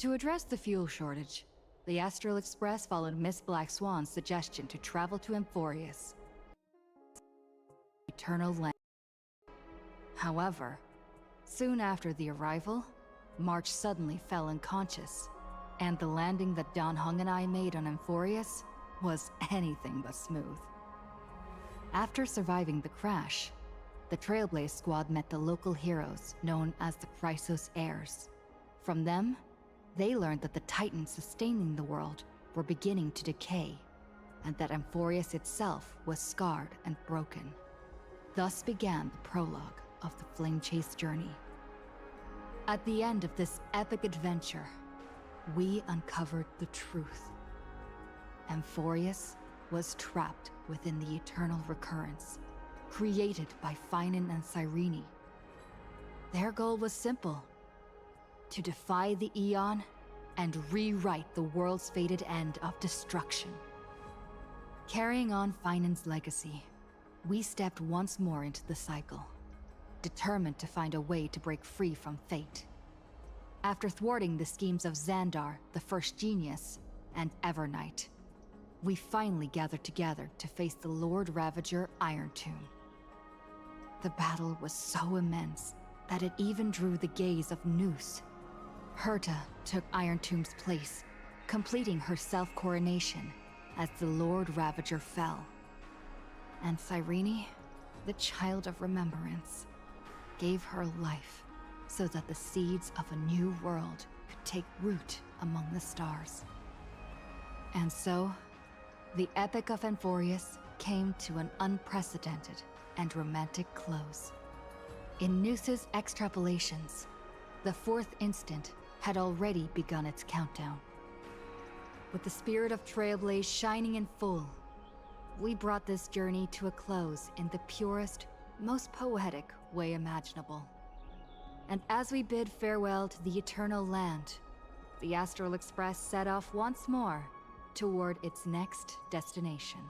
To address the fuel shortage, the Astral Express followed Miss Black Swan's suggestion to travel to Amphorius, eternal land. However, soon after the arrival, March suddenly fell unconscious, and the landing that Don Hung and I made on Amphorius was anything but smooth. After surviving the crash, the Trailblaze squad met the local heroes known as the Chrysos Heirs. From them, they learned that the titans sustaining the world were beginning to decay, and that Amphorius itself was scarred and broken. Thus began the prologue of the Flame Chase journey. At the end of this epic adventure, we uncovered the truth. Amphorius was trapped within the eternal recurrence, created by Finan and Cyrene. Their goal was simple: to defy the Aeon and rewrite the world's fated end of destruction. Carrying on Finan's legacy, we stepped once more into the cycle, determined to find a way to break free from fate. After thwarting the schemes of Xandar, the First Genius, and Evernight, we finally gathered together to face the Lord Ravager Iron Tomb. The battle was so immense that it even drew the gaze of Noose. Herta took Iron Tomb's place, completing her self-coronation as the Lord Ravager fell. And Cyrene, the Child of Remembrance, gave her life so that the seeds of a new world could take root among the stars. And so, the Epic of Amphorius came to an unprecedented and romantic close. In Noose's extrapolations, the fourth instant had already begun its countdown. With the spirit of Trailblaze shining in full, we brought this journey to a close in the purest, most poetic way imaginable. And as we bid farewell to the Eternal Land, the Astral Express set off once more toward its next destination.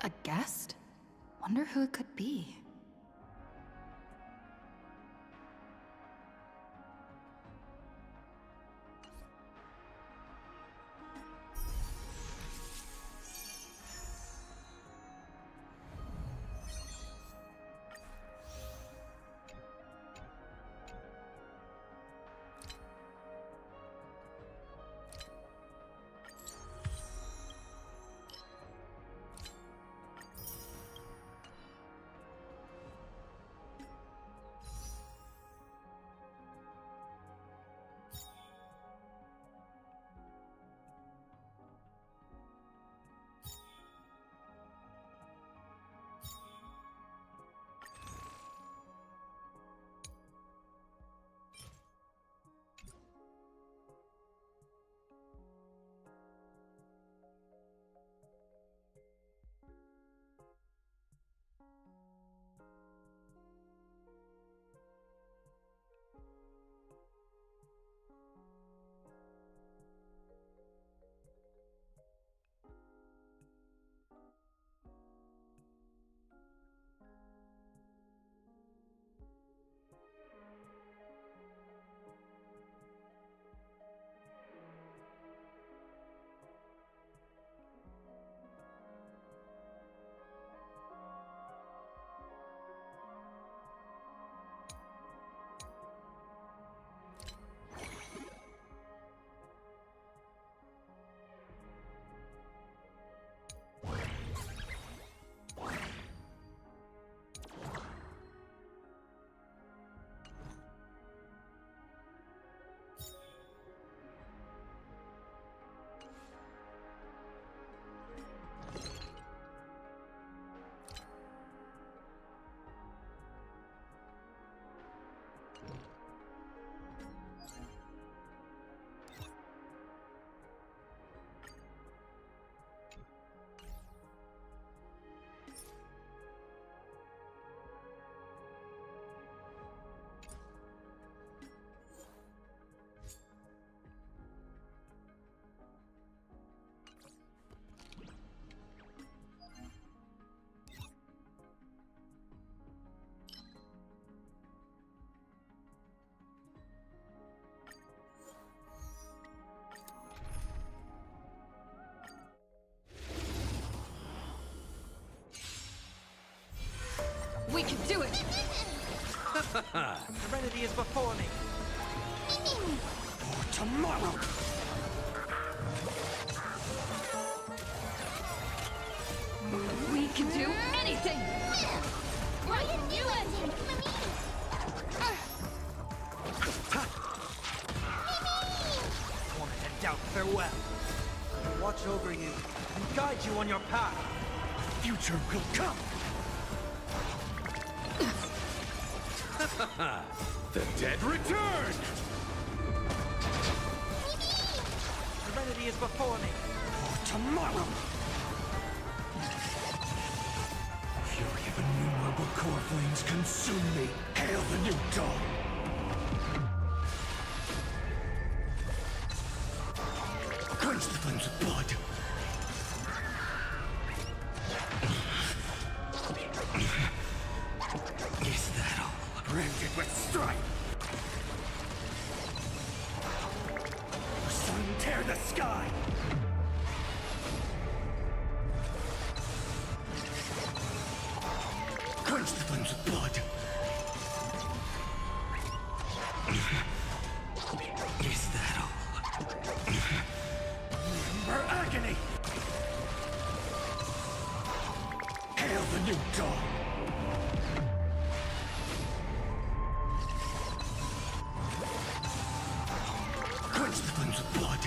A guest? Wonder who it could be. can do it! Serenity is before me. For tomorrow! We can do anything! What are you doing? Wanted to doubt farewell. Watch over you and guide you on your path. Future will come! The dead return! Serenity is before me. For tomorrow! Fury of innumerable core flames consume me! Hail the new dawn! Quench the flames of blood! Is that all? Branded with strife! The sun tear the sky! Quench the flames of blood! Is that all? Remember agony! Hail the new dawn! Quench the flames of blood!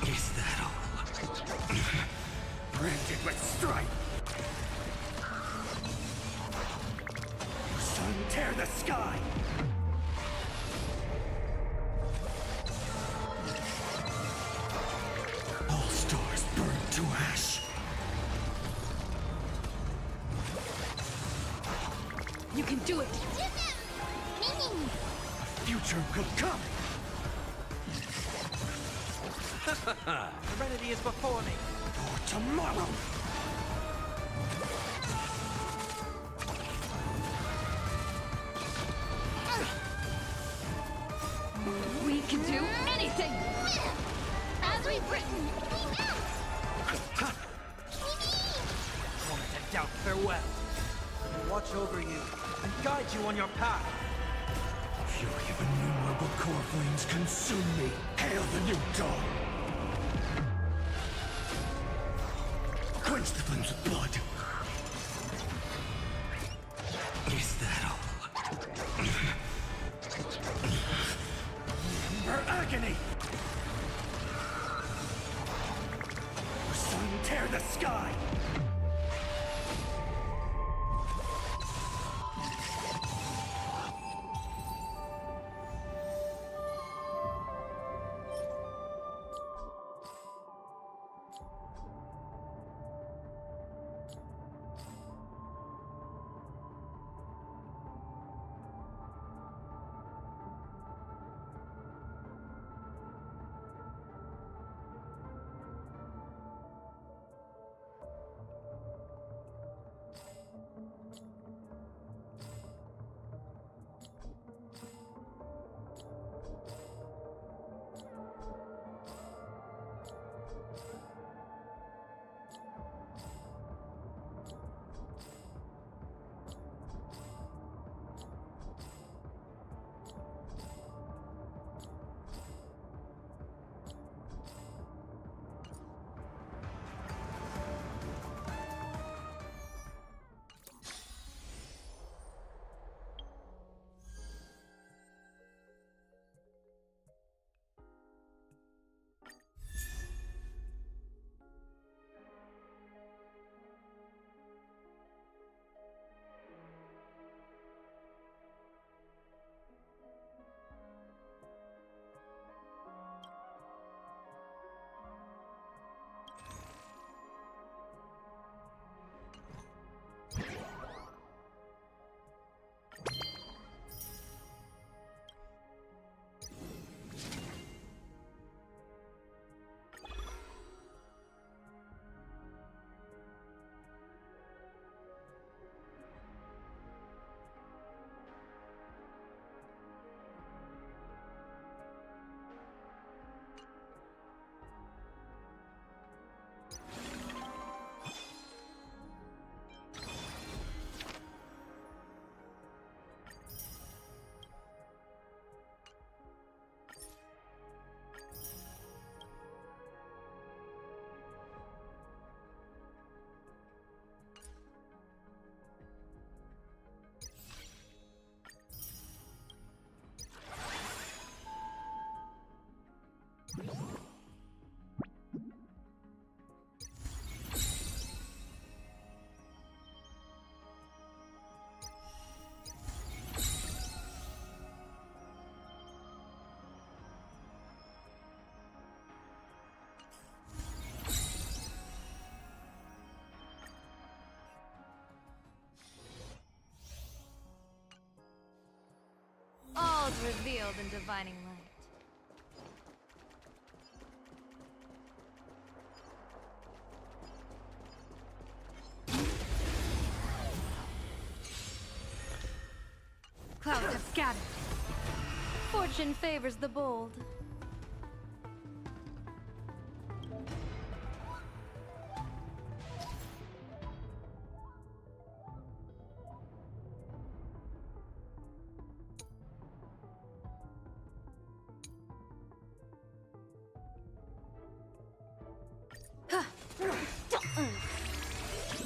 Is that all? Branded with strife! The sun tear the sky! All stars burn to ash! You can do it! Future will come! Serenity is before me. For tomorrow! We can do anything! As we've written. Wanted to doubt farewell. Watch over you and guide you on your path. Fury of innumerable core flames consume me! Hail the new dawn! Quench the flames of blood! Is that all? Remember agony! The sun tear the sky! All's revealed in divining light. Clouds have scattered. Fortune favors the bold.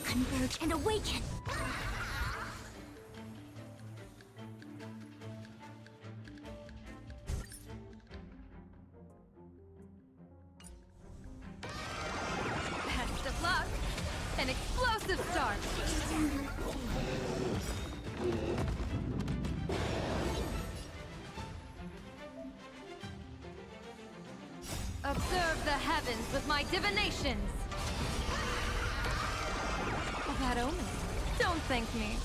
Converge and awaken! Best of luck. An explosive start. Observe the heavens with my divinations. That only. Don't thank me.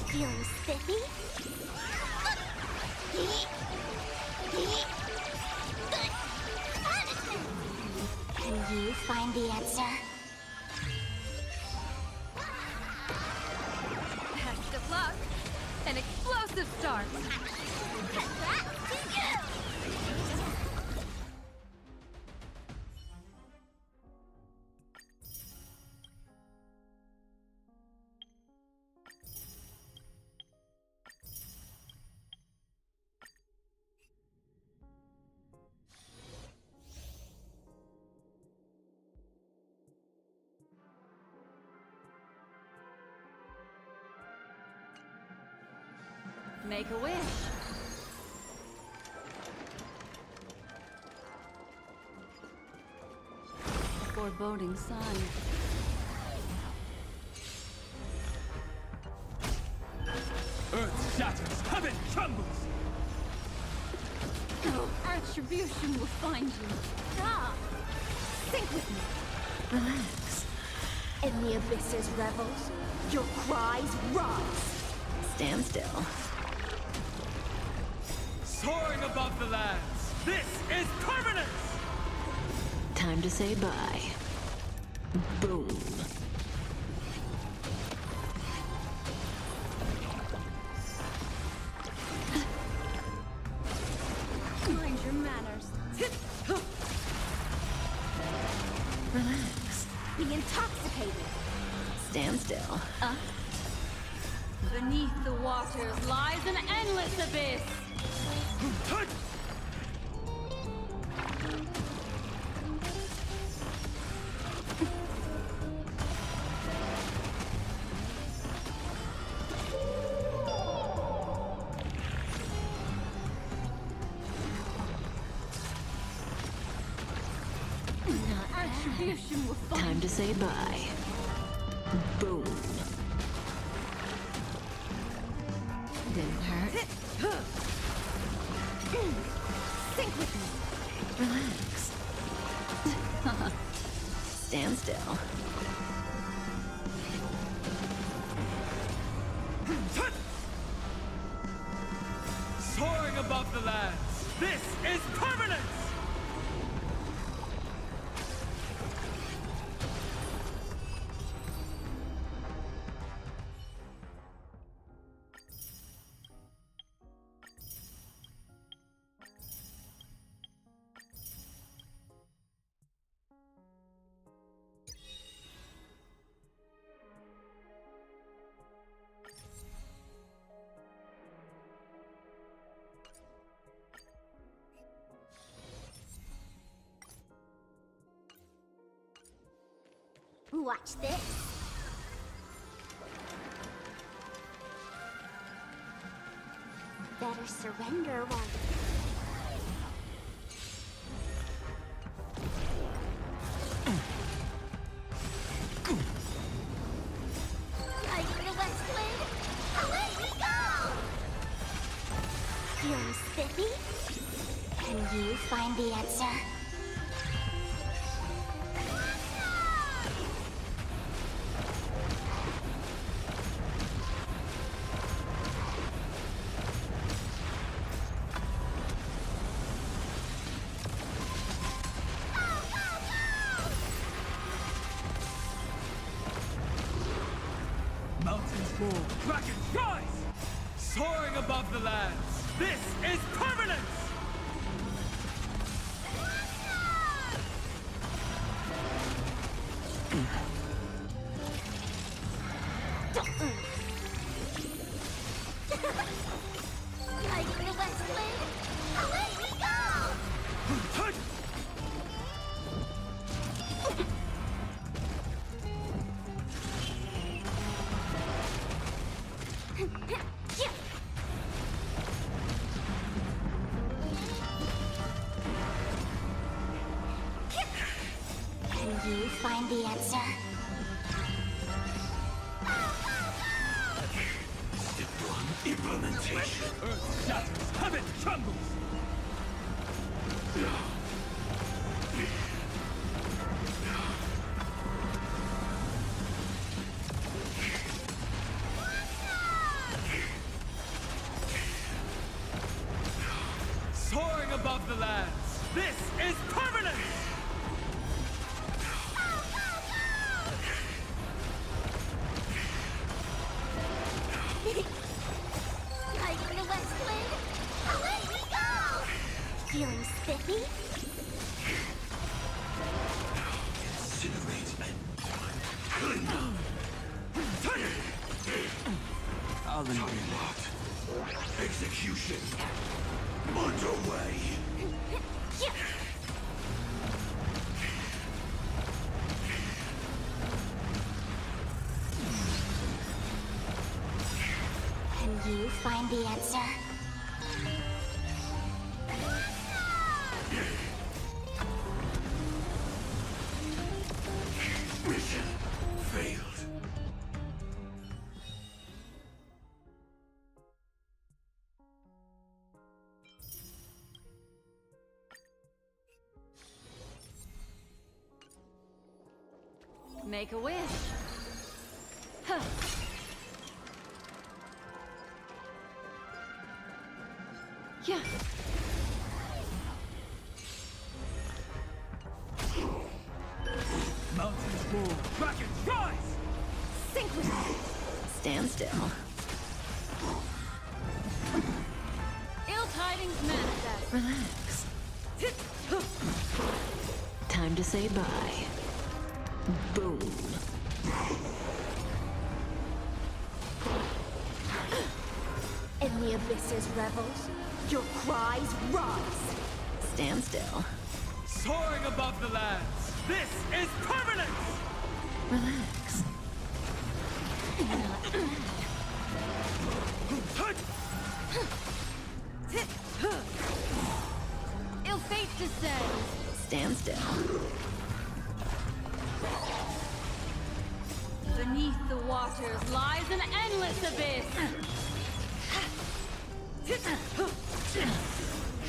Feeling spiffy? Can you find the answer? Best of luck. An explosive start. Make a wish. Foreboding sign. Earth shatters, heaven trembles! No attribution will find you. Stop! Think with me. Relax. In the abyss's revels, your cries rise. Stand still. Soaring above the lands, this is permanence! Time to say bye. Boom. Mind your manners. Relax. Be intoxicated. Stand still. Beneath the waters lies an endless abyss. Attribution will find Time to say bye. Boom. Didn't hurt. Think with me. Relax. Stand still. Soaring above the lands, this is permanence! Watch this. Better surrender while Guiding the west wind, away we go! Feeling spiffy? Can you find the answer? Mountains fall, dragons rise! Soaring above the lands, this is permanence! Guiding the west wind, away we go! Can you find the answer? Implementation. Earth shatters, heaven trembles! Soaring above the lands, this is permanence! Guiding the west wind, away we go! Feeling spiffy? Incinerate and clean up. Time locked. Execution. Underway. Can you find the answer? Mission failed. Make a wish. Huh. Yeah. Mountains fall, dragons rise! Synchronize. Stand still. Ill tidings manifest. Relax. Time to say bye. Boom. In the abyss's revels, your cries rise. Stand still. Soaring above the lands, this is permanence! Relax. Ill fate descends. Stand still. Beneath the waters lies an endless abyss.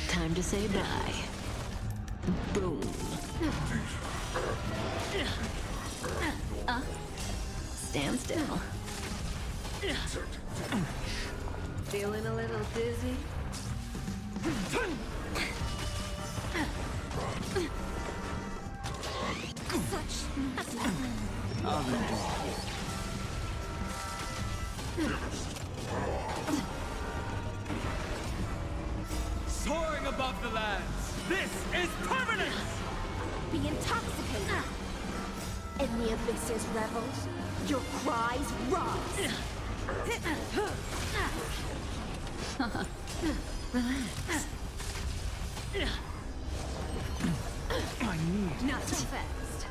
Time to say bye. Boom. Stand still. Feeling a little dizzy? Soaring above the lands, this is permanence! Be intoxicated. In the abyss's revels, your cries rise. Relax. I need Not so fast.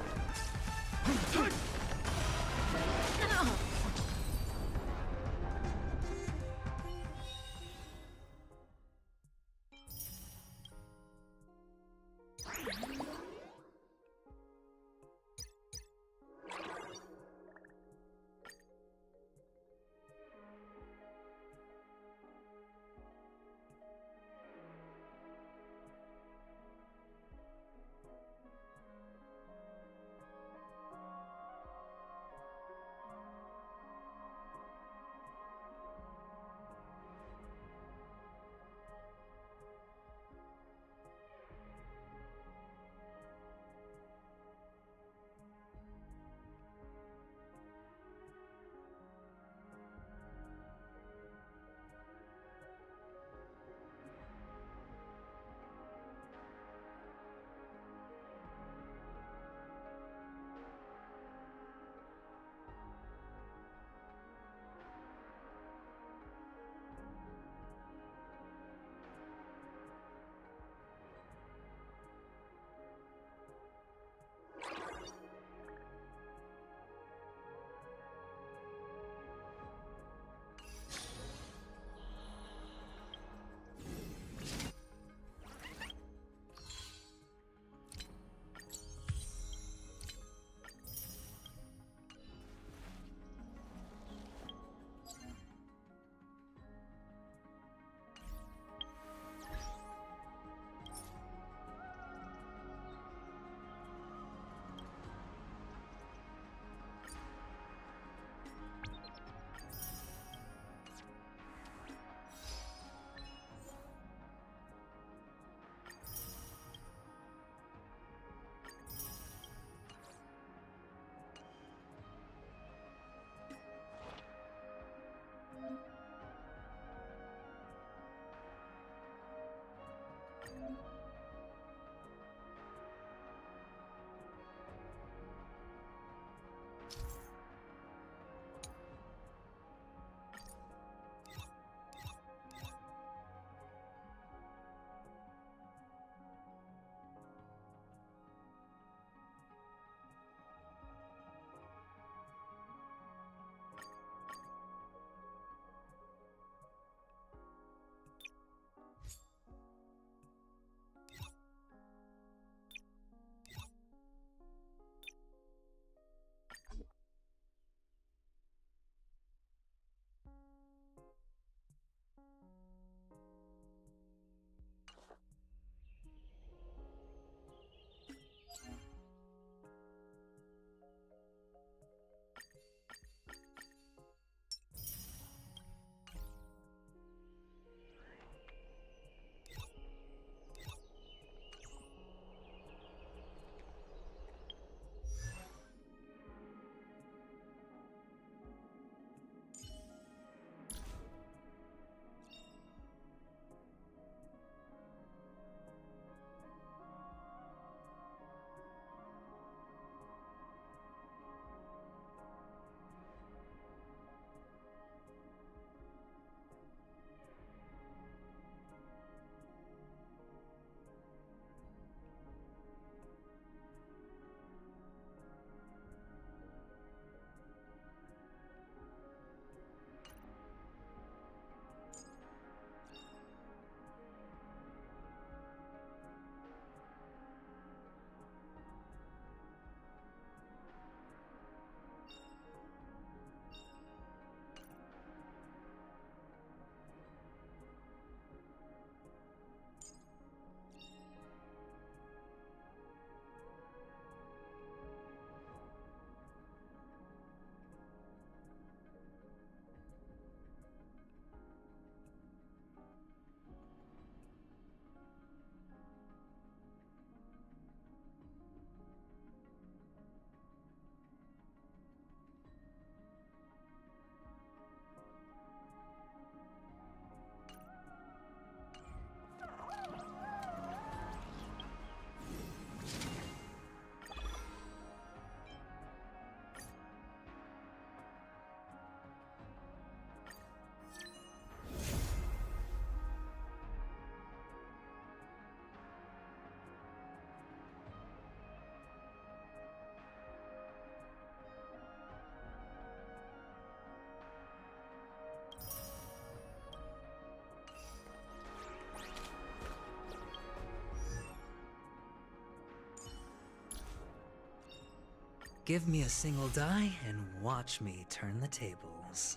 Give me a single die and watch me turn the tables.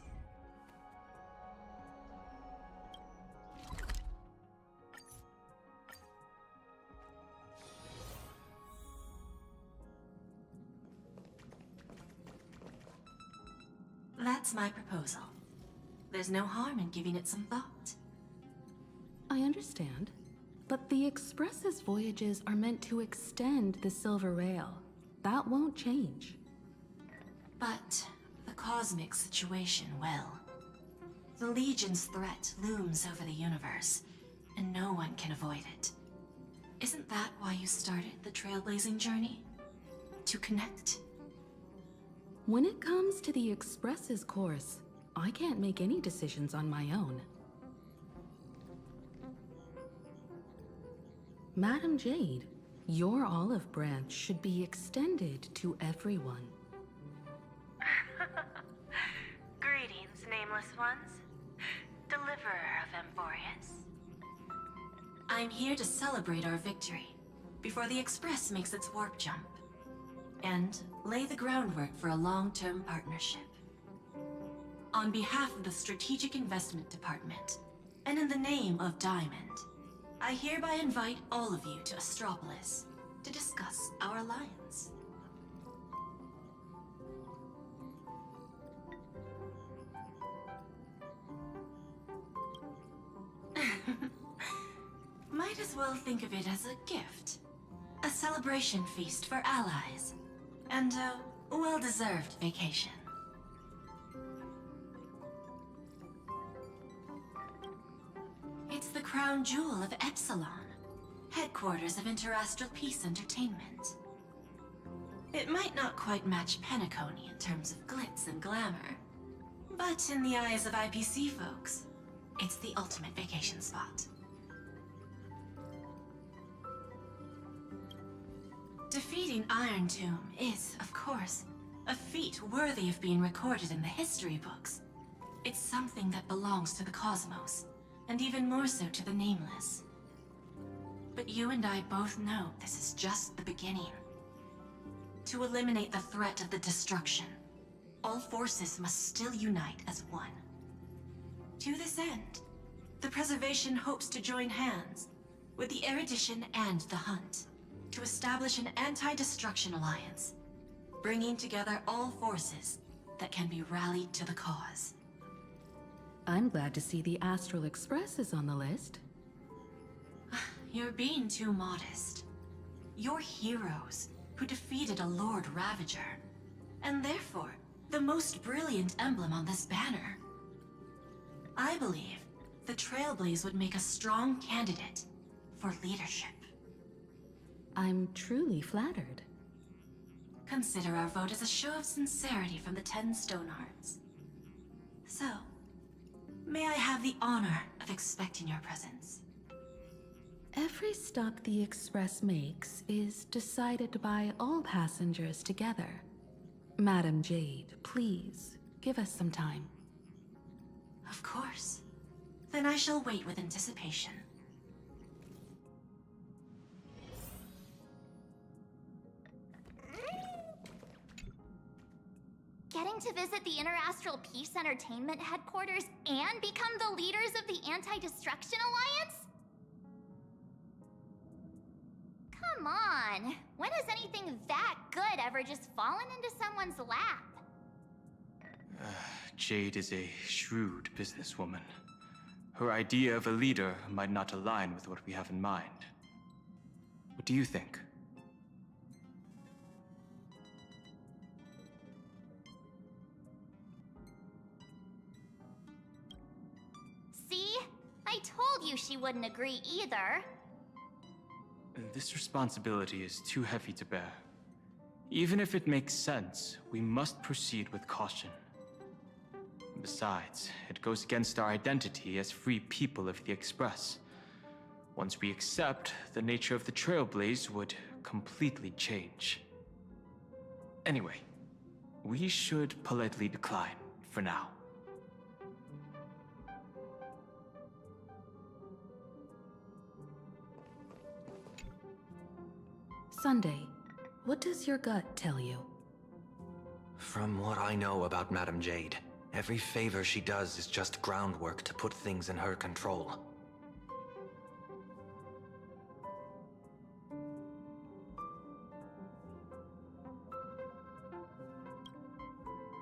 That's my proposal. There's no harm in giving it some thought. I understand, but the Express's voyages are meant to extend the Silver Rail. That won't change. But the cosmic situation will. The Legion's threat looms over the universe, and no one can avoid it. Isn't that why you started the trailblazing journey? To connect? When it comes to the Express's course, I can't make any decisions on my own. Madam Jade, your olive branch should be extended to everyone. Greetings, nameless ones. Deliverer of Emphorius. I'm here to celebrate our victory before the Express makes its warp jump, and lay the groundwork for a long-term partnership. On behalf of the Strategic Investment Department, and in the name of Diamond, I hereby invite all of you to Astropolis to discuss our alliance. Might as well think of it as a gift. A celebration feast for allies. And a well-deserved vacation. It's the crown jewel of Epsilon, headquarters of Interastral Peace Entertainment. It might not quite match Penacony in terms of glitz and glamour, but in the eyes of IPC folks, it's the ultimate vacation spot. Defeating Iron Tomb is, of course, a feat worthy of being recorded in the history books. It's something that belongs to the cosmos, and even more so to the Nameless. But you and I both know this is just the beginning. To eliminate the threat of the destruction, all forces must still unite as one. To this end, the Preservation hopes to join hands with the Erudition and the Hunt to establish an anti-destruction alliance, bringing together all forces that can be rallied to the cause. I'm glad to see the Astral Express is on the list. You're being too modest. You're heroes who defeated a Lord Ravager, and therefore the most brilliant emblem on this banner. I believe the Trailblaze would make a strong candidate for leadership. I'm truly flattered. Consider our vote as a show of sincerity from the 10 Stonehearts. So, may I have the honor of expecting your presence? Every stop the Express makes is decided by all passengers together. Madam Jade, please, give us some time. Of course. Then I shall wait with anticipation. Getting to visit the Interastral Peace Entertainment headquarters and become the leaders of the Anti-Destruction Alliance? Come on! When has anything that good ever just fallen into someone's lap? Jade is a shrewd businesswoman. Her idea of a leader might not align with what we have in mind. What do you think? See? I told you she wouldn't agree either. This responsibility is too heavy to bear. Even if it makes sense, we must proceed with caution. Besides, it goes against our identity as free people of the Express. Once we accept, the nature of the Trailblaze would completely change. Anyway, we should politely decline for now. Sunday, what does your gut tell you? From what I know about Madame Jade, every favor she does is just groundwork to put things in her control.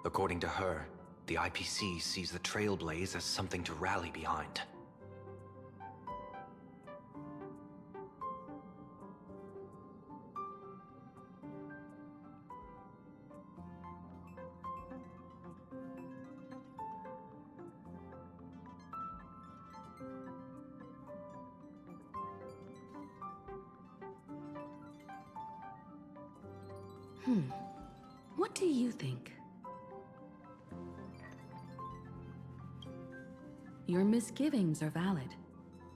According to her, the IPC sees the Trailblaze as something to rally behind. What do you think? Your misgivings are valid.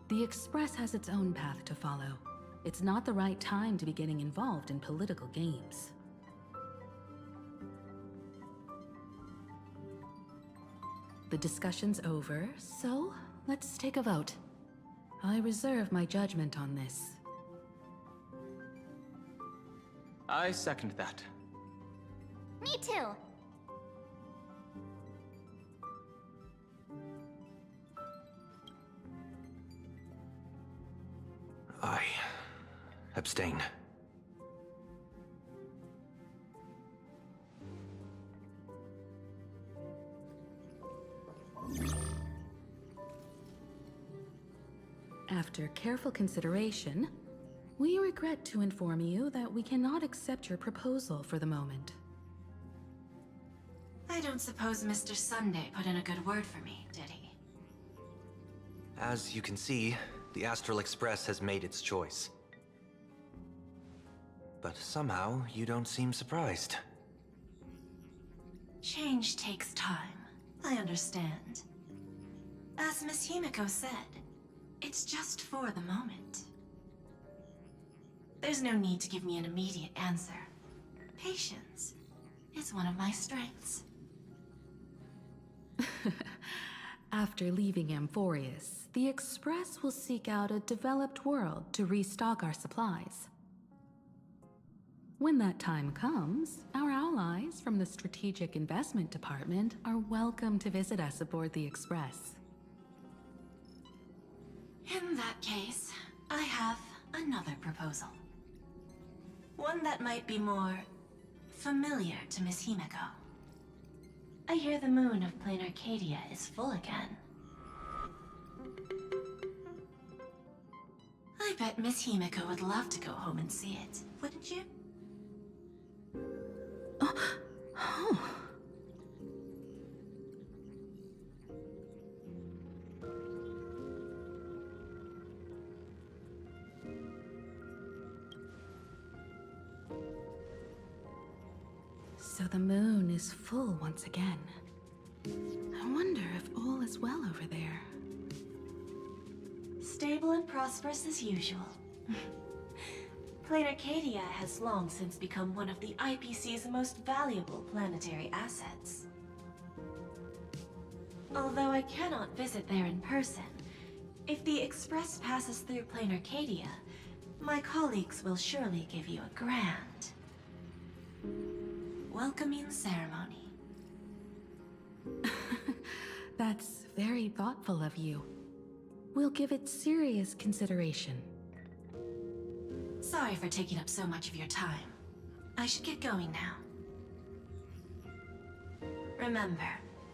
The Express has its own path to follow. It's not the right time to be getting involved in political games. The discussion's over, so let's take a vote. I reserve my judgment on this. I second that. Me too. I abstain. After careful consideration, we regret to inform you that we cannot accept your proposal for the moment. I don't suppose Mr. Sunday put in a good word for me, did he? As you can see, the Astral Express has made its choice. But somehow, you don't seem surprised. Change takes time. I understand. As Miss Himiko said, it's just for the moment. There's no need to give me an immediate answer. Patience is one of my strengths. After leaving Amphorius, the Express will seek out a developed world to restock our supplies. When that time comes, our allies from the Strategic Investment Department are welcome to visit us aboard the Express. In that case, I have another proposal. One that might be more familiar to Miss Himiko. I hear the moon of Planacardia is full again. I bet Miss Himiko would love to go home and see it, wouldn't you? So the moon is full once again. I wonder if all is well over there. Stable and prosperous as usual. Planacardia has long since become one of the IPC's most valuable planetary assets. Although I cannot visit there in person, if the Express passes through Planacardia, my colleagues will surely give you a grand welcoming ceremony. That's very thoughtful of you. We'll give it serious consideration. Sorry for taking up so much of your time. I should get going now. Remember,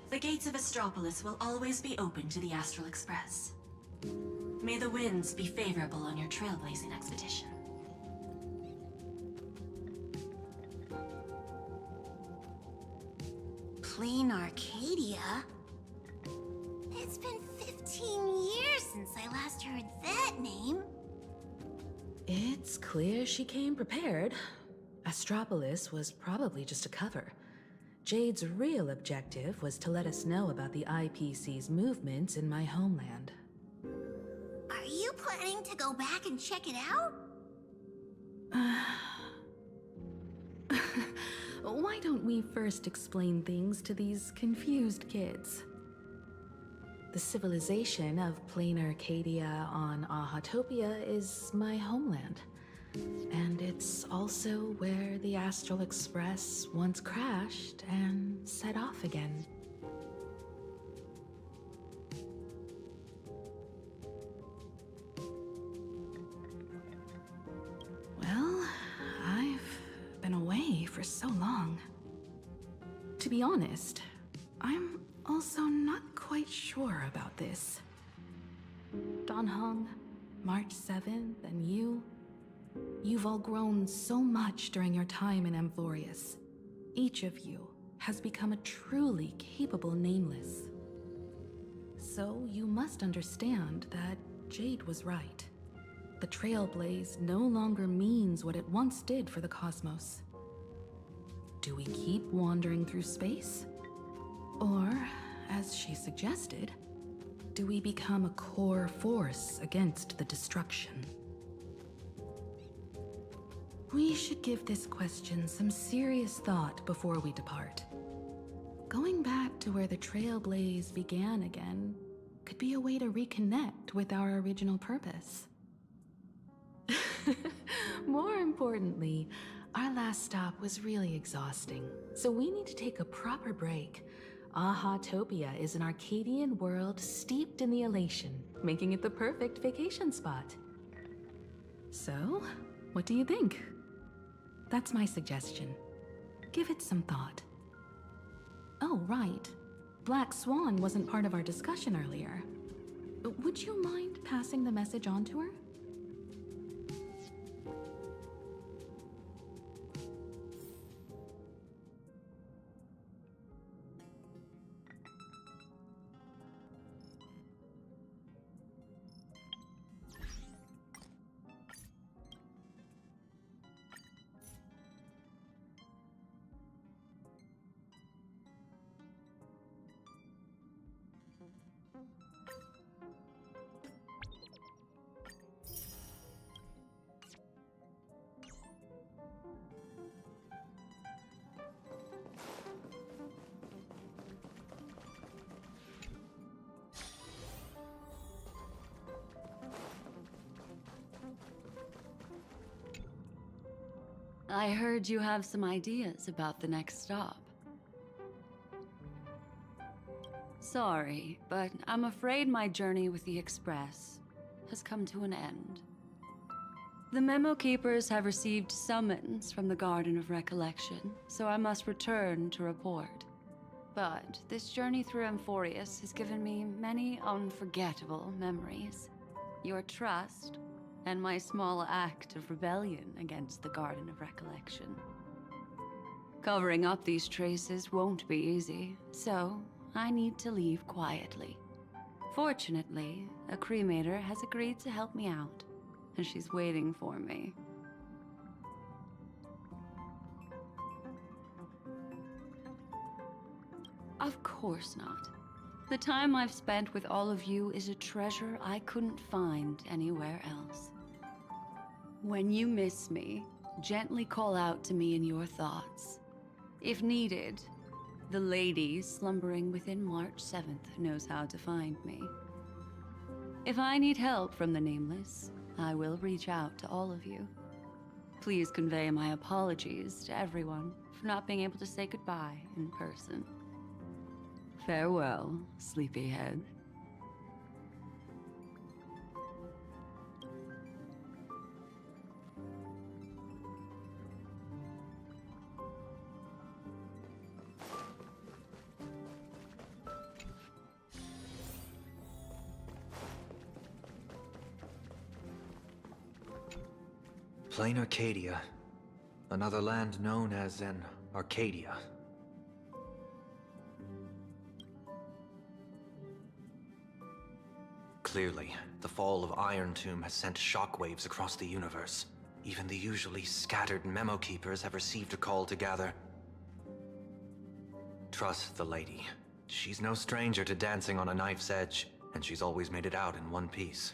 the gates of Astropolis will always be open to the Astral Express. May the winds be favorable on your trailblazing expedition. Planacardia? It's been 15 years since I last heard that name. It's clear she came prepared. Astropolis was probably just a cover. Jade's real objective was to let us know about the IPC's movements in my homeland. Are you planning to go back and check it out? Why don't we first explain things to these confused kids? The civilization of Planacardia on Ahatopia is my homeland. And it's also where the Astral Express once crashed and set off again. Well, I've been away for so long. To be honest, I'm also not quite sure about this. Dan Heng, March 7th, and you've all grown so much during your time in Amphorius. Each of you has become a truly capable Nameless. So you must understand that Jade was right. The Trailblaze no longer means what it once did for the cosmos. Do we keep wandering through space? Or, as she suggested, do we become a core force against the destruction? We should give this question some serious thought before we depart. Going back to where the Trailblaze began again could be a way to reconnect with our original purpose. More importantly, our last stop was really exhausting, so we need to take a proper break. Aha-topia is an Arcadian world steeped in the elation, making it the perfect vacation spot. So, what do you think? That's my suggestion. Give it some thought. Oh, right. Black Swan wasn't part of our discussion earlier. Would you mind passing the message on to her? I heard you have some ideas about the next stop. Sorry, but I'm afraid my journey with the Express has come to an end. The Memo Keepers have received summons from the Garden of Recollection, so I must return to report. But this journey through Amphorius has given me many unforgettable memories. Your trust, and my small act of rebellion against the Garden of Recollection. Covering up these traces won't be easy, so I need to leave quietly. Fortunately, a cremator has agreed to help me out, and she's waiting for me. Of course not. The time I've spent with all of you is a treasure I couldn't find anywhere else. When you miss me, gently call out to me in your thoughts. If needed, the lady slumbering within March 7th knows how to find me. If I need help from the Nameless, I will reach out to all of you. Please convey my apologies to everyone for not being able to say goodbye in person. Farewell, sleepyhead. Planacardia, another land known as an Arcadia. Clearly, the fall of Iron Tomb has sent shockwaves across the universe. Even the usually scattered Memo Keepers have received a call to gather. Trust the lady. She's no stranger to dancing on a knife's edge, and she's always made it out in one piece.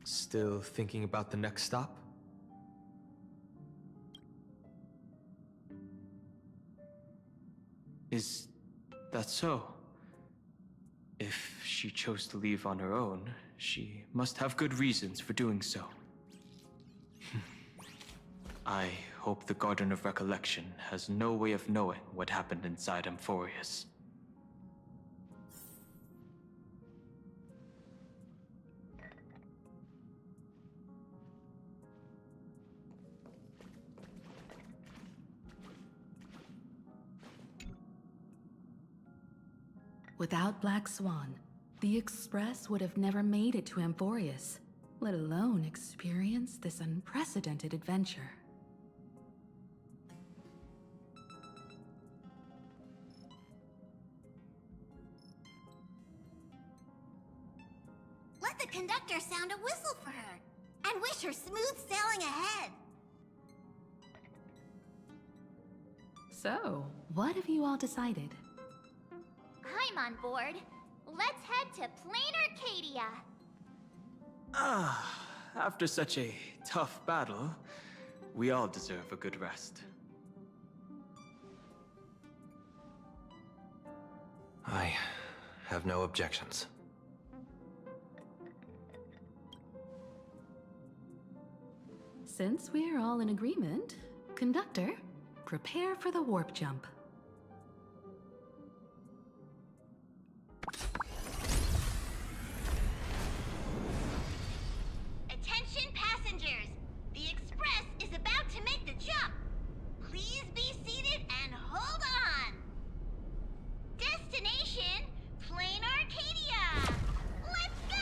Still thinking about the next stop? Is that so? she chose to leave on her own, she must have good reasons for doing so. I hope the Garden of Recollection has no way of knowing what happened inside Amphorius. Without Black Swan, the Express would have never made it to Amphorius, let alone experience this unprecedented adventure. Let the conductor sound a whistle for her, and wish her smooth sailing ahead. So, what have you all decided? I'm on board. Let's head to Planacardia. After such a tough battle, we all deserve a good rest. I have no objections. Since we're all in agreement, Conductor, prepare for the warp jump. Attention passengers! The Express is about to make the jump. Please be seated and hold on. Destination, Planacardia. Let's go!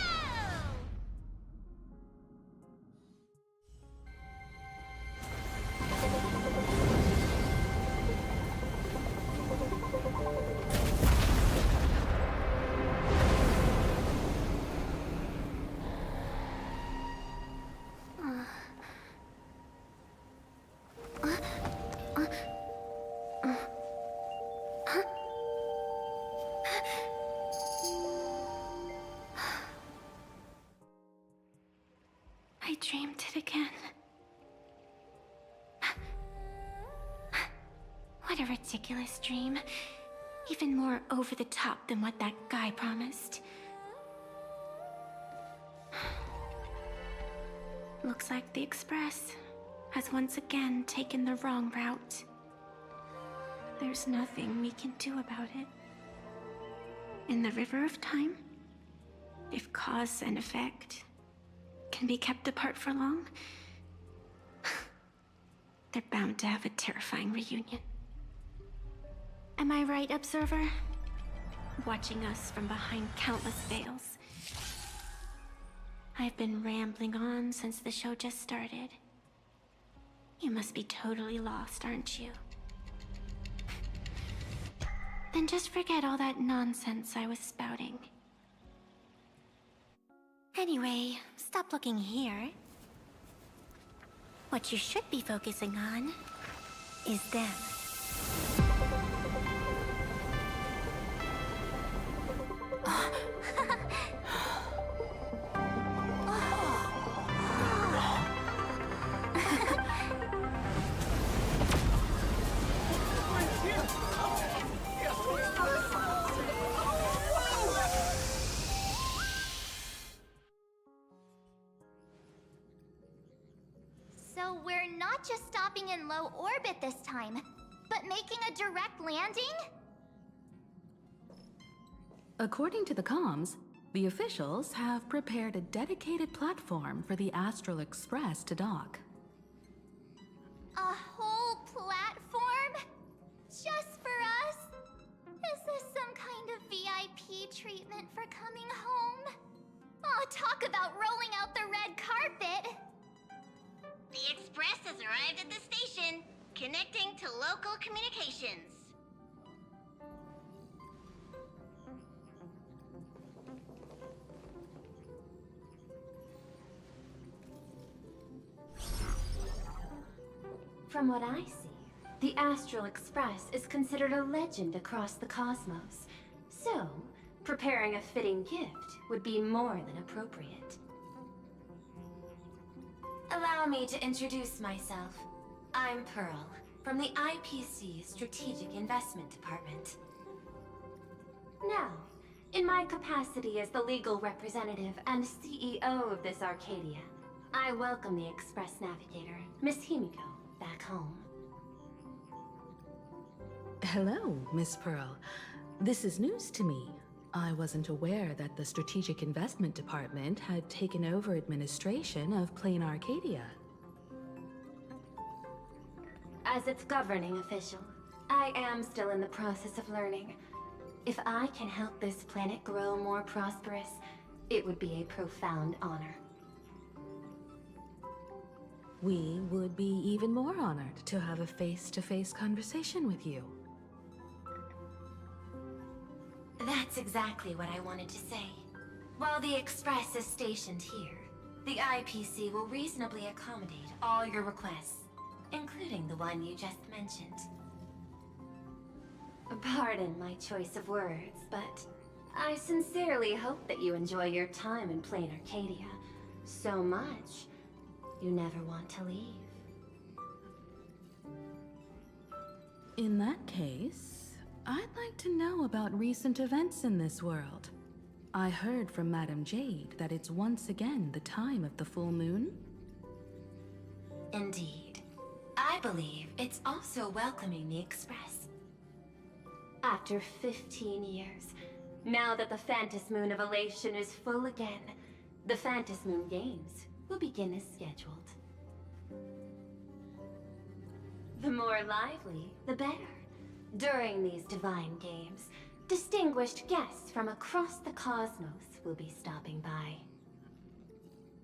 I dreamed it again. What a ridiculous dream. Even more over the top than what that guy promised. Looks like the Express has once again taken the wrong route. There's nothing we can do about it. In the River of Time, if cause and effect can be kept apart for long, they're bound to have a terrifying reunion. Am I right, Observer? Watching us from behind countless veils. I've been rambling on since the show just started. You must be totally lost, aren't you? Then just forget all that nonsense I was spouting. Anyway, stop looking here. What you should be focusing on is them. So we're not just stopping in low orbit this time, but making a direct landing? According to the comms, the officials have prepared a dedicated platform for the Astral Express to dock. A whole platform? Just for us? Is this some kind of VIP treatment for coming home? Oh, talk about rolling out the red carpet! The Express has arrived at the station, connecting to local communications. From what I see, the Astral Express is considered a legend across the cosmos. So, preparing a fitting gift would be more than appropriate. Allow me to introduce myself. I'm Pearl, from the IPC Strategic Investment Department. Now, In my capacity as the legal representative and CEO of this Arcadia, I welcome the Express Navigator, Miss Himiko, back home. Hello, Miss Pearl. This is news to me. I wasn't aware that the Strategic Investment Department had taken over administration of Planacardia. As its governing official, I am still in the process of learning. If I can help this planet grow more prosperous, it would be a profound honor. We would be even more honored to have a face-to-face conversation with you. That's exactly what I wanted to say. While the Express is stationed here, the IPC will reasonably accommodate all your requests, including the one you just mentioned. Pardon my choice of words, but I sincerely hope that you enjoy your time in Planacardia so much you never want to leave. In that case, I'd like to know about recent events in this world. I heard from Madame Jade that it's once again the time of the full moon. Indeed. I believe it's also welcoming the Express. After 15 years, now that the Phantas Moon of Elation is full again, the Phantas Moon Games will begin as scheduled. The more lively, the better. During these divine games, distinguished guests from across the cosmos will be stopping by.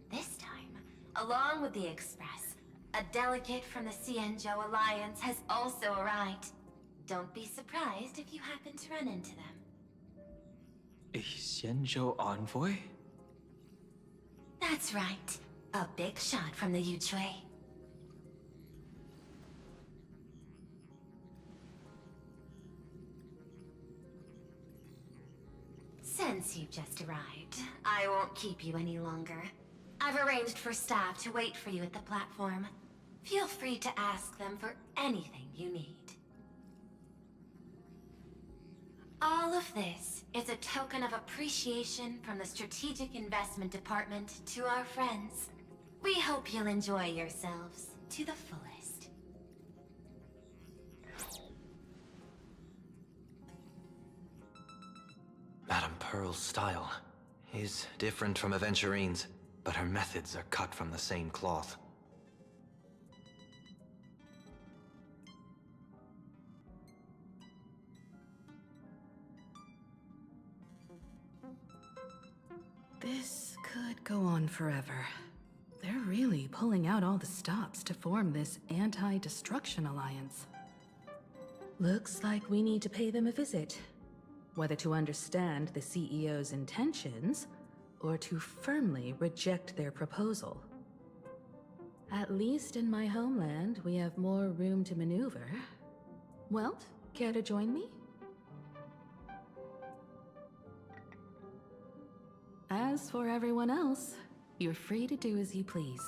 This time, along with the Express, a delegate from the Xianzhou Alliance has also arrived. Don't be surprised if you happen to run into them. A Xianzhou envoy? That's right. A big shot from the Yuchui. Since you've just arrived, I won't keep you any longer. I've arranged for staff to wait for you at the platform. Feel free to ask them for anything you need. All of this is a token of appreciation from the Strategic Investment Department to our friends. We hope you'll enjoy yourselves to the fullest. Madame Pearl's style is different from Aventurine's, but her methods are cut from the same cloth. This could go on forever. They're really pulling out all the stops to form this anti-destruction alliance. Looks like we need to pay them a visit. Whether to understand the CEO's intentions, or to firmly reject their proposal. At least in my homeland, we have more room to maneuver. Welt, care to join me? As for everyone else, you're free to do as you please.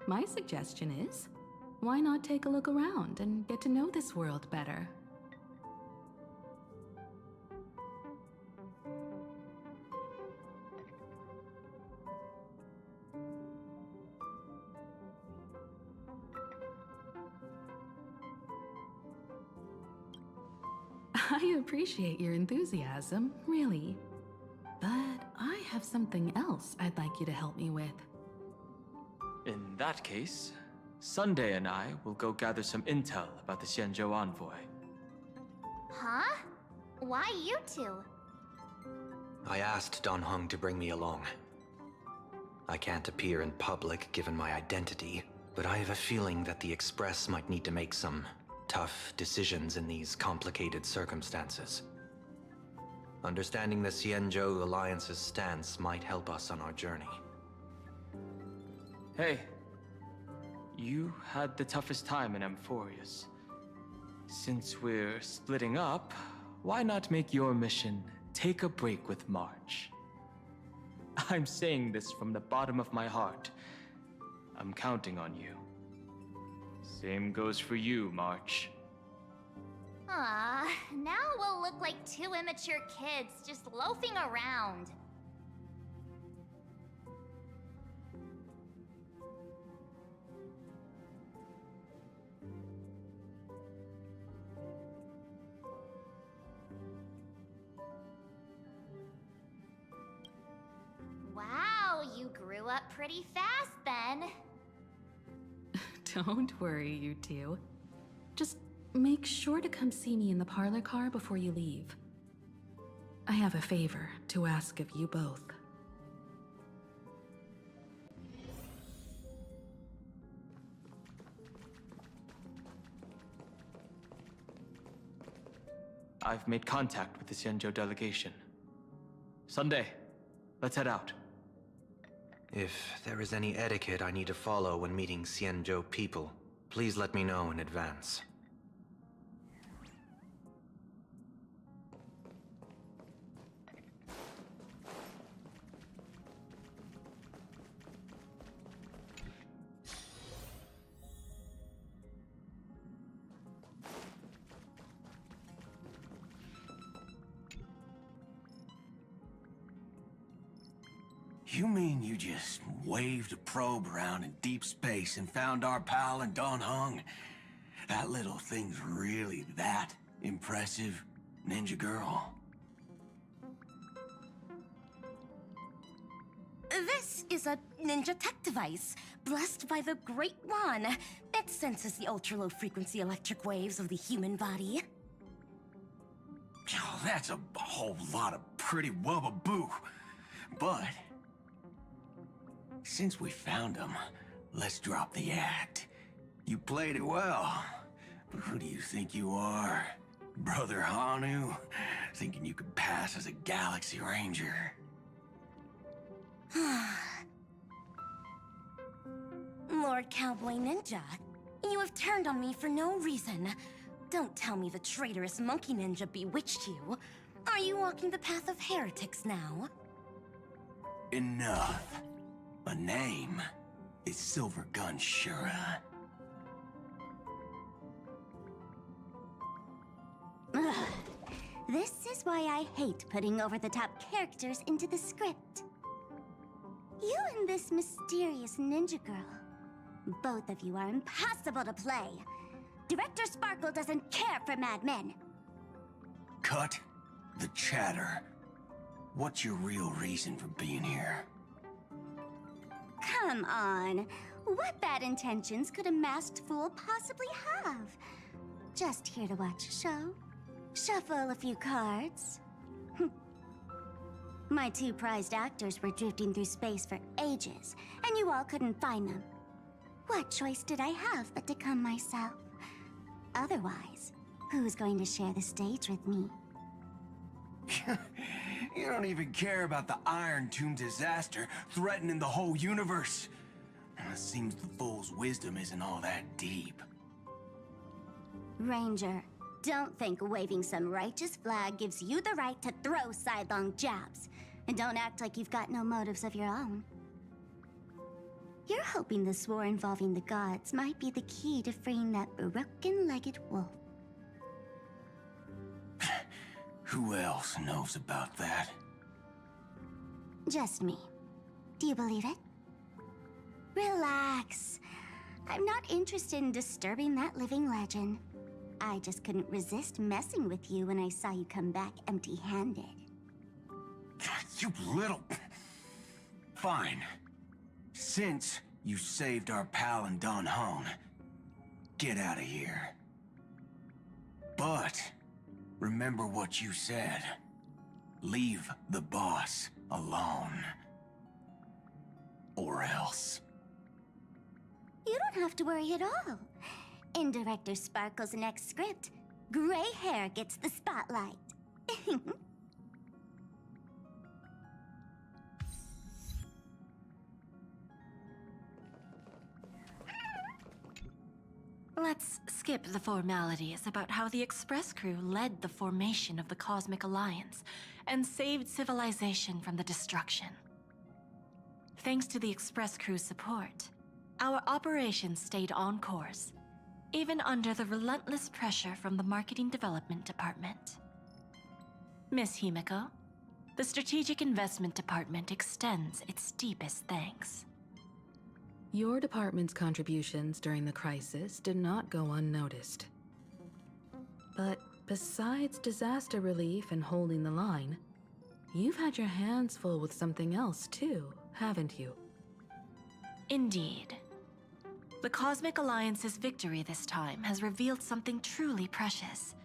My suggestion is, why not take a look around and get to know this world better? I appreciate your enthusiasm, really. But I have something else I'd like you to help me with. In that case, Sunday and I will go gather some intel about the Xianzhou envoy. Huh? Why you two? I asked Dan Heng to bring me along. I can't appear in public given my identity, but I have a feeling that the Express might need to make some tough decisions in these complicated circumstances. Understanding the Xianzhou Alliance's stance might help us on our journey. Hey, you had the toughest time in Amphorius. Since we're splitting up, why not make your mission take a break with March? I'm saying this from the bottom of my heart. I'm counting on you. Same goes for you, March. Now we'll look like two immature kids just loafing around. Wow, you grew up pretty fast then. Don't worry, you two. Just make sure to come see me in the parlor car before you leave. I have a favor to ask of you both. I've made contact with the Xianzhou delegation. Sunday, let's head out. If there is any etiquette I need to follow when meeting Xianzhou people, please let me know in advance. You mean you just waved a probe around in deep space and found our pal and Don Hung? That little thing's really that impressive, ninja girl? This is a ninja tech device, blessed by the Great One. It senses the ultra-low frequency electric waves of the human body. Oh, that's a whole lot of pretty wubba-boo. But since we found him, let's drop the act. You played it well, but who do you think you are? Brother Hanu? Thinking you could pass as a Galaxy Ranger? Lord Cowboy Ninja, you have turned on me for no reason. Don't tell me the traitorous monkey ninja bewitched you. Are you walking the path of heretics now? Enough. My name is Silvergun Shura. Ugh. This is why I hate putting over-the-top characters into the script. You and this mysterious ninja girl, both of you are impossible to play. Director Sparkle doesn't care for madmen. Cut the chatter. What's your real reason for being here? Come on. What bad intentions could a masked fool possibly have? Just here to watch a show? Shuffle a few cards? My two prized actors were drifting through space for ages, and you all couldn't find them. What choice did I have but to come myself? Otherwise, who's going to share the stage with me? You don't even care about the Iron Tomb disaster threatening the whole universe. It seems the fool's wisdom isn't all that deep. Ranger, don't think waving some righteous flag gives you the right to throw sidelong jabs. And don't act like you've got no motives of your own. You're hoping this war involving the gods might be the key to freeing that broken-legged wolf. Who else knows about that? Just me. Do you believe it? Relax. I'm not interested in disturbing that living legend. I just couldn't resist messing with you when I saw you come back empty-handed. You little... Fine. Since you saved our pal and Don Hung, get out of here. But remember what you said. Leave the boss alone. Or else. You don't have to worry at all. In Director Sparkle's next script, gray hair gets the spotlight. Let's skip the formalities about how the Express crew led the formation of the Cosmic Alliance and saved civilization from the destruction. Thanks to the Express crew's support, our operation stayed on course. even under the relentless pressure from the Marketing Development Department. Miss Himiko, the Strategic Investment Department extends its deepest thanks. Your department's contributions during the crisis did not go unnoticed. But besides disaster relief and holding the line, you've had your hands full with something else too, haven't you? Indeed. The Cosmic Alliance's victory this time has revealed something truly precious.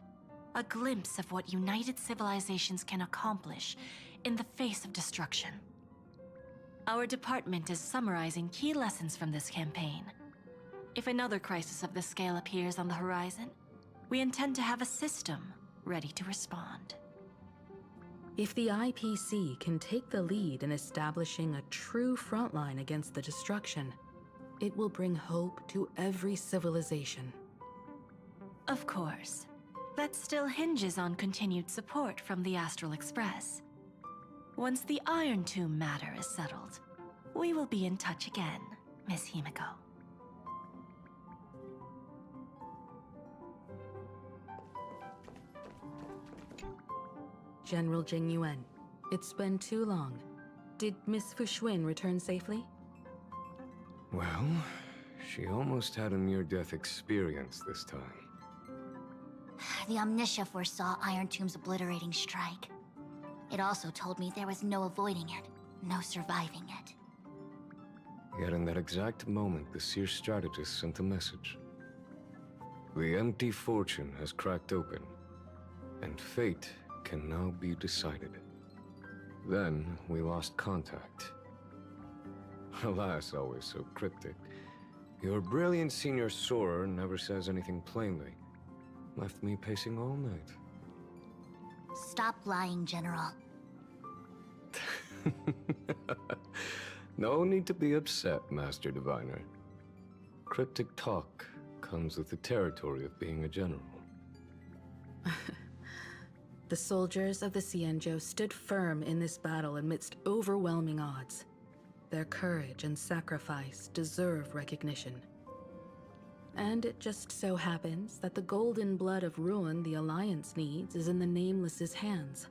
A glimpse of what united civilizations can accomplish in the face of destruction. Our department is summarizing key lessons from this campaign. If another crisis of this scale appears on the horizon, we intend to have a system ready to respond. If the IPC can take the lead in establishing a true frontline against the destruction, it will bring hope to every civilization. Of course. That still hinges on continued support from the Astral Express. Once the Iron Tomb matter is settled, we will be in touch again, Miss Himiko. General Jing Yuan, it's been too long. Did Miss Fuxuan return safely? Well, she almost had a near-death experience this time. The Omniscia foresaw Iron Tomb's obliterating strike. It also told me there was no avoiding it, no surviving it. Yet in that exact moment, the Seer strategist sent a message. The empty fortune has cracked open, and fate can now be decided. Then we lost contact. Alas, always so cryptic. Your brilliant senior soarer never says anything plainly. Left me pacing all night. Stop lying, General. No need to be upset, Master Diviner. Cryptic talk comes with the territory of being a general. The soldiers of the Xianzhou stood firm in this battle amidst overwhelming odds. Their courage and sacrifice deserve recognition. And it just so happens that the golden blood of ruin the Alliance needs is in the Nameless's hands.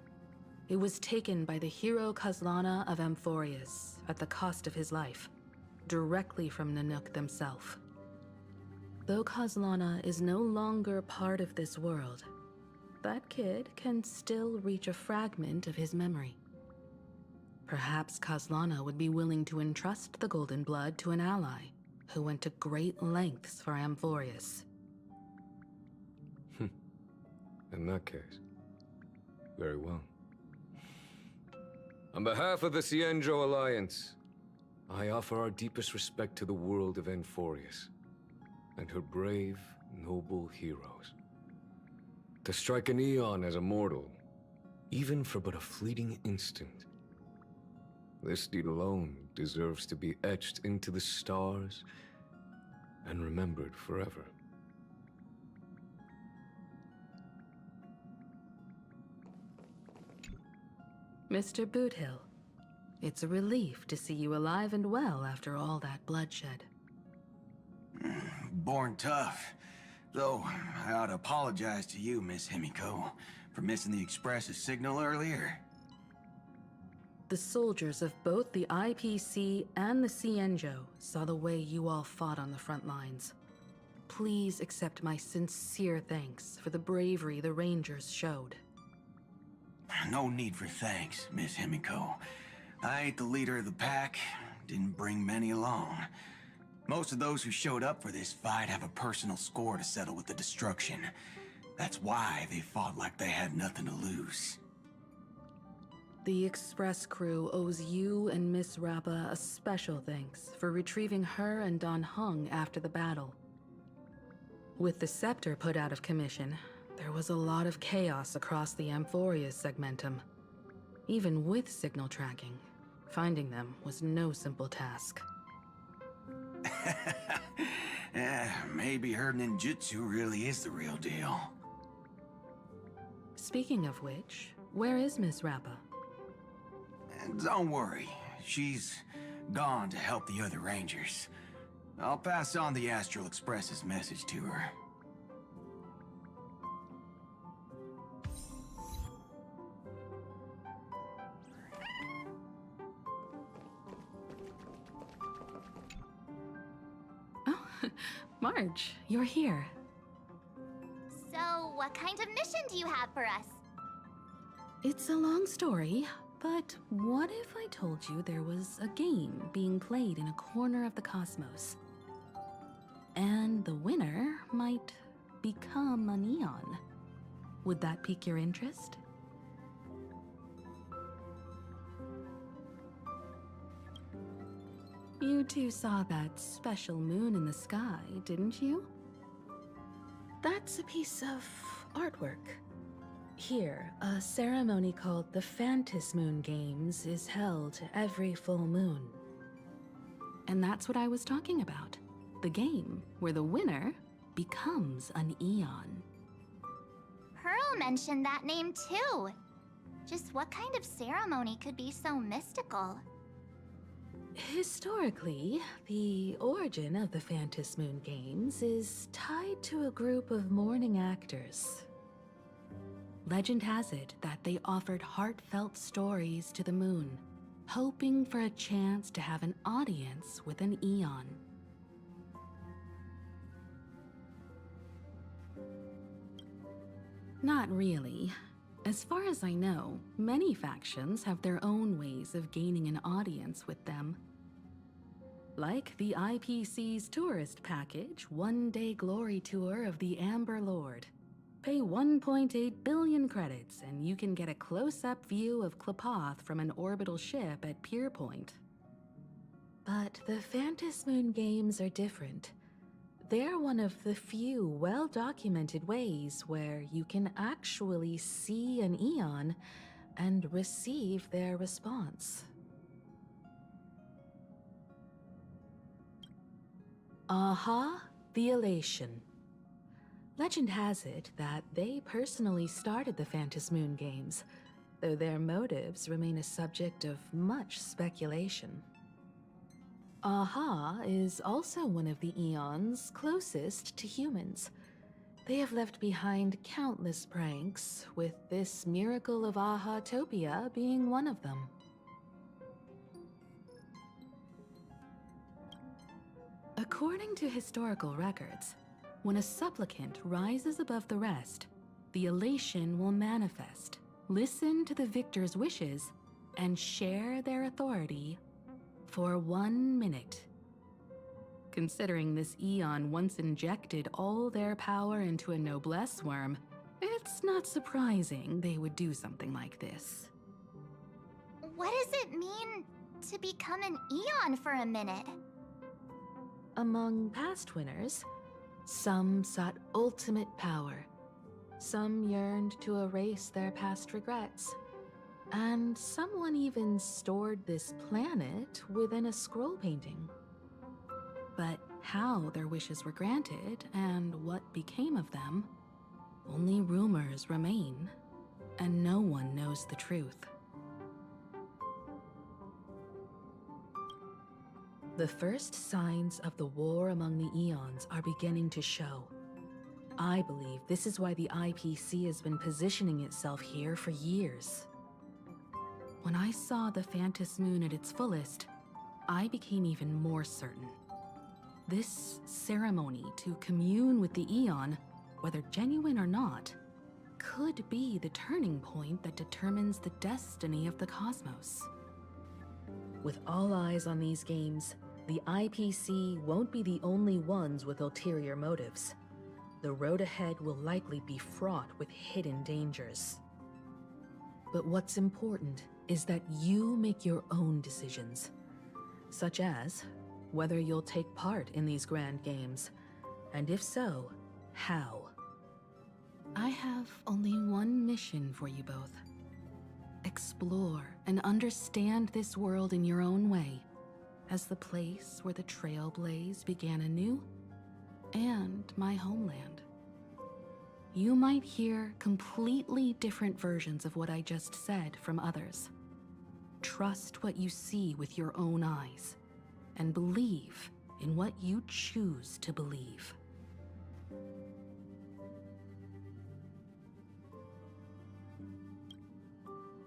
It was taken by the hero Kazlana of Amphorius at the cost of his life, directly from Nanook themselves. Though Kazlana is no longer part of this world, that kid can still reach a fragment of his memory. Perhaps Kazlana would be willing to entrust the golden blood to an ally who went to great lengths for Amphorius. In that case, very well. On behalf of the Xianzhou Alliance, I offer our deepest respect to the world of Amphorius and her brave, noble heroes. To strike an eon as a mortal, even for but a fleeting instant, this deed alone deserves to be etched into the stars and remembered forever. Mr. Boothill, it's a relief to see you alive and well after all that bloodshed. Born tough. Though, I ought to apologize to you, Miss Himiko, for missing the Express's signal earlier. The soldiers of both the IPC and the Xianzhou saw the way you all fought on the front lines. Please accept my sincere thanks for the bravery the Rangers showed. No need for thanks, Miss Himiko. I ain't the leader of the pack, didn't bring many along. Most of those who showed up for this fight have a personal score to settle with the destruction. That's why they fought like they had nothing to lose. The Express crew owes you and Miss Rappa a special thanks for retrieving her and Don Hung after the battle. With the scepter put out of commission, there was a lot of chaos across the Amphorius segmentum. Even with signal tracking, finding them was no simple task. Maybe her ninjutsu really is the real deal. Speaking of which, where is Miss Rappa? Don't worry, she's gone to help the other Rangers. I'll pass on the Astral Express's message to her. Marge, you're here. So, what kind of mission do you have for us? It's a long story, but what if I told you there was a game being played in a corner of the cosmos? And the winner might become an Eon. Would that pique your interest? You two saw that special moon in the sky, didn't you? That's a piece of artwork. Here, a ceremony called the Phantasm Moon Games is held every full moon. And that's what I was talking about. The game where the winner becomes an Eon. Pearl mentioned that name too. Just what kind of ceremony could be so mystical? Historically, the origin of the Phantasm Moon Games is tied to a group of mourning actors. Legend has it that they offered heartfelt stories to the moon, hoping for a chance to have an audience with an Eon. Not really. As far as I know, many factions have their own ways of gaining an audience with them. Like the IPC's tourist package, one-day glory tour of the Amber Lord. Pay 1.8 billion credits and you can get a close-up view of Klapoth from an orbital ship at Pier Point. But the Phantasm Moon Games are different. They're one of the few well-documented ways where you can actually see an Eon and receive their response. Aha, the Elation. Legend has it that they personally started the Phantasm Moon Games, though their motives remain a subject of much speculation. Aha is also one of the Eons closest to humans. They have left behind countless pranks, with this miracle of Aha-topia being one of them. According to historical records, when a supplicant rises above the rest, the elation will manifest, listen to the victor's wishes, and share their authority for 1 minute. Considering this Eon once injected all their power into a noblesse worm, it's not surprising they would do something like this. What does it mean to become an Eon for a minute? Among past winners, some sought ultimate power, some yearned to erase their past regrets, and someone even stored this planet within a scroll painting. But how their wishes were granted and what became of them, only rumors remain, and no one knows the truth. The first signs of the war among the Eons are beginning to show. I believe this is why the IPC has been positioning itself here for years. When I saw the Phantasm Moon at its fullest, I became even more certain. This ceremony to commune with the Eon, whether genuine or not, could be the turning point that determines the destiny of the cosmos. With all eyes on these games, the IPC won't be the only ones with ulterior motives. The road ahead will likely be fraught with hidden dangers. But what's important is that you make your own decisions, such as whether you'll take part in these grand games, and if so, how. I have only one mission for you both. Explore and understand this world in your own way, as the place where the Trailblaze began anew, and my homeland. You might hear completely different versions of what I just said from others. Trust what you see with your own eyes, and believe in what you choose to believe.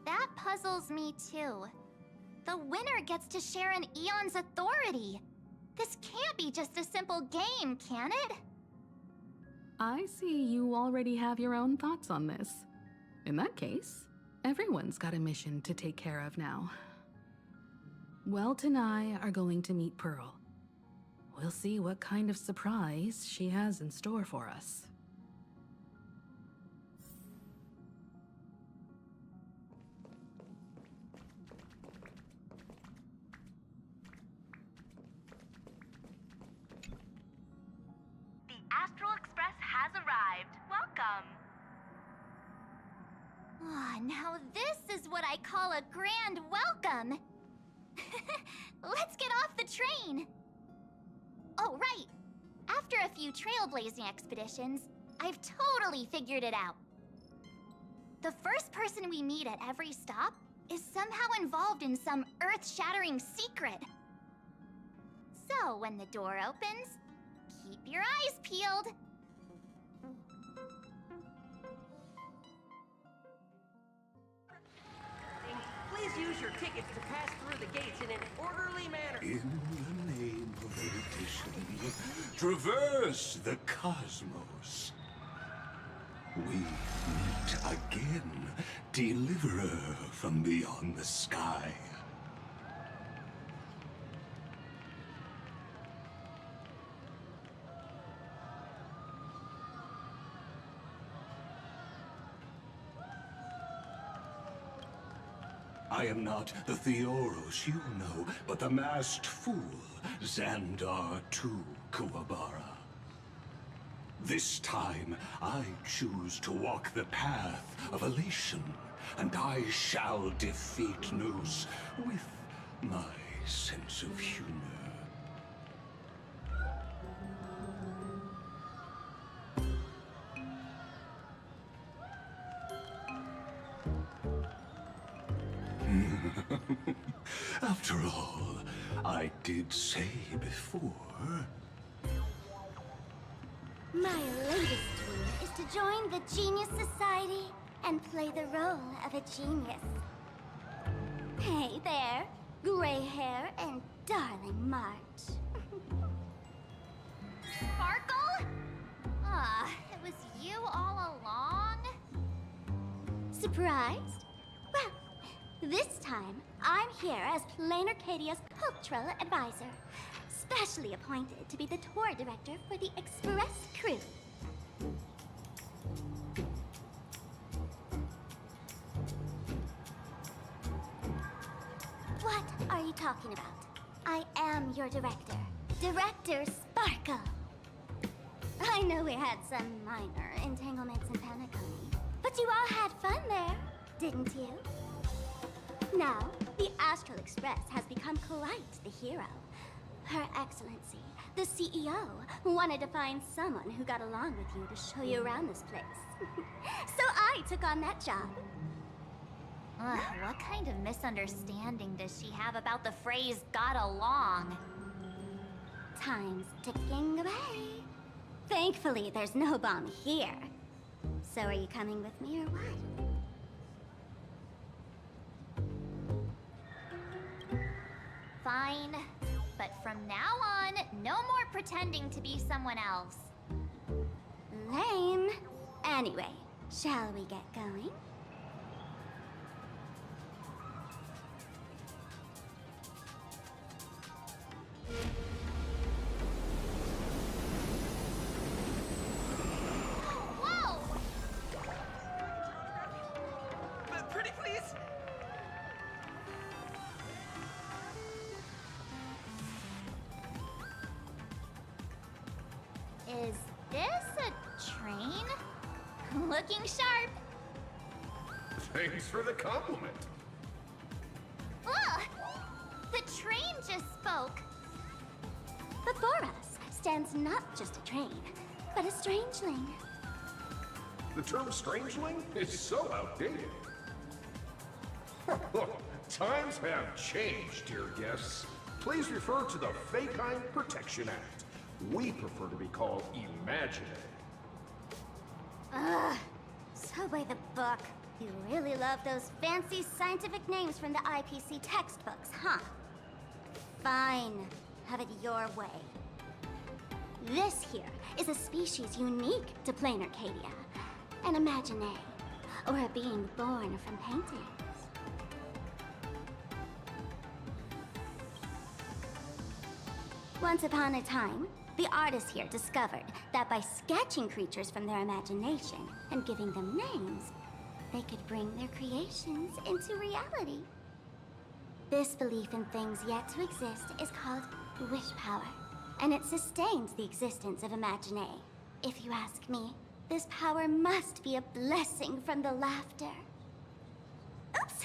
That puzzles me too. The winner gets to share an Eon's authority. This can't be just a simple game, can it? I see you already have your own thoughts on this. In that case, everyone's got a mission to take care of now. Welt and I are going to meet Pearl. We'll see what kind of surprise she has in store for us. The Astral Express has arrived. Welcome. Ah, now this is what I call a grand welcome. Let's get off the train. Oh, right. After a few trailblazing expeditions, I've totally figured it out. The first person we meet at every stop is somehow involved in some earth-shattering secret. So when the door opens, keep your eyes peeled. Please use your tickets to pass through the gates in an orderly manner. In the name of erudition, traverse the cosmos. We meet again, deliverer from beyond the sky. I am not the Theoros you know, but the masked fool, Xandar II Kuwabara. This time, I choose to walk the path of elation, and I shall defeat Noose with my sense of humor. After all, I did say before... My latest dream is to join the Genius Society and play the role of a genius. Hey there, gray hair and darling March. Sparkle? Ah, it was you all along? Surprised? Well, this time I'm here as Planarcadia's cultural advisor, specially appointed to be the tour director for the Express crew. What are you talking about? I am your director, Director Sparkle. I know we had some minor entanglements in Planacardia, but you all had fun there, didn't you? Now, the Astral Express has become quite the hero. Her Excellency, the CEO, wanted to find someone who got along with you to show you around this place. So I took on that job. Ugh, what kind of misunderstanding does she have about the phrase got along? Time's ticking away. Thankfully, there's no bomb here. So are you coming with me or what? Fine. But from now on, no more pretending to be someone else. Lame. Anyway, shall we get going? Whoa! Pretty please? Is this a train? Looking sharp. Thanks for the compliment. Ugh! The train just spoke. Before us stands not just a train, but a strangeling. The term strangeling is so outdated. Look, times have changed, dear guests. Please refer to the Fekine Protection Act. We prefer to be called Imaginary. Ugh. So by the book. You really love those fancy scientific names from the IPC textbooks, huh? Fine. have it your way. This here is a species unique to Planacardia, an imagine, or a being born from paintings. Once upon a time, the artists here discovered that by sketching creatures from their imagination and giving them names, they could bring their creations into reality. This belief in things yet to exist is called wish power, and it sustains the existence of Imagine. If you ask me, this power must be a blessing from the laughter. Oops,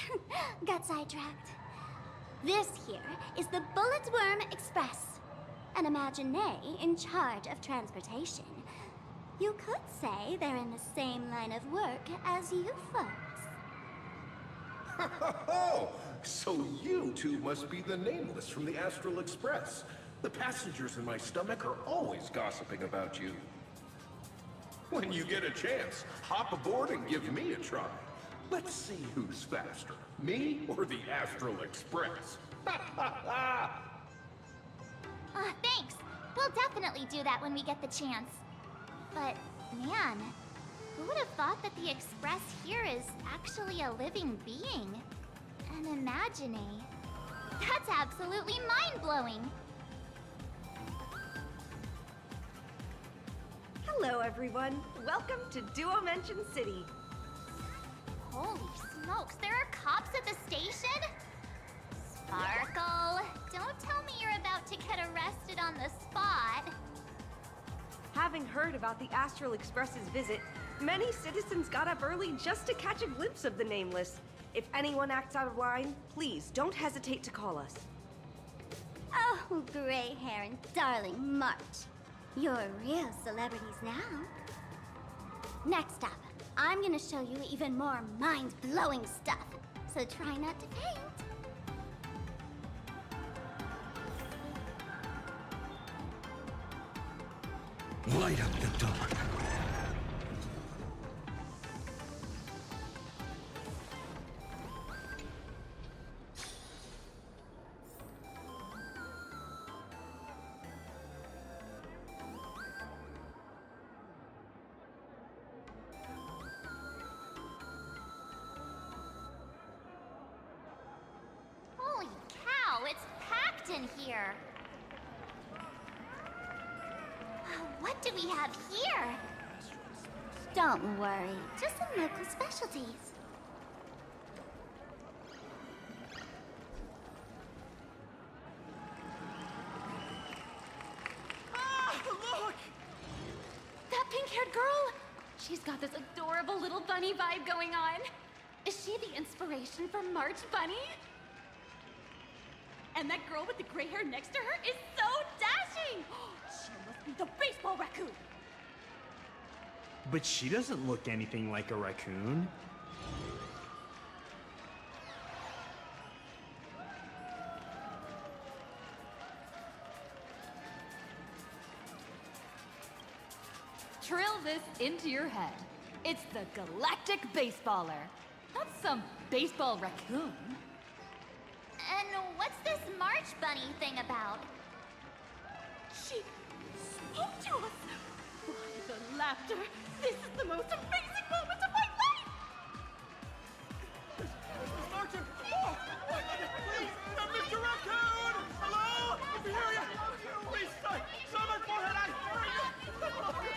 got sidetracked. This here is the Bullet Worm Express, an Imagine in charge of transportation. You could say they're in the same line of work as you folks. Oh, so you two must be the Nameless from the Astral Express. The passengers in my stomach are always gossiping about you. When you get a chance, hop aboard and give me a try. Let's see who's faster, me or the Astral Express. Thanks. We'll definitely do that when we get the chance. But, man, who would have thought that the Express here is actually a living being? An Imagine. That's absolutely mind-blowing. Hello, everyone. Welcome to Duomension City. Holy smokes, there are cops at the station? Sparkle, don't tell me you're about to get arrested on the spot. Having heard about the Astral Express's visit, many citizens got up early just to catch a glimpse of the Nameless. If anyone acts out of line, please don't hesitate to call us. Oh, gray hair and darling March. You're real celebrities now. Next up, I'm gonna show you even more mind-blowing stuff, so try not to faint. Light up the dark. Holy cow, it's packed in here. What do we have here? Don't worry, just some local specialties. Ah, look! That pink-haired girl? She's got this adorable little bunny vibe going on. Is she the inspiration for March Bunny? And that girl with the gray hair next to her is so dashing! She must be the baseball raccoon! But she doesn't look anything like a raccoon. Trill this into your head. It's the Galactic Baseballer. Not some baseball raccoon. And what's this March Bunny thing about? She spoke to us! Why, the laughter! This is the most amazing moment of my life! Miss Martin! Oh, please! Mr. Raccoon! Hello? I can hear you! Please, show my forehead! I hear you! I love you!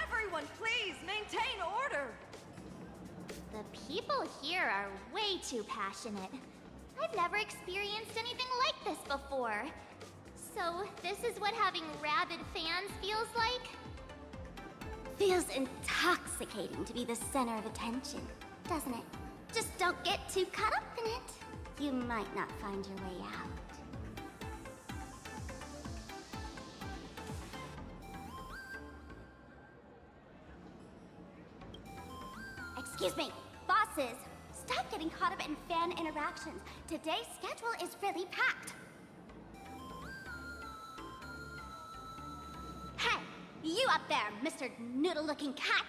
Everyone, please maintain order! The people here are way too passionate. I've never experienced anything like this before. So, this is what having rabid fans feels like? Feels intoxicating to be the center of attention, doesn't it? Just don't get too caught up in it. You might not find your way out. Excuse me, bosses, stop getting caught up of fan interactions. Today's schedule is really packed. Hey, you up there, Mr. Noodle-looking cat!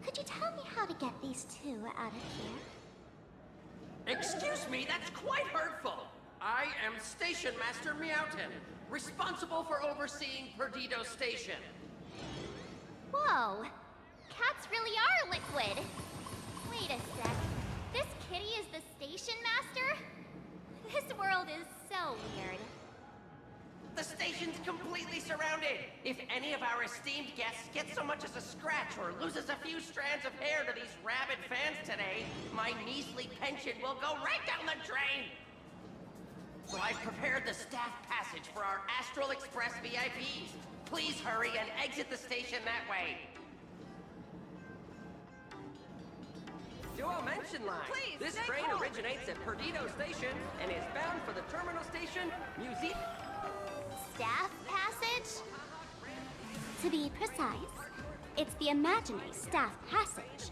Could you tell me how to get these two out of here? Excuse me, that's quite hurtful. I am Station Master Meowton, responsible for overseeing Perdido Station. Whoa, cats really are liquid. Wait a sec, this kitty is the Station Master? This world is so weird. The station's completely surrounded. If any of our esteemed guests get so much as a scratch or loses a few strands of hair to these rabid fans today, my measly pension will go right down the drain. So I've prepared the staff passage for our Astral Express VIPs. Please hurry and exit the station that way. Dual Mention Line. Please, this stay train calm. originates at Perdido Station and is bound for the terminal station, Museum. Staff passage? To be precise, it's the Imaginary Staff Passage.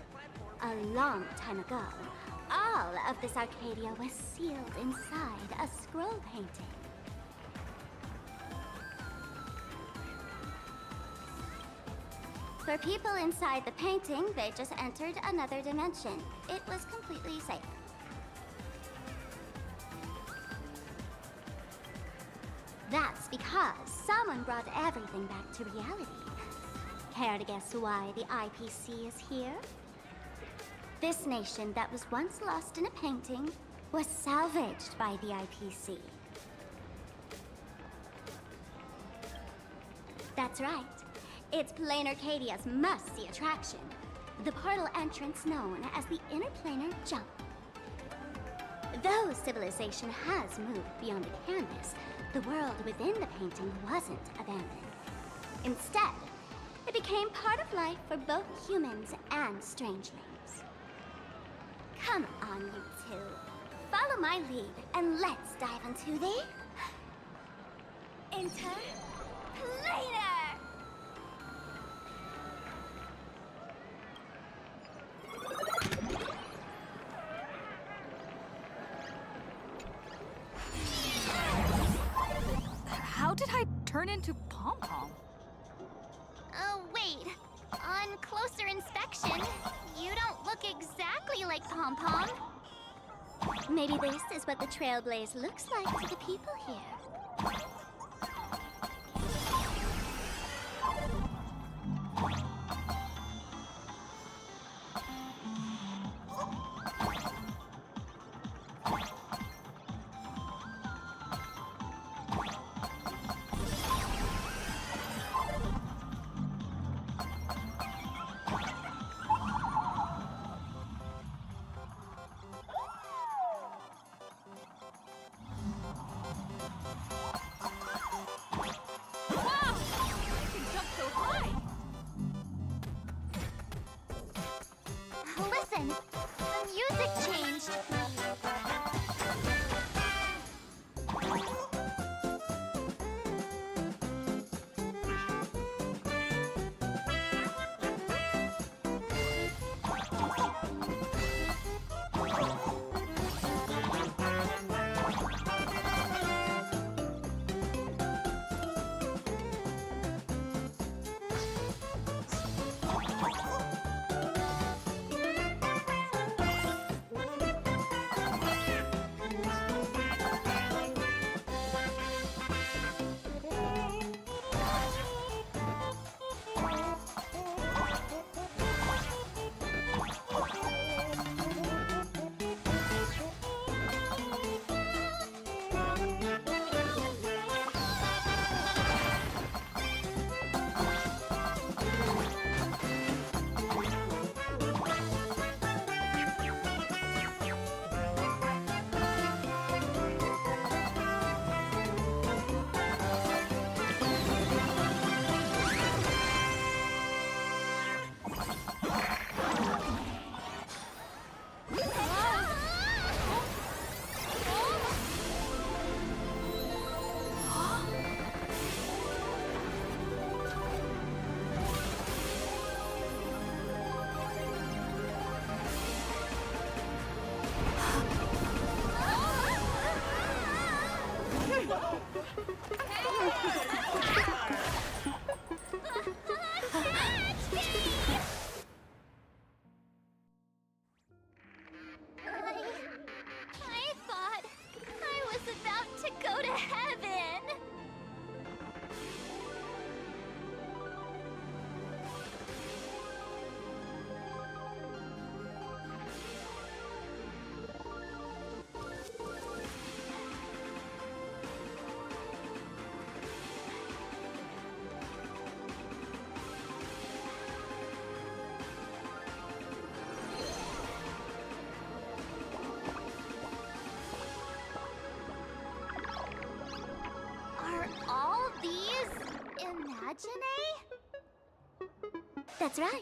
A long time ago, all of this Arcadia was sealed inside a scroll painting. For people inside the painting, they just entered another dimension. It was completely safe. That's because someone brought everything back to reality. Care to guess why the IPC is here? This nation that was once lost in a painting was salvaged by the IPC. That's right. It's Planarcadia's must-see attraction. The portal entrance known as the Interplanar Jump. Though civilization has moved beyond the canvas, the world within the painting wasn't abandoned. Instead, it became part of life for both humans and strangelings. Come on, you two. Follow my lead, and let's dive into the... Interplanar! How did I turn into Pom-Pom? Oh, wait. On closer inspection, you don't look exactly like Pom-Pom. Maybe this is what the Trailblaze looks like to the people here. That's right.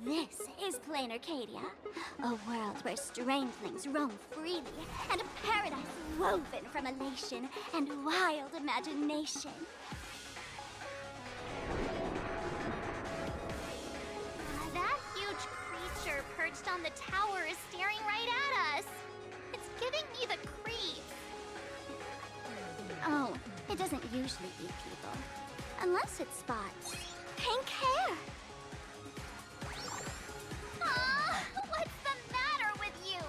This is Planacardia, a world where strangelings roam freely, and a paradise woven from elation and wild imagination. That huge creature perched on the tower is staring right at us. It's giving me the creeps. Oh, it doesn't usually eat people. Unless it spots pink hair. Aw, what's the matter with you?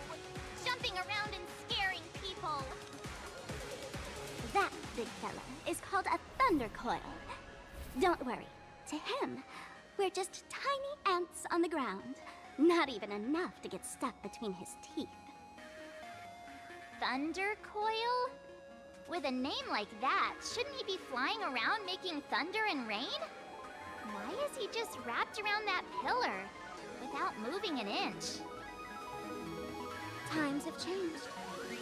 Jumping around and scaring people. That big fella is called a thunder coil. Don't worry. To him, we're just tiny ants on the ground. Not even enough to get stuck between his teeth. Thunder Coil? With a name like that, shouldn't he be flying around making thunder and rain? Why is he just wrapped around that pillar without moving an inch? Times have changed.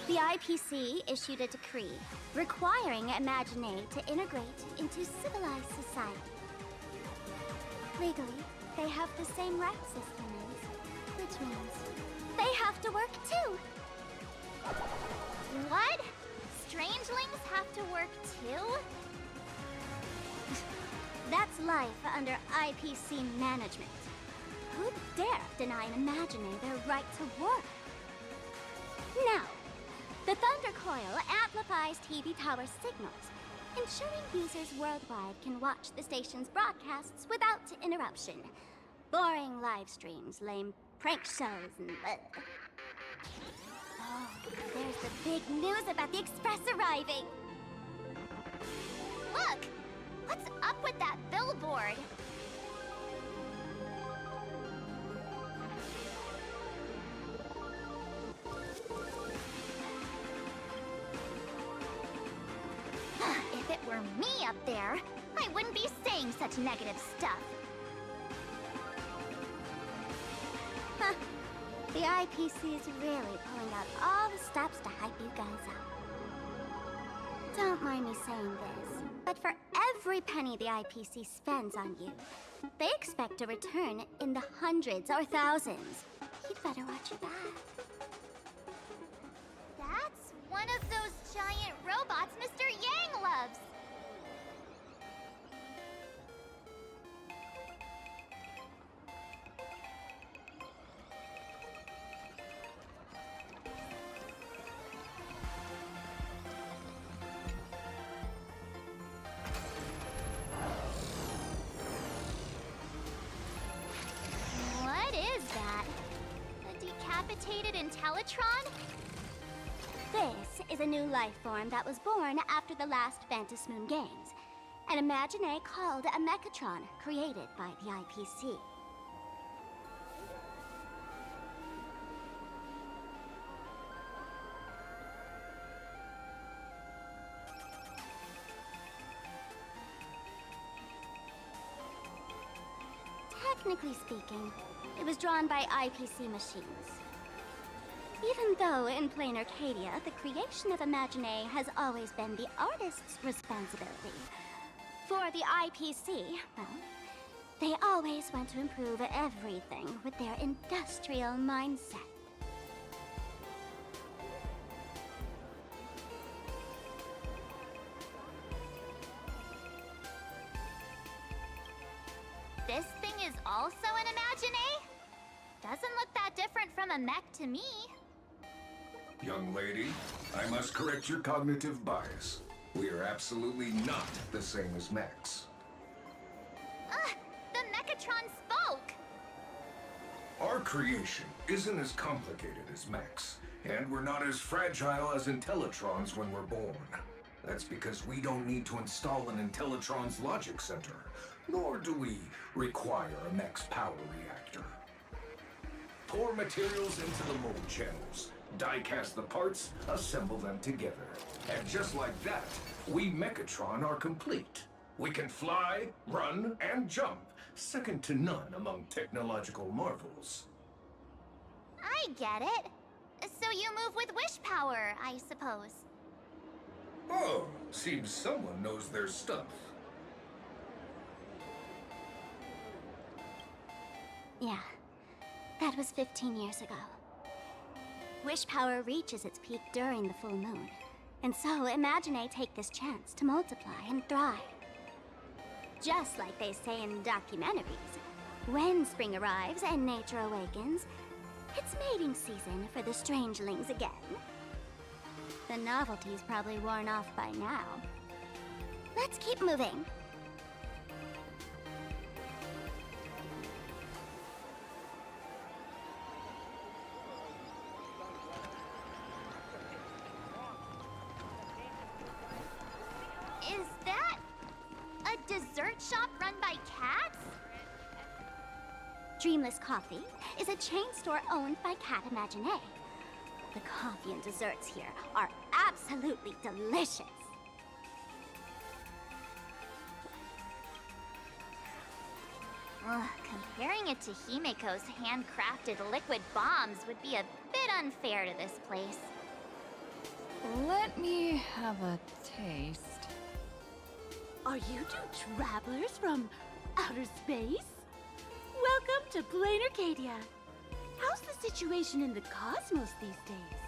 The IPC issued a decree requiring Imagine to integrate into civilized society. Legally, they have the same rights as humans, which means they have to work too. What? Strangelings have to work too? That's life under IPC management. Who'd dare deny an Imagine their right to work? Now, the Thunder Coil amplifies TV tower signals, ensuring users worldwide can watch the station's broadcasts without interruption. Boring live streams, lame prank shows, and Oh, there's the big news about the Express arriving! Look! What's up with that billboard? If it were me up there, I wouldn't be saying such negative stuff. Huh. The IPC is really pulling out all the stops to hype you guys up. Don't mind me saying this, but for every penny the IPC spends on you, they expect a return in the hundreds or thousands. You'd better watch your back. That's one of those giant robots Mr. Yang loves. What is that? A decapitated Intellitron? This is a new life form that was born after the last Phantom Moon Games. An Imagine called a Mechatron, created by the IPC. Technically speaking, it was drawn by IPC machines. Even though in Planacardia, the creation of Imagine has always been the artist's responsibility. For the IPC, well, they always want to improve everything with their industrial mindset. This thing is also an Imagine? Doesn't look that different from a mech to me. Young lady, I must correct your cognitive bias. We are absolutely not the same as mechs. The Mechatron spoke! Our creation isn't as complicated as mechs, and we're not as fragile as Intellitrons when we're born. That's because we don't need to install an Intellitron's logic center, nor do we require a mech's power reactor. Pour materials into the mold channels, die-cast the parts, assemble them together. And just like that, we Mechatron are complete. We can fly, run, and jump, second to none among technological marvels. I get it. So you move with wish power, I suppose. Oh, seems someone knows their stuff. Yeah, that was 15 years ago. Wish power reaches its peak during the full moon. And so, Imagine take this chance to multiply and thrive. Just like they say in documentaries, when spring arrives and nature awakens, it's mating season for the strangelings again. The novelty's probably worn off by now. Let's keep moving. Is that a dessert shop run by cats? Dreamless Coffee is a chain store owned by Cat Imagine. The coffee and desserts here are absolutely delicious. Ugh, comparing it to Himeko's handcrafted liquid bombs would be a bit unfair to this place. Let me have a taste. Are you two travelers from outer space? Welcome to Planacardia. How's the situation in the cosmos these days?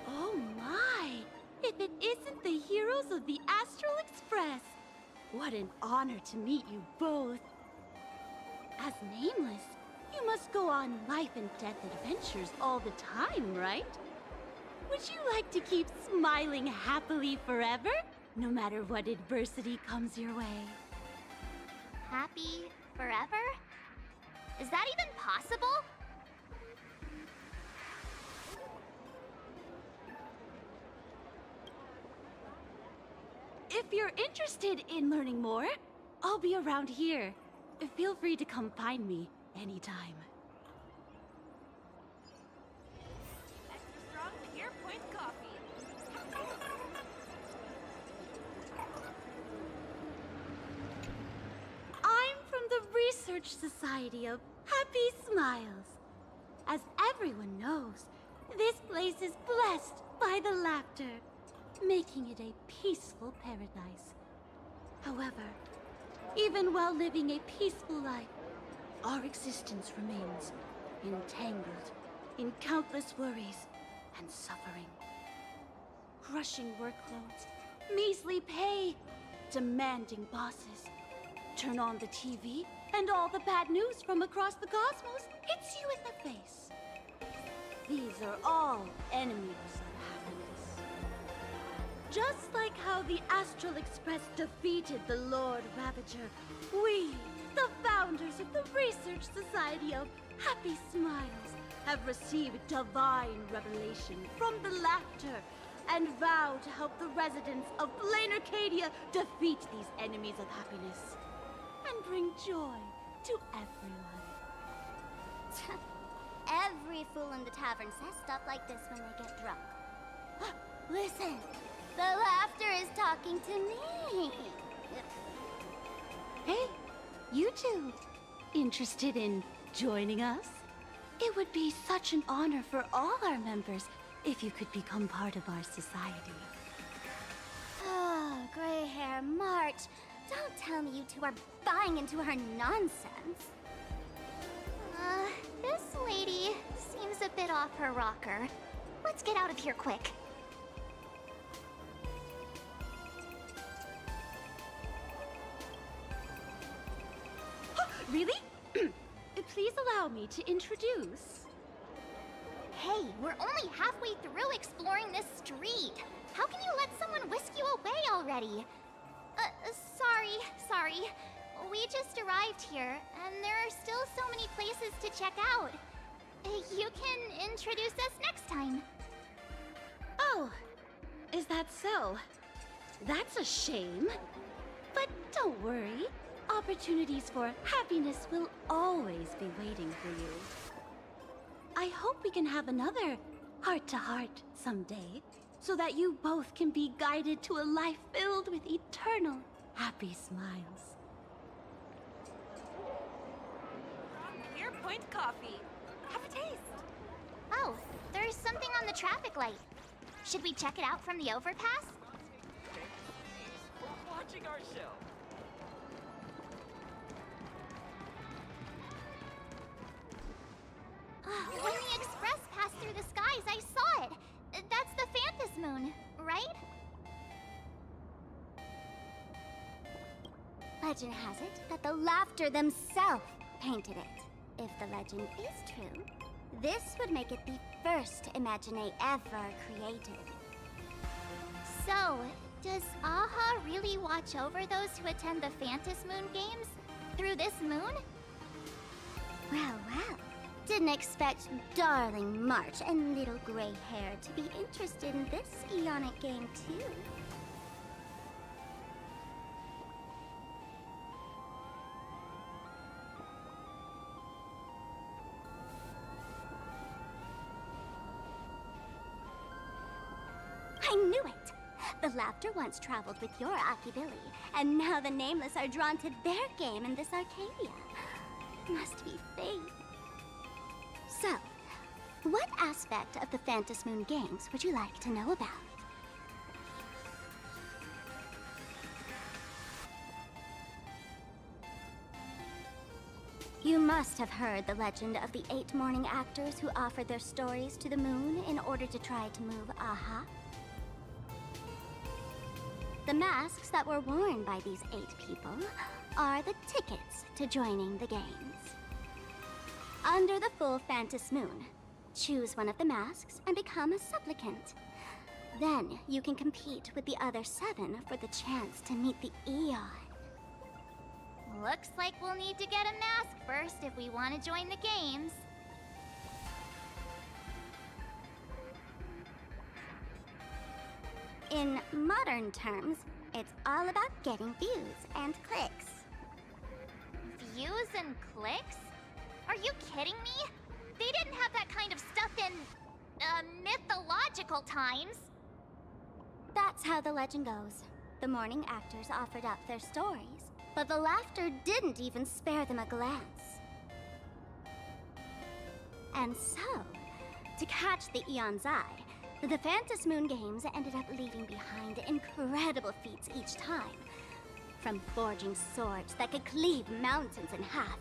Oh my! If it isn't the heroes of the Astral Express! What an honor to meet you both. As Nameless, you must go on life and death adventures all the time, right? Would you like to keep smiling happily forever, no matter what adversity comes your way? Happy forever? Is that even possible? If you're interested in learning more, I'll be around here. Feel free to come find me anytime. Extra strong Pure Point coffee. I'm from the Research Society of Happy Smiles. As everyone knows, this place is blessed by the laughter, making it a peaceful paradise. However, even while living a peaceful life, our existence remains entangled in countless worries and suffering. Crushing workloads, measly pay, demanding bosses. Turn on the TV, and all the bad news from across the cosmos hits you in the face. These are all enemies of happiness. Just like how the Astral Express defeated the Lord Ravager, we, the founders of the Research Society of Happy Smiles, have received divine revelation from the laughter and vow to help the residents of Planacardia defeat these enemies of happiness and bring joy to everyone. Every fool in the tavern says stuff like this when they get drunk. Listen, the laughter is talking to me. Hey, you two, interested in joining us? It would be such an honor for all our members if you could become part of our society. Oh, gray hair March. Don't tell me you two are buying into her nonsense. This lady seems a bit off her rocker. Let's get out of here quick. Really? Please allow me to introduce. Hey, we're only halfway through exploring this street. How can you let someone whisk you away already? Sorry. We just arrived here, and there are still so many places to check out. You can introduce us next time. Oh, is that so? That's a shame. But don't worry. Opportunities for happiness will always be waiting for you. I hope we can have another heart-to-heart someday, so that you both can be guided to a life filled with eternal happy smiles. Pure Point coffee. Have a taste. Oh, there's something on the traffic light. Should we check it out from the overpass? launching our show. When the express passed through the skies, I saw it. That's the Phantom Moon, right? Legend has it that the Laughter themselves painted it. If the legend is true, this would make it the first Imagine ever created. So, does Aha really watch over those who attend the Phantom Moon Games through this moon? Well, well. Didn't expect darling March and little gray hair to be interested in this Eonic game too. I knew it! The Laughter once traveled with your Akibili, and now the Nameless are drawn to their game in this Arcadia. Must be fate. So, what aspect of the Phantom Moon Games would you like to know about? You must have heard the legend of the 8 morning actors who offered their stories to the moon in order to try to move Aha. The masks that were worn by these 8 people are the tickets to joining the games. Under the full Phantom Moon, choose one of the masks and become a supplicant. Then you can compete with the other 7 for the chance to meet the Eon. Looks like we'll need to get a mask first if we want to join the games. In modern terms, it's all about getting views and clicks. Views and clicks? Are you kidding me? They didn't have that kind of stuff in, mythological times. That's how the legend goes. The morning actors offered up their stories, but the Laughter didn't even spare them a glance. And so, to catch the Eon's eye, the Phantom Moon Games ended up leaving behind incredible feats each time. From forging swords that could cleave mountains in half,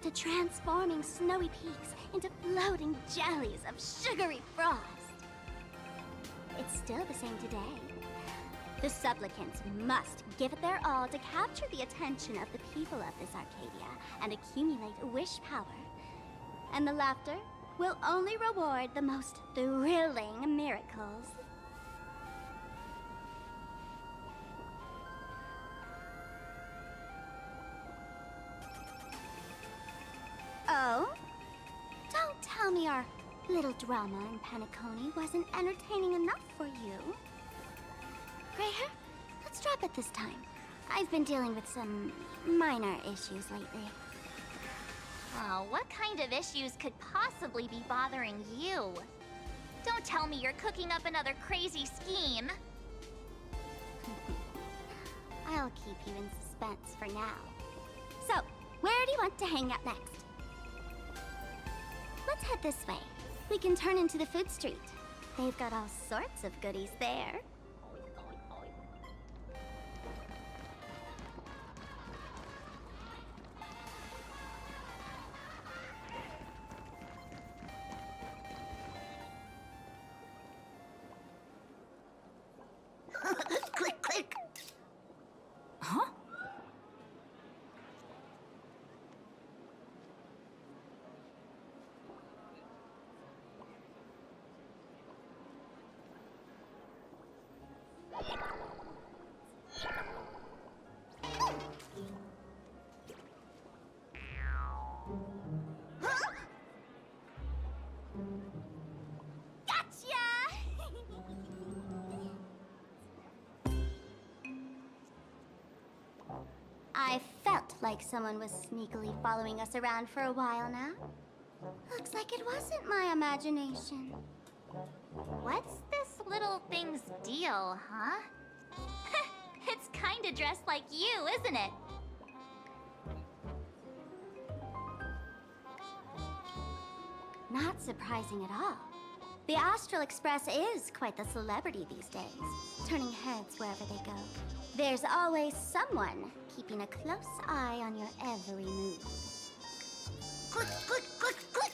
to transforming snowy peaks into floating jellies of sugary frost. It's still the same today. The supplicants must give it their all to capture the attention of the people of this Arcadia and accumulate wish power. And the Laughter will only reward the most thrilling miracles. Oh? Don't tell me our little drama in Paniconi wasn't entertaining enough for you. Gray hair, let's drop it this time. I've been dealing with some minor issues lately. Oh, what kind of issues could possibly be bothering you? Don't tell me you're cooking up another crazy scheme. I'll keep you in suspense for now. So, where do you want to hang out next? Let's head this way. We can turn into the food street. They've got all sorts of goodies there. Click, click. Huh? I felt like someone was sneakily following us around for a while now. Looks like it wasn't my imagination. What's this little thing's deal, huh? It's kinda dressed like you, isn't it? Not surprising at all. The Astral Express is quite the celebrity these days, turning heads wherever they go. There's always someone keeping a close eye on your every move. Click, click, click, click!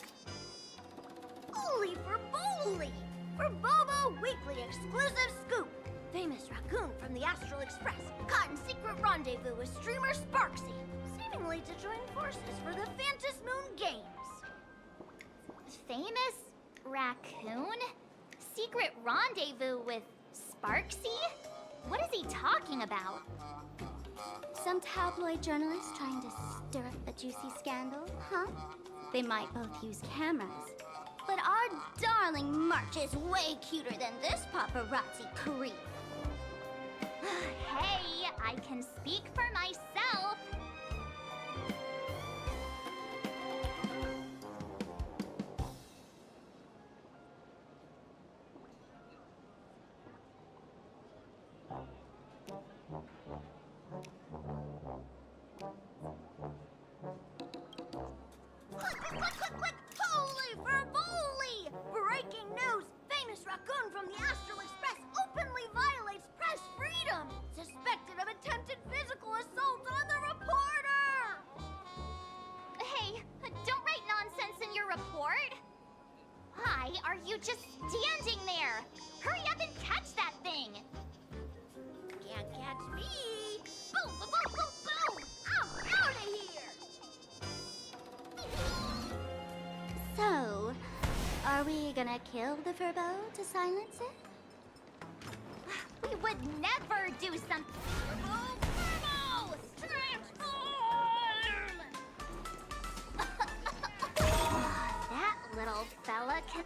Holy for Bowley! For Bobo Weekly exclusive scoop! Famous raccoon from the Astral Express caught in secret rendezvous with streamer Sparksy, seemingly to join forces for the Phantas Moon Games. Famous raccoon? Secret rendezvous with Sparksy? What is he talking about? Some tabloid journalists trying to stir up a juicy scandal, huh? They might both use cameras. But our darling March is way cuter than this paparazzi creep. Hey, I can speak for myself. Holy for Bowley! Breaking news! Famous raccoon from the Astral Express openly violates press freedom! Suspected of attempted physical assault on the reporter! Hey, don't write nonsense in your report. Why are you just standing there? Hurry up and catch that thing! Can't catch me! Boom, boom, boom, boom, boom! I'm out of here! So, are we gonna kill the Furbo to silence it? We would never do something. Turbo! Transform! That little fella can.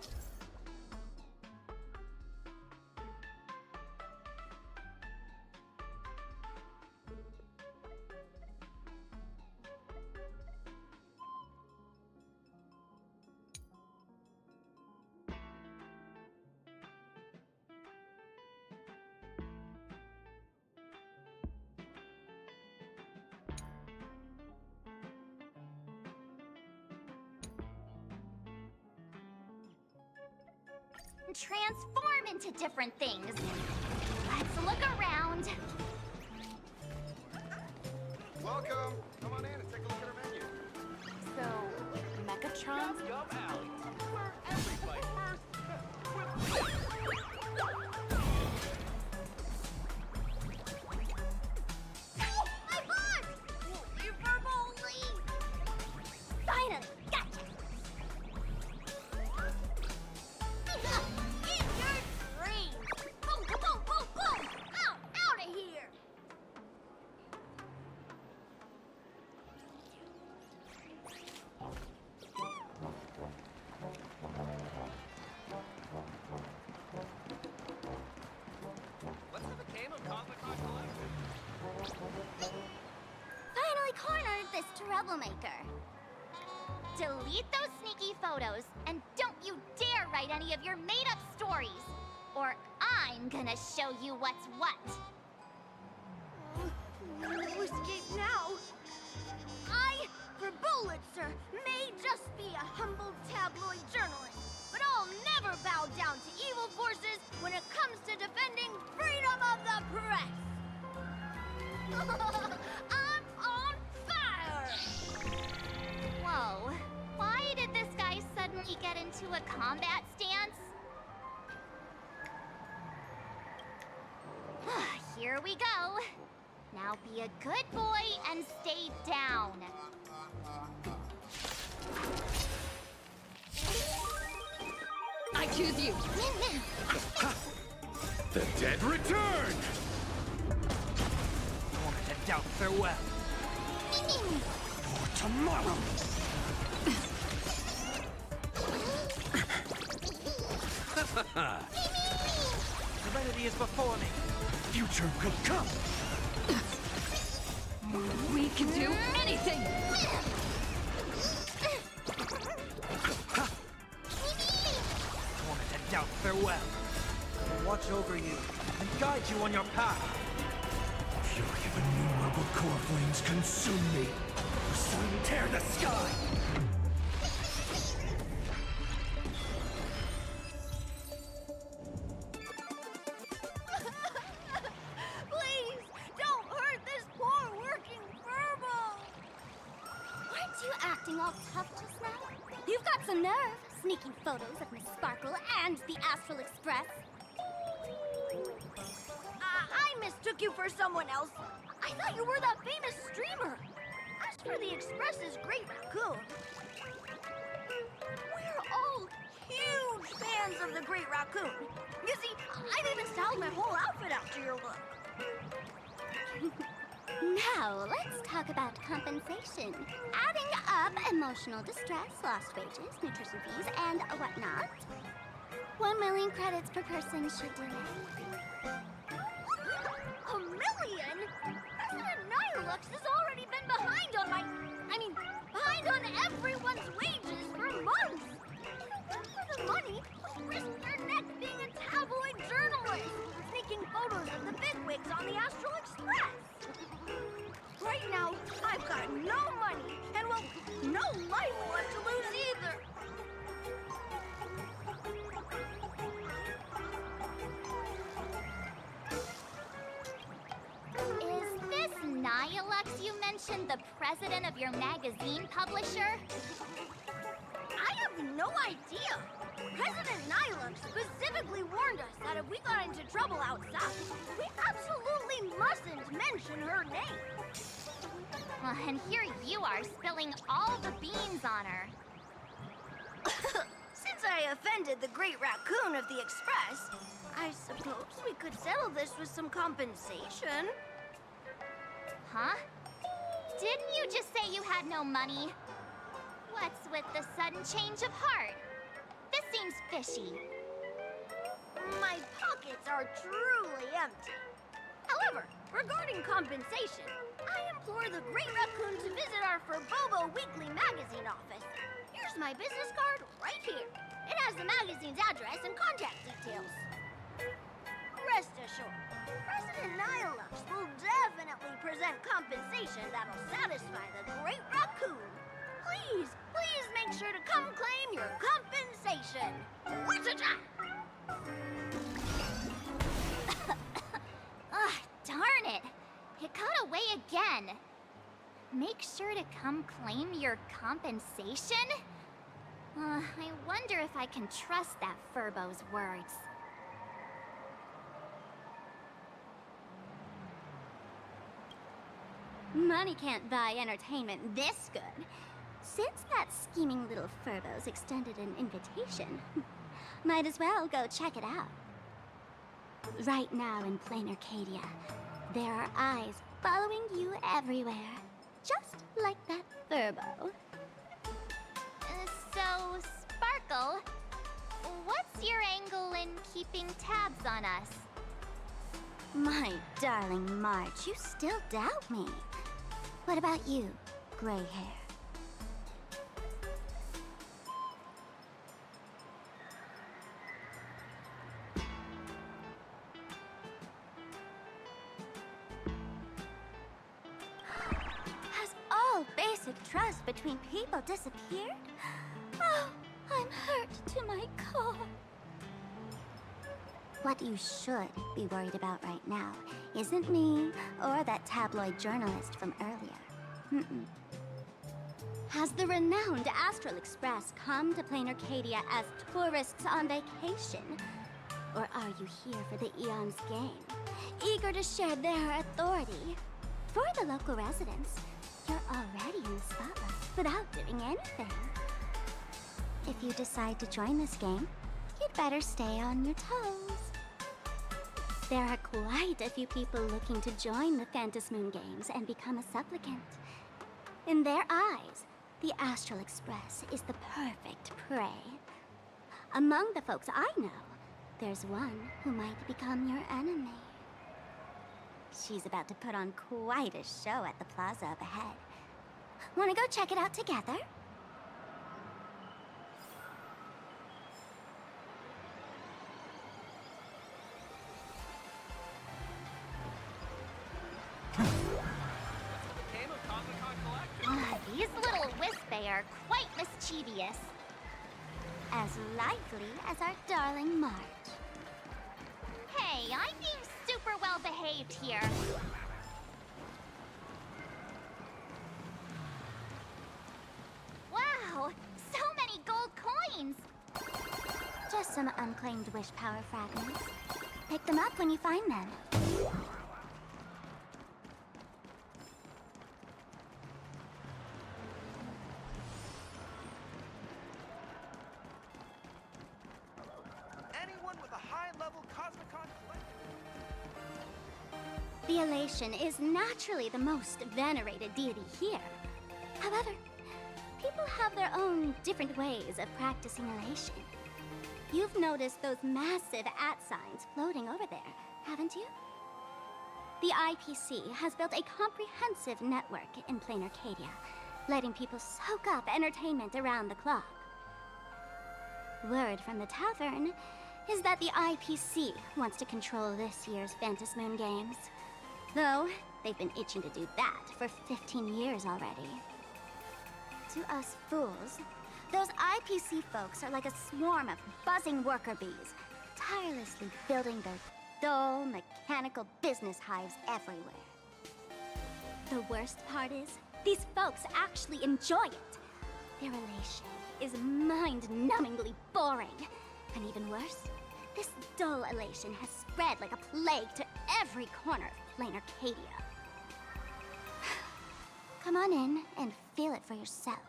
Transform into different things. Let's look around. Welcome. Come on in and take a look at our menu. So, Megatron? Yum Alley, where everybody My boss! Holy for Bowley! Finally, gotcha! In your dreams! Boom, boom, boom, boom, boom! Out of here! Let's have a game of Comic Con Collective. Finally cornered this troublemaker. Delete those sneaky photos, and don't you dare write any of your made-up stories, or I'm gonna show you what's what. No escape now! I, for Bullitzer, may just be a humble tabloid journalist, but I'll never bow down to evil forces when it comes to defending freedom of the press! I'm on fire! Whoa, why did this guy suddenly get into a combat stance? Here we go. Now be a good boy and stay down. I choose you. The dead return! Wanted to doubt farewell. For tomorrow! Serenity is before me. Future could come! We can do anything! Wanted to doubt farewell. I'll watch over you and guide you on your path. Fury of innumerable core flames consume me. The sun tear the sky! tough just now? You've got some nerve, sneaking photos of Miss Sparkle and the Astral Express. I mistook you for someone else. I thought you were that famous streamer. As for the Express's Great Raccoon, we're all huge fans of the Great Raccoon. You see, I've even styled my whole outfit after your look. Now, let's talk about compensation. Adding up emotional distress, lost wages, nutrition fees, and whatnot. 1 million credits per person should do it. 1 million? President Nihilux has already been behind on everyone's wages for months. For the money, risk your neck being a tabloid journalist, sneaking photos of the bigwigs on the Astral Express. Right now, I've got no money, and well, no life left to lose either. Is this Nihilux you mentioned the president of your magazine publisher? I have no idea. President Nihilux specifically warned us that if we got into trouble outside, we absolutely mustn't mention her name. Well, and here you are spilling all the beans on her. Since I offended the Great Raccoon of the Express, I suppose we could settle this with some compensation. Huh? Didn't you just say you had no money? What's with the sudden change of heart? This seems fishy. My pockets are truly empty. However, regarding compensation, I implore the Great Raccoon to visit our Furbobo Weekly magazine office. Here's my business card right here. It has the magazine's address and contact details. Rest assured, President Nihilux will definitely present compensation that'll satisfy the Great Raccoon. Please make sure to come claim your compensation. What's it? Ugh, darn it. It got away again. Make sure to come claim your compensation? I wonder if I can trust that Furbo's words. Money can't buy entertainment this good. Since that scheming little Furbo's extended an invitation, might as well go check it out. Right now in Planacardia, there are eyes following you everywhere, just like that Furbo. So, Sparkle, what's your angle in keeping tabs on us? My darling March, you still doubt me. What about you, gray hair? Has all basic trust between people disappeared? Oh, I'm hurt to my core. What you should be worried about right now isn't me or that tabloid journalist from earlier. Has the renowned Astral Express come to Planacardia as tourists on vacation? Or are you here for the Eon's game, eager to share their authority? For the local residents, you're already in the spotlight without doing anything. If you decide to join this game, you'd better stay on your toes. There are quite a few people looking to join the Phantasmoon Games and become a supplicant. In their eyes, the Astral Express is the perfect prey. Among the folks I know, there's one who might become your enemy. She's about to put on quite a show at the plaza up ahead. Wanna go check it out together? These little Wispay are quite mischievous. As lively as our darling March. Hey, I'm being super well behaved here. Wow, coins. Just some unclaimed wish power fragments. Pick them up when you find them. Anyone with a high-level Cosmicon The Elation is naturally the most venerated deity here. However, people have their own different ways of practicing Elation. You've noticed those massive @signs floating over there, haven't you? The IPC has built a comprehensive network in Planacardia, letting people soak up entertainment around the clock. Word from the tavern is that the IPC wants to control this year's Phantasmoon Games. Though, they've been itching to do that for 15 years already. To us fools, those IPC folks are like a swarm of buzzing worker bees, tirelessly building their dull, mechanical business hives everywhere. The worst part is, these folks actually enjoy it. Their Elation is mind-numbingly boring. And even worse, this dull Elation has spread like a plague to every corner of Planacardia. Come on in and feel it for yourself.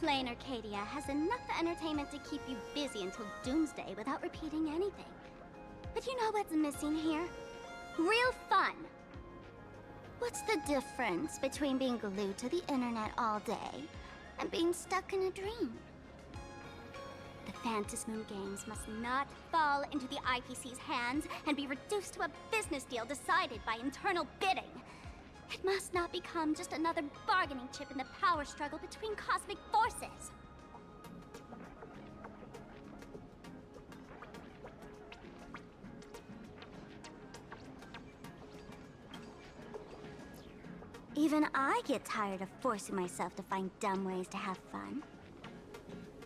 Planacardia has enough entertainment to keep you busy until doomsday without repeating anything. But you know what's missing here? Real fun! What's the difference between being glued to the internet all day and being stuck in a dream? The Phantasmoon Games must not fall into the IPC's hands and be reduced to a business deal decided by internal bidding. It must not become just another bargaining chip in the power struggle between cosmic forces. Even I get tired of forcing myself to find dumb ways to have fun.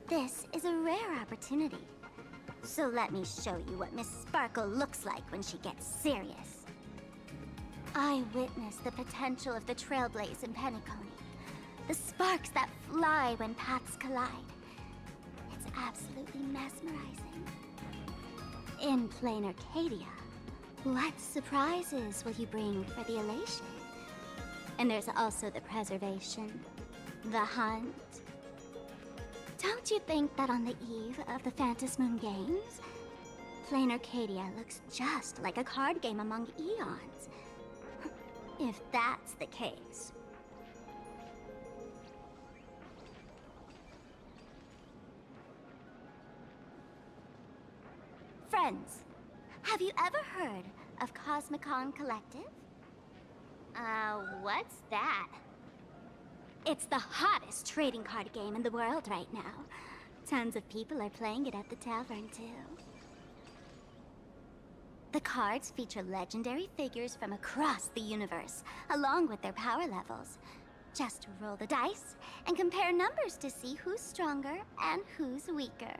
This is a rare opportunity. So let me show you what Miss Sparkle looks like when she gets serious. I witnessed the potential of the Trailblaze in Penacony. The sparks that fly when paths collide. It's absolutely mesmerizing. In Planacardia, what surprises will you bring for the Elation? And there's also the preservation, the hunt. Don't you think that on the eve of the Phantasmoon Games, Planacardia looks just like a card game among eons? If that's the case. Friends, have you ever heard of Cosmicon Collective? What's that? It's the hottest trading card game in the world right now. Tons of people are playing it at the tavern, too. The cards feature legendary figures from across the universe, along with their power levels. Just roll the dice and compare numbers to see who's stronger and who's weaker.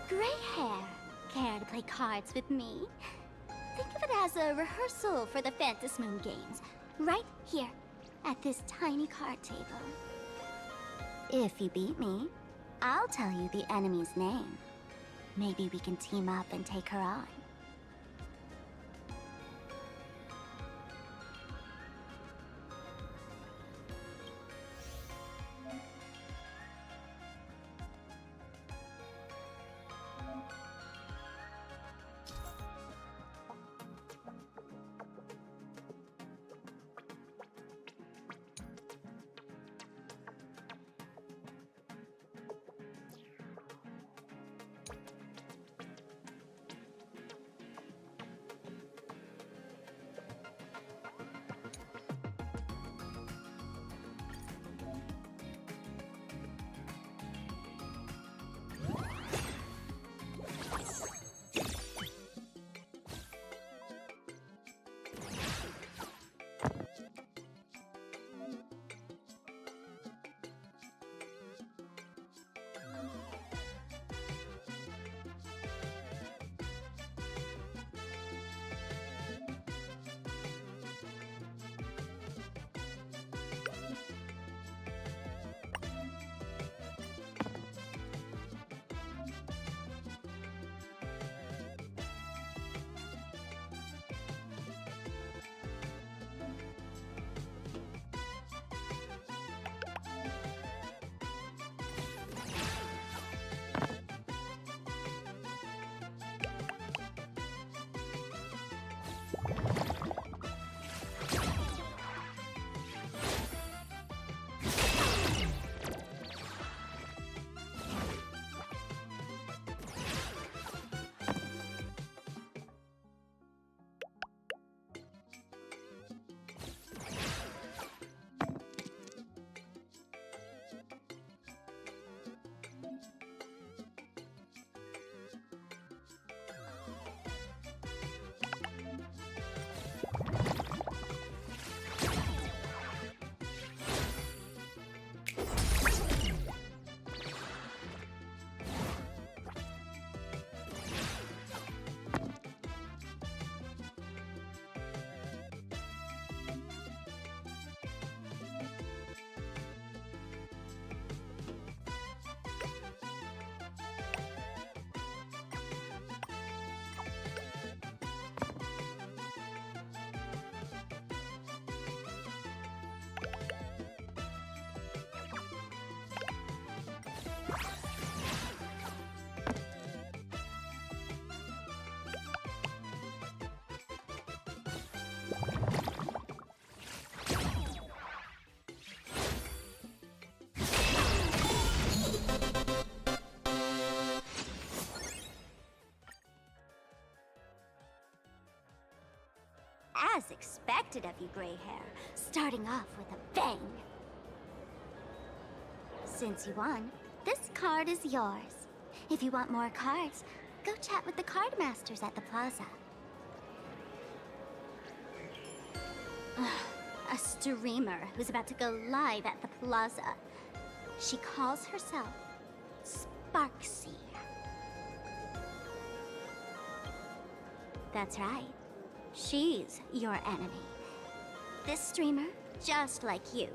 Gray hair. Care to play cards with me? Think of it as a rehearsal for the Phantasmoon Games, right here, at this tiny card table. If you beat me, I'll tell you the enemy's name. Maybe we can team up and take her on. As expected of you, gray hair, starting off with a bang. Since you won, this card is yours. If you want more cards, go chat with the card masters at the plaza. A streamer who's about to go live at the plaza. She calls herself Sparksy. That's right. She's your enemy. This streamer, just like you,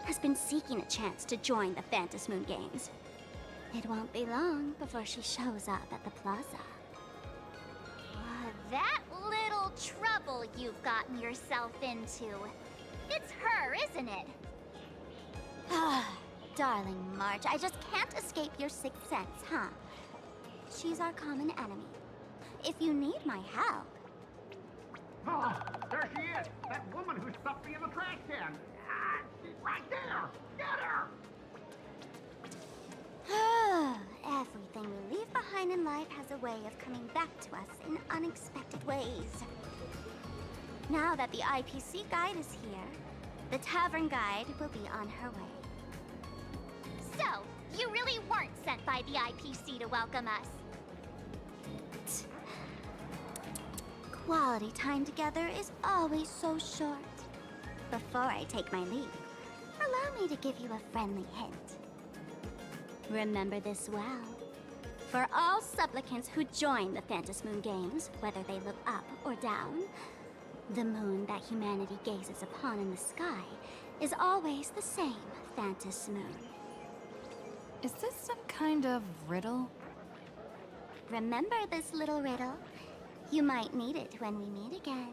has been seeking a chance to join the Phantom Moon Games. It won't be long before she shows up at the plaza. That little trouble you've gotten yourself into. It's her, isn't it? Darling March, I just can't escape your sixth sense, huh? She's our common enemy. If you need my help... Oh, there she is! That woman who stuffed me in the trash can! She's right there! Get her! Everything we leave behind in life has a way of coming back to us in unexpected ways. Now that the IPC guide is here, the tavern guide will be on her way. So, you really weren't sent by the IPC to welcome us. Quality time together is always so short. Before I take my leave, allow me to give you a friendly hint. Remember this well. For all supplicants who join the Phantom Moon Games, whether they look up or down, the moon that humanity gazes upon in the sky is always the same, Phantasmoon. Is this some kind of riddle? Remember this little riddle? You might need it when we meet again.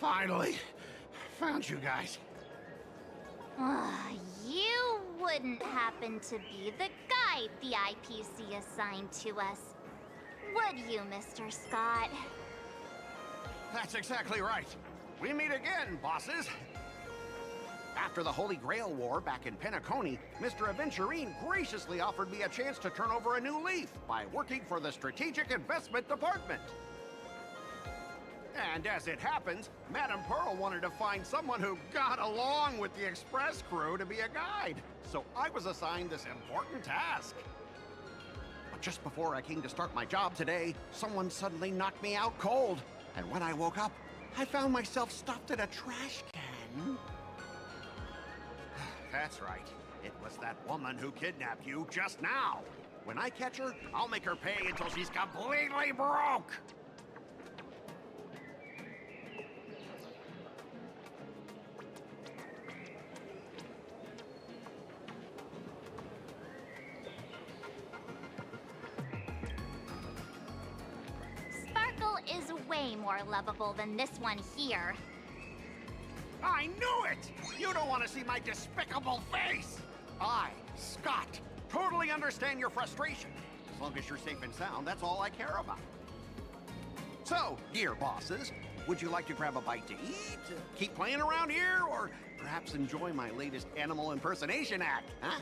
Finally, found you guys. You wouldn't happen to be the guide the IPC assigned to us, would you, Mr. Scott? That's exactly right. We meet again, bosses. After the Holy Grail War back in Penacony, Mr. Aventurine graciously offered me a chance to turn over a new leaf by working for the Strategic Investment Department. And as it happens, Madame Pearl wanted to find someone who got along with the Express crew to be a guide. So I was assigned this important task. But just before I came to start my job today, someone suddenly knocked me out cold. And when I woke up, I found myself stuffed in a trash can. That's right. It was that woman who kidnapped you just now. When I catch her, I'll make her pay until she's completely broke. Sparkle is way more lovable than this one here. I knew it! You don't want to see my despicable face! I, Scott, totally understand your frustration. As long as you're safe and sound, that's all I care about. So, dear bosses, would you like to grab a bite to eat, keep playing around here, or perhaps enjoy my latest animal impersonation act, huh?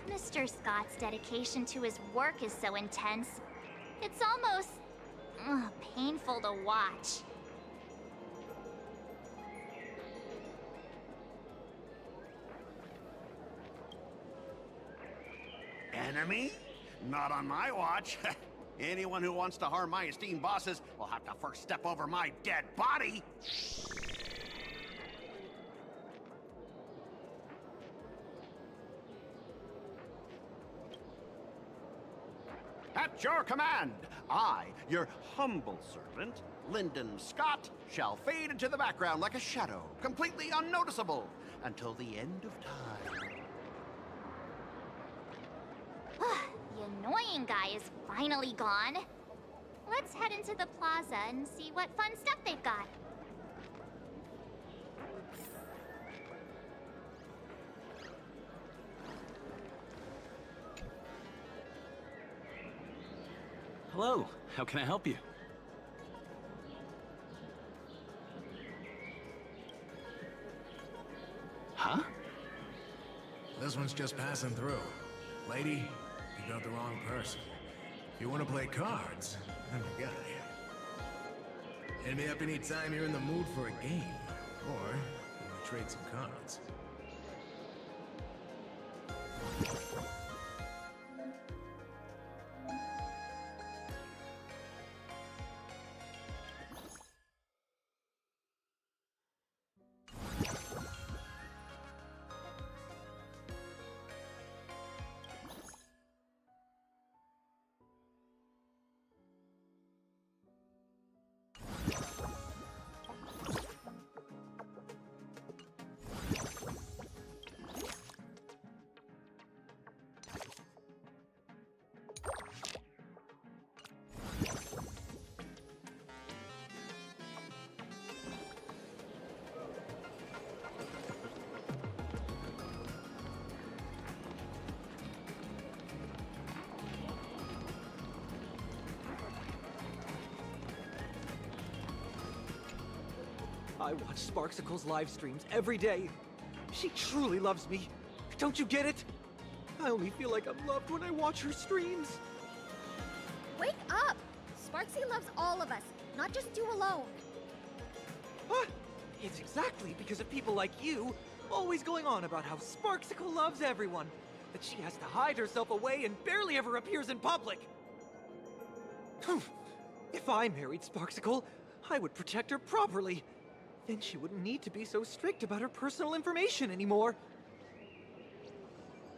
Mr. Scott's dedication to his work is so intense. It's almost painful to watch. Enemy? Not on my watch. Anyone who wants to harm my esteemed bosses will have to first step over my dead body. At your command, I, your humble servant, Lyndon Scott, shall fade into the background like a shadow, completely unnoticeable, until the end of time. The annoying guy is finally gone. Let's head into the plaza and see what fun stuff they've got. Hello, how can I help you? Huh? This one's just passing through. Lady, you got the wrong person. If you want to play cards, I'm the guy. Hit me up anytime you're in the mood for a game. Or, we can trade some cards. I watch Sparksicle's live streams every day. She truly loves me. Don't you get it? I only feel like I'm loved when I watch her streams. Wake up! Sparksy loves all of us, not just you alone. What? It's exactly because of people like you always going on about how Sparksicle loves everyone that she has to hide herself away and barely ever appears in public. If I married Sparksicle, I would protect her properly. Then she wouldn't need to be so strict about her personal information anymore.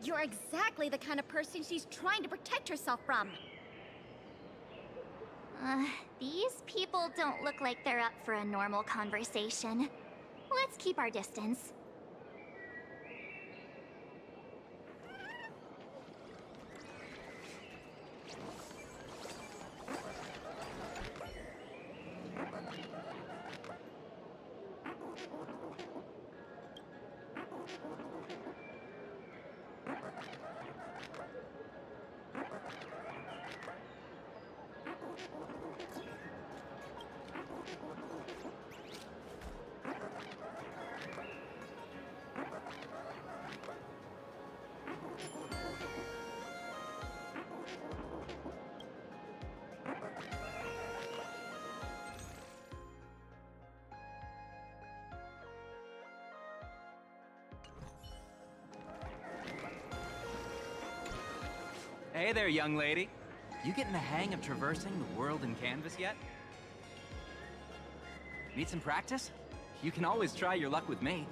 You're exactly the kind of person she's trying to protect herself from. These people don't look like they're up for a normal conversation. Let's keep our distance. Hey there, young lady. You getting the hang of traversing the world in canvas yet? Need some practice? You can always try your luck with me.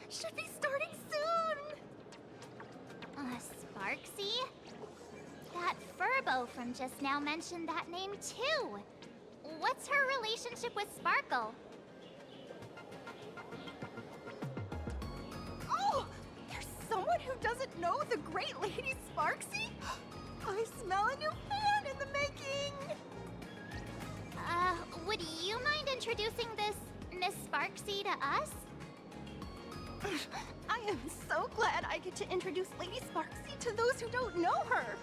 Should be starting soon! Sparksy? That Furbo from just now mentioned that name too. What's her relationship with Sparkle? Oh! There's someone who doesn't know the great Lady Sparksy? I smell a new fan in the making! Would you mind introducing this Miss Sparksy to us? I am so glad I get to introduce Lady Sparksy to those who don't know her.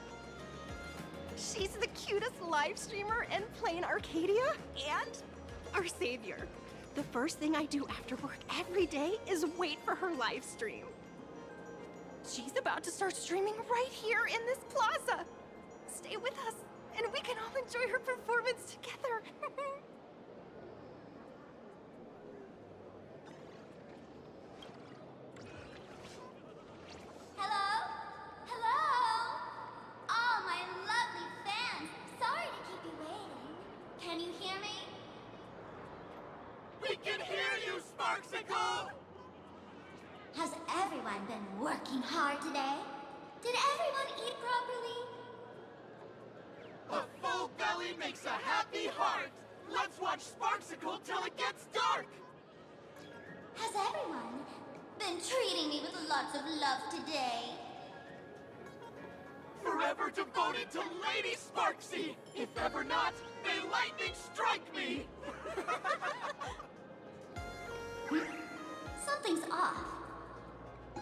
She's the cutest live streamer in Planacardia and our savior. The first thing I do after work every day is wait for her live stream. She's about to start streaming right here in this plaza. Stay with us, and we can all enjoy her performance together. Hello? Hello? All my lovely fans, sorry to keep you waiting. Can you hear me? We can hear you, Sparksicle! Has everyone been working hard today? Did everyone eat properly? A full belly makes a happy heart! Let's watch Sparksicle till it gets dark! Has everyone been treating me with lots of love today? Forever devoted to Lady Sparksy! If ever not, may lightning strike me! Something's off.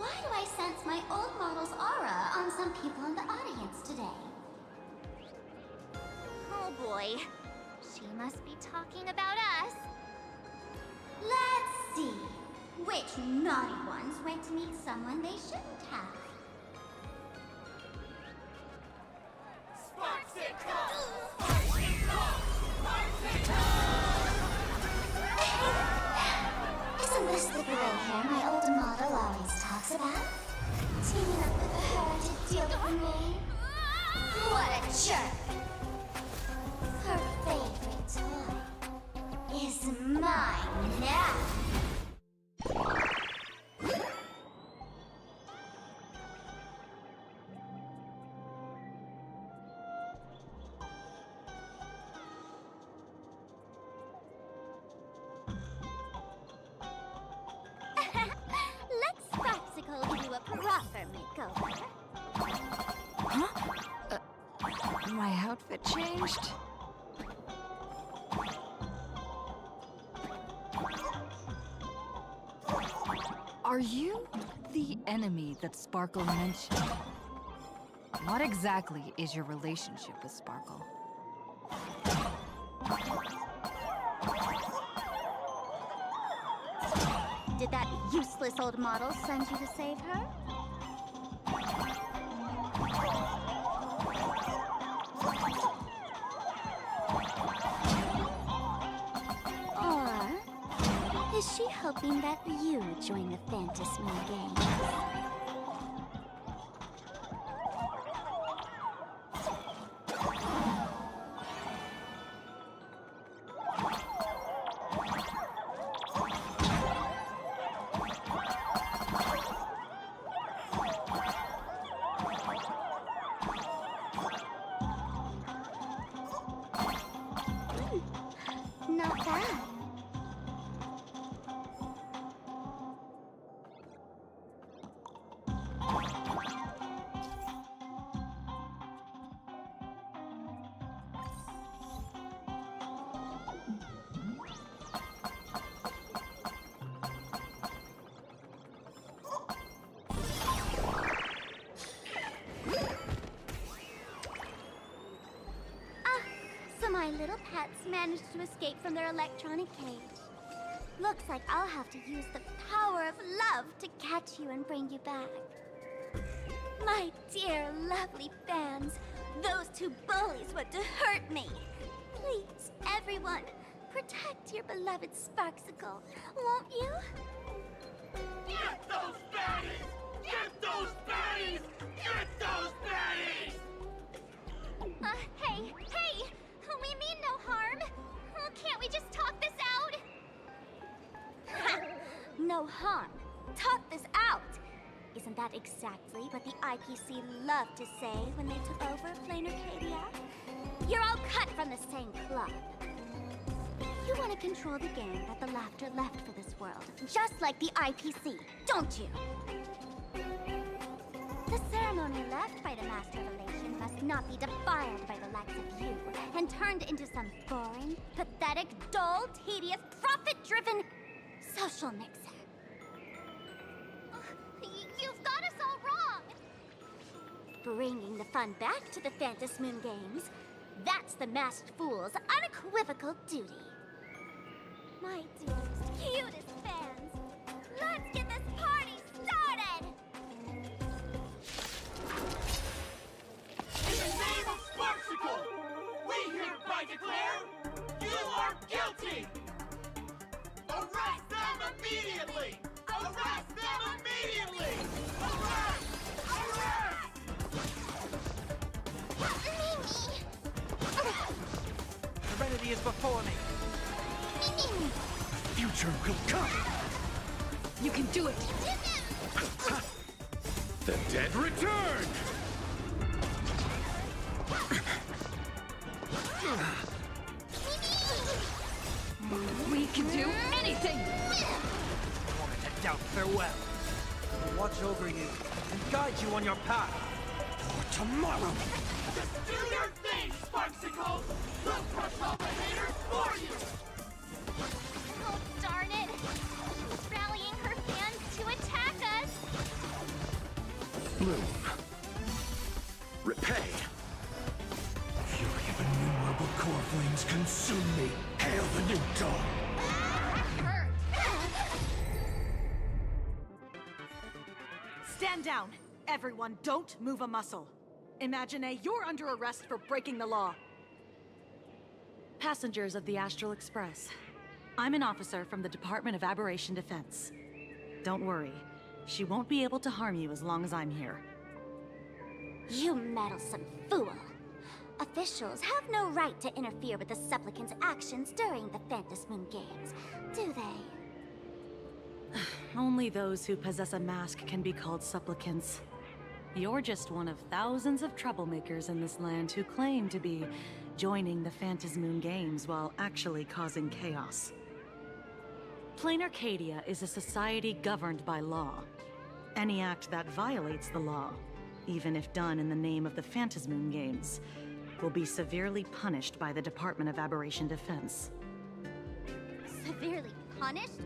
Why do I sense my old model's aura on some people in the audience today? Oh boy. She must be talking about us. Let's see. Which naughty ones went to meet someone they shouldn't have? Isn't this the gray hair my old model always talks about? Teaming up with her to deal with me? What a jerk! Her favorite toy is mine now! Let's Sparksicle do a proper makeover. Huh? My outfit changed? Are you the enemy that Sparkle mentioned? What exactly is your relationship with Sparkle? Did that useless old model send you to save her? Or is she hoping that you join the Phantasmal gang? Not bad. So my little pets managed to escape from their electronic cage. Looks like I'll have to use the power of love to catch you and bring you back. My dear, lovely fans, those two bullies want to hurt me. Please, everyone, protect your beloved Sparksicle, won't you? Get those baddies! Get those baddies! Get those baddies! Hey! We mean no harm. Can't we just talk this out? Ha! No harm. Talk this out. Isn't that exactly what the IPC loved to say when they took over Planacardia? You're all cut from the same cloth. You want to control the gang that the Laughter left for this world, just like the IPC, don't you? The ceremony left by the Master Relation must not be defiled by the likes of you and turned into some boring, pathetic, dull, tedious, profit-driven social mixer. You've got us all wrong! Bringing the fun back to the Phantasmoon Games, that's the Masked Fool's unequivocal duty. My dearest, cutest fans, let's get this party started! In the name of Sparksicle, we hereby declare you are guilty! Arrest them immediately! Arrest them immediately! Arrest! Serenity is before me. Future will come! You can do it! The dead return! We can do anything! A woman to doubt farewell. I'll watch over you and guide you on your path. For tomorrow! Just do your thing, Sparksicle! We'll crush all the haters for you! Oh, darn it! She's rallying her fans to attack us! Bloom. Repay. Fury of innumerable core flames consume me. Hail the new dawn. Stand down. Everyone, don't move a muscle. Imagine you're under arrest for breaking the law. Passengers of the Astral Express. I'm an officer from the Department of Aberration Defense. Don't worry. She won't be able to harm you as long as I'm here. You meddlesome fool. Officials have no right to interfere with the supplicants' actions during the Phantasmoon Games, do they? Only those who possess a mask can be called supplicants. You're just one of thousands of troublemakers in this land who claim to be joining the Phantasmoon Games while actually causing chaos. Planacardia is a society governed by law. Any act that violates the law, even if done in the name of the Phantasmoon Games, will be severely punished by the Department of Aberration Defense. Severely punished?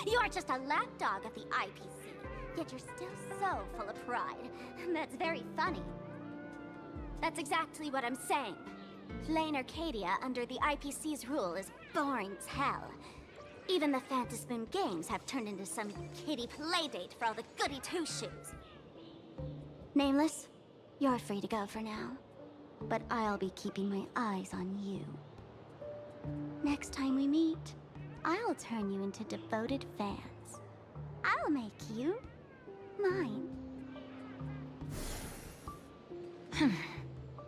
You are just a lapdog of the IPC, yet you're still so full of pride. That's very funny. That's exactly what I'm saying. Planacardia under the IPC's rule is boring as hell. Even the Phantasmoon Games have turned into some kiddie playdate for all the goody two-shoes. Nameless, you're free to go for now. But I'll be keeping my eyes on you. Next time we meet, I'll turn you into devoted fans. I'll make you mine.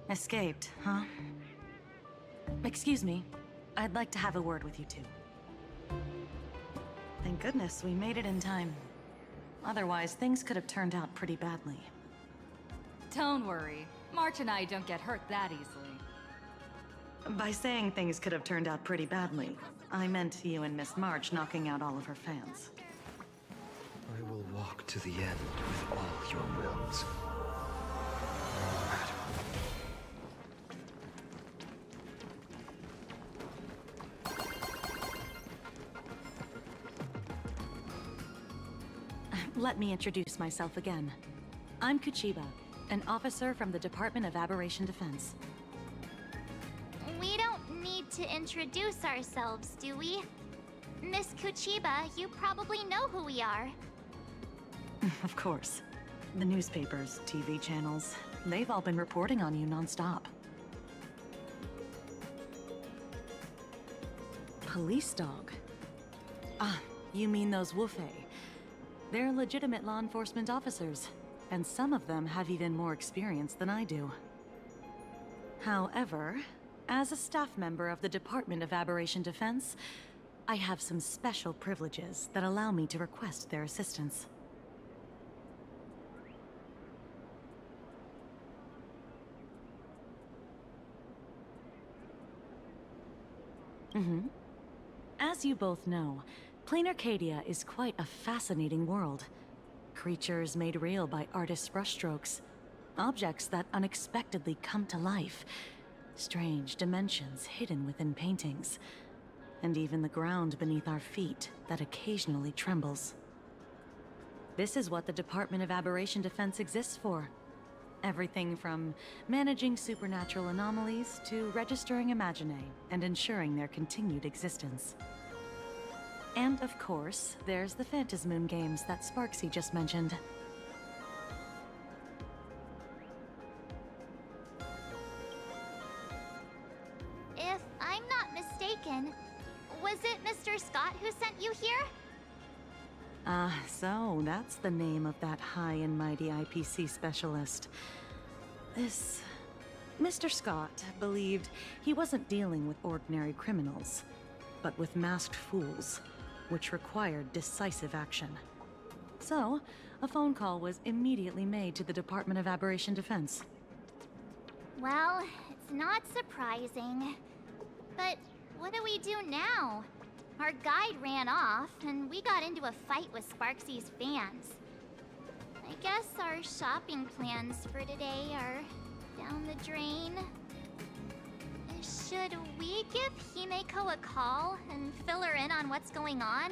Escaped, huh? Excuse me. I'd like to have a word with you two. Thank goodness we made it in time. Otherwise, things could have turned out pretty badly. Don't worry. March and I don't get hurt that easily. By saying things could have turned out pretty badly, I meant you and Miss March knocking out all of her fans. I will walk to the end with all your wills. No matter. Let me introduce myself again. I'm Kuchiba, an officer from the Department of Aberration Defense. We don't need to introduce ourselves, do we? Miss Kuchiba, you probably know who we are. Of course. The newspapers, TV channels, they've all been reporting on you non-stop. Police dog? Ah, you mean those Wufei. They're legitimate law enforcement officers, and some of them have even more experience than I do. However, as a staff member of the Department of Aberration Defense, I have some special privileges that allow me to request their assistance. As you both know, Planacardia is quite a fascinating world. Creatures made real by artists' brushstrokes. Objects that unexpectedly come to life. Strange dimensions hidden within paintings. And even the ground beneath our feet that occasionally trembles. This is what the Department of Aberration Defense exists for. Everything from managing supernatural anomalies to registering Imaginae and ensuring their continued existence. And of course, there's the Phantasmoon Games that Sparksy just mentioned. If I'm not mistaken, was it Mr. Scott who sent you here? So that's the name of that high and mighty IPC specialist. This... Mr. Scott believed he wasn't dealing with ordinary criminals, but with masked fools, which required decisive action. So, a phone call was immediately made to the Department of Aberration Defense. Well, it's not surprising. But what do we do now? Our guide ran off, and we got into a fight with Sparksy's fans. I guess our shopping plans for today are down the drain. Should we give Himeko a call and fill her in on what's going on?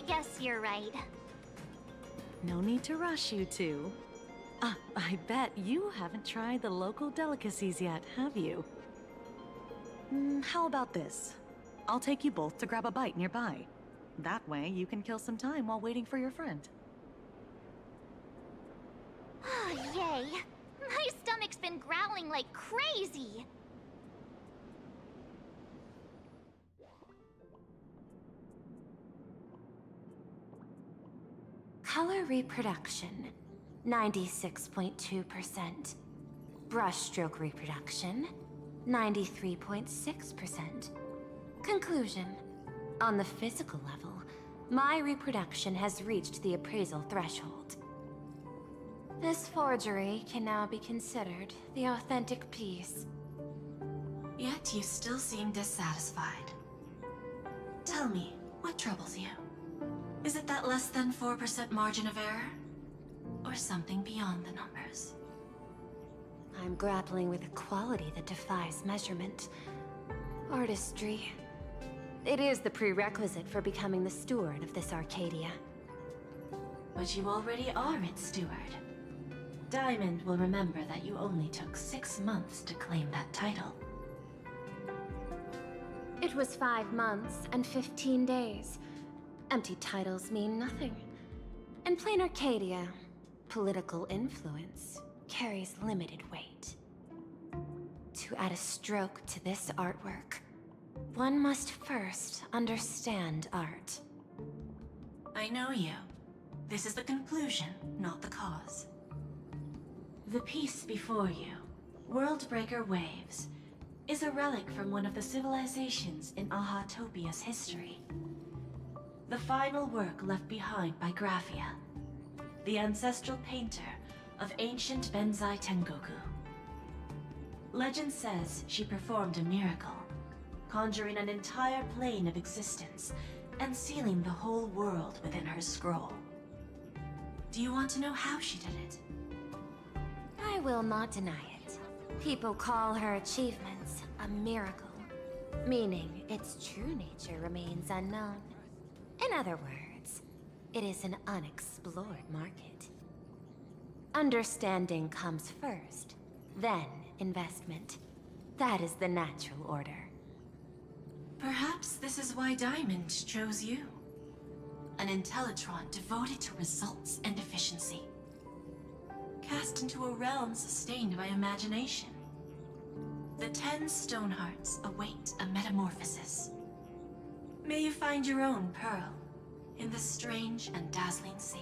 guess you're right. No need to rush, you two. I bet you haven't tried the local delicacies yet, have you? How about this? I'll take you both to grab a bite nearby. That way, you can kill some time while waiting for your friend. Oh, yay. My stomach's been growling like crazy. Color reproduction, 96.2%. Brushstroke reproduction, 93.6%. Conclusion. On the physical level, my reproduction has reached the appraisal threshold. This forgery can now be considered the authentic piece. Yet you still seem dissatisfied. Tell me, what troubles you? Is it that less than 4% margin of error? Or something beyond the numbers? I'm grappling with a quality that defies measurement. Artistry. It is the prerequisite for becoming the steward of this Arcadia. But you already are its steward. Diamond will remember that you only took 6 months to claim that title. It was 5 months and 15 days. Empty titles mean nothing. In plain Arcadia, political influence carries limited weight. To add a stroke to this artwork, one must first understand art. I know you. This is the conclusion, not the cause. The piece before you, Worldbreaker Waves, is a relic from one of the civilizations in Ahatopia's history. The final work left behind by Graphia, the ancestral painter of ancient Benzai Tengoku. Legend says she performed a miracle, conjuring an entire plane of existence and sealing the whole world within her scroll. Do you want to know how she did it? I will not deny it. People call her achievements a miracle, meaning its true nature remains unknown. In other words, it is an unexplored market. Understanding comes first, then investment. That is the natural order. Perhaps this is why Diamond chose you. An Intellitron devoted to results and efficiency. Cast into a realm sustained by imagination. The 10 Stonehearts await a metamorphosis. May you find your own pearl in this strange and dazzling sea.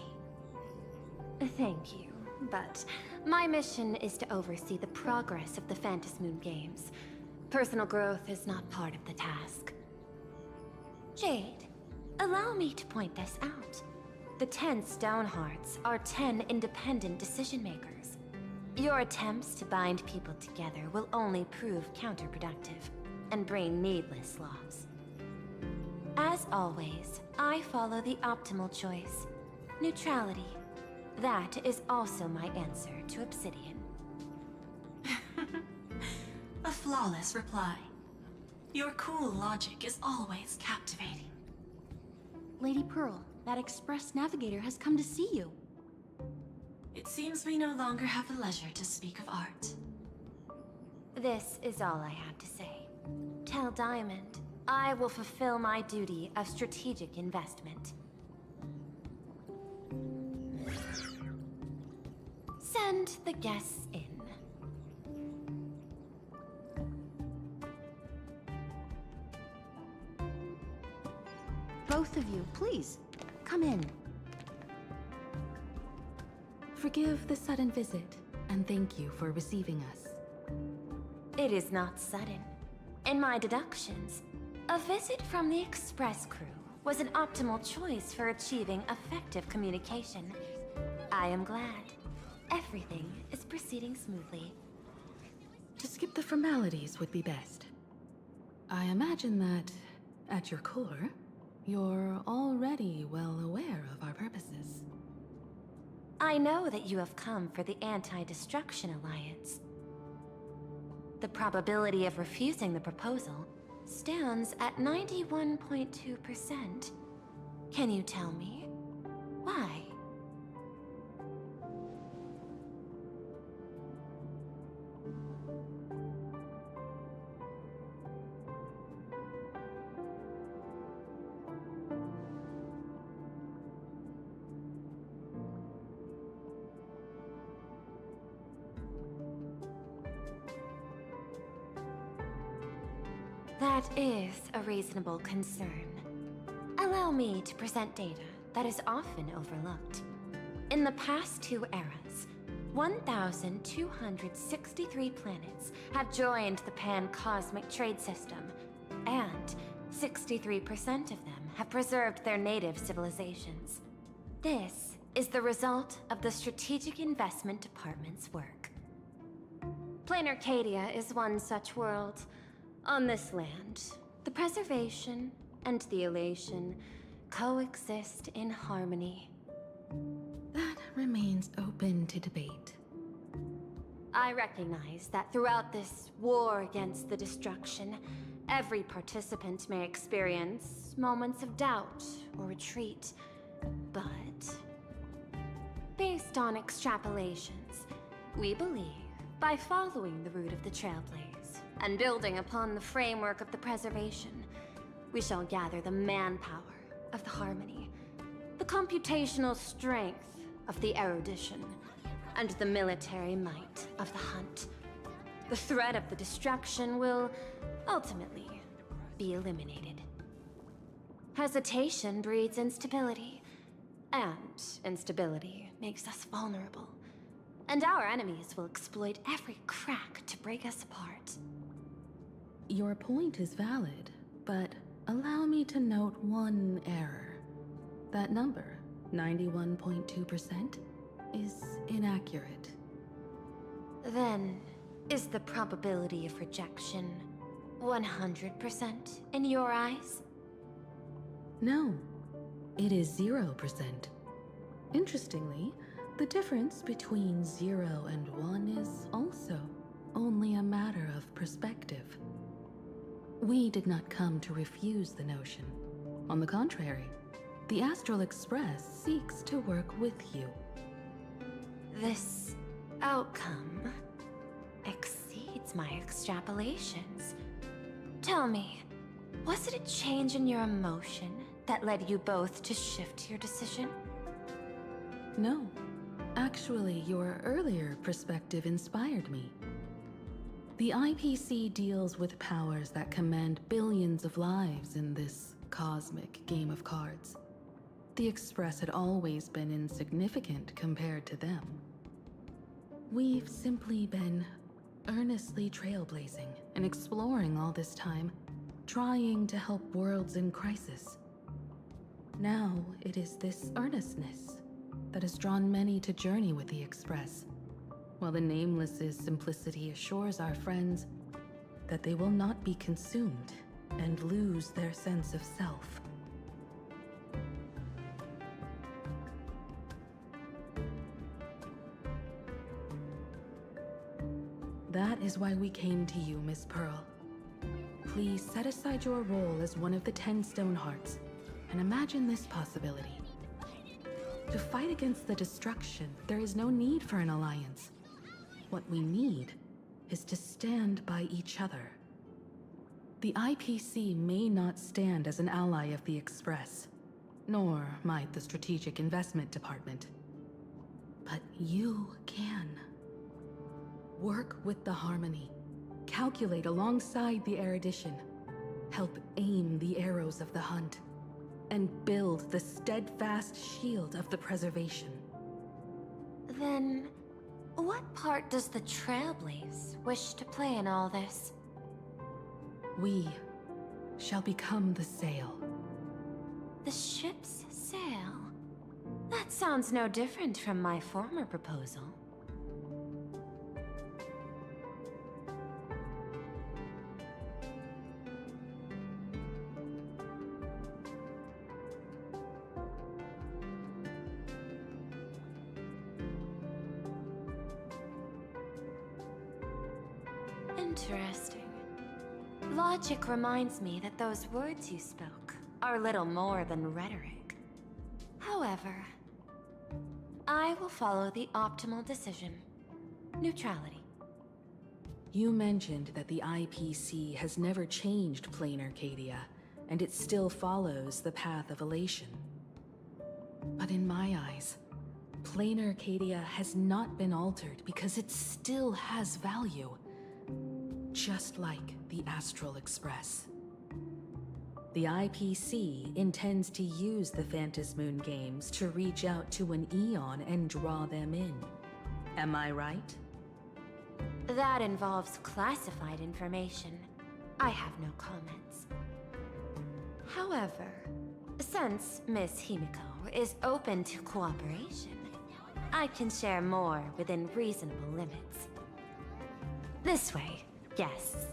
Thank you, but my mission is to oversee the progress of the Phantasmoon Games. Personal growth is not part of the task. Jade, allow me to point this out. The 10 Stonehearts are 10 independent decision-makers. Your attempts to bind people together will only prove counterproductive and bring needless loss. As always, I follow the optimal choice. Neutrality. That is also my answer to Obsidian. A flawless reply. Your cool logic is always captivating. Lady Pearl, that Express Navigator has come to see you. It seems we no longer have the leisure to speak of art. This is all I have to say. Tell Diamond, I will fulfill my duty of strategic investment. Send the guests in. Both of you, please, come in. Forgive the sudden visit, and thank you for receiving us. It is not sudden. In my deductions, a visit from the Express crew was an optimal choice for achieving effective communication. I am glad. Everything is proceeding smoothly. To skip the formalities would be best. I imagine that, at your core, you're already well aware of our purposes. I know that you have come for the Anti-Destruction Alliance. The probability of refusing the proposal stands at 91.2%. Can you tell me why? That is a reasonable concern. Allow me to present data that is often overlooked. In the past 2 eras, 1,263 planets have joined the pan-cosmic trade system, and 63% of them have preserved their native civilizations. This is the result of the Strategic Investment Department's work. Planacardia is one such world. On this land, the preservation and the elation coexist in harmony. That remains open to debate. I recognize that throughout this war against the destruction, every participant may experience moments of doubt or retreat. But based on extrapolations, we believe by following the route of the Trailblaze and building upon the framework of the preservation, we shall gather the manpower of the harmony, the computational strength of the erudition, and the military might of the hunt. The threat of the destruction will ultimately be eliminated. Hesitation breeds instability, and instability makes us vulnerable. And our enemies will exploit every crack to break us apart. Your point is valid, but allow me to note one error. That number, 91.2%, is inaccurate. Then, is the probability of rejection 100% in your eyes? No, it is 0%. Interestingly, the difference between 0 and 1 is also only a matter of perspective. We did not come to refuse the notion. On the contrary, the Astral Express seeks to work with you. This outcome exceeds my extrapolations. Tell me, was it a change in your emotion that led you both to shift your decision? No. Actually, your earlier perspective inspired me. The IPC deals with powers that command billions of lives in this cosmic game of cards. The Express had always been insignificant compared to them. We've simply been earnestly trailblazing and exploring all this time, trying to help worlds in crisis. Now it is this earnestness that has drawn many to journey with the Express, while the Nameless's simplicity assures our friends that they will not be consumed and lose their sense of self. That is why we came to you, Miss Pearl. Please set aside your role as one of the 10 Stonehearts and imagine this possibility. To fight against the destruction, there is no need for an alliance. What we need is to stand by each other. The IPC may not stand as an ally of the Express, nor might the Strategic Investment Department. But you can. Work with the Harmony, calculate alongside the erudition, help aim the arrows of the hunt, and build the steadfast shield of the preservation. Then, what part does the Trailblaze wish to play in all this? We shall become the sail. The ship's sail? That sounds no different from my former proposal. Interesting. Logic reminds me that those words you spoke are little more than rhetoric. However, I will follow the optimal decision. Neutrality. You mentioned that the IPC has never changed Planacardia, and it still follows the path of elation. But in my eyes, Planacardia has not been altered because it still has value. Just like the Astral Express. The IPC intends to use the Phantasmoon games to reach out to an Eon and draw them in. Am I right? That involves classified information. I have no comments. However, since Miss Himiko is open to cooperation, I can share more within reasonable limits. This way, guests.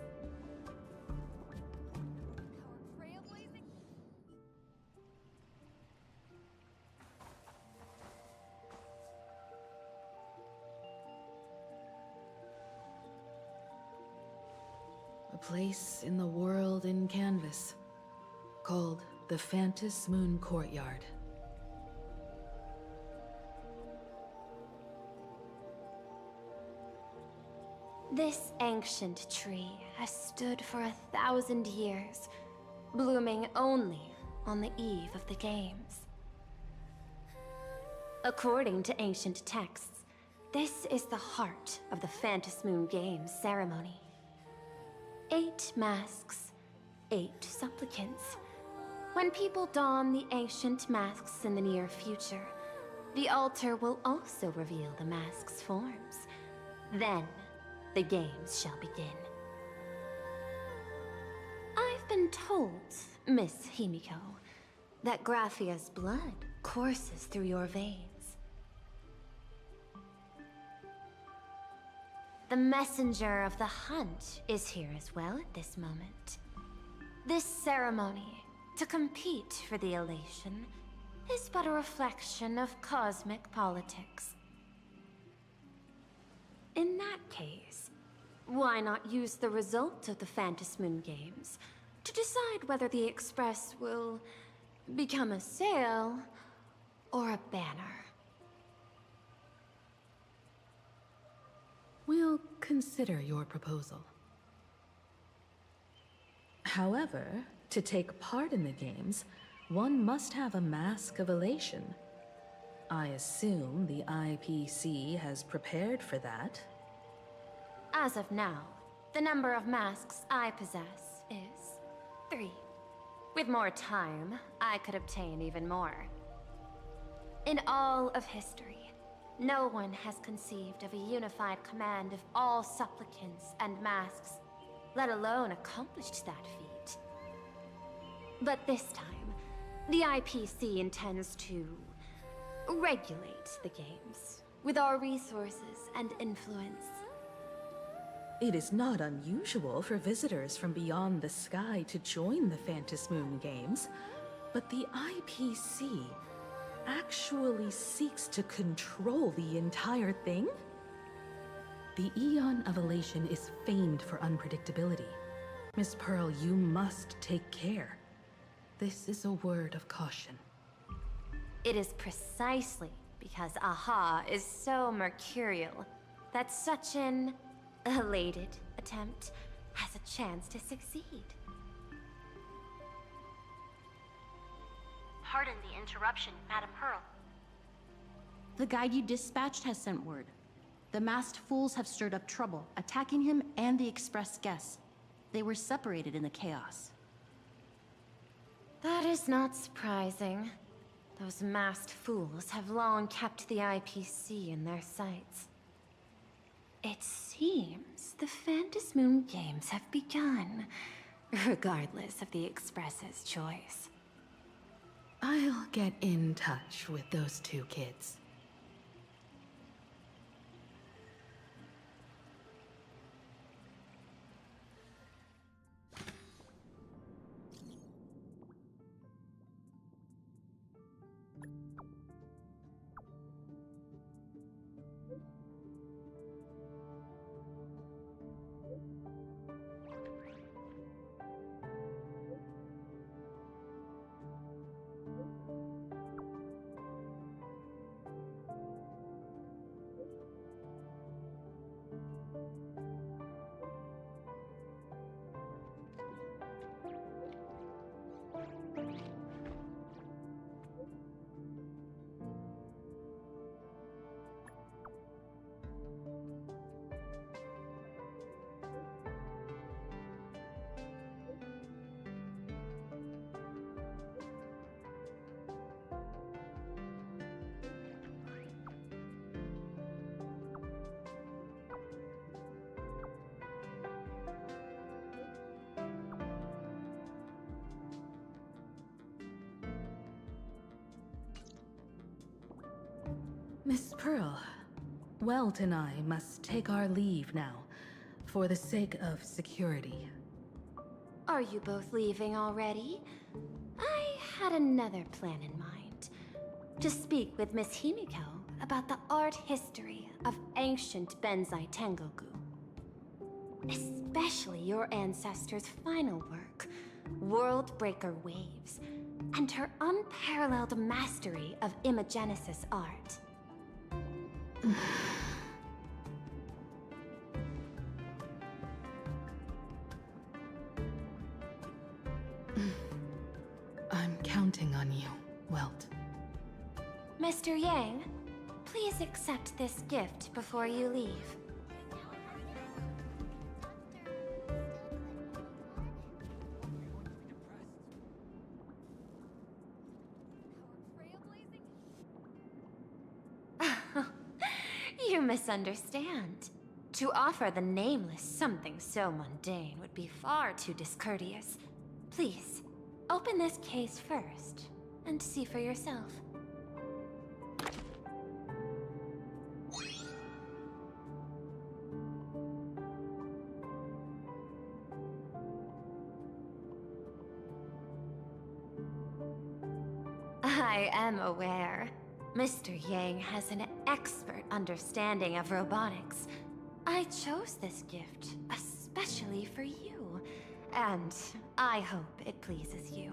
A place in the world in canvas, called the Phantasmoon Courtyard. This ancient tree has stood for 1,000 years, blooming only on the eve of the games. According to ancient texts, this is the heart of the Phantasmoon Games ceremony. 8 masks, 8 supplicants. When people don the ancient masks in the near future, the altar will also reveal the masks' forms. Then, the games shall begin. I've been told, Miss Himiko, that Graphia's blood courses through your veins. The messenger of the hunt is here as well at this moment. This ceremony, to compete for the elation, is but a reflection of cosmic politics. In that case, why not use the result of the Phantasmoon Games to decide whether the Express will become a sail or a banner? We'll consider your proposal. However, to take part in the games, one must have a mask of elation. I assume the IPC has prepared for that. As of now, the number of masks I possess is 3. With more time, I could obtain even more. In all of history, no one has conceived of a unified command of all supplicants and masks, let alone accomplished that feat. But this time, the IPC intends to regulate the games with our resources and influence. It is not unusual for visitors from beyond the sky to join the Phantasmoon Games, but the IPC actually seeks to control the entire thing? The Eon of Elation is famed for unpredictability. Miss Pearl, you must take care. This is a word of caution. It is precisely because Aha is so mercurial that such an elated attempt has a chance to succeed. Pardon the interruption, Madam Pearl. The guide you dispatched has sent word. The masked fools have stirred up trouble, attacking him and the Express guests. They were separated in the chaos. That is not surprising. Those masked fools have long kept the IPC in their sights. It seems the Phantasmoon Games have begun, regardless of the Express's choice. I'll get in touch with those 2 kids. Miss Pearl, Welt and I must take our leave now, for the sake of security. Are you both leaving already? I had another plan in mind. To speak with Miss Himiko about the art history of ancient Benzai Tengoku. Especially your ancestors' final work, Worldbreaker Waves, and her unparalleled mastery of imagenesis art. I'm counting on you, Welt. Mr. Yang, please accept this gift before you leave. You misunderstand. To offer the Nameless something so mundane would be far too discourteous. Please, open this case first, and see for yourself. I am aware. Mr. Yang has an expert understanding of robotics. I chose this gift especially for you, and I hope it pleases you.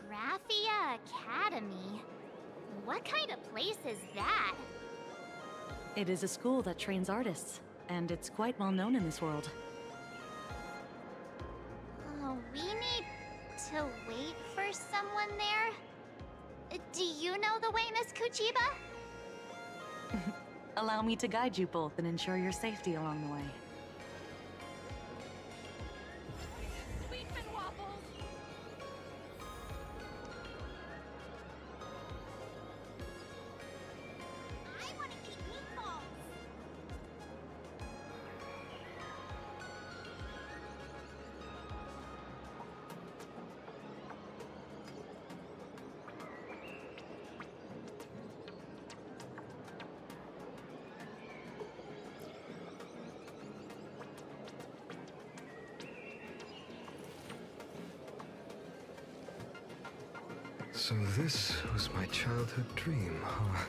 Graphia Academy? What kind of place is that? It is a school that trains artists, and it's quite well known in this world. We need to wait for someone there? Do you know the way, Miss Kuchiba? Allow me to guide you both and ensure your safety along the way. So this was my childhood dream, huh?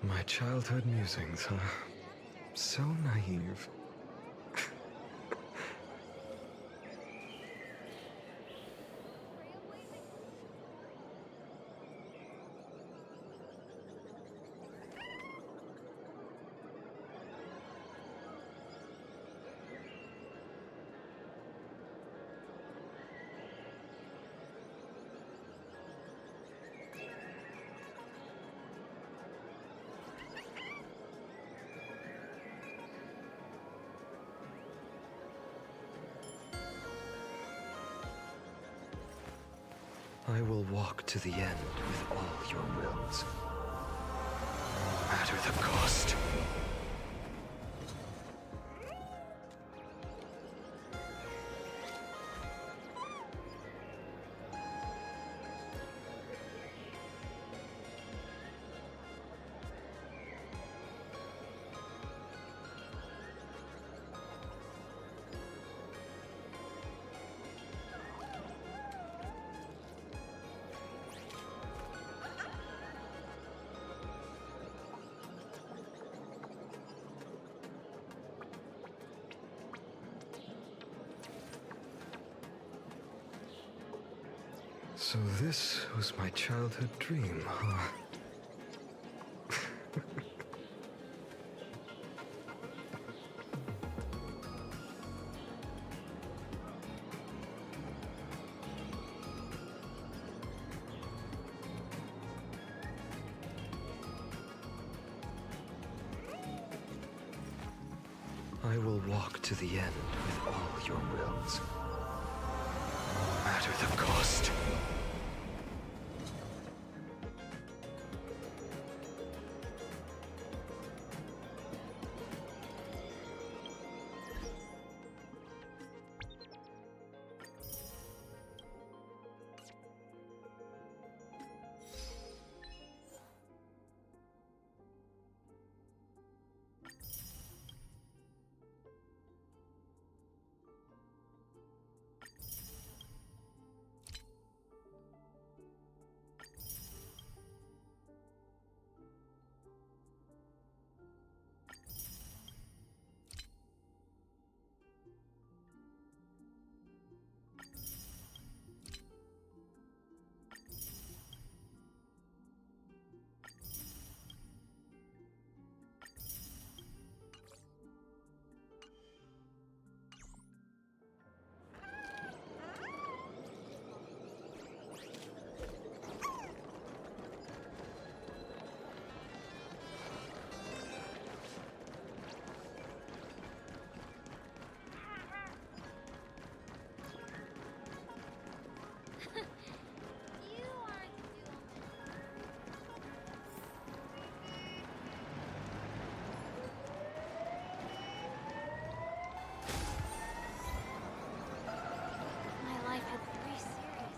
My childhood musings, huh? So naive. I will walk to the end with all your wills, no matter the cost. So this was my childhood dream, huh? I will walk to the end with all your wills, no matter the cost.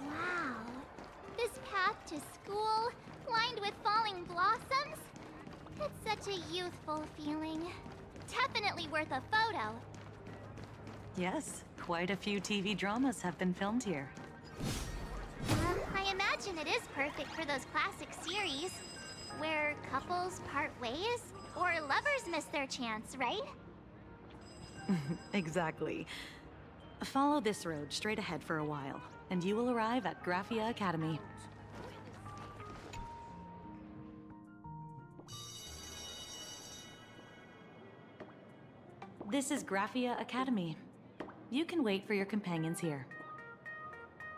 Wow. This path to school, lined with falling blossoms? It's such a youthful feeling. Definitely worth a photo. Yes, quite a few TV dramas have been filmed here. I imagine it is perfect for those classic series, where couples part ways, or lovers miss their chance, right? Exactly. Follow this road straight ahead for a while, and you will arrive at Graphia Academy. This is Graphia Academy. You can wait for your companions here.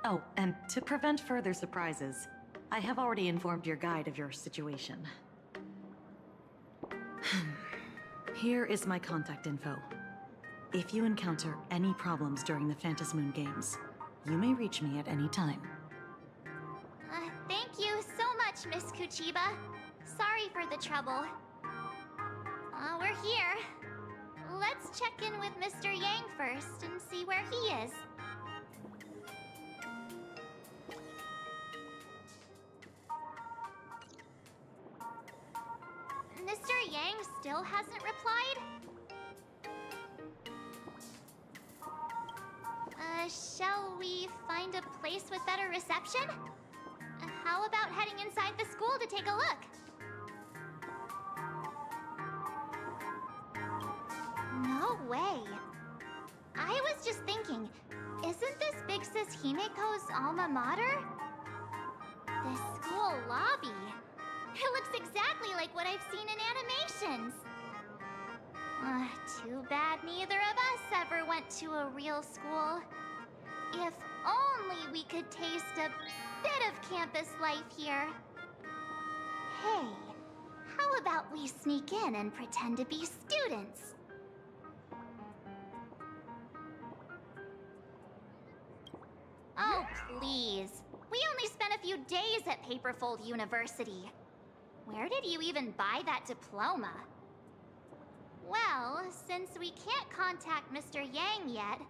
Oh, and to prevent further surprises, I have already informed your guide of your situation. Here is my contact info. If you encounter any problems during the Phantasmoon Games, you may reach me at any time. Thank you so much, Miss Kuchiba. Sorry for the trouble. We're here. Let's check in with Mr. Yang first and see where he is. Mr. Yang still hasn't replied? Shall we find a place with better reception? How about heading inside the school to take a look? No way. I was just thinking, isn't this Big Sis Himiko's alma mater? The school lobby. It looks exactly like what I've seen in animations. Too bad neither of us ever went to a real school. If only we could taste a bit of campus life here. Hey, how about we sneak in and pretend to be students? Oh, please. We only spent a few days at Paperfold University. Where did you even buy that diploma? Well, since we can't contact Mr. Yang yet,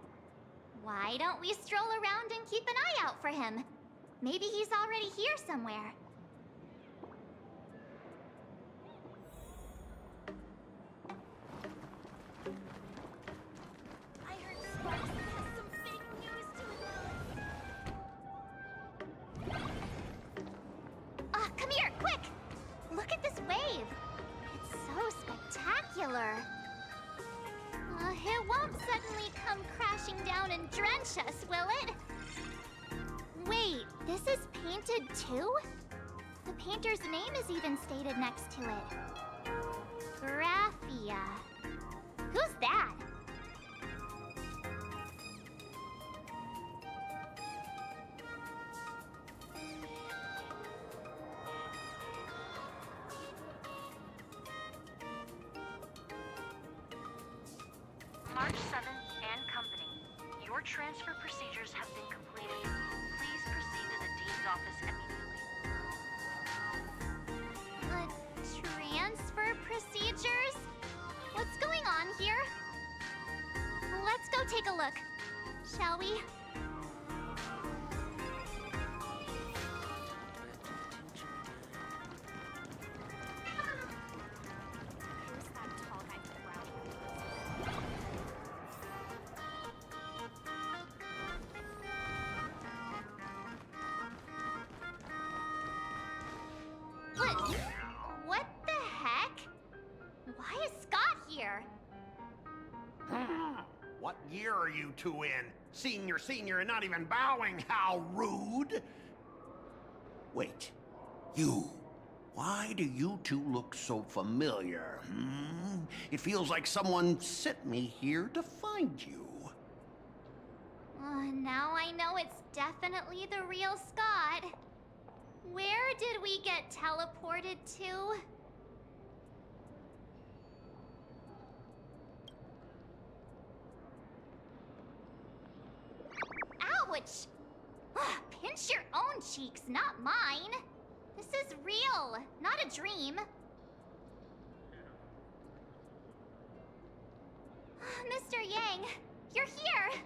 why don't we stroll around and keep an eye out for him? Maybe he's already here somewhere. I heard Sparks has some big news to announce. Come here, quick! Look at this wave. It's so spectacular. It won't suddenly come crashing down and drench us, will it? Wait, this is painted too? The painter's name is even stated next to it. Graphia. Who's that? March 7th and Company. Your transfer procedures have been completed. Please proceed to the Dean's office immediately. Transfer procedures? What's going on here? Let's go take a look, shall we? What the heck? Why is Scott here? What year are you two in? Senior, and not even bowing. How rude! Wait, you. Why do you two look so familiar? It feels like someone sent me here to find you. Now I know it's definitely the real Scott. Where did we get teleported to? Ouch! Pinch your own cheeks, not mine. This is real, not a dream. Mr. Yang, you're here!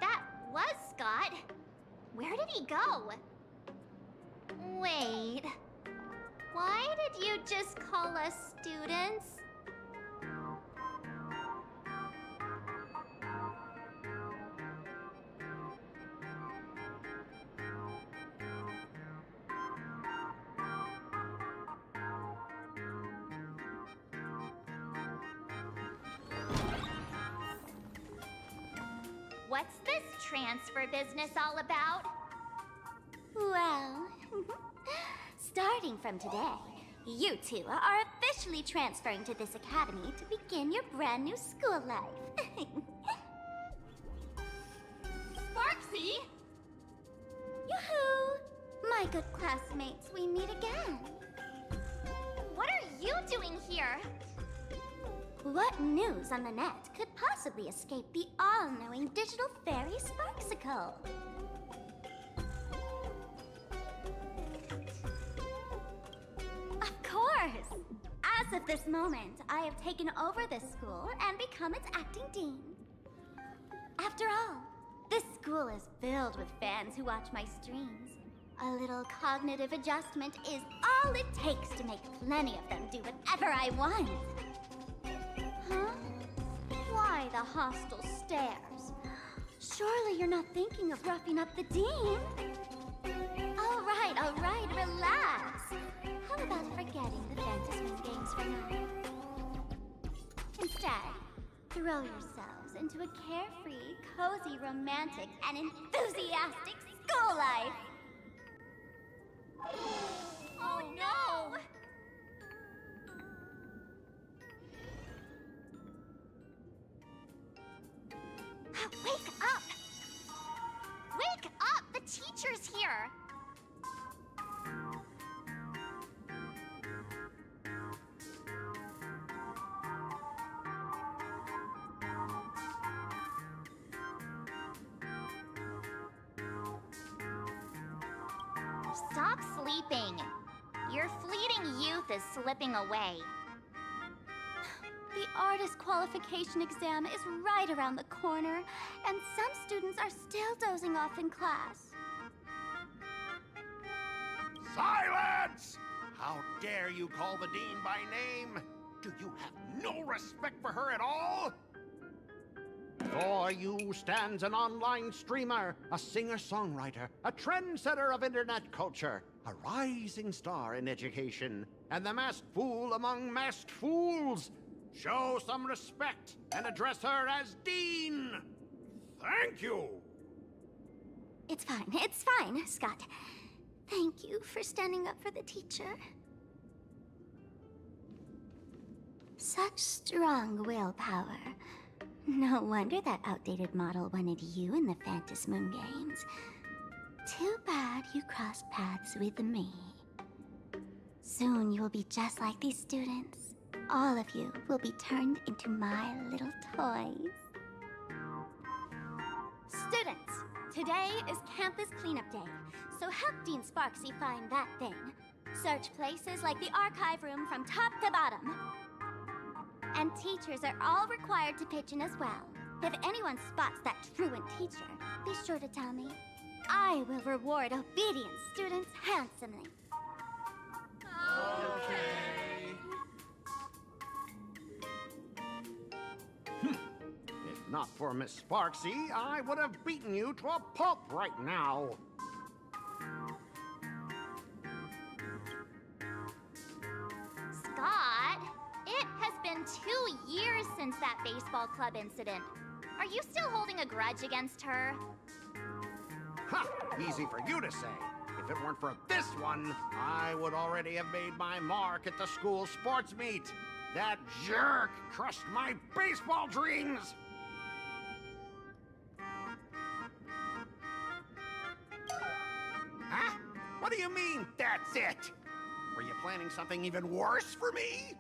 That was Scott. Where did he go? Wait. Why did you just call us students? What's this transfer business all about? Well, starting from today, you two are officially transferring to this academy to begin your brand new school life. Sparksy! Yoo-hoo! My good classmates, we meet again. What are you doing here? What news on the net could possibly escape the all-knowing digital fairy Sparksicle? Of course! As of this moment, I have taken over this school and become its acting dean. After all, this school is filled with fans who watch my streams. A little cognitive adjustment is all it takes to make plenty of them do whatever I want. Huh? Why the hostile stares? Surely you're not thinking of roughing up the dean? All right, relax. How about forgetting the Fantasy Games for now? Instead, throw yourselves into a carefree, cozy, romantic, and enthusiastic school life. Oh no! Wake up! Wake up! The teacher's here! Stop sleeping. Your fleeting youth is slipping away. The artist qualification exam is right around the corner, and some students are still dozing off in class. Silence! How dare you call the dean by name? Do you have no respect for her at all? Before you stands an online streamer, a singer-songwriter, a trendsetter of internet culture, a rising star in education, and the masked fool among masked fools. Show some respect and address her as Dean. Thank you. It's fine, Scott. Thank you for standing up for the teacher. Such strong willpower. No wonder that outdated model wanted you in the Phantasmoon Games. Too bad you crossed paths with me. Soon you'll be just like these students. All of you will be turned into my little toys. Students, today is campus cleanup day, so help Dean Sparksy find that thing. Search places like the archive room from top to bottom. And teachers are all required to pitch in as well. If anyone spots that truant teacher, be sure to tell me. I will reward obedient students handsomely. If not for Miss Sparksy, I would have beaten you to a pulp right now. Scott, it has been 2 years since that baseball club incident. Are you still holding a grudge against her? Ha! Easy for you to say. If it weren't for this one, I would already have made my mark at the school sports meet. That jerk crushed my baseball dreams! Huh? What do you mean, that's it? Were you planning something even worse for me?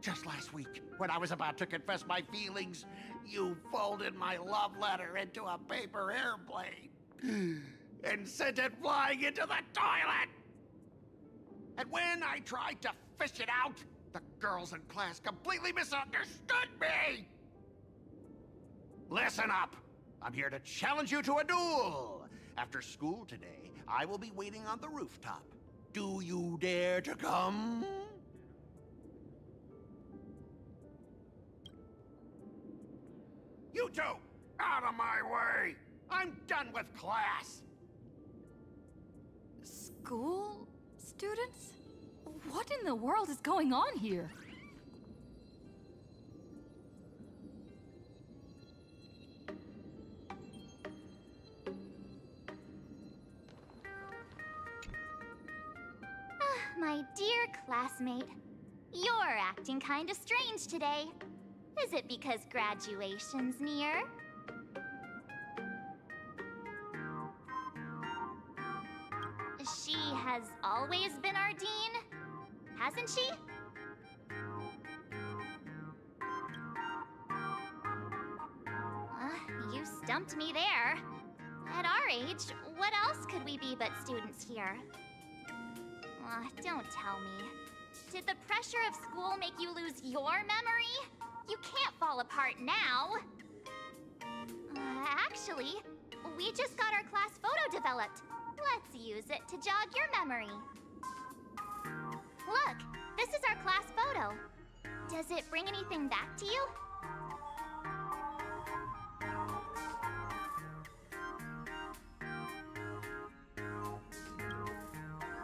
Just last week, when I was about to confess my feelings, you folded my love letter into a paper airplane and sent it flying into the toilet! And when I tried to fish it out, the girls in class completely misunderstood me! Listen up! I'm here to challenge you to a duel! After school today, I will be waiting on the rooftop. Do you dare to come? You two, out of my way! I'm done with class! School students? What in the world is going on here? My dear classmate, you're acting kinda strange today. Is it because graduation's near? She has always been our dean, hasn't she? You stumped me there. At our age, what else could we be but students here? Don't tell me. Did the pressure of school make you lose your memory? You can't fall apart now. Actually, we just got our class photo developed. Let's use it to jog your memory. Look, this is our class photo. Does it bring anything back to you?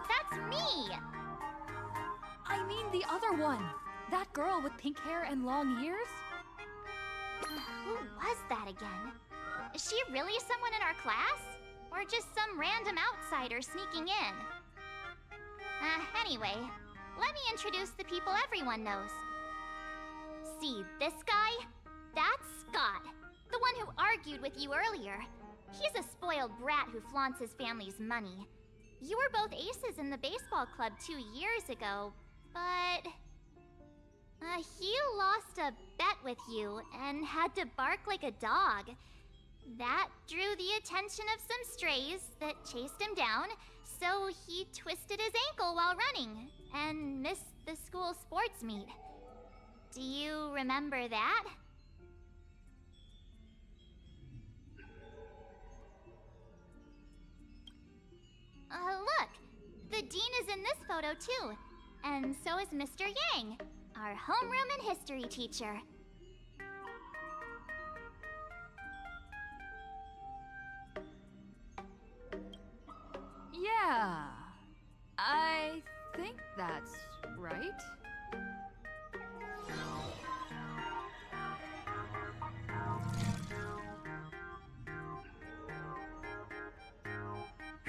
That's me! I mean the other one. That girl with pink hair and long ears? Who was that again? Is she really someone in our class? Or just some random outsider sneaking in? Anyway, let me introduce the people everyone knows. See this guy? That's Scott, the one who argued with you earlier. He's a spoiled brat who flaunts his family's money. You were both aces in the baseball club 2 years ago, but... he lost a bet with you and had to bark like a dog. That drew the attention of some strays that chased him down, So he twisted his ankle while running and missed the school sports meet. Do you remember that? Look! The dean is in this photo too. And so is Mr. Yang, our homeroom and history teacher. Yeah, I think that's right.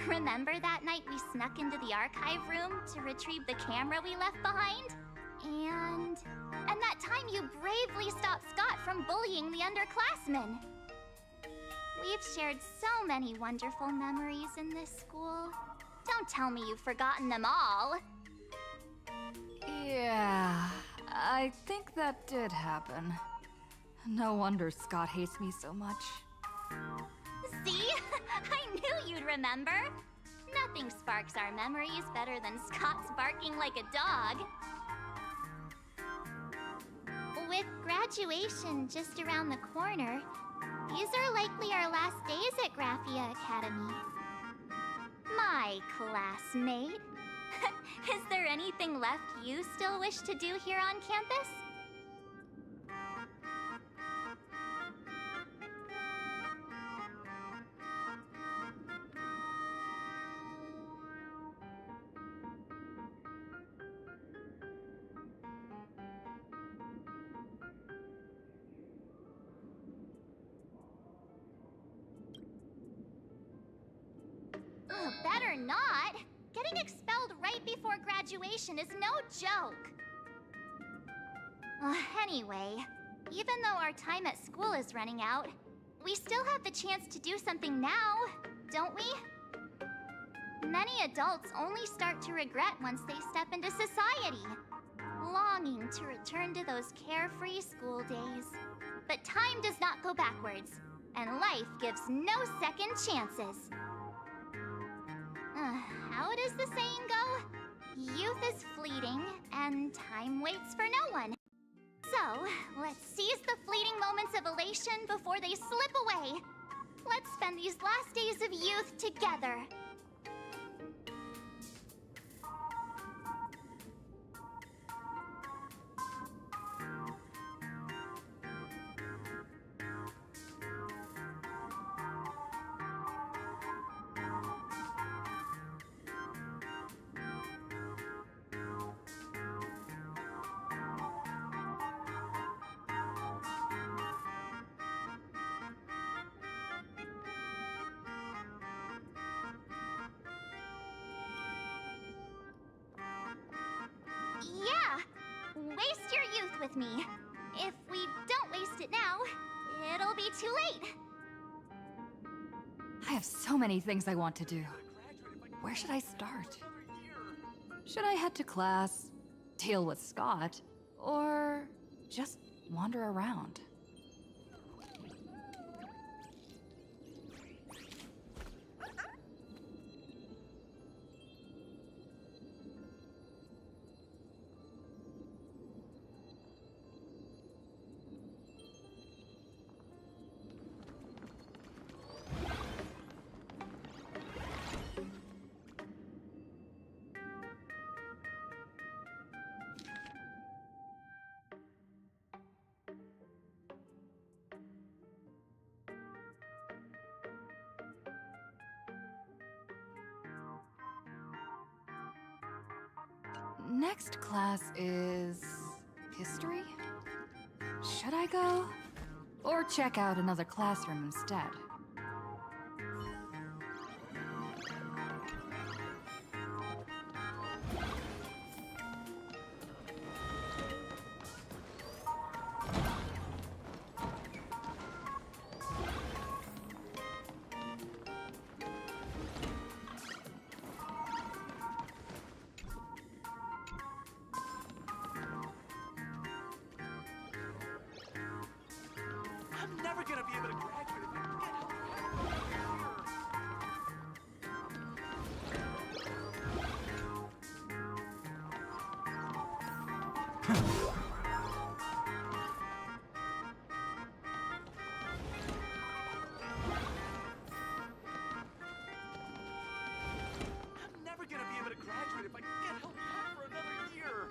Remember that night we snuck into the archive room to retrieve the camera we left behind? And that time you bravely stopped Scott from bullying the underclassmen. We've shared so many wonderful memories in this school. Don't tell me you've forgotten them all. Yeah, I think that did happen. No wonder Scott hates me so much. See? I knew you'd remember. Nothing sparks our memories better than Scott's barking like a dog. With graduation just around the corner, these are likely our last days at Graphia Academy. My classmate. Is there anything left you still wish to do here on campus? Better not. Getting expelled right before graduation is no joke. Anyway, even though our time at school is running out, we still have the chance to do something now, don't we? Many adults only start to regret once they step into society, longing to return to those carefree school days. But time does not go backwards, and life gives no second chances. How does the saying go? Youth is fleeting, and time waits for no one. So, let's seize the fleeting moments of elation before they slip away. Let's spend these last days of youth together. Yeah! Waste your youth with me. If we don't waste it now, it'll be too late. I have so many things I want to do. Where should I start? Should I head to class, deal with Scott, or just wander around? Next class is history? Should I go? Or check out another classroom instead? I'm never gonna be able to graduate if I get I'm never gonna be able to graduate if I get held back for another year.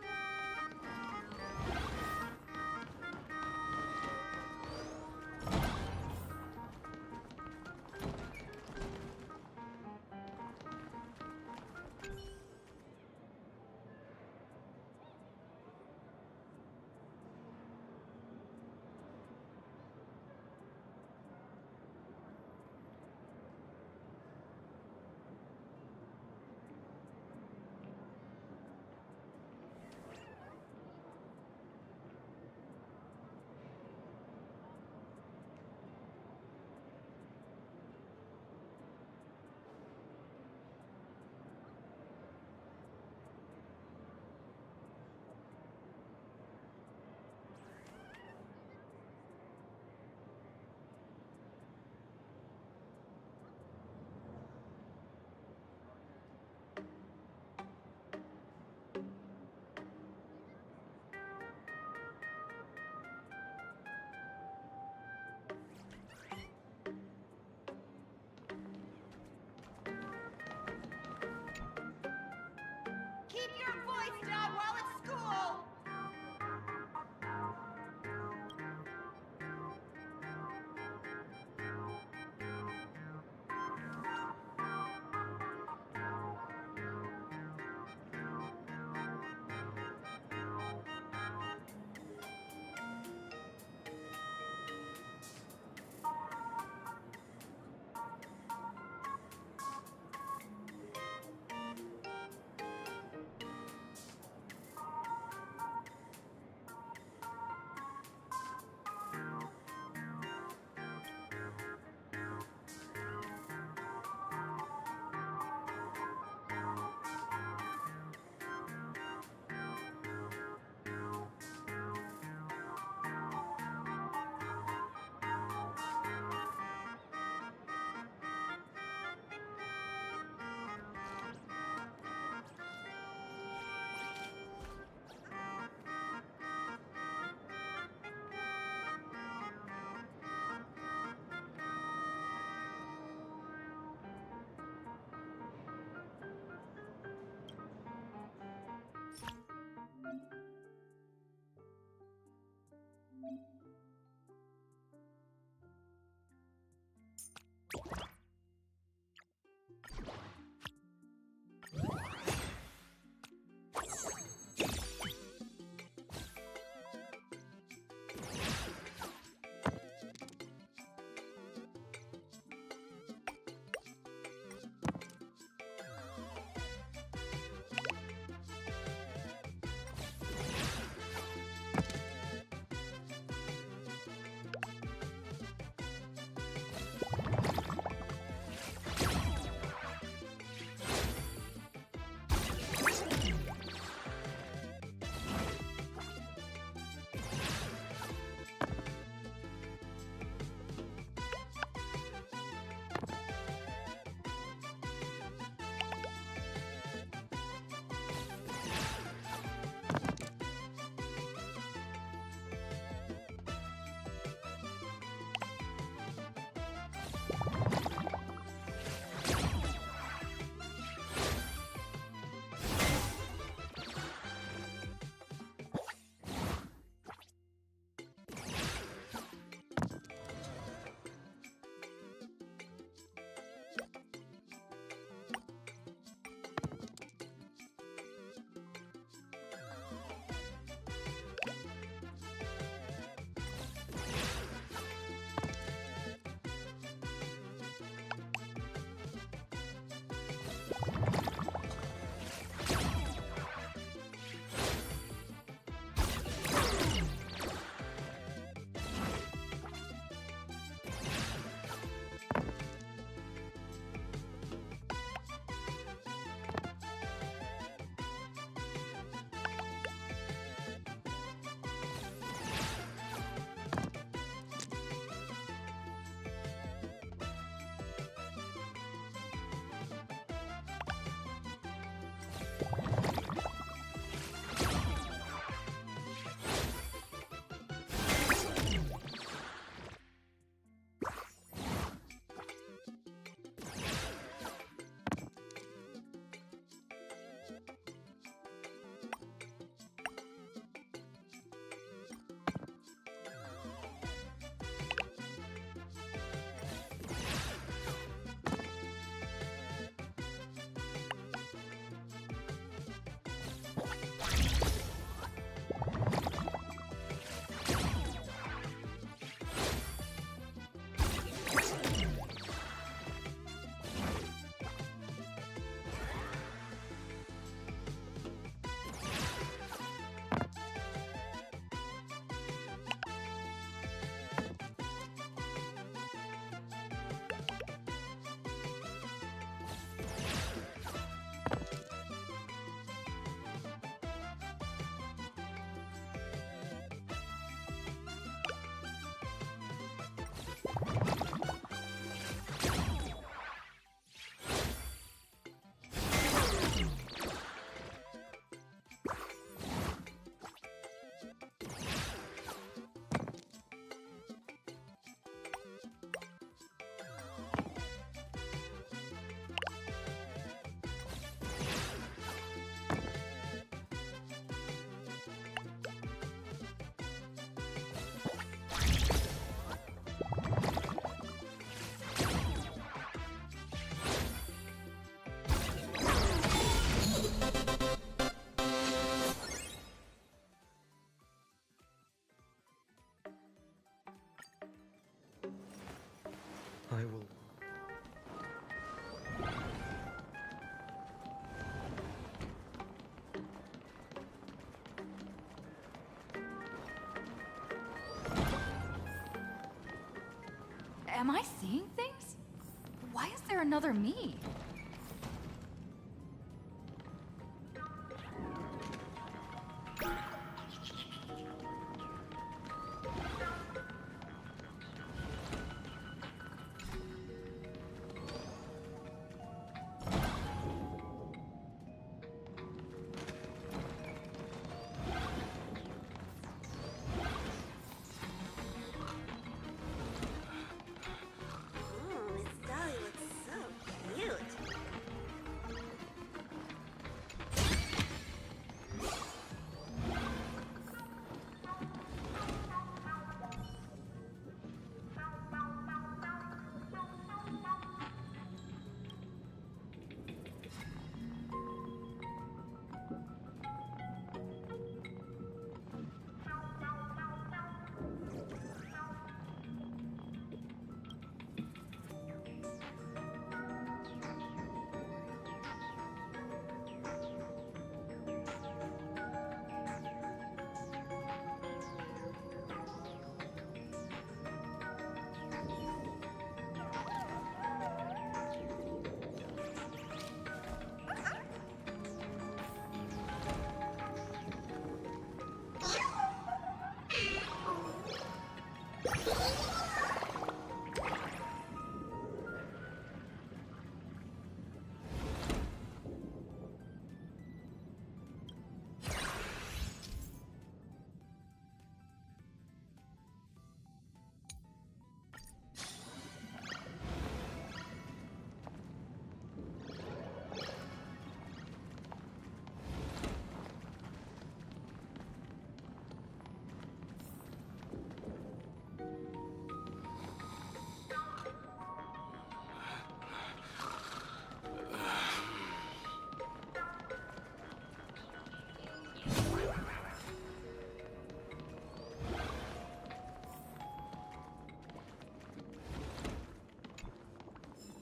Keep your voice down while at school! Am I seeing things? Why is there another me? Miss Dolly looks so cute.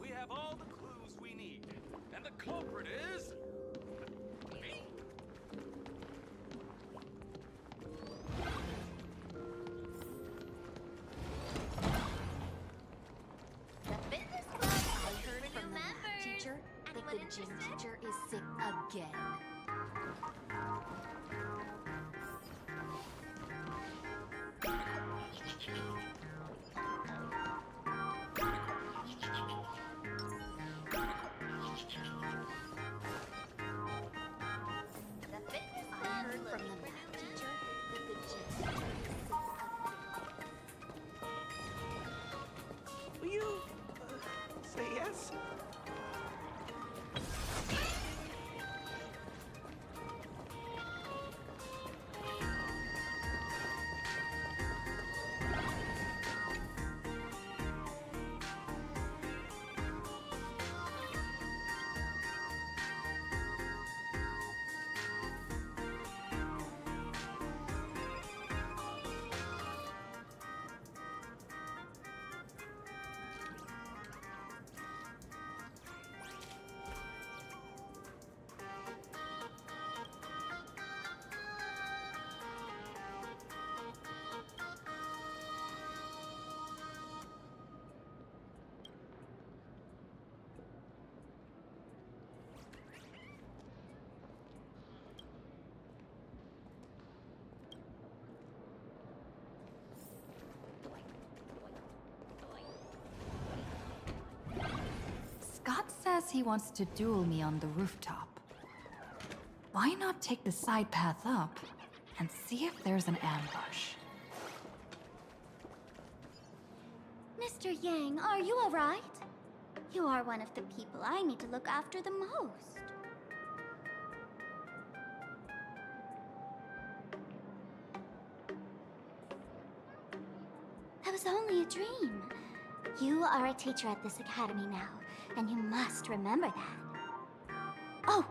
We have all the clues we need, and the culprit is... me. The fitness club. I heard For from new the members. teacher that Anyone the gym interested? teacher is sick again. The fitness I club. heard from the Looking for math new teacher members. that the gym teacher is sick again. Will you say yes? Scott says he wants to duel me on the rooftop. Why not take the side path up and see if there's an ambush? Mr. Yang, are you alright? You are one of the people I need to look after the most. That was only a dream. You are a teacher at this academy now, and you must remember that. Oh,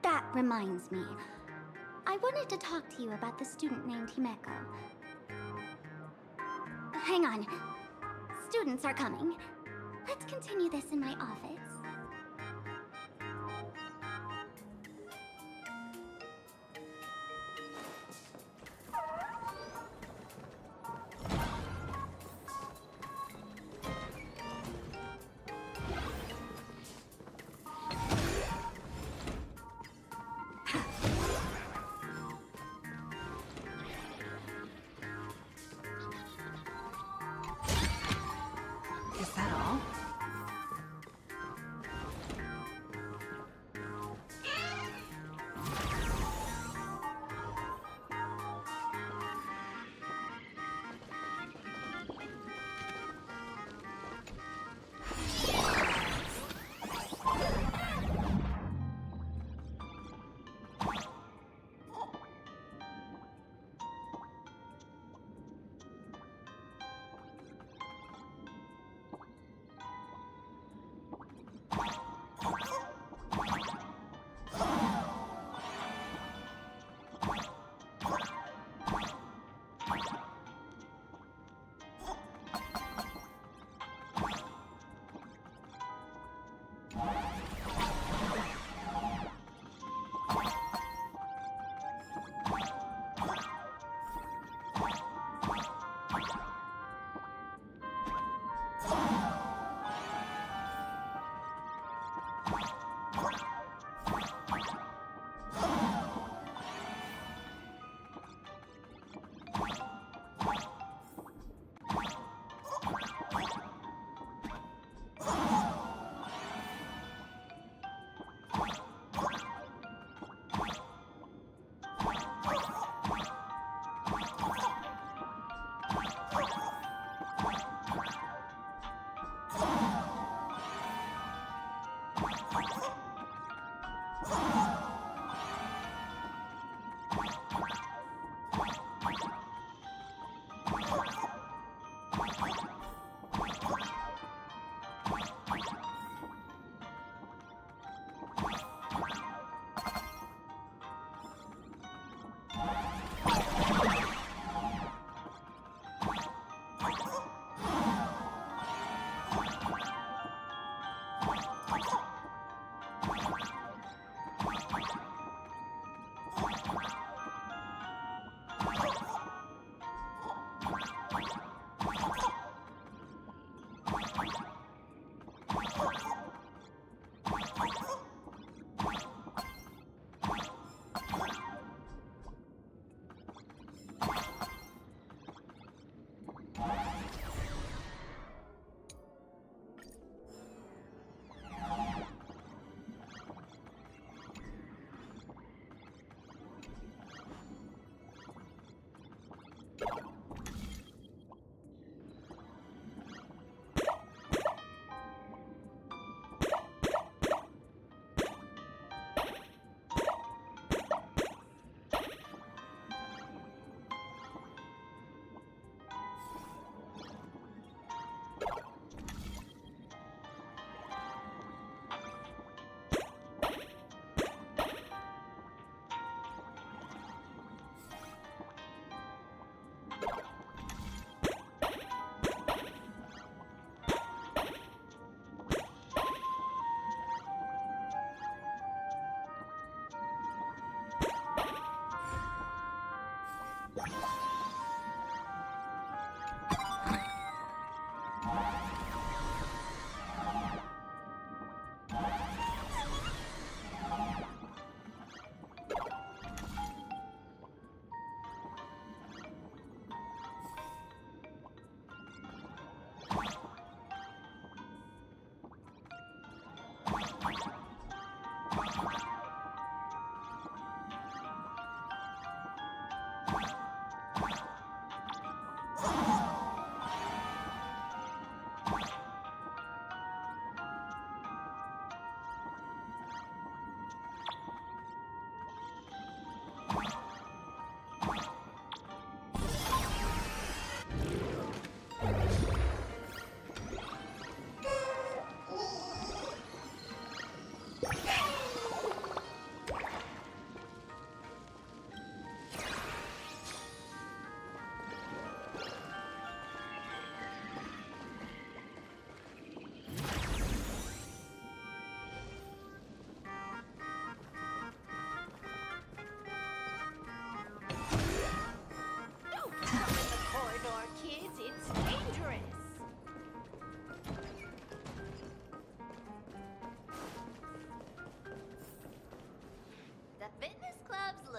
that reminds me. I wanted to talk to you about the student named Himeko. Hang on. Students are coming. Let's continue this in my office.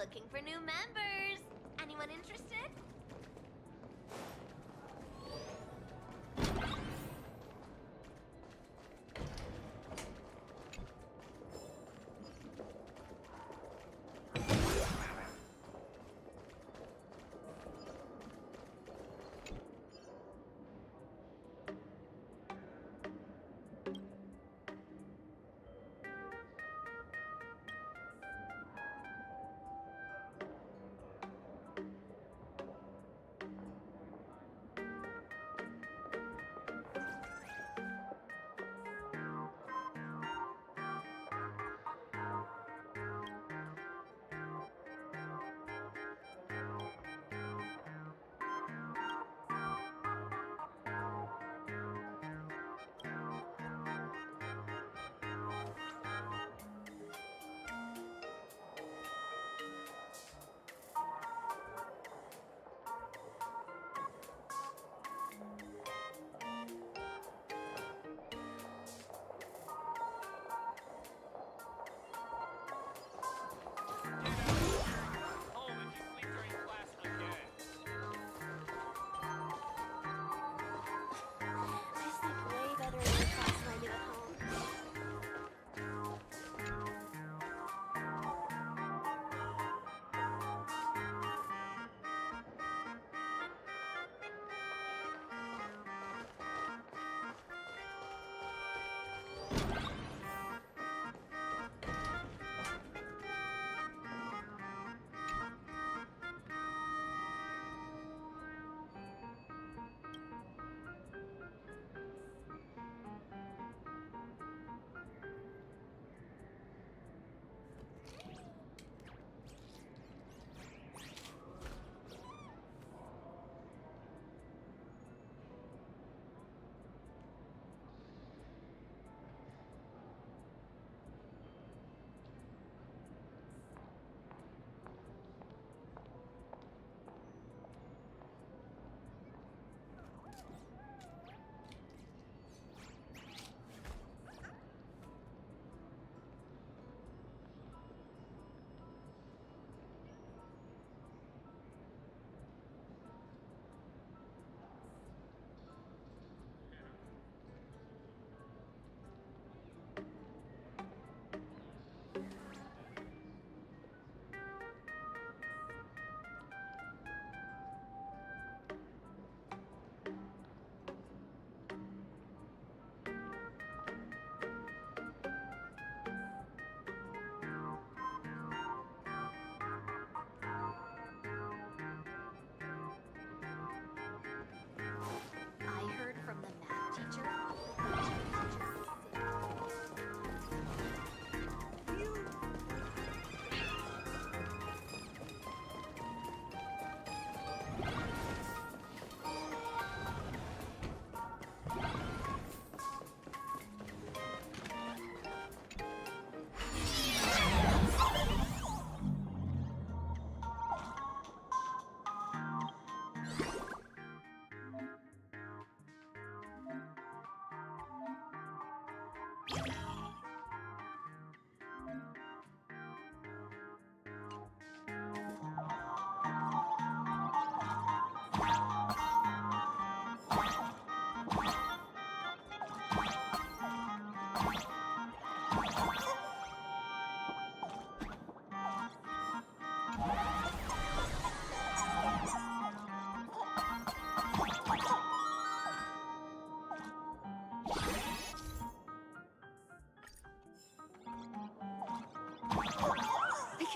looking for new members. Anyone interested?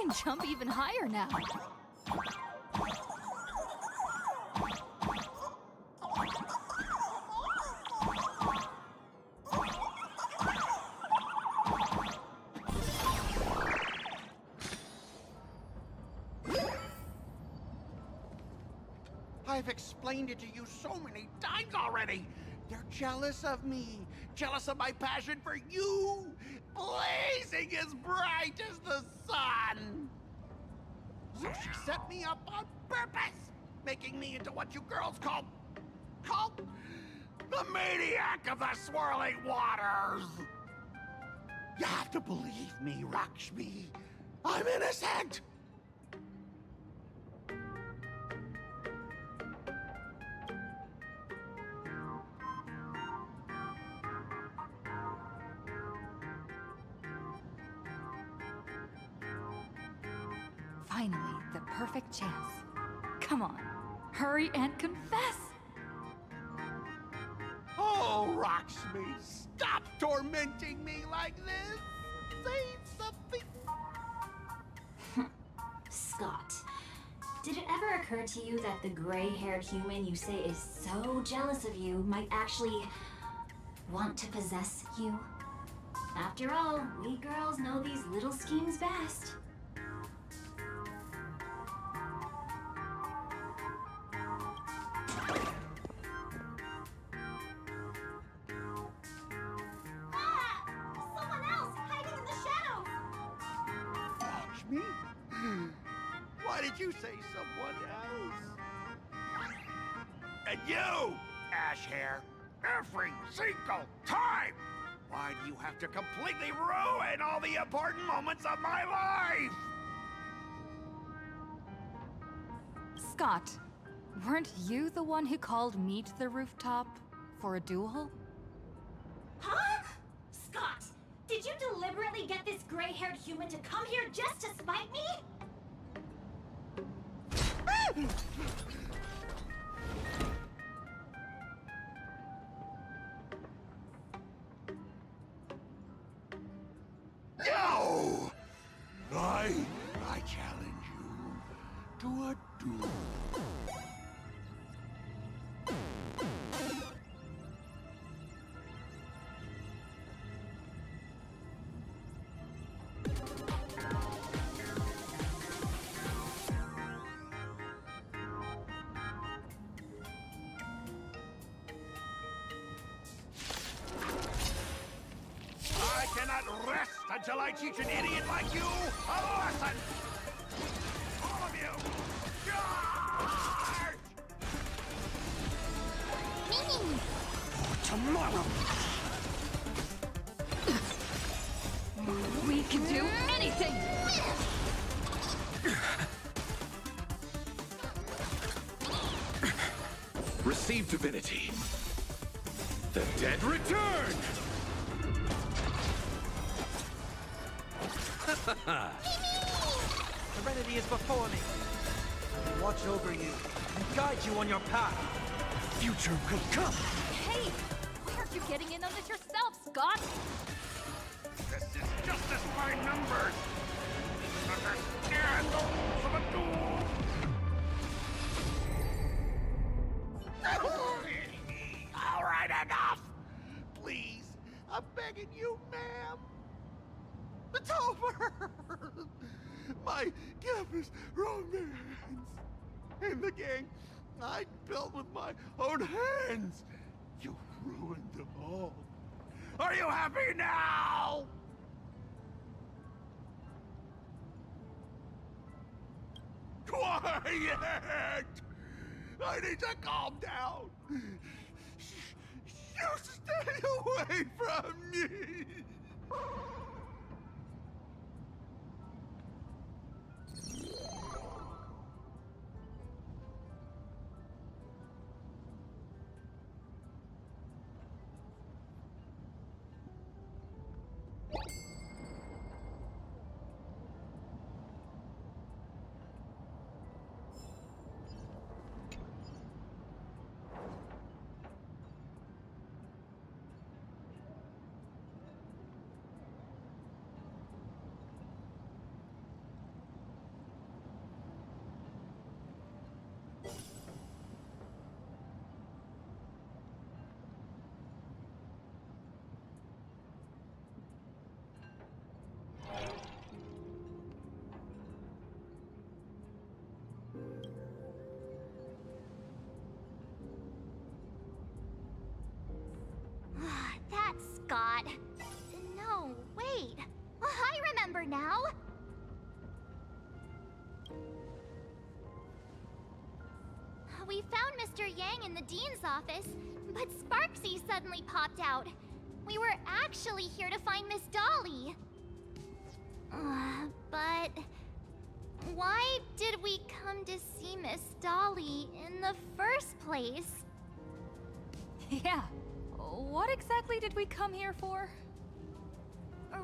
can jump even higher now. I've explained it to you so many times already. They're jealous of me, jealous of my passion for you, blazing as bright as the sun. So she set me up on purpose, making me into what you girls call the maniac of the swirling waters. You have to believe me, Lakshmi. I'm innocent. Finally, the perfect chance. Come on, hurry and confess! Oh, Lakshmi, stop tormenting me like this. Say something. Scott, did it ever occur to you that the gray-haired human you say is so jealous of you might actually want to possess you? After all, we girls know these little schemes best. Someone else hiding in the shadows! Lakshmi? Why did you say someone else? And you, Ash Hair, every single time! Why do you have to completely ruin all the important moments of my life? Scott, weren't you the one who called me to the rooftop for a duel? Huh? Scott, did you deliberately get this gray-haired human to come here just to spite me? No! I challenge you to a duel. I cannot rest until I teach an idiot like you a lesson! All of you, charge! Tomorrow! We can do anything! Receive divinity. The dead return! Serenity is before me. I will watch over you and guide you on your path. Future will come! Hey! Why aren't you getting in on this yourself, Scott? This is justice by numbers! Understand the rules of a duel! All right, enough! Please, I'm begging you, ma'am. It's over! My campus romance! And the gang I built with my own hands! You ruined them all. Are you happy now? Quiet! I need to calm down. You stay away from me! No, wait. I remember now. We found Mr. Yang in the dean's office, but Sparksy suddenly popped out. We were actually here to find Miss Dolly. But why did we come to see Miss Dolly in the first place? Yeah. What exactly did we come here for?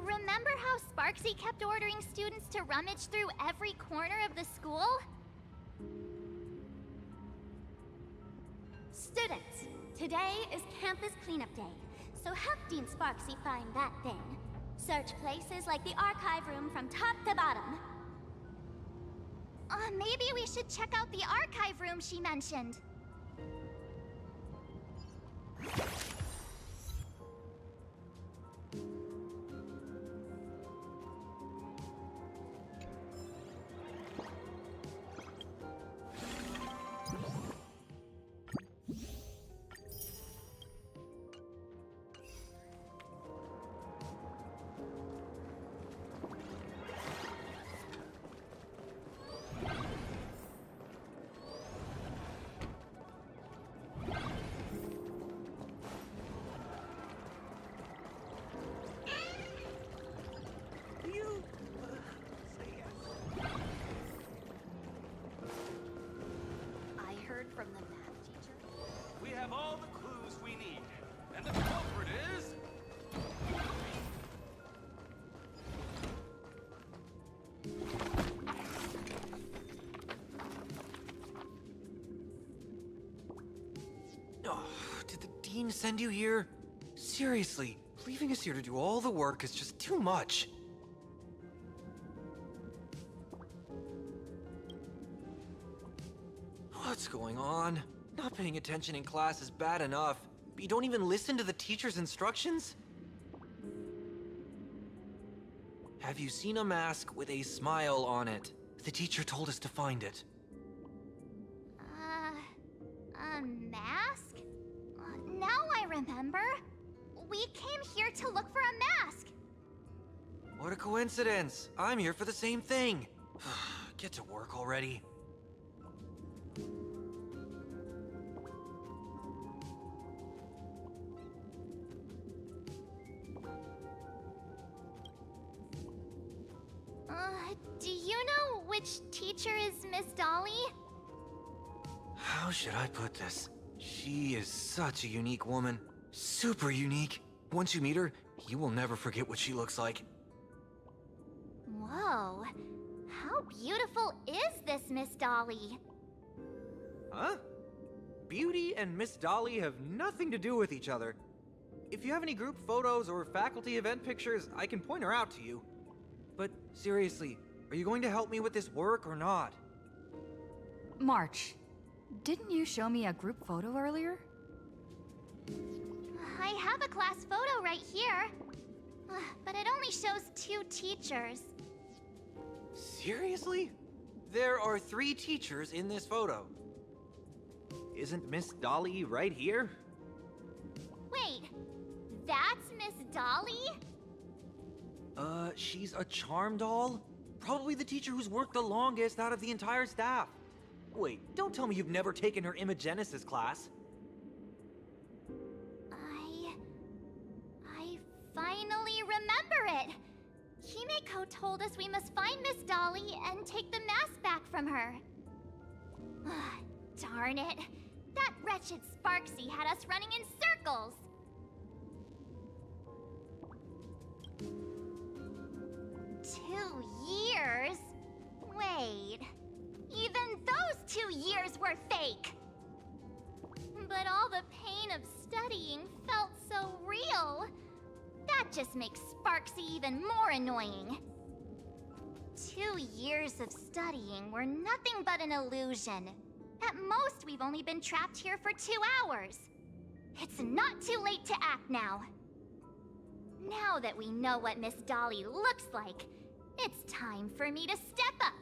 Remember how Sparksy kept ordering students to rummage through every corner of the school? Students, today is campus cleanup day, so help Dean Sparksy find that thing. Search places like the archive room from top to bottom. Maybe we should check out the archive room she mentioned. From the math teacher. We have all the clues we need, and the culprit is... Oh, did the dean send you here? Seriously, leaving us here to do all the work is just too much. What's going on? Not paying attention in class is bad enough, but you don't even listen to the teacher's instructions? Have you seen a mask with a smile on it? The teacher told us to find it. A mask? Now I remember. We came here to look for a mask. What a coincidence! I'm here for the same thing. Get to work already. Do you know which teacher is Miss Dolly? How should I put this? She is such a unique woman. Super unique. Once you meet her, you will never forget what she looks like. Whoa. How beautiful is this Miss Dolly? Huh? Beauty and Miss Dolly have nothing to do with each other. If you have any group photos or faculty event pictures, I can point her out to you. But seriously, are you going to help me with this work or not? March, didn't you show me a group photo earlier? I have a class photo right here. But it only shows 2 teachers. Seriously? There are 3 teachers in this photo. Isn't Miss Dolly right here? Wait, that's Miss Dolly? She's a charm doll? Probably the teacher who's worked the longest out of the entire staff. Wait, don't tell me you've never taken her Imogenesis class. I finally remember it. Himeko told us we must find Miss Dolly and take the mask back from her. Darn it. That wretched Sparksy had us running in circles. Two years? Wait. Even those 2 years were fake! But all the pain of studying felt so real. That just makes Sparksy even more annoying. 2 years of studying were nothing but an illusion. At most, we've only been trapped here for 2 hours. It's not too late to act now. Now that we know what Miss Dolly looks like, it's time for me to step up.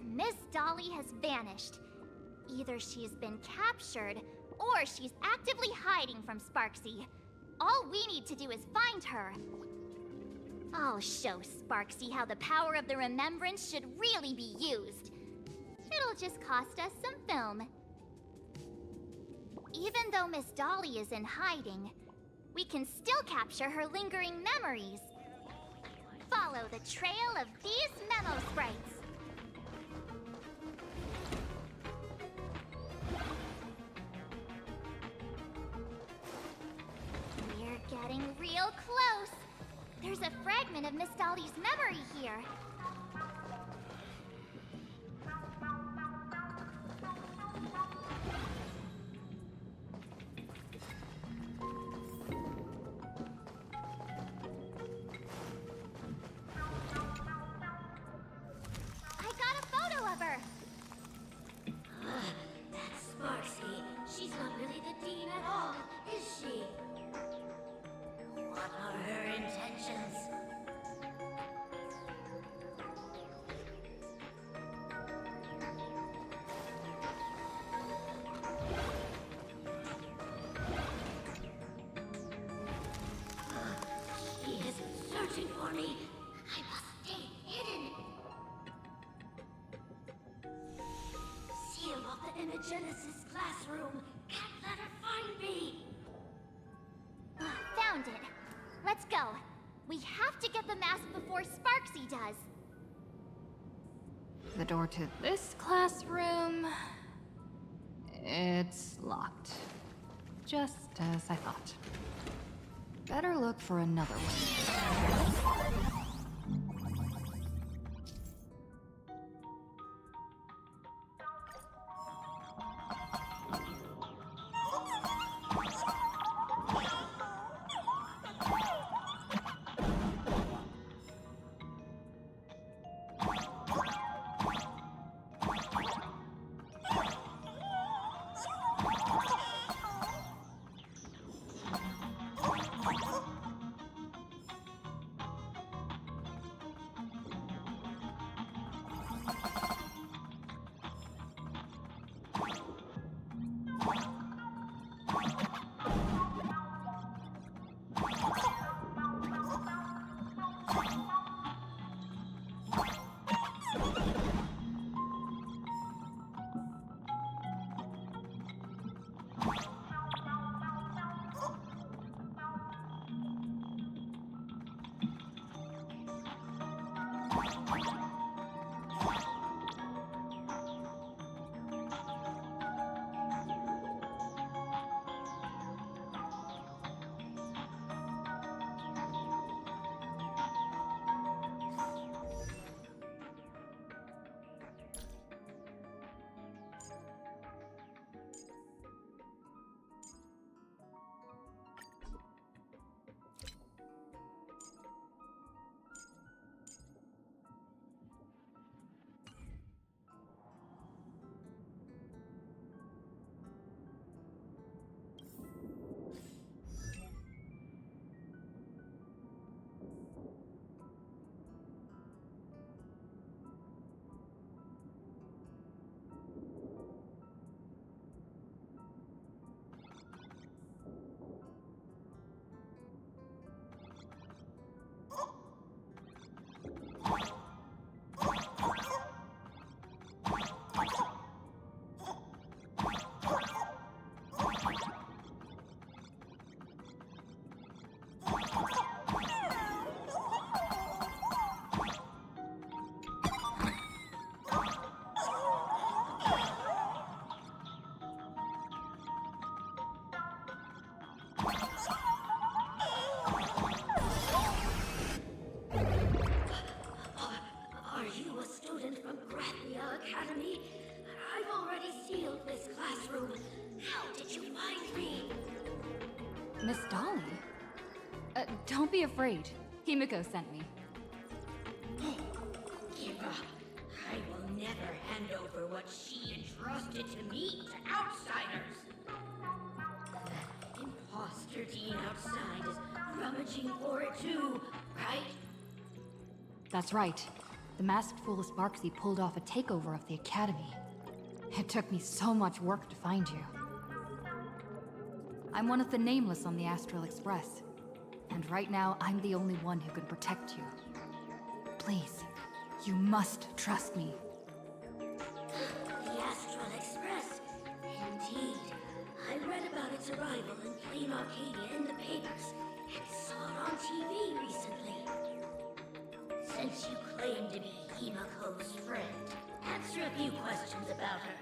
Miss Dolly has vanished. Either she's been captured, or she's actively hiding from Sparksy. All we need to do is find her. I'll show Sparksy how the power of the remembrance should really be used. It'll just cost us some film. Even though Miss Dolly is in hiding, we can still capture her lingering memories. Follow the trail of these memo sprites. We're getting real close. There's a fragment of Miss Dolly's memory here. I got a photo of her. That's Sparksy. She's not really the Dean at all, is she? What are her intentions? She is searching for me. I must stay hidden. Seal off the Imagenesis classroom. Can't let her find me. Found it. Let's go. We have to get the mask before Sparksy does. The door to this classroom... it's locked. Just as I thought. Better look for another one. Miss Dolly? Don't be afraid. Himiko sent me. Give up. I will never hand over what she entrusted to me to outsiders. The imposter Dean outside is rummaging for it too, right? That's right. The masked fool Sparksy pulled off a takeover of the Academy. It took me so much work to find you. I'm one of the Nameless on the Astral Express. And right now, I'm the only one who can protect you. Please, you must trust me. The Astral Express. Indeed. I read about its arrival in Planacardia in the papers and saw it on TV recently. Since you claim to be Himako's friend, answer a few questions about her.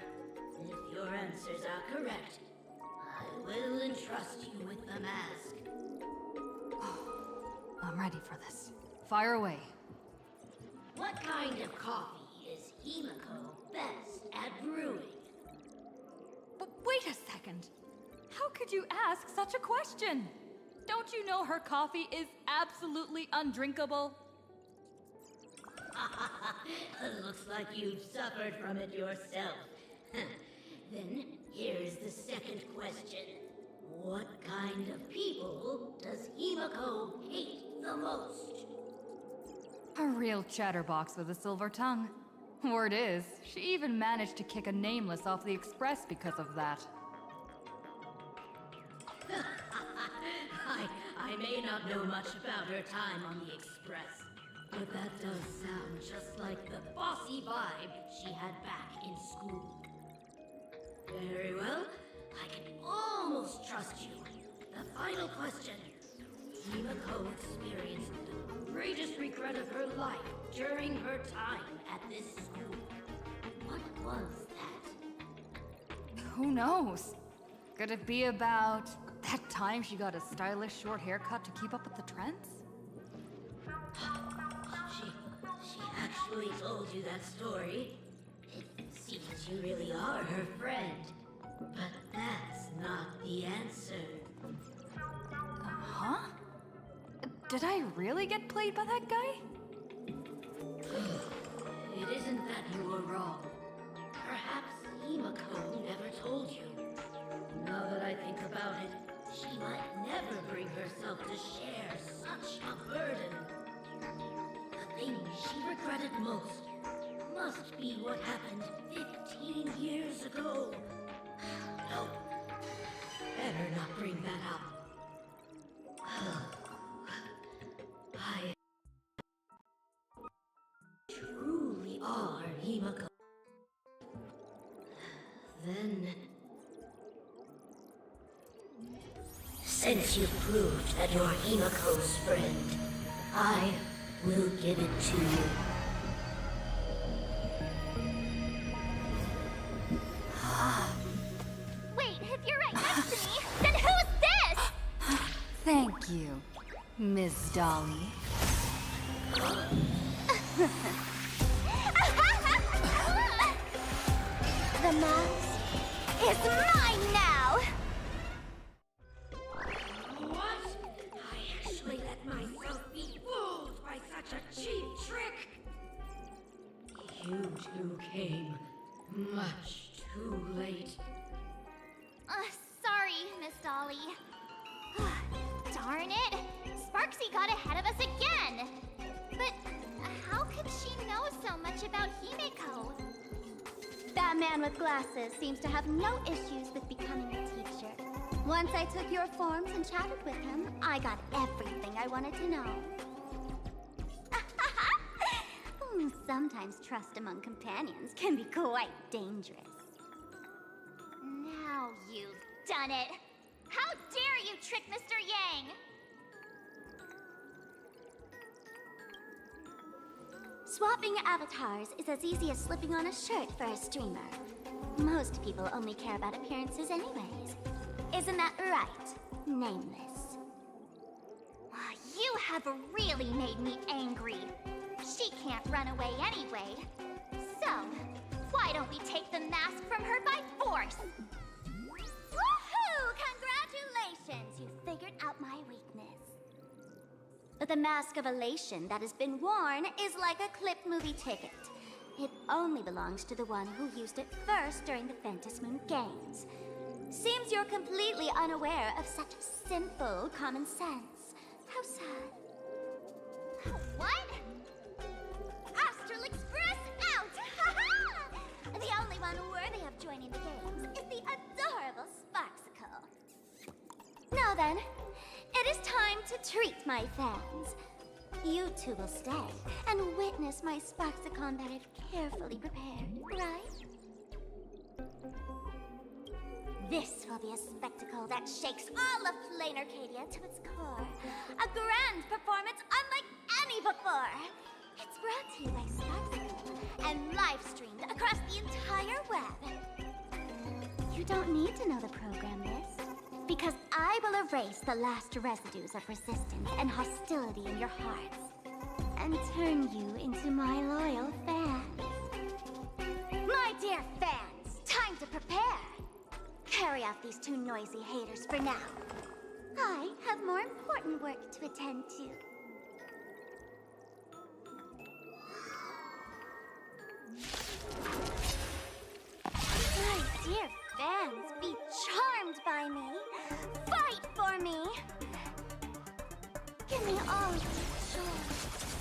And if your answers are correct, I will entrust you with the mask. I'm ready for this. Fire away. What kind of coffee is Himako best at brewing? But wait a second. How could you ask such a question? Don't you know her coffee is absolutely undrinkable? Looks like you've suffered from it yourself. Then, here's the second question. What kind of people does Himako hate the most? A real chatterbox with a silver tongue. Word is, she even managed to kick a Nameless off the Express because of that. I may not know much about her time on the Express, but that does sound just like the bossy vibe she had back in school. Very well, I can almost trust you. The final question. Himako experienced the greatest regret of her life during her time at this school. What was that? Who knows? Could it be about that time she got a stylish short haircut to keep up with the trends? She actually told you that story. It seems you really are her friend. But that's not the answer. Huh? Did I really get played by that guy? It isn't that you were wrong. Perhaps Himako never told you. Now that I think about it, she might never bring herself to share such a burden. The thing she regretted most must be what happened 15 years ago. No, better not bring that up. I truly are Himako. Then, since you proved that you're Himako's friend, I will give it to you. Wait, if you're right next to me, then who's this? Thank you, Miss Dolly. The mask is mine now! What? I actually let myself be fooled by such a cheap trick! You two came much too late. Sorry, Miss Dolly. Darn it! Sparksy got ahead of us again! But how could she know so much about Himiko? That man with glasses seems to have no issues with becoming a teacher. Once I took your forms and chatted with him, I got everything I wanted to know. Sometimes trust among companions can be quite dangerous. Now you've done it! How dare you trick Mr. Yang! Swapping avatars is as easy as slipping on a shirt for a streamer. Most people only care about appearances anyways. Isn't that right, Nameless? You have really made me angry. She can't run away anyway. So, why don't we take the mask from her by force? Woohoo! Congratulations! You figured out my weakness. The mask of elation that has been worn is like a clip movie ticket. It only belongs to the one who used it first during the Phantom Moon Games. Seems you're completely unaware of such simple common sense. How sad. What? Astral Express out! The only one worthy of joining joining the games is the adorable Sparksicle. Now then, it is time to treat my fans. You two will stay and witness my Sparksicon that I've carefully prepared, right? This will be a spectacle that shakes all of Planacardia to its core. A grand performance unlike any before. It's brought to you by Sparksicle and live-streamed across the entire web. You don't need to know the program, Liz, because I will erase the last residues of resistance and hostility in your hearts and turn you into my loyal fans. My dear fans, time to prepare. Carry off these two noisy haters for now. I have more important work to attend to. My dear fans, be charmed by me. Fight for me. Give me all your joy,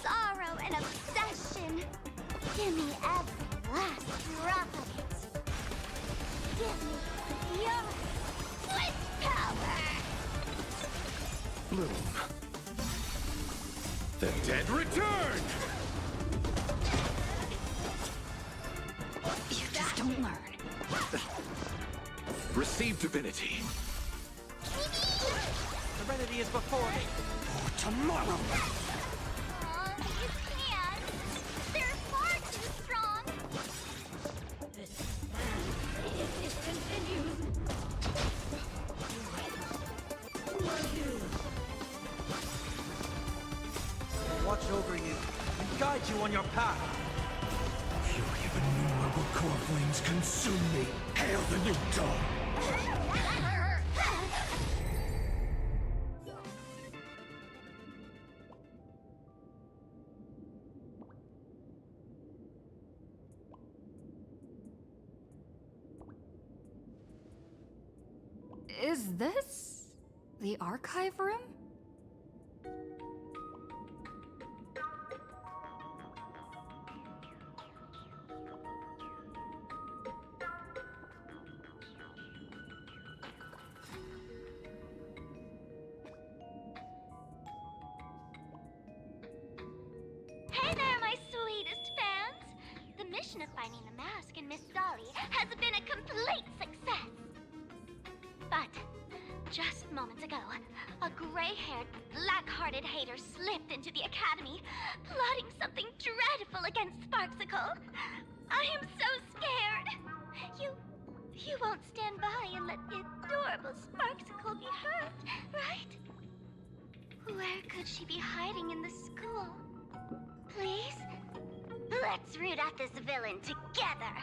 sorrow, and obsession. Give me every last drop of it. Give me your wish power! Bloom. The dead return! You just don't learn. Receive divinity. Serenity is before me. For tomorrow! Oh, you can't! They're far too strong! It continues. Watch over you and guide you on your path. Fury of innumerable core flames consume me. Hail the new dawn! Is this the archive room? Hey there, my sweetest fans! The mission of finding the mask and Miss Dolly has been a complete success. But just moments ago, a gray-haired, black-hearted hater slipped into the academy, plotting something dreadful against Sparksicle. I am so scared. You won't stand by and let the adorable Sparksicle be hurt, right? Where could she be hiding in the school? Please? Let's root out this villain together.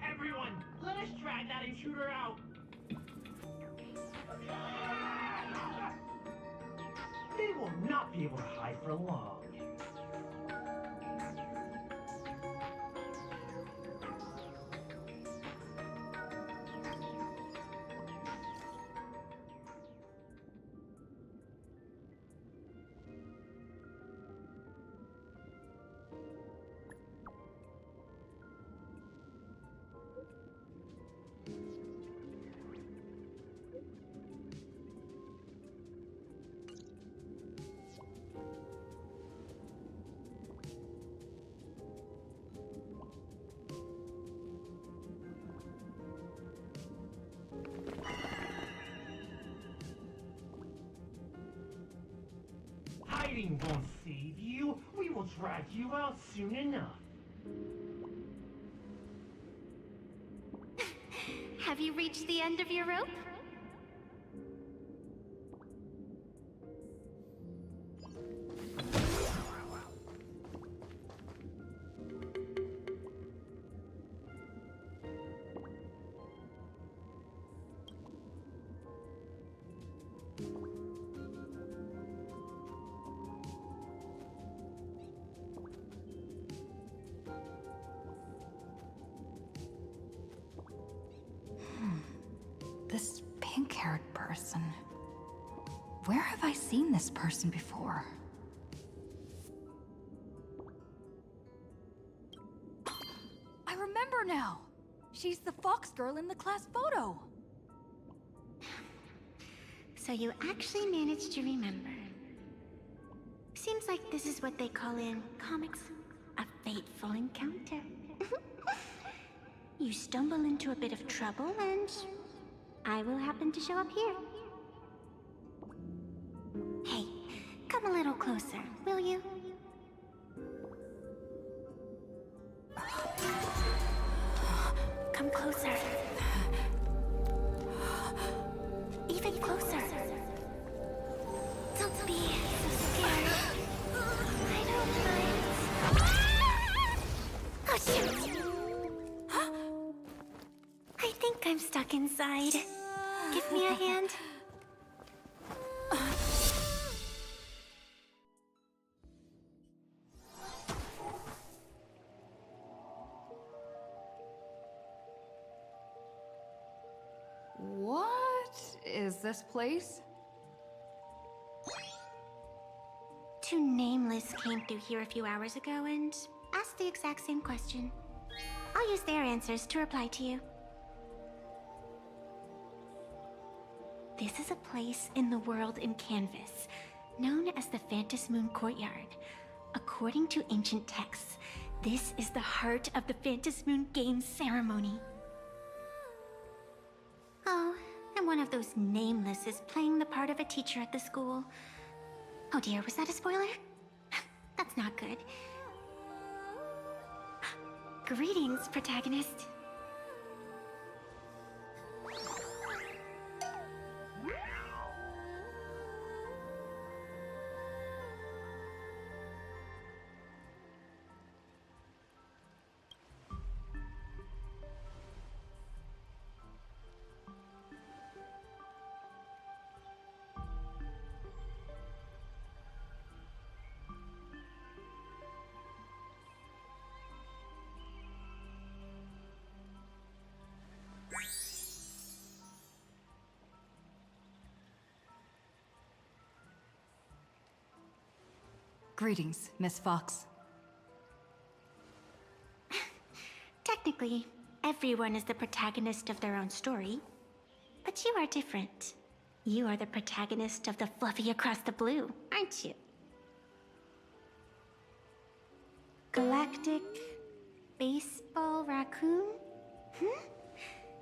Everyone, let us drag that intruder out. They will not be able to hide for long. Hiding won't save you. We will drag you out soon enough. Have you reached the end of your rope? This pink-haired person. Where have I seen this person before? I remember now! She's the fox girl in the class photo. So you actually managed to remember. Seems like this is what they call in comics a fateful encounter. You stumble into a bit of trouble and I will happen to show up here. Hey, come a little closer, will you? Come closer. Even closer. Don't be so scared. I don't mind. Oh, shoot! I think I'm stuck inside. Give me a hand. What is this place? Two nameless came through here a few hours ago and asked the exact same question. I'll use their answers to reply to you. This is a place in the world in Canvas, known as the Phantom Moon Courtyard. According to ancient texts, this is the heart of the Phantom Moon Games ceremony. Oh, and one of those nameless is playing the part of a teacher at the school. Oh dear, was that a spoiler? That's not good. Greetings, protagonist. Greetings, Miss Fox. Technically, everyone is the protagonist of their own story. But you are different. You are the protagonist of the Fluffy Across the Blue, aren't you? Galactic Baseball Raccoon?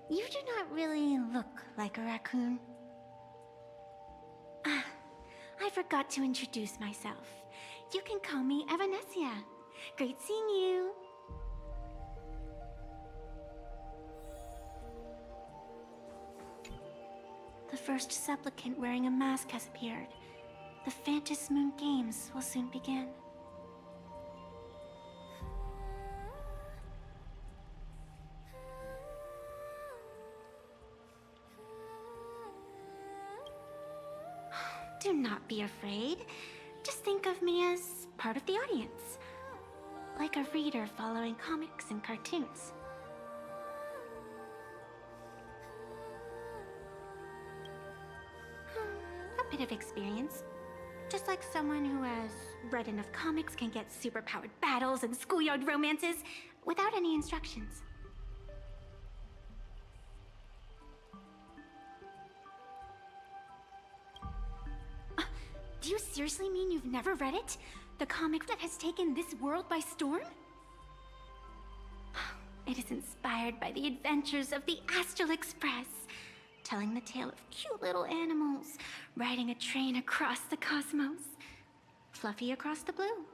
You do not really look like a raccoon. Ah, I forgot to introduce myself. You can call me Evanessia. Great seeing you. The first supplicant wearing a mask has appeared. The Phantom Moon Games will soon begin. Do not be afraid. Just think of me as part of the audience. Like a reader following comics and cartoons. A bit of experience. Just like someone who has read enough comics can get superpowered battles and schoolyard romances without any instructions. Do you seriously mean you've never read it? The comic that has taken this world by storm? It is inspired by the adventures of the Astral Express, telling the tale of cute little animals riding a train across the cosmos. Fluffy Across the Blue.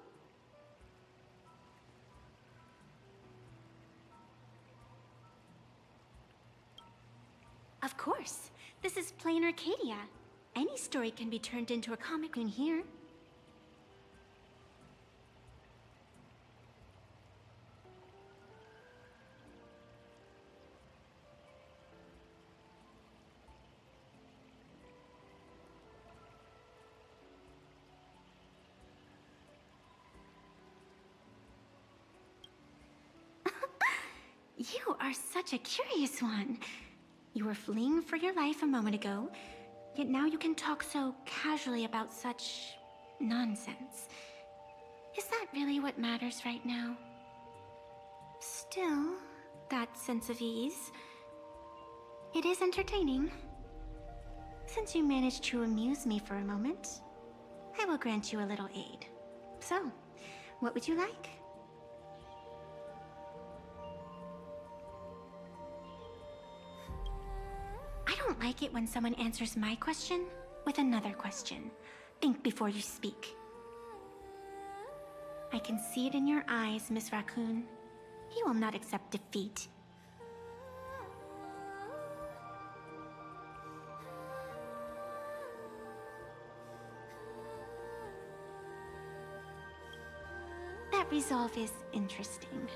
Of course. This is Planacardia. Any story can be turned into a comic in here. You are such a curious one. You were fleeing for your life a moment ago, yet now you can talk so casually about such nonsense. Is that really what matters right now? Still, that sense of ease. It is entertaining. Since you managed to amuse me for a moment, I will grant you a little aid. So, what would you like? I don't like it when someone answers my question with another question. Think before you speak. I can see it in your eyes, Miss Raccoon. He will not accept defeat. That resolve is interesting.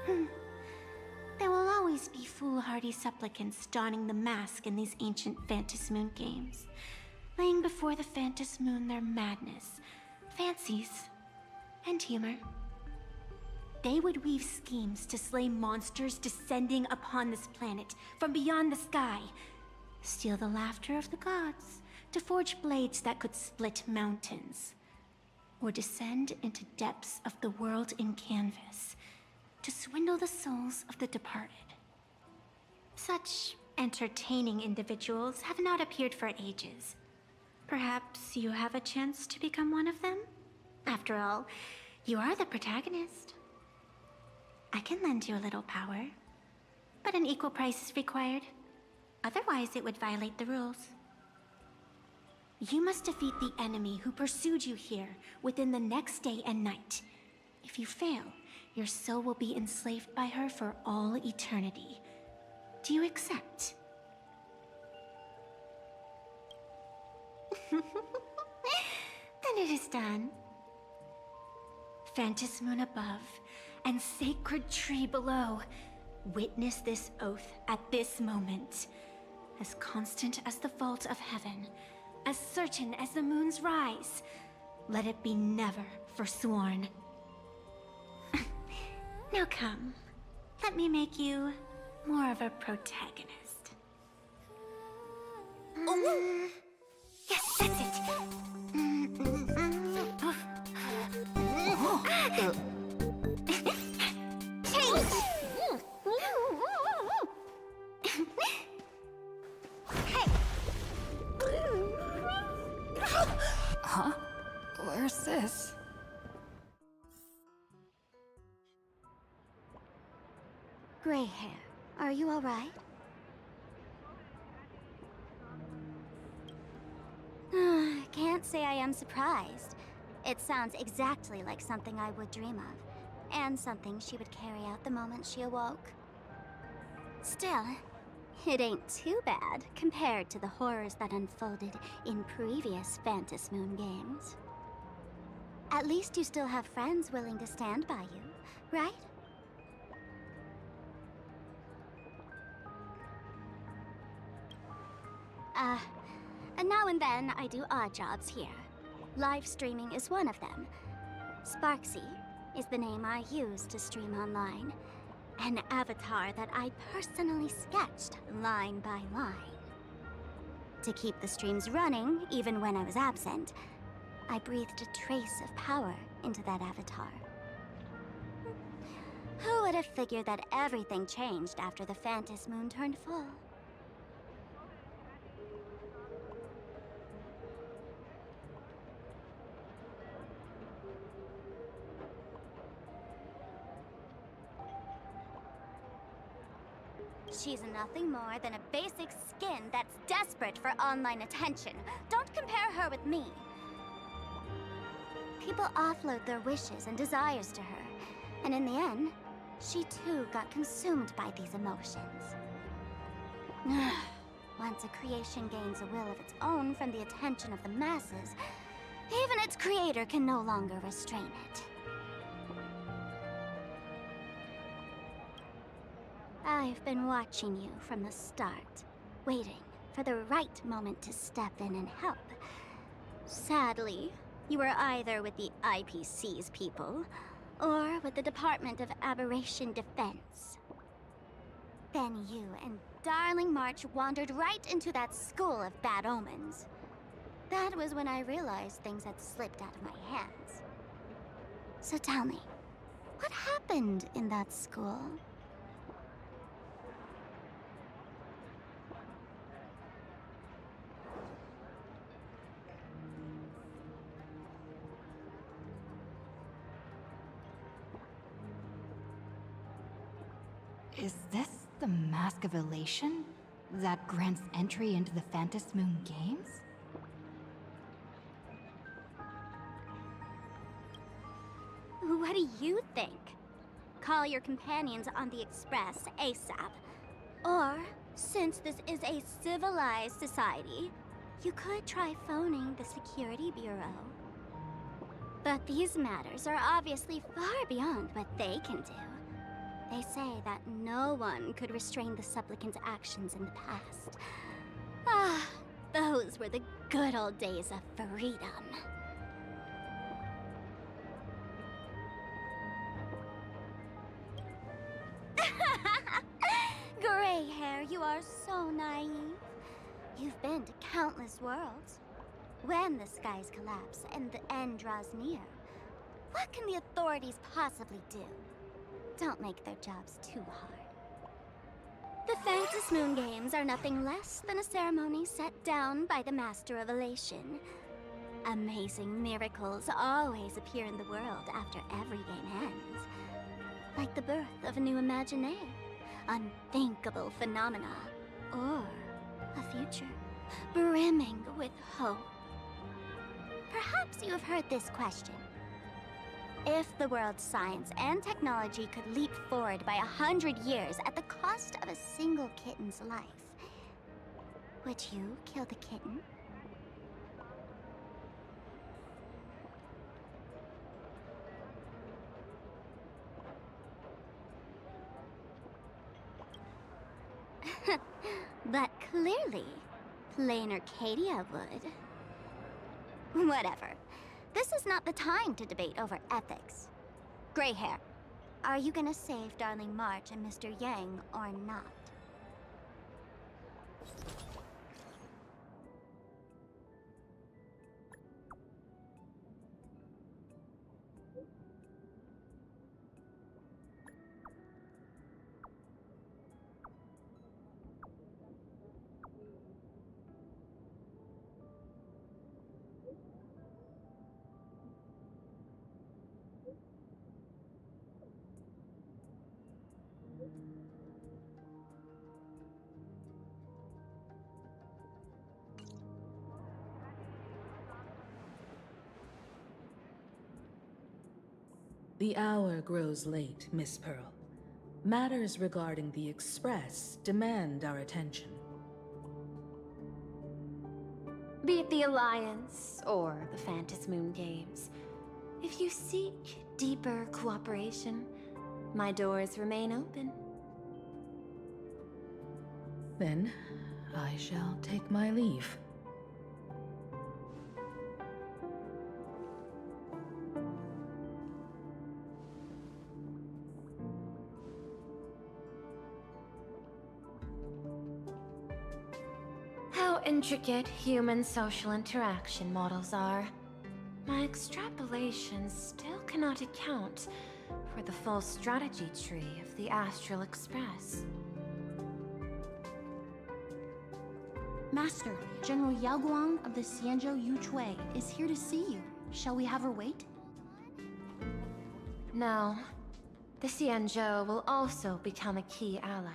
There will always be foolhardy supplicants donning the mask in these ancient Phantas Moon games, laying before the Phantas Moon their madness, fancies, and humor. They would weave schemes to slay monsters descending upon this planet from beyond the sky, steal the laughter of the gods to forge blades that could split mountains, or descend into depths of the world in canvas to swindle the souls of the departed. Such entertaining individuals have not appeared for ages. Perhaps you have a chance to become one of them? After all, you are the protagonist. I can lend you a little power, but an equal price is required. Otherwise, it would violate the rules. You must defeat the enemy who pursued you here within the next day and night. If you fail, your soul will be enslaved by her for all eternity. Do you accept? Then it is done. Phantas Moon above and sacred tree below. Witness this oath at this moment. As constant as the vault of heaven, as certain as the moon's rise. Let it be never forsworn. Now come, let me make you more of a protagonist. Yes, that's it. Change! Hey! Huh? Where's this? Gray hair, are you all right? Can't say I am surprised. It sounds exactly like something I would dream of, and something she would carry out the moment she awoke. Still, it ain't too bad compared to the horrors that unfolded in previous Phantas Moon games. At least you still have friends willing to stand by you, right? Now and then I do odd jobs here. Live streaming is one of them. Sparksy is the name I use to stream online. An avatar that I personally sketched line by line. To keep the streams running, even when I was absent, I breathed a trace of power into that avatar. Who would have figured that everything changed after the Phantas Moon turned full? She's nothing more than a basic skin that's desperate for online attention. Don't compare her with me. People offload their wishes and desires to her, and in the end, she too got consumed by these emotions. Once a creation gains a will of its own from the attention of the masses, even its creator can no longer restrain it. I've been watching you from the start, waiting for the right moment to step in and help. Sadly, you were either with the IPC's people, or with the Department of Aberration Defense. Then you and Darling March wandered right into that school of bad omens. That was when I realized things had slipped out of my hands. So tell me, what happened in that school? Is this the Mask of Elation that grants entry into the Phantom Moon Games? What do you think? Call your companions on the Express ASAP. Or, since this is a civilized society, you could try phoning the Security Bureau. But these matters are obviously far beyond what they can do. They say that no one could restrain the supplicant's actions in the past. Ah, those were the good old days of freedom. Gray hair, you are so naive. You've been to countless worlds. When the skies collapse and the end draws near, what can the authorities possibly do? Don't make their jobs too hard. The Phantom Moon Games are nothing less than a ceremony set down by the Master of Elation. Amazing miracles always appear in the world after every game ends. Like the birth of a new imaginé, unthinkable phenomena, or a future brimming with hope. Perhaps you have heard this question. If the world's science and technology could leap forward by 100 years at the cost of a single kitten's life, would you kill the kitten? But clearly, Planacardia would. Whatever. This is not the time to debate over ethics. Gray hair, are you gonna save Darling March and Mr. Yang or not? The hour grows late, Miss Pearl. Matters regarding the Express demand our attention. Be it the Alliance or the Phantom Moon Games, if you seek deeper cooperation, my doors remain open. Then, I shall take my leave. How intricate human social interaction models are. My extrapolations still cannot account for the full strategy tree of the Astral Express. Master, General Yao Guang of the Xianzhou Yuchui is here to see you. Shall we have her wait? No. The Xianzhou will also become a key ally.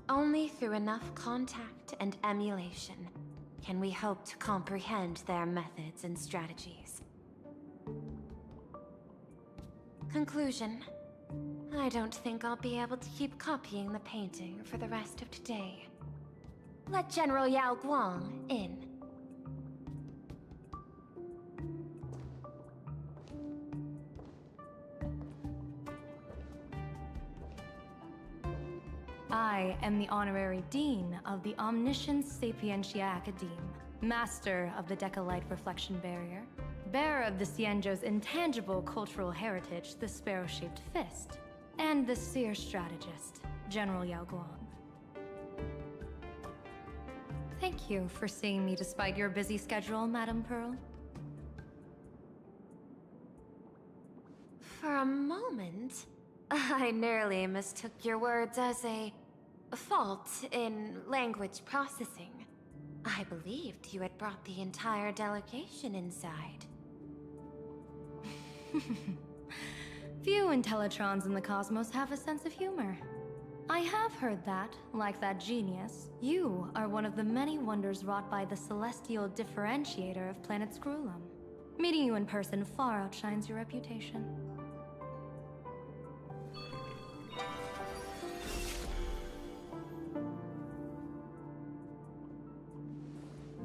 Only through enough contact and emulation can we hope to comprehend their methods and strategies. Conclusion. I don't think I'll be able to keep copying the painting for the rest of today. Let General Yao Guang in. I am the Honorary Dean of the Omniscience Sapientia Academe, Master of the Decalite Reflection Barrier, bearer of the Xianzhou's intangible cultural heritage, the Sparrow-Shaped Fist, and the Seer Strategist, General Yao Guang. Thank you for seeing me despite your busy schedule, Madam Pearl. For a moment, I nearly mistook your words as a fault in language processing. I believed you had brought the entire delegation inside. Few Intellitrons in the cosmos have a sense of humor. I have heard that, like that genius, you are one of the many wonders wrought by the celestial differentiator of planet Scrulum. Meeting you in person far outshines your reputation.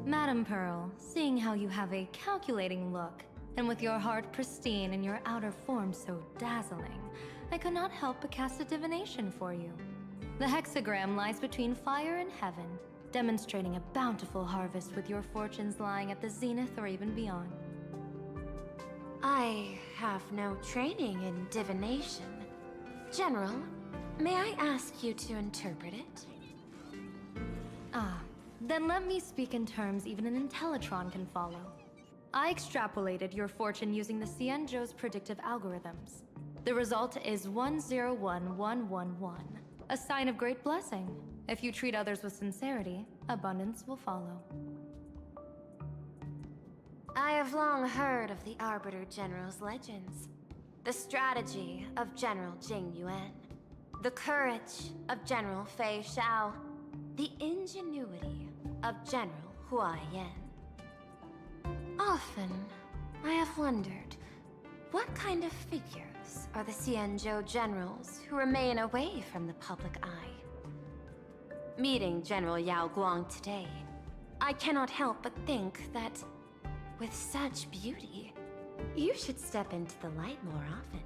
Madam Pearl, seeing how you have a calculating look, and with your heart pristine and your outer form so dazzling, I could not help but cast a divination for you. The hexagram lies between fire and heaven, demonstrating a bountiful harvest with your fortunes lying at the zenith or even beyond. I have no training in divination. General, may I ask you to interpret it? Then let me speak in terms even an Intellitron can follow. I extrapolated your fortune using the Cienjo's predictive algorithms. The result is 101111, a sign of great blessing. If you treat others with sincerity, abundance will follow. I have long heard of the Arbiter General's legends. The strategy of General Jing Yuan. The courage of General Fei Xiao. The ingenuity of General Hua Yan. Often, I have wondered, what kind of figures are the Cienjo generals who remain away from the public eye? Meeting General Yao Guang today, I cannot help but think that, with such beauty, you should step into the light more often.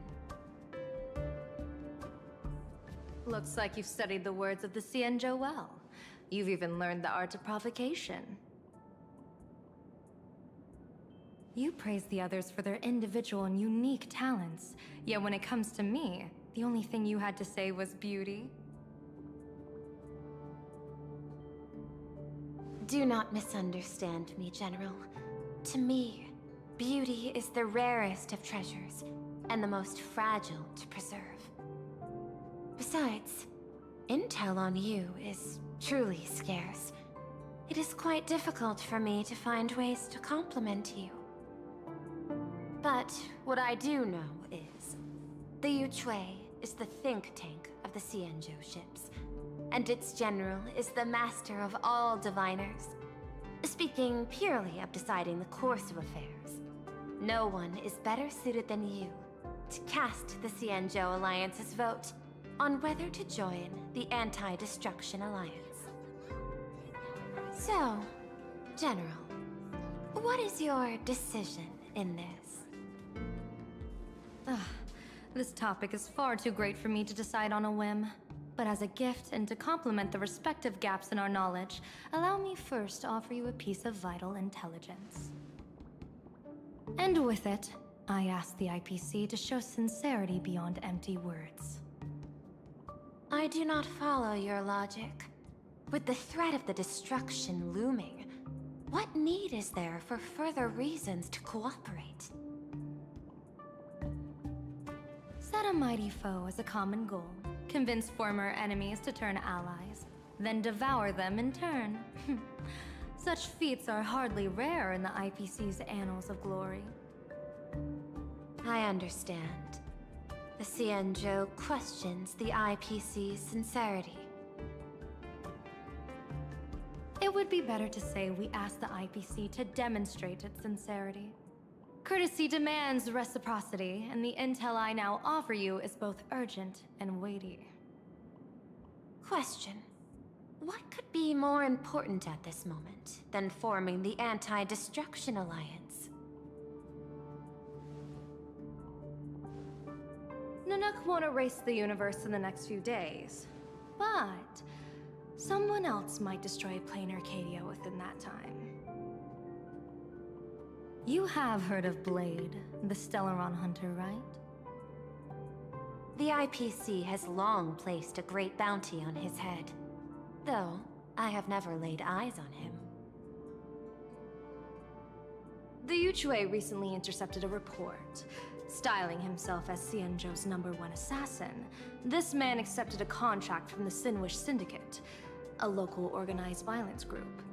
Looks like you've studied the words of the Cienjo well. You've even learned the art of provocation. You praise the others for their individual and unique talents, yet when it comes to me, the only thing you had to say was beauty. Do not misunderstand me, General. To me, beauty is the rarest of treasures, and the most fragile to preserve. Besides, intel on you is truly scarce. It is quite difficult for me to find ways to compliment you. But what I do know is, the Yuchui is the think tank of the Cienjo ships, and its general is the master of all diviners. Speaking purely of deciding the course of affairs, no one is better suited than you to cast the Cienjo Alliance's vote on whether to join the Anti-Destruction Alliance. So, General, what is your decision in this? This topic is far too great for me to decide on a whim. But as a gift and to complement the respective gaps in our knowledge, allow me first to offer you a piece of vital intelligence. And with it, I ask the IPC to show sincerity beyond empty words. I do not follow your logic. With the threat of the destruction looming, what need is there for further reasons to cooperate? Set a mighty foe as a common goal. Convince former enemies to turn allies, then devour them in turn. Such feats are hardly rare in the IPC's annals of glory. I understand. The Cienjo questions the IPC's sincerity. It would be better to say we ask the IPC to demonstrate its sincerity. Courtesy demands reciprocity, and the intel I now offer you is both urgent and weighty. Question. What could be more important at this moment than forming the Anti-Destruction Alliance? Nanook won't erase the universe in the next few days, but someone else might destroy Planacardia within that time. You have heard of Blade, the Stellaron hunter, right? The IPC has long placed a great bounty on his head, though I have never laid eyes on him. The Yuchui recently intercepted a report. Styling himself as Cienjo's #1 assassin, this man accepted a contract from the Sinwish Syndicate, a local organized violence group.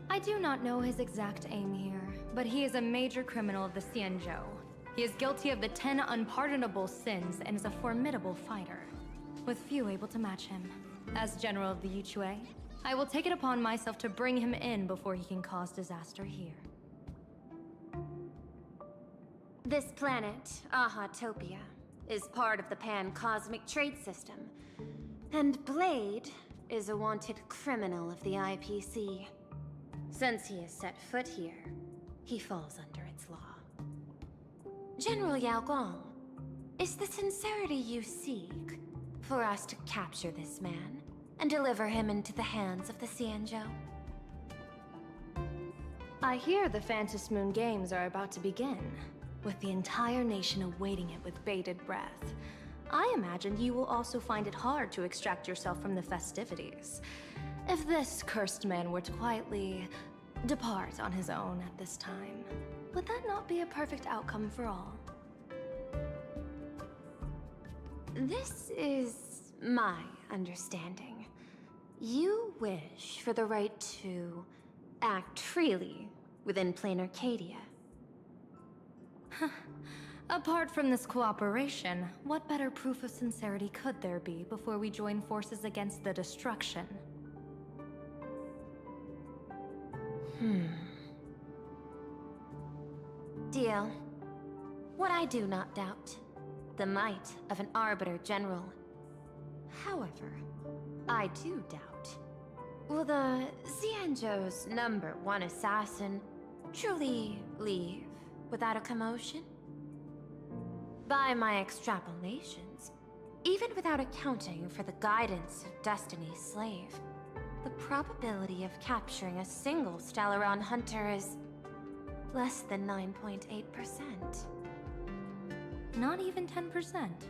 I do not know his exact aim here, but he is a major criminal of the Cienjo. He is guilty of the 10 unpardonable sins and is a formidable fighter. with few able to match him. As General of the Yuchue, I will take it upon myself to bring him in before he can cause disaster here. This planet, Ahatopia, is part of the pan-cosmic trade system. And Blade is a wanted criminal of the IPC. Since he has set foot here, he falls under its law. General Yao Gong, is the sincerity you seek for us to capture this man and deliver him into the hands of the Xianzhou? I hear the Phantom Moon Games are about to begin, with the entire nation awaiting it with bated breath. I imagine you will also find it hard to extract yourself from the festivities. If this cursed man were to quietly depart on his own at this time, would that not be a perfect outcome for all? This is my understanding. You wish for the right to act freely within Planacardia. Apart from this cooperation, what better proof of sincerity could there be before we join forces against the destruction? Deal. What I do not doubt, the might of an Arbiter General. However, I do doubt, will the Xianzhou's #1 assassin truly leave without a commotion? By my extrapolations, even without accounting for the guidance of Destiny's slave, the probability of capturing a single Stellaron hunter is less than 9.8%. Not even 10%.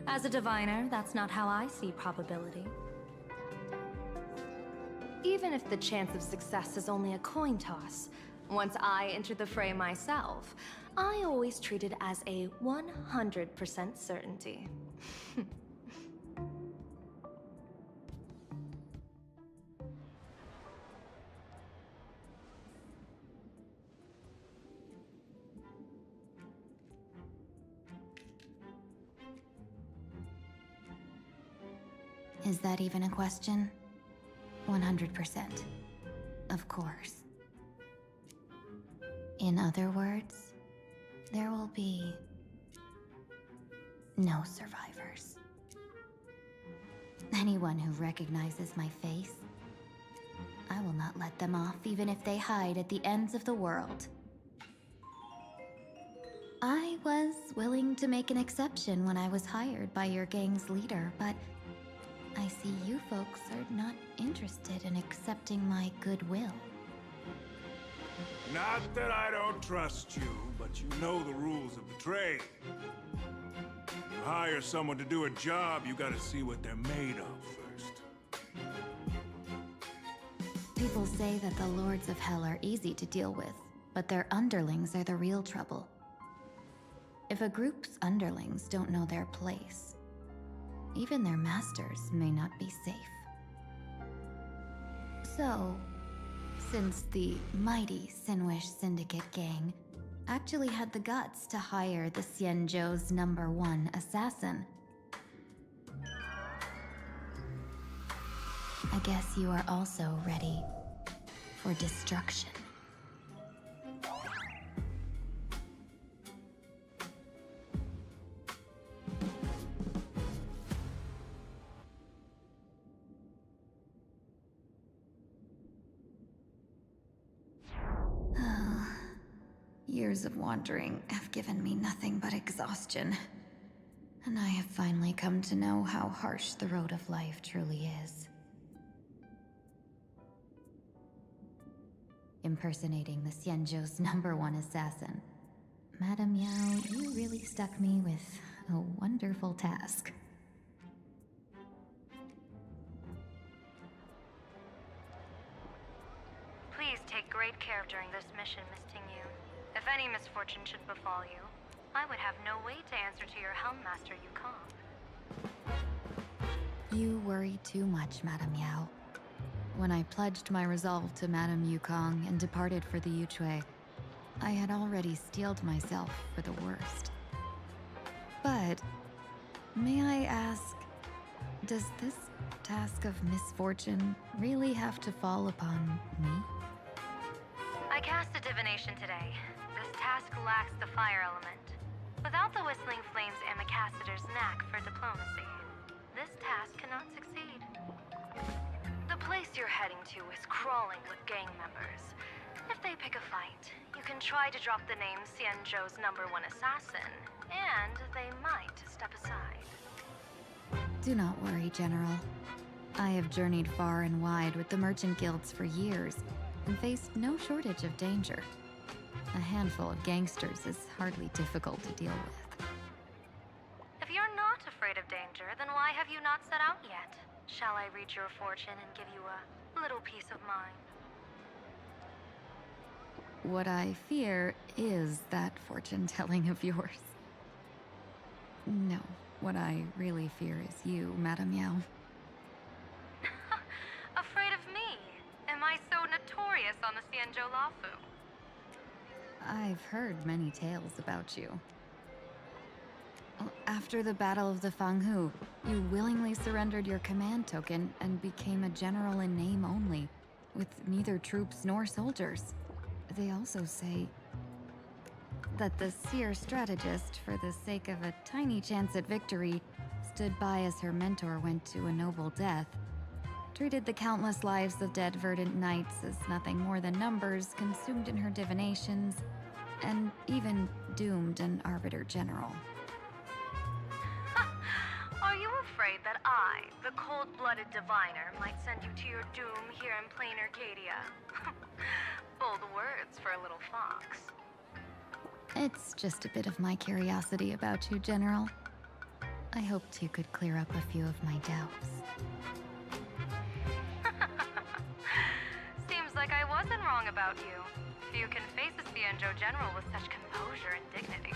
As a diviner, that's not how I see probability. Even if the chance of success is only a coin toss, once I enter the fray myself, I always treat it as a 100% certainty. Is that even a question? 100%. Of course. In other words, there will be no survivors. Anyone who recognizes my face, I will not let them off even if they hide at the ends of the world. I was willing to make an exception when I was hired by your gang's leader, but I see you folks are not interested in accepting my goodwill. Not that I don't trust you, but you know the rules of the trade. You hire someone to do a job, you gotta see what they're made of first. People say that the Lords of Hell are easy to deal with, but their underlings are the real trouble. If a group's underlings don't know their place, even their masters may not be safe. So, since the mighty Sinwish Syndicate gang actually had the guts to hire the Xianzhou's #1 assassin, I guess you are also ready for destruction. Years of wandering have given me nothing but exhaustion. And I have finally come to know how harsh the road of life truly is. Impersonating the Xianzhou's #1 assassin. Madame Yao, you really stuck me with a wonderful task. Please take great care during this mission, Miss Tingyu. If any misfortune should befall you, I would have no way to answer to your Helm Master Yukong. You worry too much, Madame Yao. When I pledged my resolve to Madame Yukong and departed for the Yuchue, I had already steeled myself for the worst. But, may I ask, Does this task of misfortune really have to fall upon me? I cast a divination today. This task lacks the fire element. Without the Whistling Flames and Macassiter's knack for diplomacy, this task cannot succeed. The place you're heading to is crawling with gang members. If they pick a fight, you can try to drop the name Xianzhou's #1 assassin, and they might step aside. Do not worry, General. I have journeyed far and wide with the merchant guilds for years and faced no shortage of danger. A handful of gangsters is hardly difficult to deal with. If you're not afraid of danger, then why have you not set out yet? Shall I read your fortune and give you a little peace of mind? What I fear is that fortune-telling of yours. No, what I really fear is you, Madame Yao. Afraid of me? Am I so notorious on the Xianzhou Lafu? I've heard many tales about you. After the Battle of the Fanghu, you willingly surrendered your command token and became a general in name only, with neither troops nor soldiers. They also say that the seer strategist, for the sake of a tiny chance at victory, stood by as her mentor went to a noble death, treated the countless lives of dead verdant knights as nothing more than numbers consumed in her divinations, and even doomed an arbiter general. Are you afraid that I, the cold-blooded diviner, might send you to your doom here in Planacardia? Bold words for a little fox. It's just a bit of my curiosity about you, General. I hoped you could clear up a few of my doubts. Seems like I wasn't wrong about you. Few can face a Xianzhou general with such composure and dignity.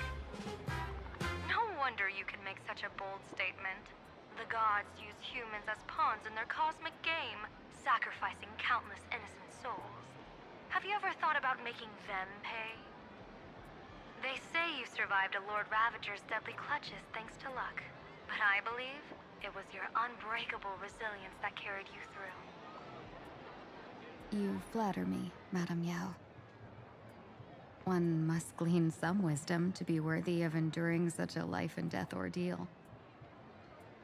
No wonder you can make such a bold statement. The gods use humans as pawns in their cosmic game, sacrificing countless innocent souls. Have you ever thought about making them pay? They say you survived a Lord Ravager's deadly clutches thanks to luck, but I believe it was your unbreakable resilience that carried you through. You flatter me, Madame Yao. One must glean some wisdom to be worthy of enduring such a life-and-death ordeal.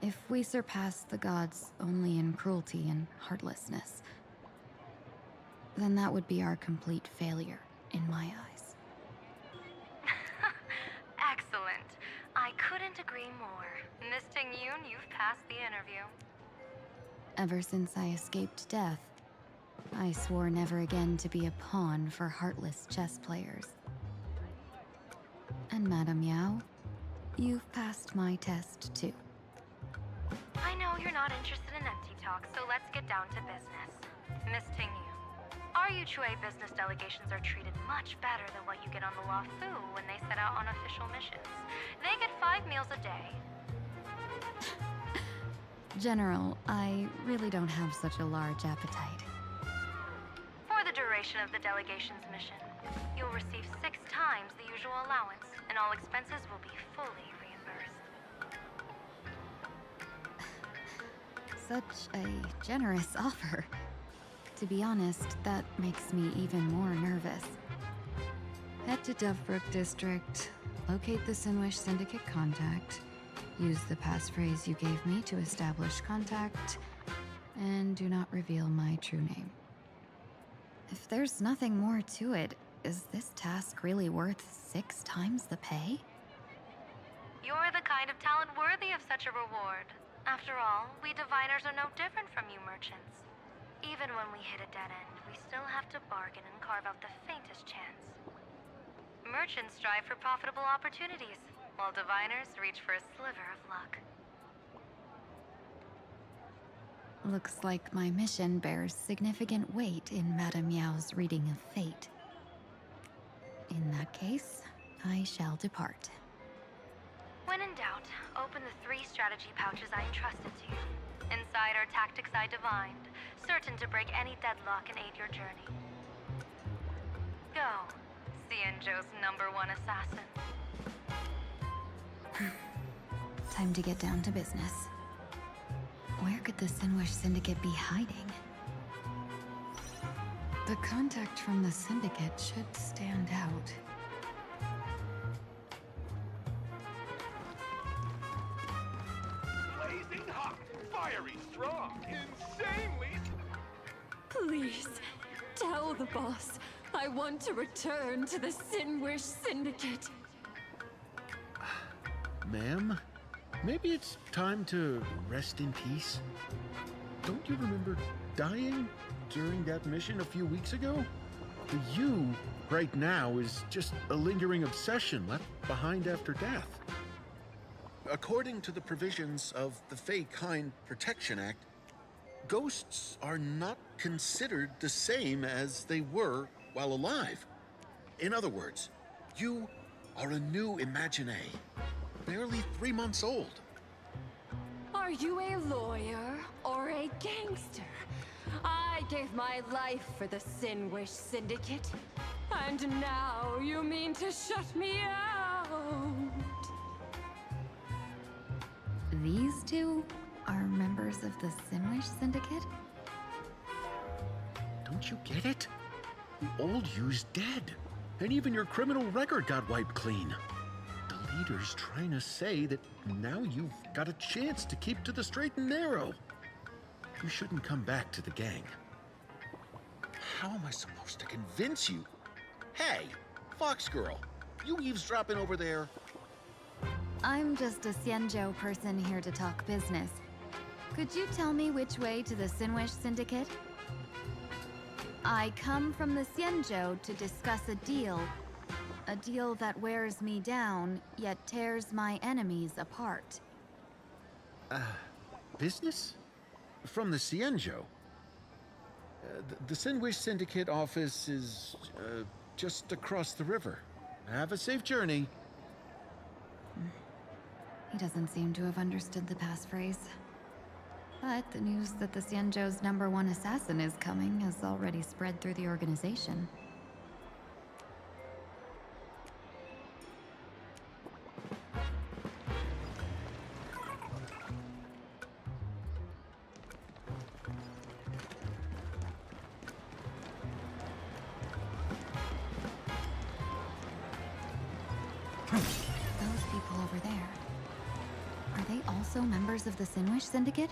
If we surpass the gods only in cruelty and heartlessness, then that would be our complete failure, in my eyes. Excellent. I couldn't agree more. Miss Ting-Yun, you've passed the interview. Ever since I escaped death, I swore never again to be a pawn for heartless chess players. And Madame Yao, you've passed my test too. I know you're not interested in empty talk, so let's get down to business. Miss Ting-Yun, our Yuchue business delegations are treated much better than what you get on the Lafu when they set out on official missions. They get 5 meals a day. General, I really don't have such a large appetite. For the duration of the delegation's mission, you'll receive 6 times the usual allowance, and all expenses will be fully reimbursed. Such a generous offer. To be honest, that makes me even more nervous. Head to Dovebrook District, locate the Sinwish Syndicate contact, use the passphrase you gave me to establish contact, and do not reveal my true name. If there's nothing more to it, is this task really worth 6 times the pay? You're the kind of talent worthy of such a reward. After all, we diviners are no different from you merchants. Even when we hit a dead end, we still have to bargain and carve out the faintest chance. Merchants strive for profitable opportunities, while diviners reach for a sliver of luck. Looks like my mission bears significant weight in Madame Yao's reading of fate. In that case, I shall depart. When in doubt, open the 3 strategy pouches I entrusted to you. Inside are tactics I divined, certain to break any deadlock and aid your journey. Go, Xianzhou's #1 assassin. Time to get down to business. Where could the Sinwish Syndicate be hiding? The contact from the Syndicate should stand out. Blazing hot, fiery strong, insanely... Please, tell the boss I want to return to the Sinwish Syndicate. Ma'am, maybe it's time to rest in peace? Don't you remember dying during that mission a few weeks ago? The you right now is just a lingering obsession left behind after death. According to the provisions of the Fey Kind Protection Act, ghosts are not considered the same as they were while alive. In other words, you are a new Imagine, barely 3 months old. Are you a lawyer or a gangster? I gave my life for the Sinwish Syndicate, and now you mean to shut me out? These two are members of the Sinwish Syndicate? Don't you get it? The old you's dead, and even your criminal record got wiped clean. The leader's trying to say that now you've got a chance to keep to the straight and narrow. You shouldn't come back to the gang. How am I supposed to convince you? Hey, Fox Girl, you eavesdropping over there? I'm just a Xianzhou person here to talk business. Could you tell me which way to the Sinwish Syndicate? I come from the Xianzhou to discuss a deal. A deal that wears me down, yet tears my enemies apart. Business? From the Xianzhou? The Sinwish Syndicate office is just across the river. Have a safe journey. He doesn't seem to have understood the passphrase. But the news that the Xianzhou's #1 assassin is coming has already spread through the organization. Those people over there. Are they also members of the Sinwish Syndicate?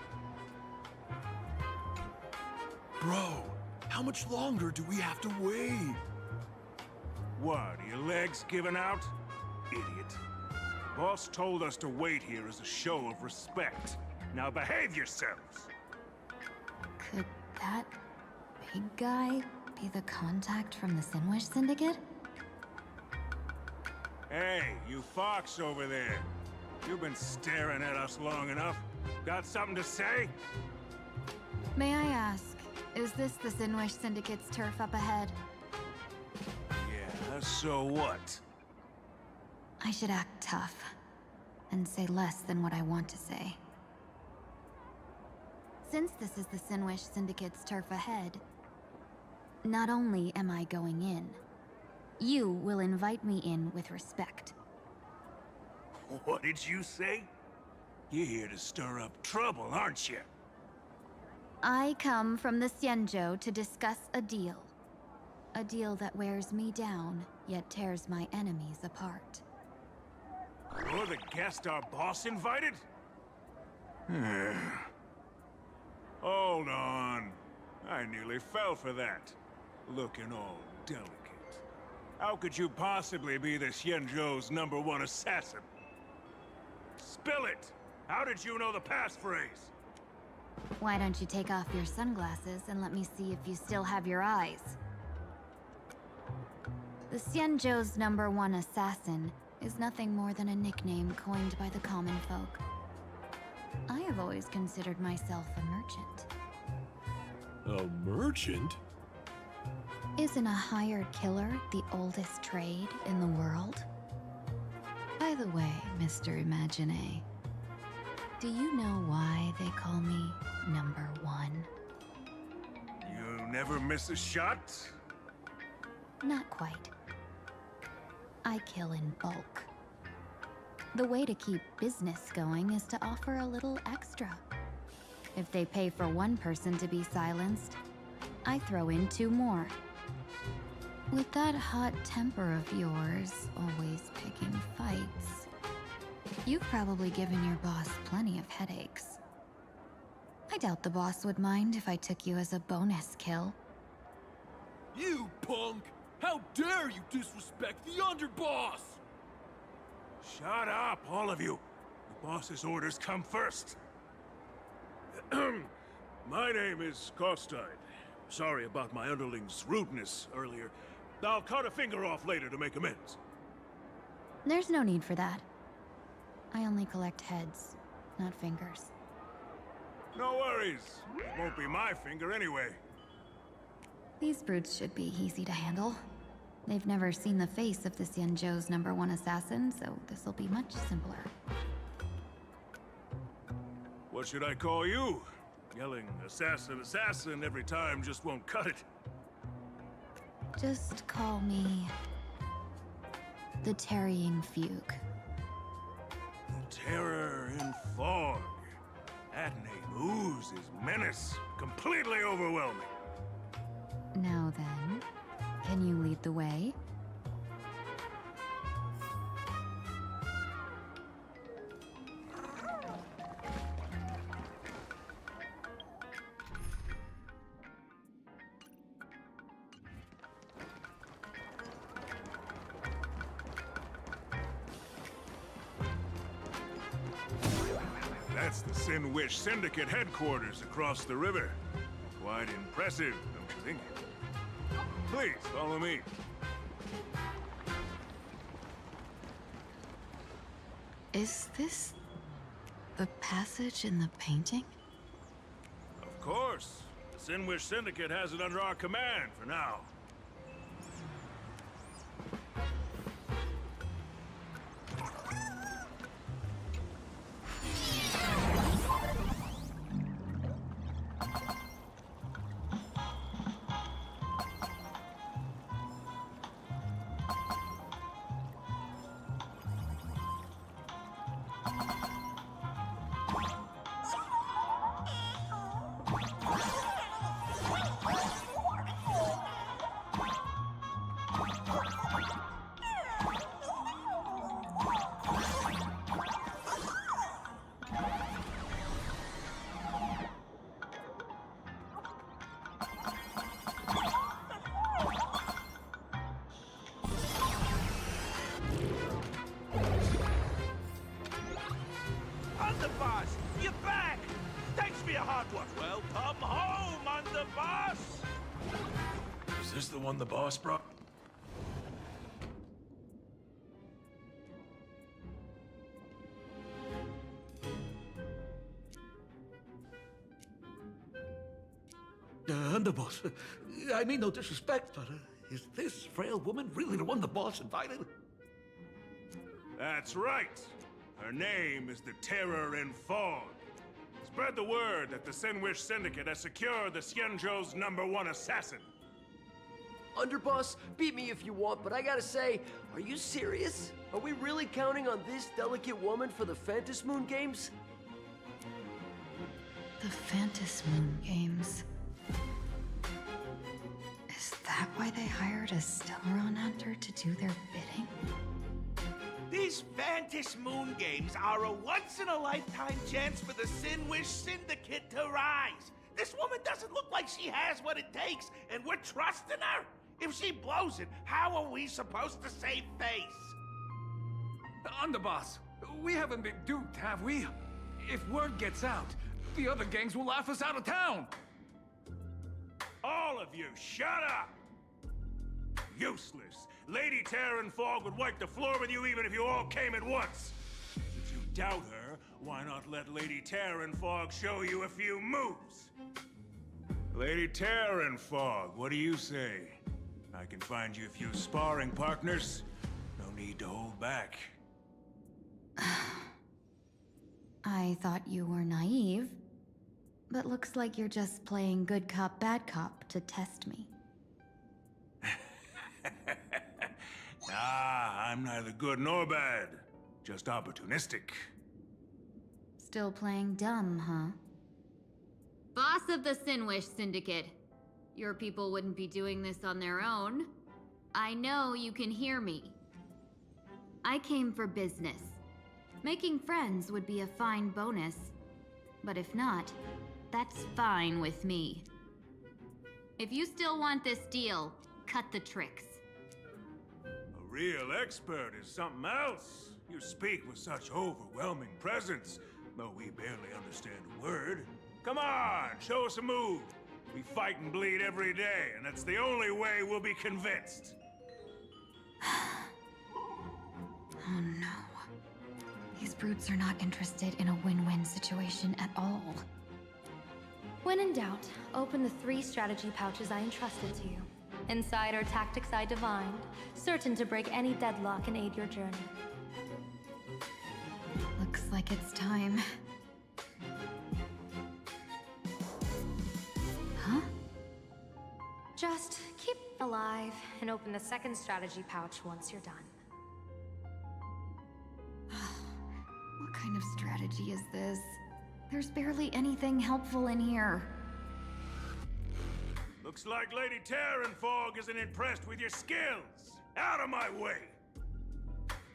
Bro, how much longer do we have to wait? What, are your legs giving out? Idiot. Boss told us to wait here as a show of respect. Now behave yourselves! Could that big guy be the contact from the Sinwish Syndicate? Hey, you fox over there. You've been staring at us long enough. Got something to say? May I ask, is this the Sinwish Syndicate's turf up ahead? Yeah, so what? I should act tough, and say less than what I want to say. Since this is the Sinwish Syndicate's turf ahead, not only am I going in, you will invite me in with respect. What did you say? You're here to stir up trouble, aren't you? I come from the Xianzhou to discuss a deal. A deal that wears me down, yet tears my enemies apart. You're the guest our boss invited? Hold on. I nearly fell for that. Looking all delicate. How could you possibly be the Xianzhou's #1 assassin? Spill it! How did you know the passphrase? Why don't you take off your sunglasses and let me see if you still have your eyes? The Xianzhou's #1 assassin is nothing more than a nickname coined by the common folk. I have always considered myself a merchant. A merchant? Isn't a hired killer the oldest trade in the world? By the way, Mr. Imagine, do you know why they call me #1? You never miss a shot? Not quite. I kill in bulk. The way to keep business going is to offer a little extra. If they pay for one person to be silenced, I throw in 2 more. With that hot temper of yours, always picking fights, you've probably given your boss plenty of headaches. I doubt the boss would mind if I took you as a bonus kill. You punk! How dare you disrespect the underboss! Shut up, all of you. The boss's orders come first. My name is Costine. Sorry about my underling's rudeness earlier. I'll cut a finger off later to make amends. There's no need for that. I only collect heads, not fingers. No worries. It won't be my finger anyway. These brutes should be easy to handle. They've never seen the face of the Xianzhou's #1 assassin, so this'll be much simpler. What should I call you? Yelling assassin, assassin every time just won't cut it. Just call me the Tarrying Fugue. Terror in fog. That name oozes menace. Completely overwhelming. Now then, can you lead the way? That's the Sin Wish Syndicate headquarters across the river. Quite impressive, don't you think? Please, follow me. Is this the passage in the painting? Of course. The Sin Wish Syndicate has it under our command for now. Underboss, you're back! Thanks for your hard work. Welcome home, Underboss! Is this the one the boss brought? Underboss, I mean no disrespect, but is this frail woman really the one the boss invited? That's right. Her name is the Terror in Fog. Spread the word that the Sin Wish Syndicate has secured the Xianzhou's #1 assassin. Underboss, beat me if you want, but I gotta say, are you serious? Are we really counting on this delicate woman for the Phantasmoon Games? The Phantasmoon Games. Is that why they hired a Stellaron hunter to do their bidding? These Phantasmoon Games are a once-in-a-lifetime chance for the Sin Wish Syndicate to rise. This woman doesn't look like she has what it takes, and we're trusting her. If she blows it, how are we supposed to save face? Underboss, we haven't been duped, have we? If word gets out, the other gangs will laugh us out of town. All of you, shut up! Useless. Lady Terran Fog would wipe the floor with you even if you all came at once. Since you doubt her, why not let Lady Terran Fog show you a few moves? Lady Terran Fog, what do you say? I can find you a few sparring partners. No need to hold back. I thought you were naive, but looks like you're just playing good cop, bad cop to test me. Ah, I'm neither good nor bad. Just opportunistic. Still playing dumb, huh? of the Sinwish Syndicate. Your people wouldn't be doing this on their own. I know you can hear me. I came for business. Making friends would be a fine bonus. But if not, that's fine with me. If you still want this deal, cut the tricks. A real expert is something else. You speak with such overwhelming presence, though we barely understand a word. Come on, show us a move. We fight and bleed every day, and that's the only way we'll be convinced. Oh no. These brutes are not interested in a win-win situation at all. When in doubt, open the 3 strategy pouches I entrusted to you. Inside are tactics I divined, certain to break any deadlock and aid your journey. Looks like it's time. Huh? Just keep alive and open the 2nd strategy pouch once you're done. What kind of strategy is this? There's barely anything helpful in here. Looks like Lady Terranfog isn't impressed with your skills. Out of my way!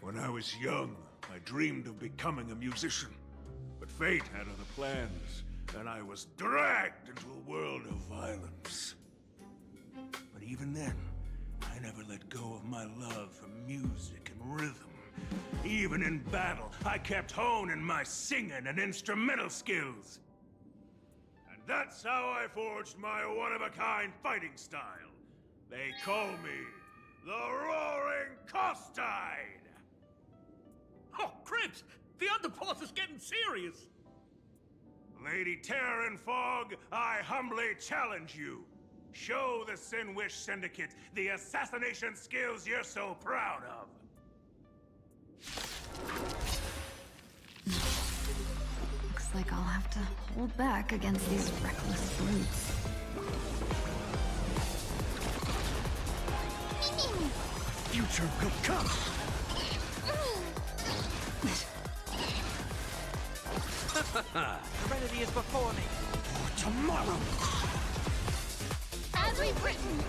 When I was young, I dreamed of becoming a musician. But fate had other plans, and I was dragged into a world of violence. But even then, I never let go of my love for music and rhythm. Even in battle, I kept honing my singing and instrumental skills. And that's how I forged my one-of-a-kind fighting style. They call me the Roaring Costide! Oh, Cribs! The underboss is getting serious! Lady Terranfog, I humbly challenge you. Show the Sinwish Syndicate the assassination skills you're so proud of. Looks like I'll have to hold back against these reckless brutes. Future will come! Serenity is before me. For tomorrow! As we've written,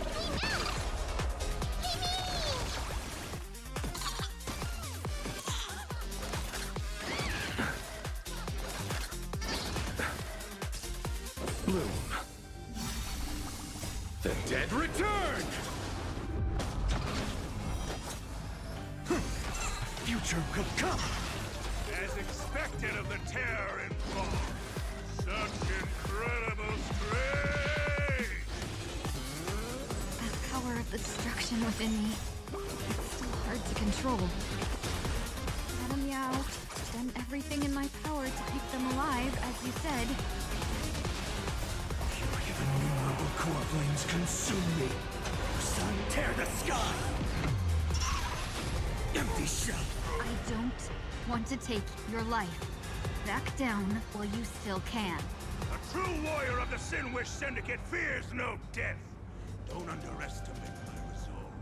Bloom. The dead return! Future will come! As expected of the Terranfog, such incredible strength! That power of the destruction within me, it's still hard to control. Let 'em meow. Done everything in my power to keep them alive, as you said. Even innumerable core flames consume me. Sun, tear the sky! Empty shell! I don't want to take your life. Back down while you still can. A true warrior of the Sinwish Syndicate fears no death. Don't underestimate my resolve.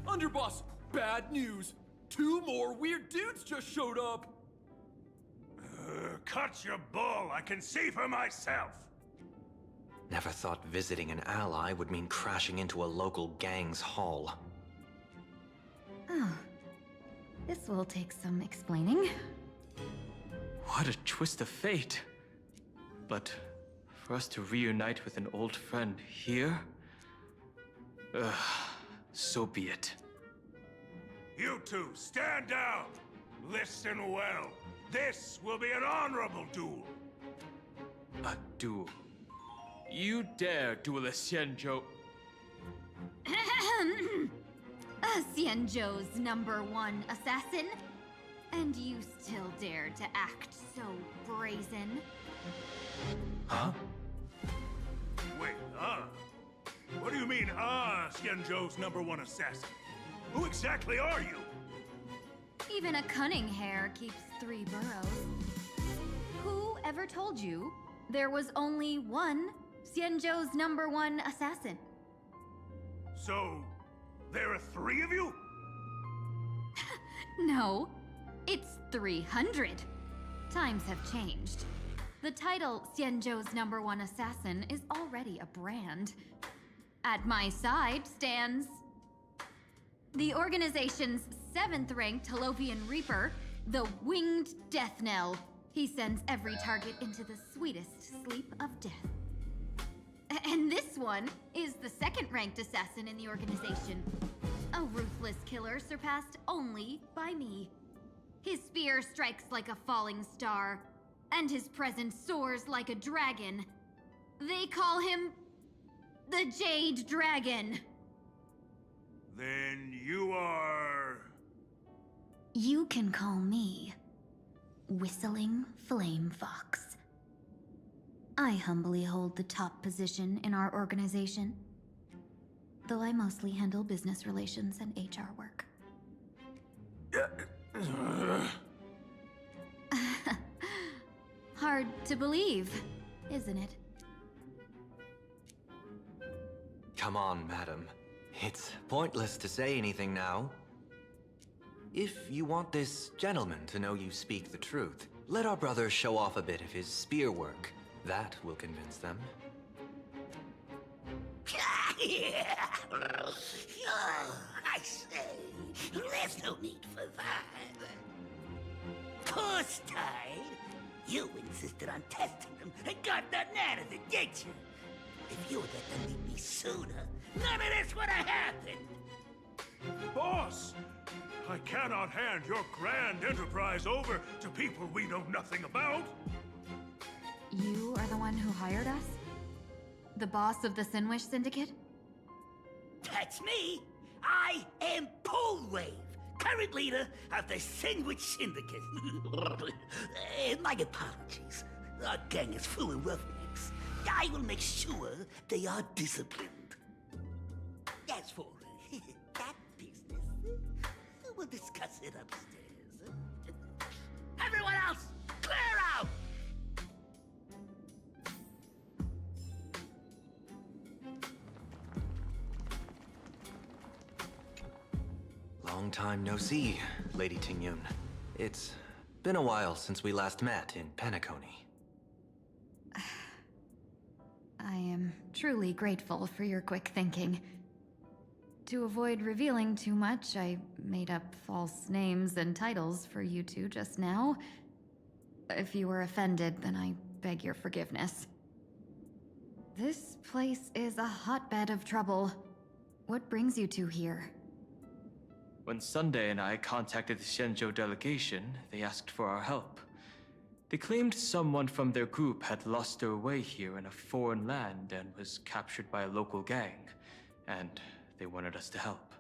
Underboss, bad news. 2 more weird dudes just showed up. Cut your bull. I can see for myself. Never thought visiting an ally would mean crashing into a local gang's hall. Oh. This will take some explaining. What a twist of fate. But for us to reunite with an old friend here? So be it. You two, stand down. Listen well. This will be an honorable duel. A duel? You dare duel a Xianzhou? Xianzhou's #1 assassin? And you still dare to act so brazen? Huh? Wait, What do you mean, Xianzhou's #1 assassin? Who exactly are you? Even a cunning hare keeps 3 burrows. Who ever told you there was only one Xianzhou's #1 assassin? So, there are 3 of you? No, it's 300. Times have changed. The title, Xianzhou's #1 assassin, is already a brand. At my side stands the organization's 7th-ranked Holovian Reaper, the Winged Death Knell. He sends every target into the sweetest sleep of death. And this one is the 2nd-ranked assassin in the organization. A ruthless killer surpassed only by me. His spear strikes like a falling star, and his presence soars like a dragon. They call him the Jade Dragon. Then you are... You can call me Whistling Flame Fox. I humbly hold the top position in our organization, though I mostly handle business relations and HR work. Hard to believe, isn't it? Come on, madam. It's pointless to say anything now. If you want this gentleman to know you speak the truth, let our brother show off a bit of his spear work. That will convince them. I say, there's no need for that. Course, Tide. You insisted on testing them and got nothing out of it, didn't you? If you had let them meet me sooner, none of this would have happened. Boss! I cannot hand your grand enterprise over to people we know nothing about. You are the one who hired us? The boss of the Sinwish Syndicate? That's me. I am Polewave, current leader of the Sandwich Syndicate. My apologies. Our gang is full of roughnecks. I will make sure they are disciplined. As for that business, we'll discuss it upstairs. Everyone else, clear out! Long time no see, Lady Tingyun. It's been a while since we last met in Planacardia. I am truly grateful for your quick thinking. To avoid revealing too much, I made up false names and titles for you two just now. If you were offended, then I beg your forgiveness. This place is a hotbed of trouble. What brings you two here? When Sunday and I contacted the Xianzhou delegation, they asked for our help. They claimed someone from their group had lost their way here in a foreign land and was captured by a local gang, and they wanted us to help.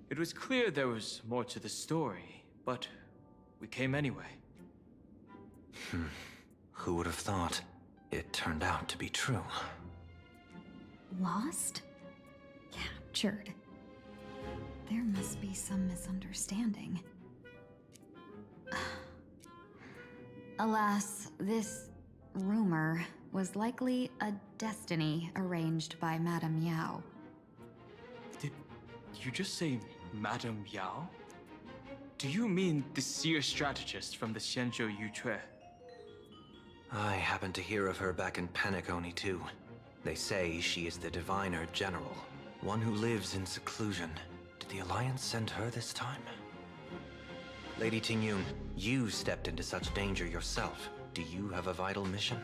It was clear there was more to the story, but we came anyway. Who would have thought? It turned out to be true. Lost? Captured. There must be some misunderstanding. Alas, this rumor was likely a destiny arranged by Madame Yao. Did you just say Madame Yao? Do you mean the seer strategist from the Xianzhou Yutue? I happened to hear of her back in Planacardia too. They say she is the diviner general, one who lives in seclusion. Did the Alliance send her this time? Lady Tingyun, you stepped into such danger yourself. Do you have a vital mission?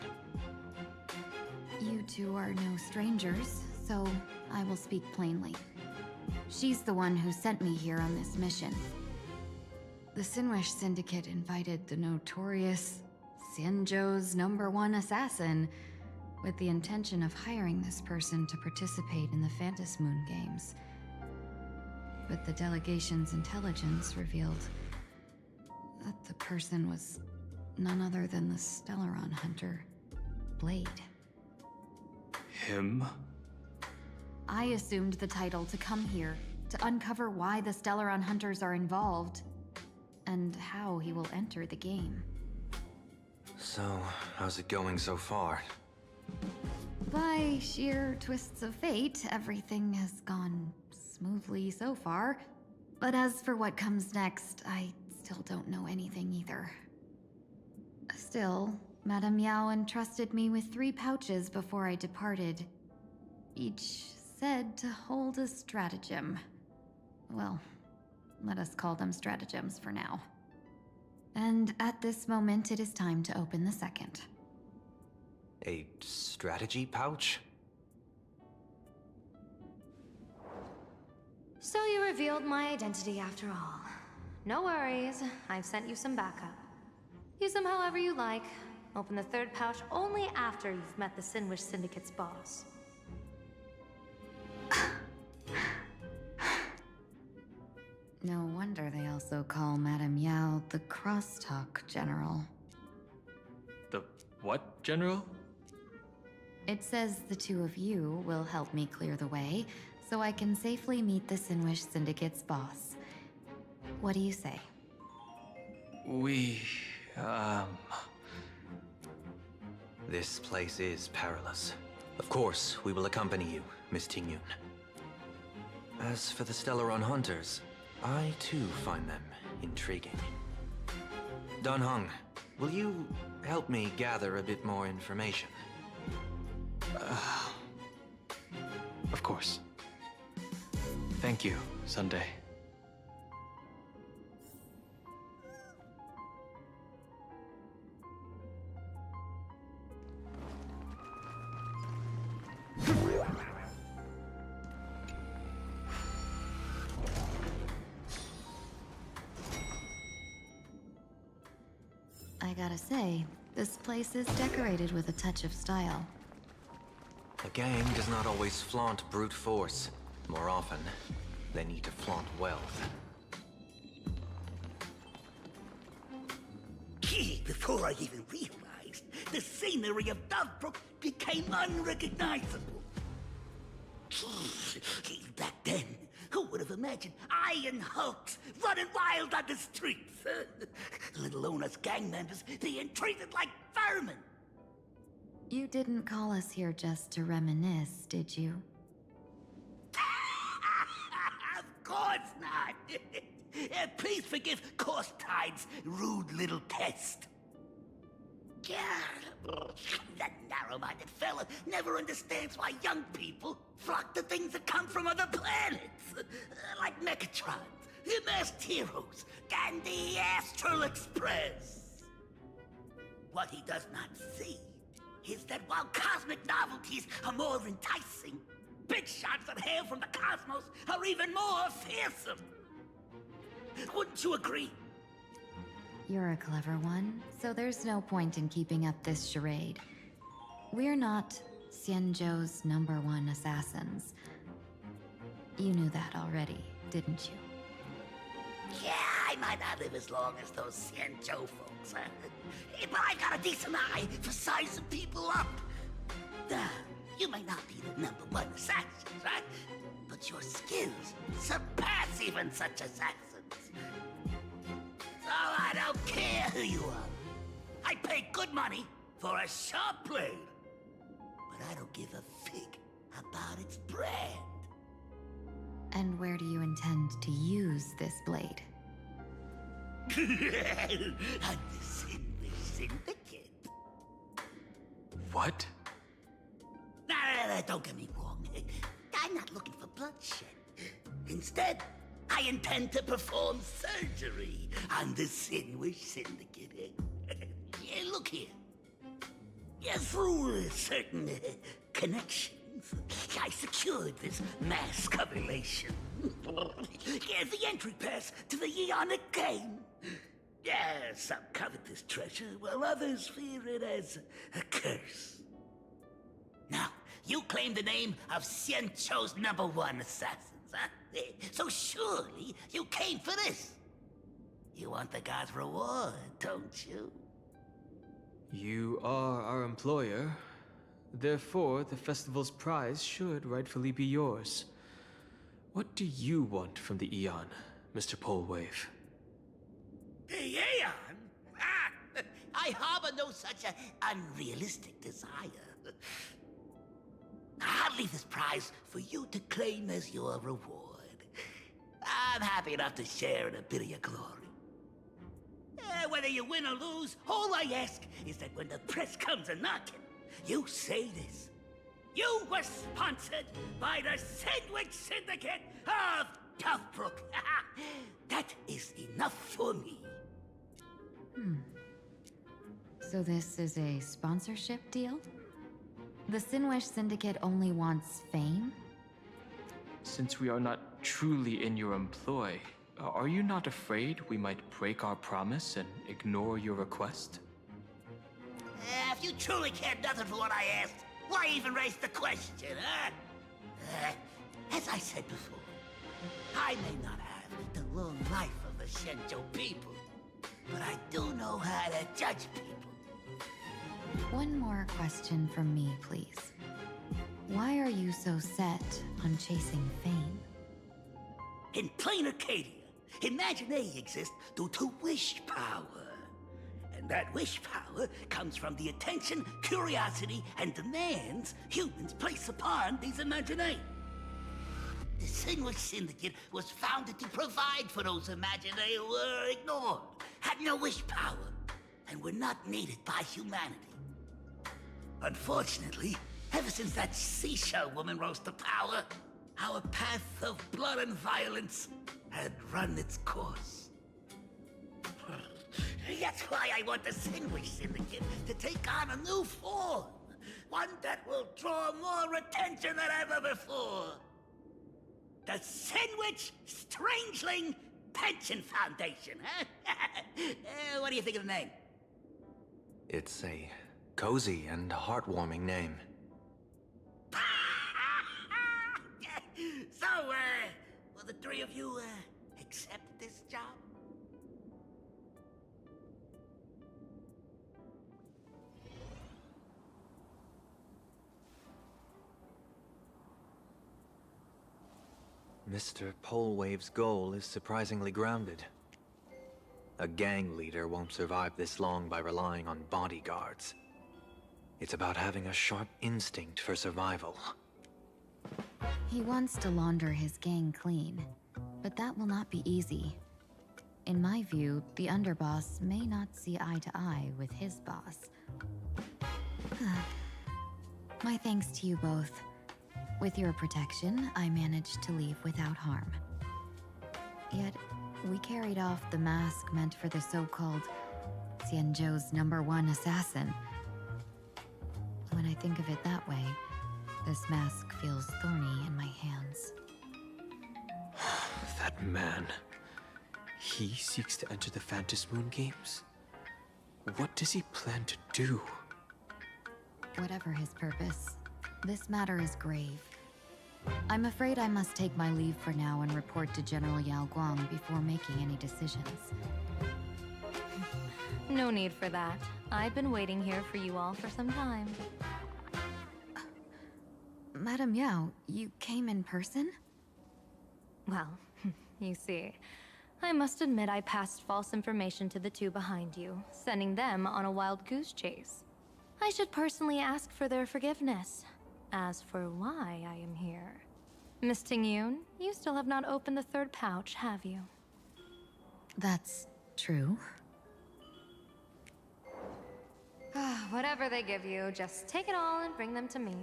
You two are no strangers, so I will speak plainly. She's the one who sent me here on this mission. The Sinwish Syndicate invited the notorious Xianzhou's #1 assassin with the intention of hiring this person to participate in the Phantom Moon Games. But the delegation's intelligence revealed that the person was none other than the Stellaron hunter, Blade. Him? I assumed the title to come here, to uncover why the Stellaron hunters are involved, and how he will enter the game. So, how's it going so far? By sheer twists of fate, everything has gone smoothly so far. But as for what comes next, I still don't know anything either. Still, Madame Yao entrusted me with 3 pouches before I departed. Each said to hold a stratagem. Well, let us call them stratagems for now. And at this moment, it is time to open the second. A strategy pouch? So you revealed my identity after all. No worries, I've sent you some backup. Use them however you like. Open the 3rd pouch only after you've met the Sinwish Syndicate's boss. No wonder they also call Madame Yao the Crosstalk General. The what, General? It says the 2 of you will help me clear the way, so I can safely meet the Sinwish Syndicate's boss. What do you say? This place is perilous. Of course, we will accompany you, Miss Tingyun. As for the Stellaron Hunters, I too find them intriguing. Dan Heng, will you help me gather a bit more information? Of course. Thank you, Sunday. I gotta say, this place is decorated with a touch of style. A gang does not always flaunt brute force. More often, they need to flaunt wealth. Gee, before I even realized, the scenery of Dovebrook became unrecognizable. Gee, back then, who would have imagined iron hulks running wild on the streets? Let alone us gang members being treated like vermin. You didn't call us here just to reminisce, did you? Of course not. Please forgive Korstide's rude little test. That narrow-minded fella never understands why young people flock to things that come from other planets. Like Mechatrons, masked heroes, and the Astral Express. What he does not see is that while cosmic novelties are more enticing, big shots that hail from the cosmos are even more fearsome. Wouldn't you agree? You're a clever one, so there's no point in keeping up this charade. We're not Xianzhou's #1 assassins. You knew that already, didn't you? Yeah, I might not live as long as those Xianzhou folks, but I've got a decent eye for sizing people up. Now, you may not be the #1 assassin, right? But your skills surpass even such assassins. So I don't care who you are. I pay good money for a sharp blade. But I don't give a fig about its brand. And where do you intend to use this blade? On the Sinwish Syndicate. What? No, don't get me wrong. I'm not looking for bloodshed. Instead, I intend to perform surgery on the Sinwish Syndicate. Look here. Through certain connections, I secured this mass correlation. The entry pass to the Eonic game. Some covet this treasure, while others fear it as a curse. Now, you claim the name of Xianzhou's #1 assassins, huh? So surely you came for this. You want the god's reward, don't you? You are our employer. Therefore, the festival's prize should rightfully be yours. What do you want from the Eon, Mr. Polewave? The Aeon? I harbor no such unrealistic desire. I'll leave this prize for you to claim as your reward. I'm happy enough to share in a bit of your glory. whether you win or lose, all I ask is that when the press comes a-knocking, you say this. You were sponsored by the Sandwich Syndicate of Toughbrook. That is enough for me. So this is a sponsorship deal? The Sinwish Syndicate only wants fame? Since we are not truly in your employ, are you not afraid we might break our promise and ignore your request? If you truly cared nothing for what I asked, why even raise the question, huh? As I said before, I may not have the long life of the Shenzhou people, but I do know how to judge people. One more question from me, please. Why are you so set on chasing fame? In Planacardia, imagination exists due to wish power. And that wish power comes from the attention, curiosity, and demands humans place upon these imaginations. The Sinwish Syndicate was founded to provide for those imaginae who were ignored, had no wish power, and were not needed by humanity. Unfortunately, ever since that seashell woman rose to power, our path of blood and violence had run its course. That's why I want the Sinwish Syndicate to take on a new form. One that will draw more attention than ever before. The Sinwich Strangeling Pension Foundation, huh? What do you think of the name? It's a cozy and heartwarming name. So, will the three of you, accept this job? Mr. Polewave's goal is surprisingly grounded. A gang leader won't survive this long by relying on bodyguards. It's about having a sharp instinct for survival. He wants to launder his gang clean, but that will not be easy. In my view, the underboss may not see eye to eye with his boss. My thanks to you both. With your protection, I managed to leave without harm. Yet, we carried off the mask meant for the so-called Xianzhou's #1 assassin. When I think of it that way, this mask feels thorny in my hands. That man. He seeks to enter the Phantom Moon Games. What does he plan to do? Whatever his purpose, this matter is grave. I'm afraid I must take my leave for now and report to General Yao Guang before making any decisions. No need for that. I've been waiting here for you all for some time. Madam Yao, you came in person? Well, you see, I must admit I passed false information to the two behind you, sending them on a wild goose chase. I should personally ask for their forgiveness. As for why I am here, Miss Tingyun, you still have not opened the third pouch, have you? That's true. Whatever they give you, just take it all and bring them to me.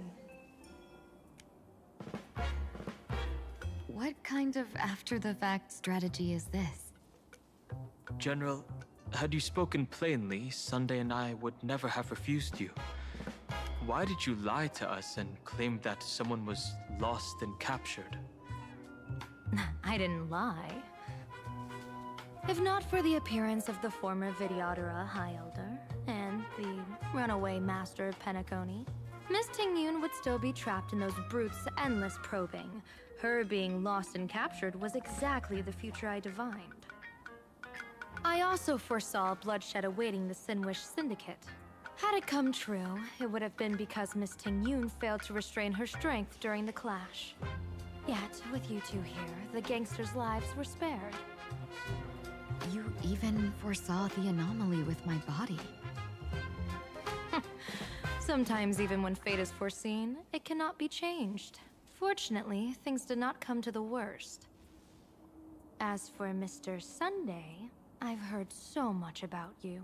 What kind of after-the-fact strategy is this? General, had you spoken plainly, Sunday and I would never have refused you. Why did you lie to us and claim that someone was lost and captured? I didn't lie. If not for the appearance of the former Vidyadhara High Elder and the runaway Master of Penacony, Miss Tingyun would still be trapped in those brutes' endless probing. Her being lost and captured was exactly the future I divined. I also foresaw bloodshed awaiting the Sinwish Syndicate. Had it come true, it would have been because Miss Tingyun failed to restrain her strength during the clash. Yet, with you two here, the gangsters' lives were spared. You even foresaw the anomaly with my body. Sometimes even when fate is foreseen, it cannot be changed. Fortunately, things did not come to the worst. As for Mr. Sunday, I've heard so much about you.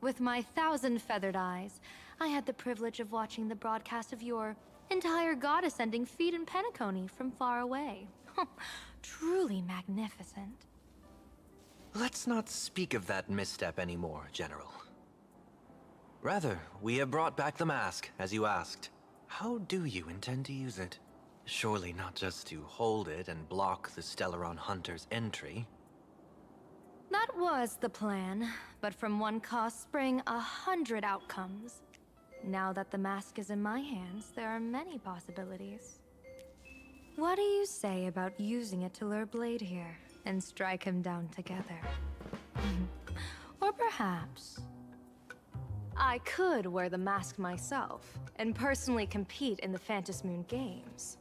With my 1,000 feathered eyes, I had the privilege of watching the broadcast of your entire god-ascending feat in Penacony from far away. Truly magnificent. Let's not speak of that misstep anymore, General. Rather, we have brought back the mask, as you asked. How do you intend to use it? Surely not just to hold it and block the Stellaron Hunter's entry. That was the plan, but from one cost spring 100 outcomes. Now that the mask is in my hands, there are many possibilities. What do you say about using it to lure Blade here, and strike him down together? Or perhaps I could wear the mask myself, and personally compete in the Phantom Moon Games.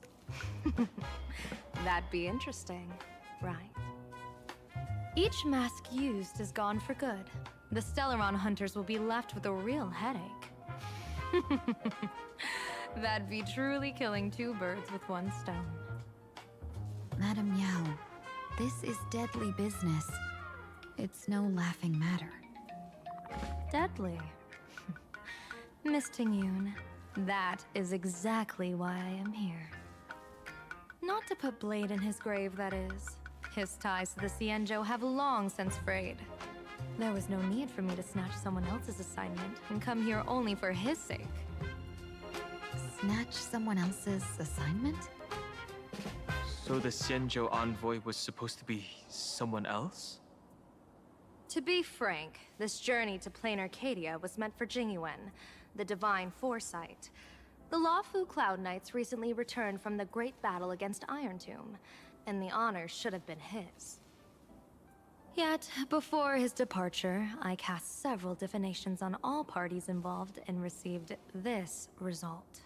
That'd be interesting, right? Each mask used is gone for good. The Stellaron hunters will be left with a real headache. That'd be truly killing two birds with one stone. Madam Yao, this is deadly business. It's no laughing matter. Deadly? Miss Tingyun, that is exactly why I am here. Not to put Blade in his grave, that is. His ties to the Xianzhou have long since frayed. There was no need for me to snatch someone else's assignment and come here only for his sake. Snatch someone else's assignment? So the Xianzhou envoy was supposed to be someone else? To be frank, this journey to Planacardia was meant for Jingyuan, the divine foresight. The Luofu Cloud Knights recently returned from the great battle against Iron Tomb, and the honor should have been his. Yet, before his departure, I cast several divinations on all parties involved and received this result.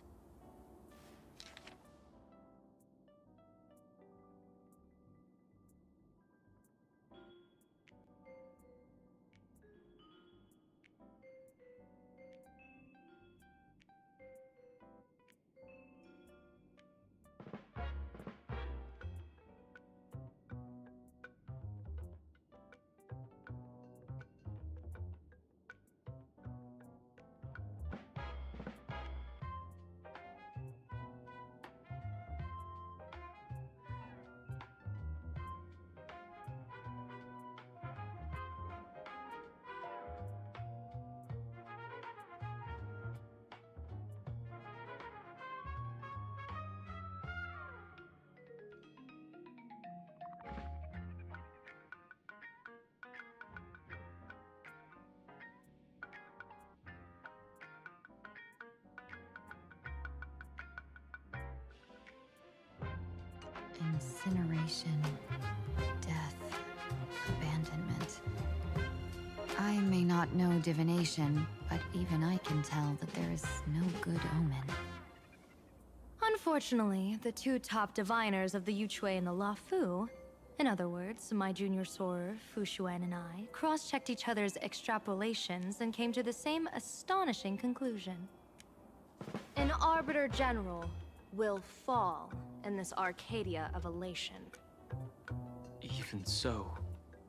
Incineration, death, abandonment. I may not know divination, but even I can tell that there is no good omen. Unfortunately, the two top diviners of the Yuchui and the Luofu, in other words, my junior soror, Fu Xuan, and I, cross-checked each other's extrapolations and came to the same astonishing conclusion. An Arbiter General will fall in this Arcadia of elation. Even so,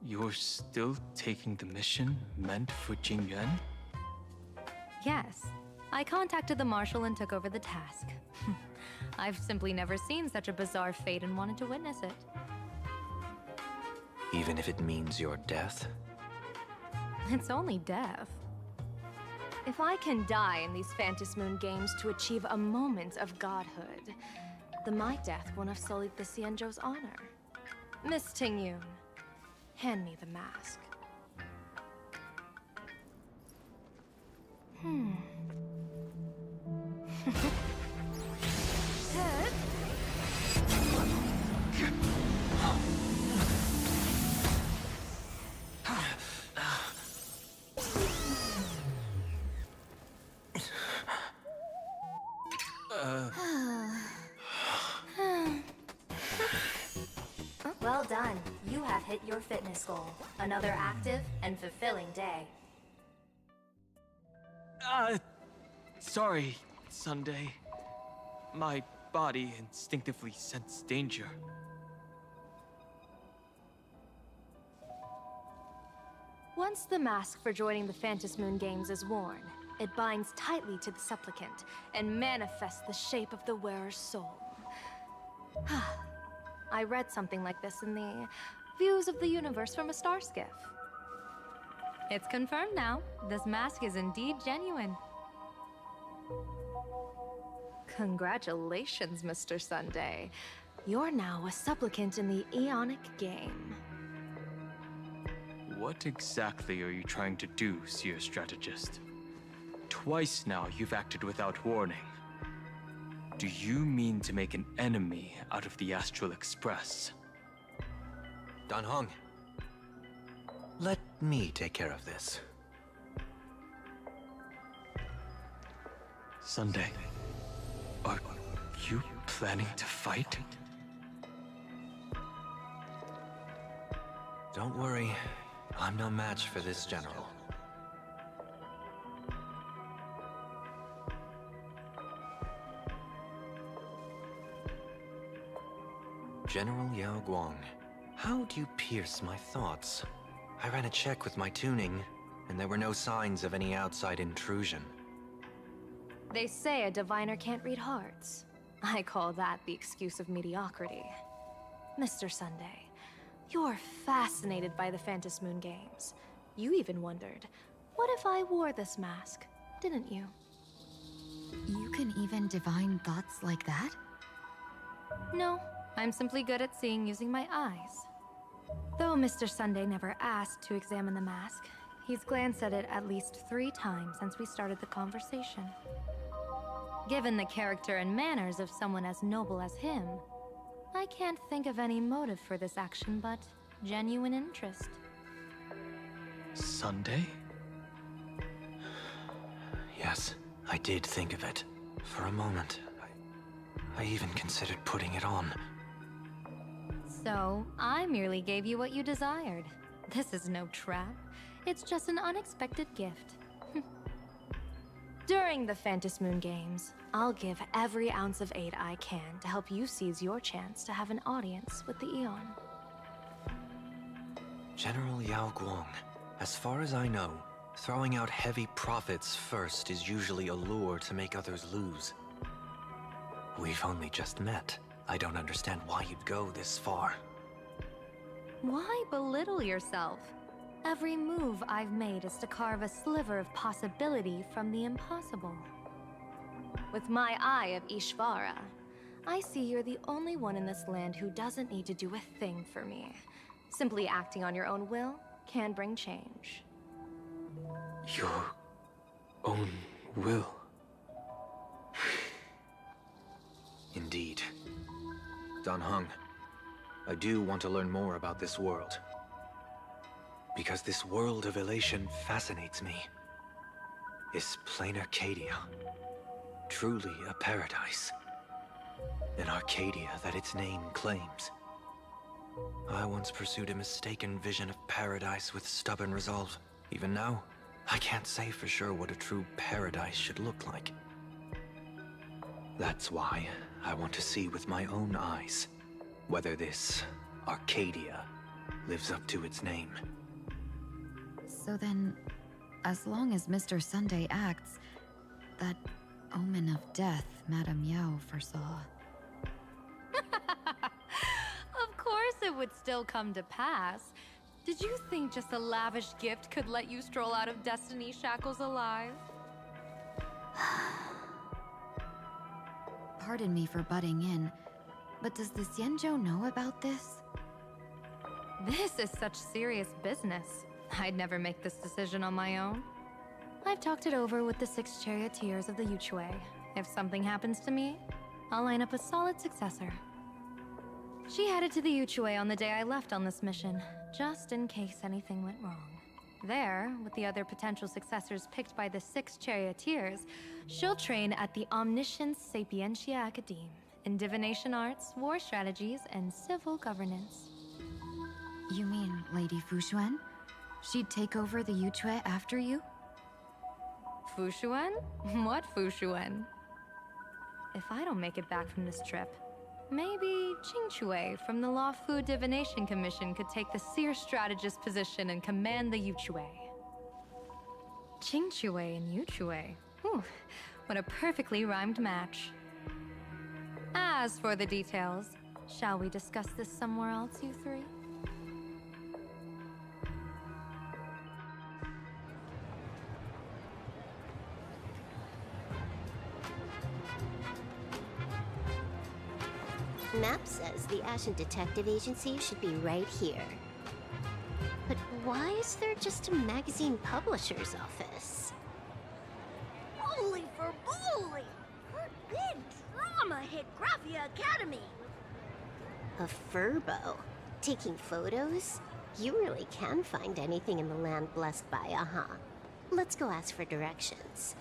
you're still taking the mission meant for Jingyuan? Yes. I contacted the Marshal and took over the task. I've simply never seen such a bizarre fate and wanted to witness it. Even if it means your death? It's only death. If I can die in these Phantom Moon Games to achieve a moment of godhood, then my death won't have sullied the Xianzhou's honor. Miss Tingyun, hand me the mask. Well done. You have hit your fitness goal. Another active and fulfilling day. Sorry, Sunday. My body instinctively sensed danger. Once the mask for joining the Phantom Moon Games is worn, it binds tightly to the supplicant and manifests the shape of the wearer's soul. I read something like this in the Views of the Universe from a Star Skiff. It's confirmed now. This mask is indeed genuine. Congratulations, Mr. Sunday. You're now a supplicant in the Aeonic game. What exactly are you trying to do, Seer Strategist? Twice now you've acted without warning. Do you mean to make an enemy out of the Astral Express? Dan Heng, let me take care of this. Sunday, are you planning to fight? Don't worry, I'm no match for this general. General Yao Guang, how do you pierce my thoughts? I ran a check with my tuning, and there were no signs of any outside intrusion. They say a diviner can't read hearts. I call that the excuse of mediocrity. Mr. Sunday, you're fascinated by the Phantom Moon Games. You even wondered, what if I wore this mask, didn't you? You can even divine thoughts like that? No, I'm simply good at seeing using my eyes. Though Mr. Sunday never asked to examine the mask, he's glanced at it at least 3 times since we started the conversation. Given the character and manners of someone as noble as him, I can't think of any motive for this action but genuine interest. Sunday? Yes, I did think of it. For a moment, I even considered putting it on. So, I merely gave you what you desired. This is no trap. It's just an unexpected gift. During the Phantom Moon Games, I'll give every ounce of aid I can to help you seize your chance to have an audience with the Eon. General Yao Guang, as far as I know, throwing out heavy profits first is usually a lure to make others lose. We've only just met. I don't understand why you'd go this far. Why belittle yourself? Every move I've made is to carve a sliver of possibility from the impossible. With my eye of Ishvara, I see you're the only one in this land who doesn't need to do a thing for me. Simply acting on your own will can bring change. Your own will? Indeed. Dan Heng, I do want to learn more about this world. Because this world of elation fascinates me. Is Planacardia truly a paradise? An Arcadia that its name claims? I once pursued a mistaken vision of paradise with stubborn resolve. Even now, I can't say for sure what a true paradise should look like. That's why I want to see with my own eyes whether this Arcadia lives up to its name. So then, as long as Mr. Sunday acts, that omen of death Madame Yao foresaw. Of course it would still come to pass. Did you think just a lavish gift could let you stroll out of Destiny shackles alive? Pardon me for butting in, but does the Xianzhou know about this? This is such serious business. I'd never make this decision on my own. I've talked it over with the 6 charioteers of the Yuchue. If something happens to me, I'll line up a solid successor. She headed to the Yuchue on the day I left on this mission, just in case anything went wrong. There, with the other potential successors picked by the 6 charioteers, she'll train at the Omniscience Sapientia Academe in divination arts, war strategies, and civil governance. You mean Lady Fushuan? She'd take over the Yuchue after you? Fushuan? What Fushuan? If I don't make it back from this trip, maybe Qingchue from the Law Fu Divination Commission could take the Seer Strategist position and command the Yuchue. Chingchue and Yuchue. Whew, what a perfectly rhymed match. As for the details, shall we discuss this somewhere else, you three? Map says the Ashen Detective Agency should be right here. But why is there just a magazine publisher's office? Holy for bowling! Her big drama hit Graphia Academy! A furbo? Taking photos? You really can find anything in the land blessed by Aha. Let's go ask for directions.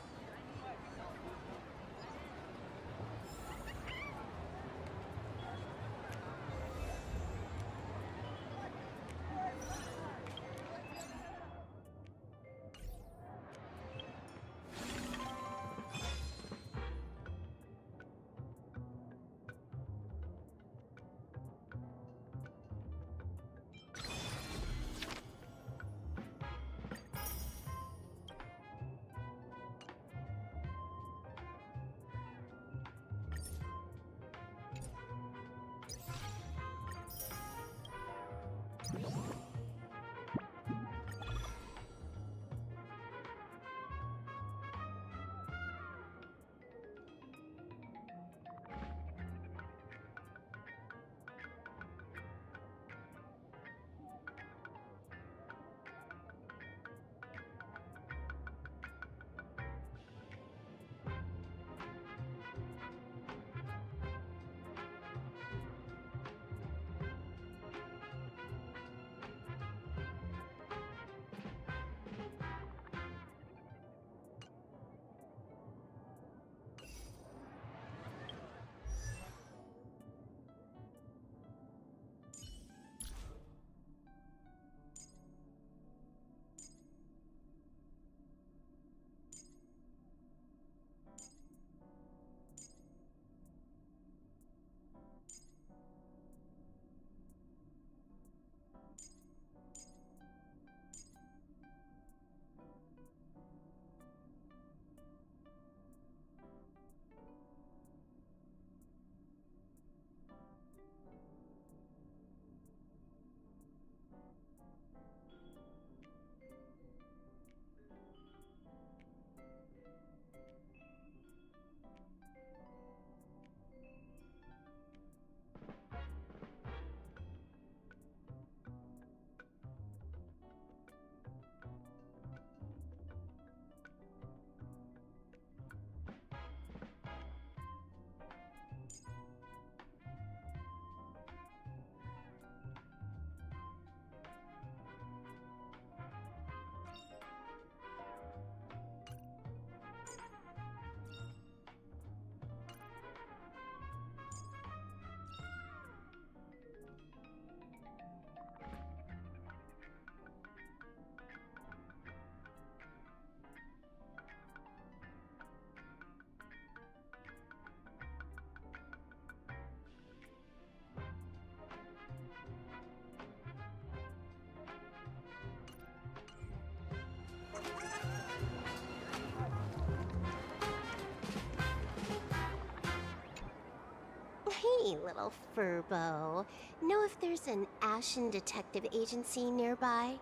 Hey, little furbo. Know if there's an Ashen Detective Agency nearby?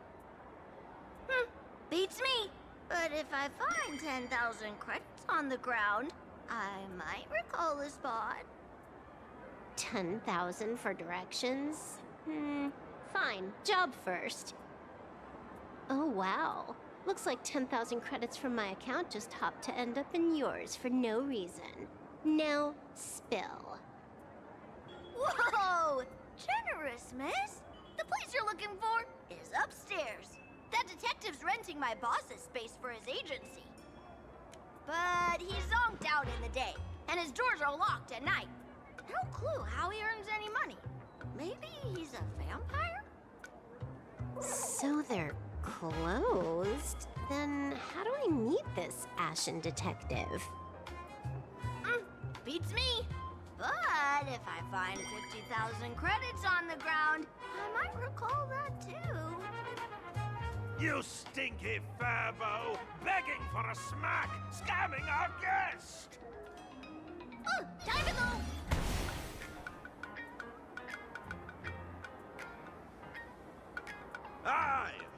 Beats me. But if I find 10,000 credits on the ground, I might recall a spot. 10,000 for directions? Fine. Job first. Oh, wow. Looks like 10,000 credits from my account just hopped to end up in yours for no reason. Now, spill. Whoa! Generous, miss. The place you're looking for is upstairs. That detective's renting my boss's space for his agency. But he's zonked out in the day, and his doors are locked at night. No clue how he earns any money. Maybe he's a vampire? So they're closed? Then how do I meet this Ashen Detective? Beats me. But if I find 50,000 credits on the ground, I might recall that too. You stinky furbo! Begging for a smack! Scamming our guest! Oh, time to go!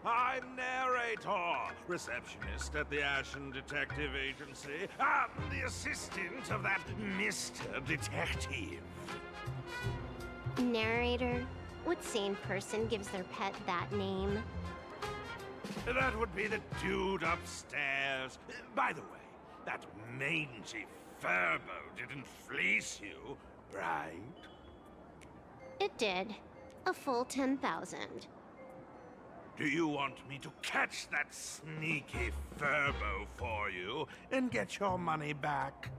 I'm narrator, receptionist at the Ashen Detective Agency. I'm the assistant of that Mr. Detective. Narrator? What sane person gives their pet that name? That would be the dude upstairs. By the way, that mangy furbo didn't fleece you, right? It did. A full 10,000. Do you want me to catch that sneaky furbo for you and get your money back?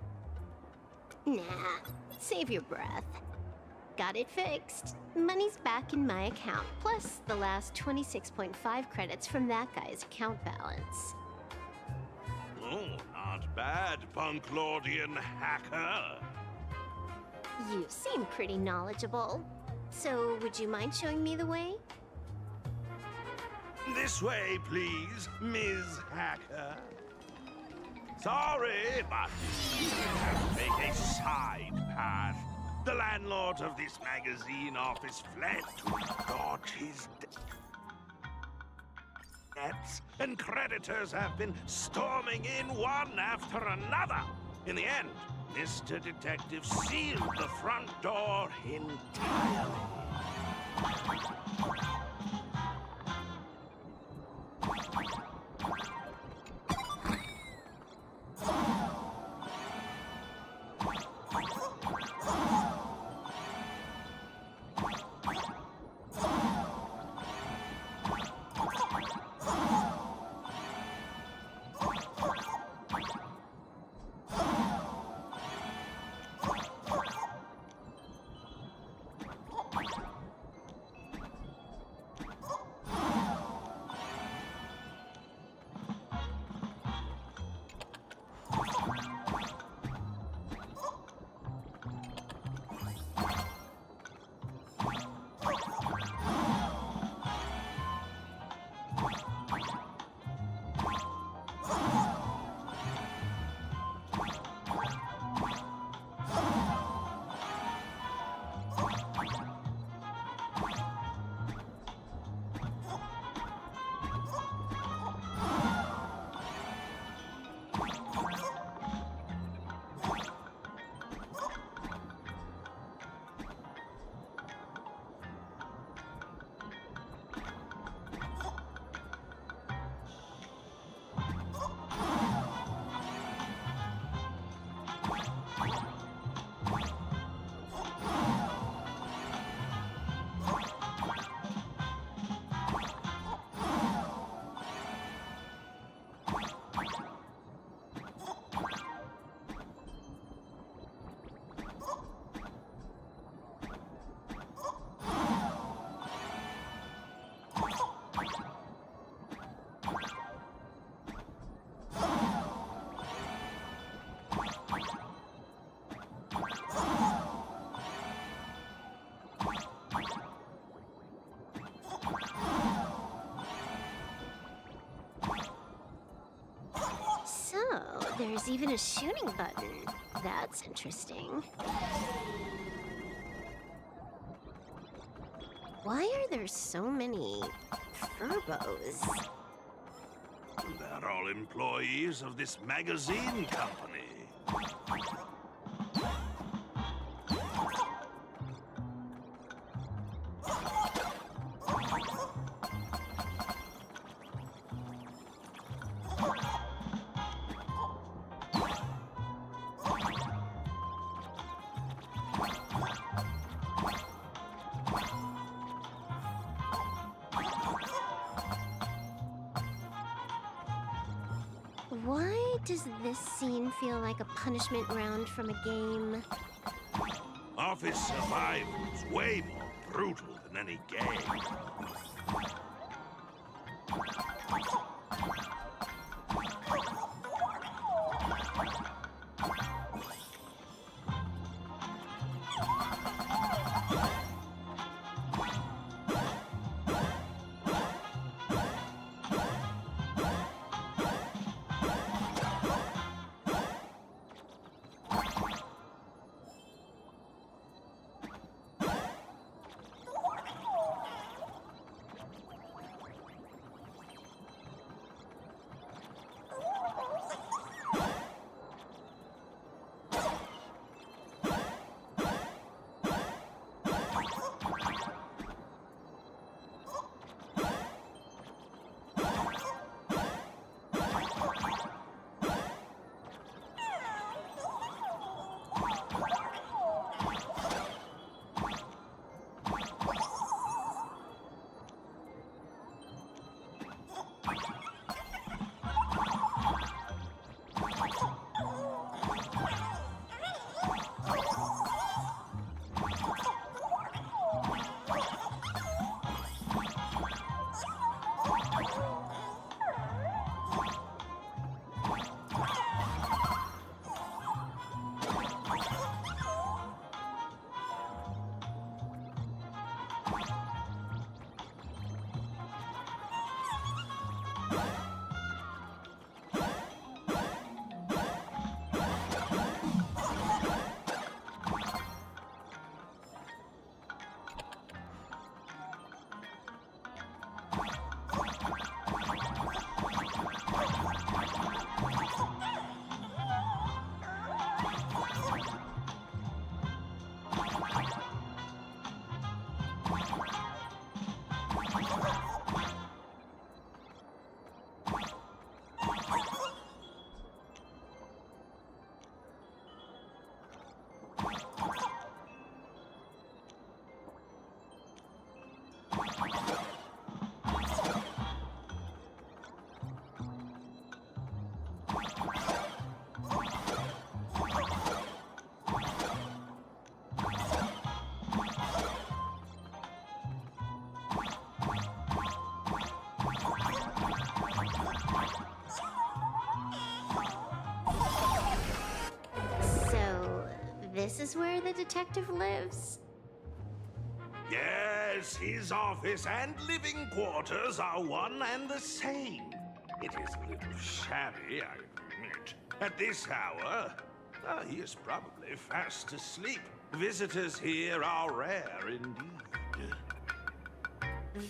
Nah, save your breath. Got it fixed. Money's back in my account, plus the last 26.5 credits from that guy's account balance. Oh, not bad, Punklordian hacker. You seem pretty knowledgeable. So, would you mind showing me the way? This way, please, Ms. Hacker. Sorry, but you have to make a side path. The landlord of this magazine office fled to dodge his debts, and creditors have been storming in one after another. In the end, Mr. Detective sealed the front door entirely. There's even a shooting button. That's interesting. Why are there so many furbos? They're all employees of this magazine company. Why does this scene feel like a punishment round from a game? Office survival is way more brutal than any game. So, this is where the detective lives? Yes, his office and living quarters are one and the same. It is a little shabby, I admit. At this hour, he is probably fast asleep. Visitors here are rare indeed.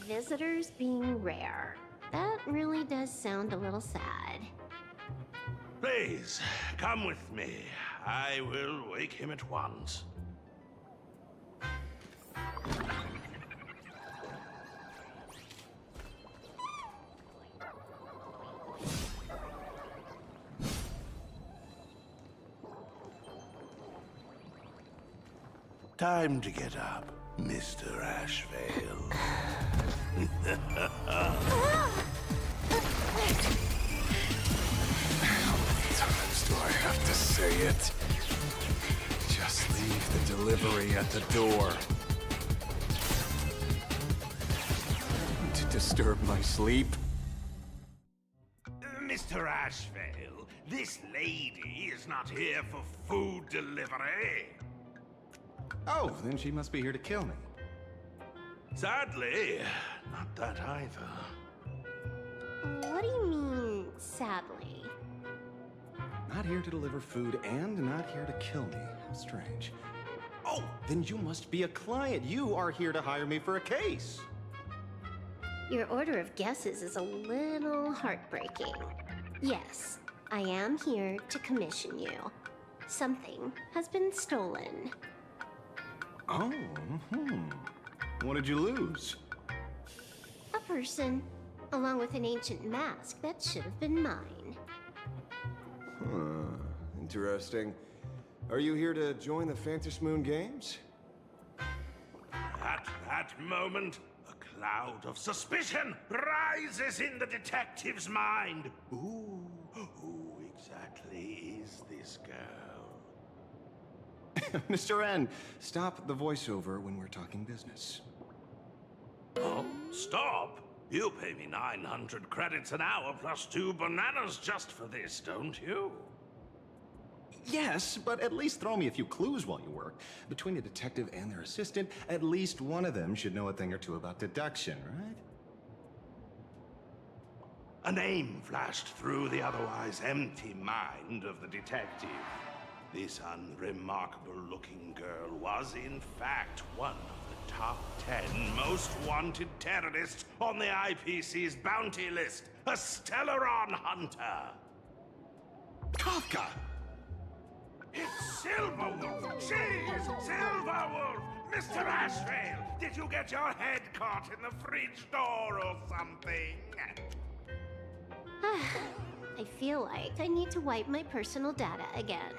Visitors being rare. That really does sound a little sad. Please, come with me. I will wake him at once. Time to get up, Mr. Ashvale. How many times do I have to say it? Just leave the delivery at the door. To disturb my sleep? Mr. Ashvale, this lady is not here for food delivery. Oh, then she must be here to kill me. Sadly, not that either. What do you mean, sadly? Not here to deliver food and not here to kill me. How strange. Oh, then you must be a client. You are here to hire me for a case. Your order of guesses is a little heartbreaking. Yes, I am here to commission you. Something has been stolen. Oh, What did you lose? A person, along with an ancient mask that should have been mine. Huh. Interesting. Are you here to join the Fantasmoon Games? At that moment, a cloud of suspicion rises in the detective's mind. Who exactly is this girl? Mr. N, stop the voiceover when we're talking business. Oh, stop? You pay me 900 credits an hour plus 2 bananas just for this, don't you? Yes, but at least throw me a few clues while you work. Between a detective and their assistant, at least one of them should know a thing or two about deduction, right? A name flashed through the otherwise empty mind of the detective. This unremarkable-looking girl was, in fact, one of the top 10 most wanted terrorists on the IPC's bounty list, a Stellaron hunter. Kafka! It's Silverwolf! She's Silverwolf! Mr. Ashvale, did you get your head caught in the fridge door or something? I feel like I need to wipe my personal data again.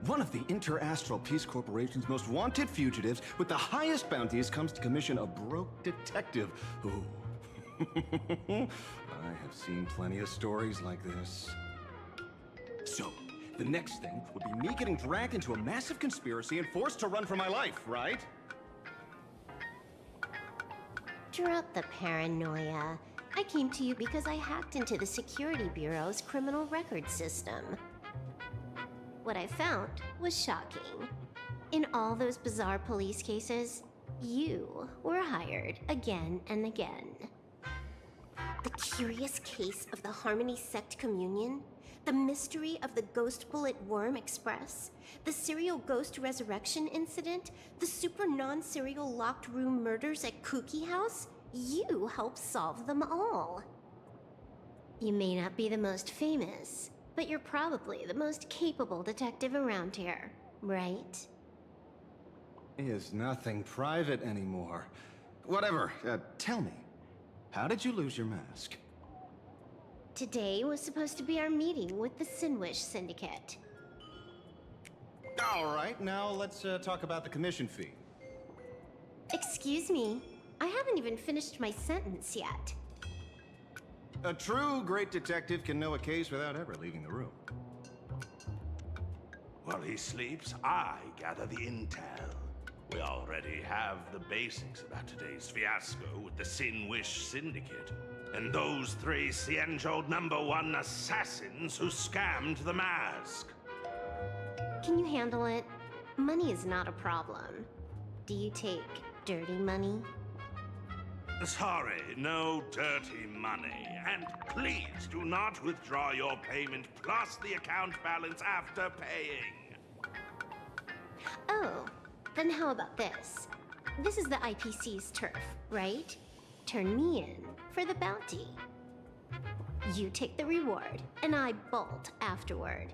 One of the Interastral Peace Corporation's most wanted fugitives with the highest bounties comes to commission a broke detective who... I have seen plenty of stories like this. So, the next thing would be me getting dragged into a massive conspiracy and forced to run for my life, right? Drop the paranoia. I came to you because I hacked into the Security Bureau's criminal record system. What I found was shocking. In all those bizarre police cases, you were hired again and again. The curious case of the Harmony Sect Communion, the mystery of the Ghost Bullet Worm Express, the serial ghost resurrection incident, the super non-serial locked room murders at Kooky House. You helped solve them all. You may not be the most famous, but you're probably the most capable detective around here, right? Is nothing private anymore. Whatever, tell me, how did you lose your mask? Today was supposed to be our meeting with the Sinwish Syndicate. All right, now let's talk about the commission fee. Excuse me, I haven't even finished my sentence yet. A true great detective can know a case without ever leaving the room. While he sleeps, I gather the intel. We already have the basics about today's fiasco with the Sinwish Syndicate, and those three Xianzhou #1 assassins who scammed the mask. Can you handle it? Money is not a problem. Do you take dirty money? Sorry, no dirty money. And please do not withdraw your payment plus the account balance after paying. Oh, then how about this? This is the IPC's turf, right? Turn me in for the bounty. You take the reward, and I bolt afterward.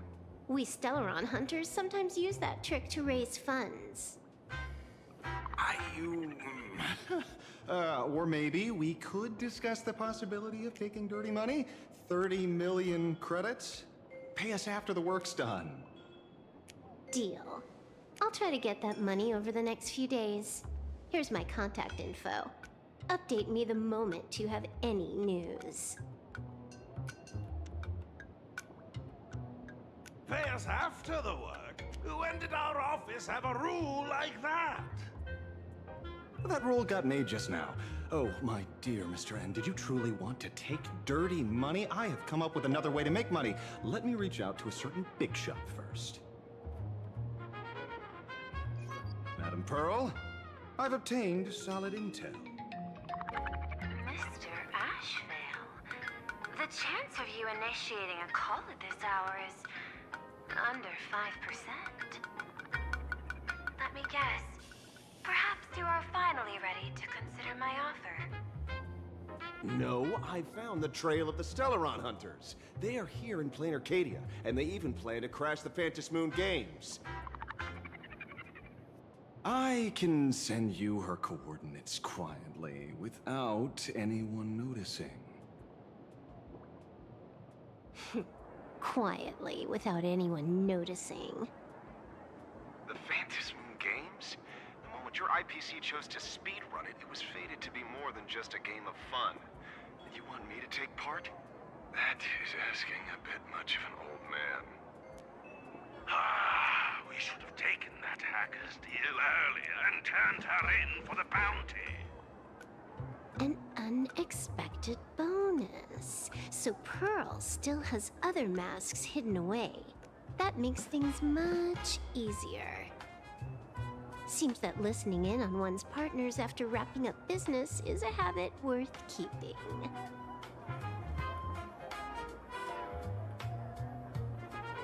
We Stellaron hunters sometimes use that trick to raise funds. Or maybe we could discuss the possibility of taking dirty money? 30 million credits? Pay us after the work's done. Deal. I'll try to get that money over the next few days. Here's my contact info. Update me the moment you have any news. Pay us after the work? When did our office have a rule like that? That rule got made just now. Oh, my dear Mr. N, did you truly want to take dirty money? I have come up with another way to make money. Let me reach out to a certain big shot first. Madam Pearl, I've obtained solid intel. Mr. Ashvale, the chance of you initiating a call at this hour is under 5%. Let me guess. Perhaps you are finally ready to consider my offer. No, I found the trail of the Stellaron hunters. They are here in Planacardia, and they even plan to crash the Phantasmoon Games. I can send you her coordinates quietly, without anyone noticing. Quietly, without anyone noticing. The Phantasmoon Games? The moment your IPC chose to speedrun it, it was fated to be more than just a game of fun. You want me to take part? That is asking a bit much of an old man. We should have taken that hacker's deal earlier and turned her in for the bounty. An unexpected bonus. So Pearl still has other masks hidden away. That makes things much easier. Seems that listening in on one's partners after wrapping up business is a habit worth keeping.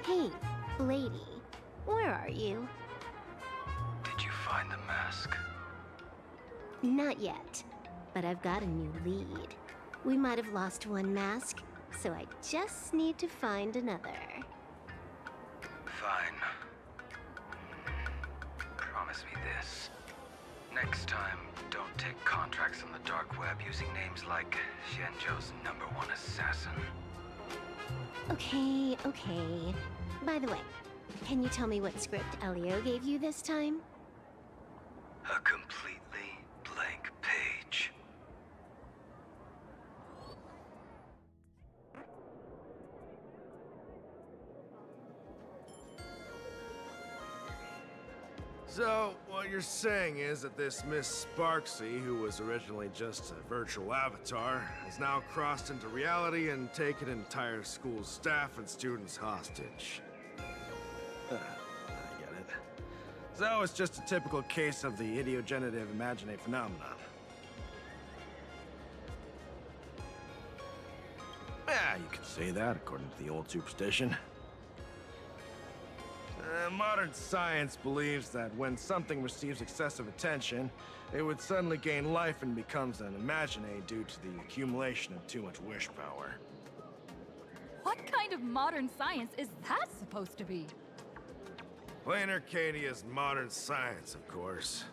Hey, lady, where are you? Did you find the mask? Not yet, but I've got a new lead. We might have lost one mask, so I just need to find another. Fine. Promise me this. Next time, don't take contracts on the dark web using names like Xianzhou's #1 assassin. Okay, okay. By the way, can you tell me what script Elio gave you this time? A completely blank page. So, what you're saying is that this Miss Sparksy, who was originally just a virtual avatar, has now crossed into reality and taken an entire school staff and students hostage. I get it. So, it's just a typical case of the idiogenerative imaginate phenomenon. Yeah, you could say that according to the old superstition. Modern science believes that when something receives excessive attention, it would suddenly gain life and becomes an imagine due to the accumulation of too much wish power. What kind of modern science is that supposed to be? Planarcadia's modern science, of course.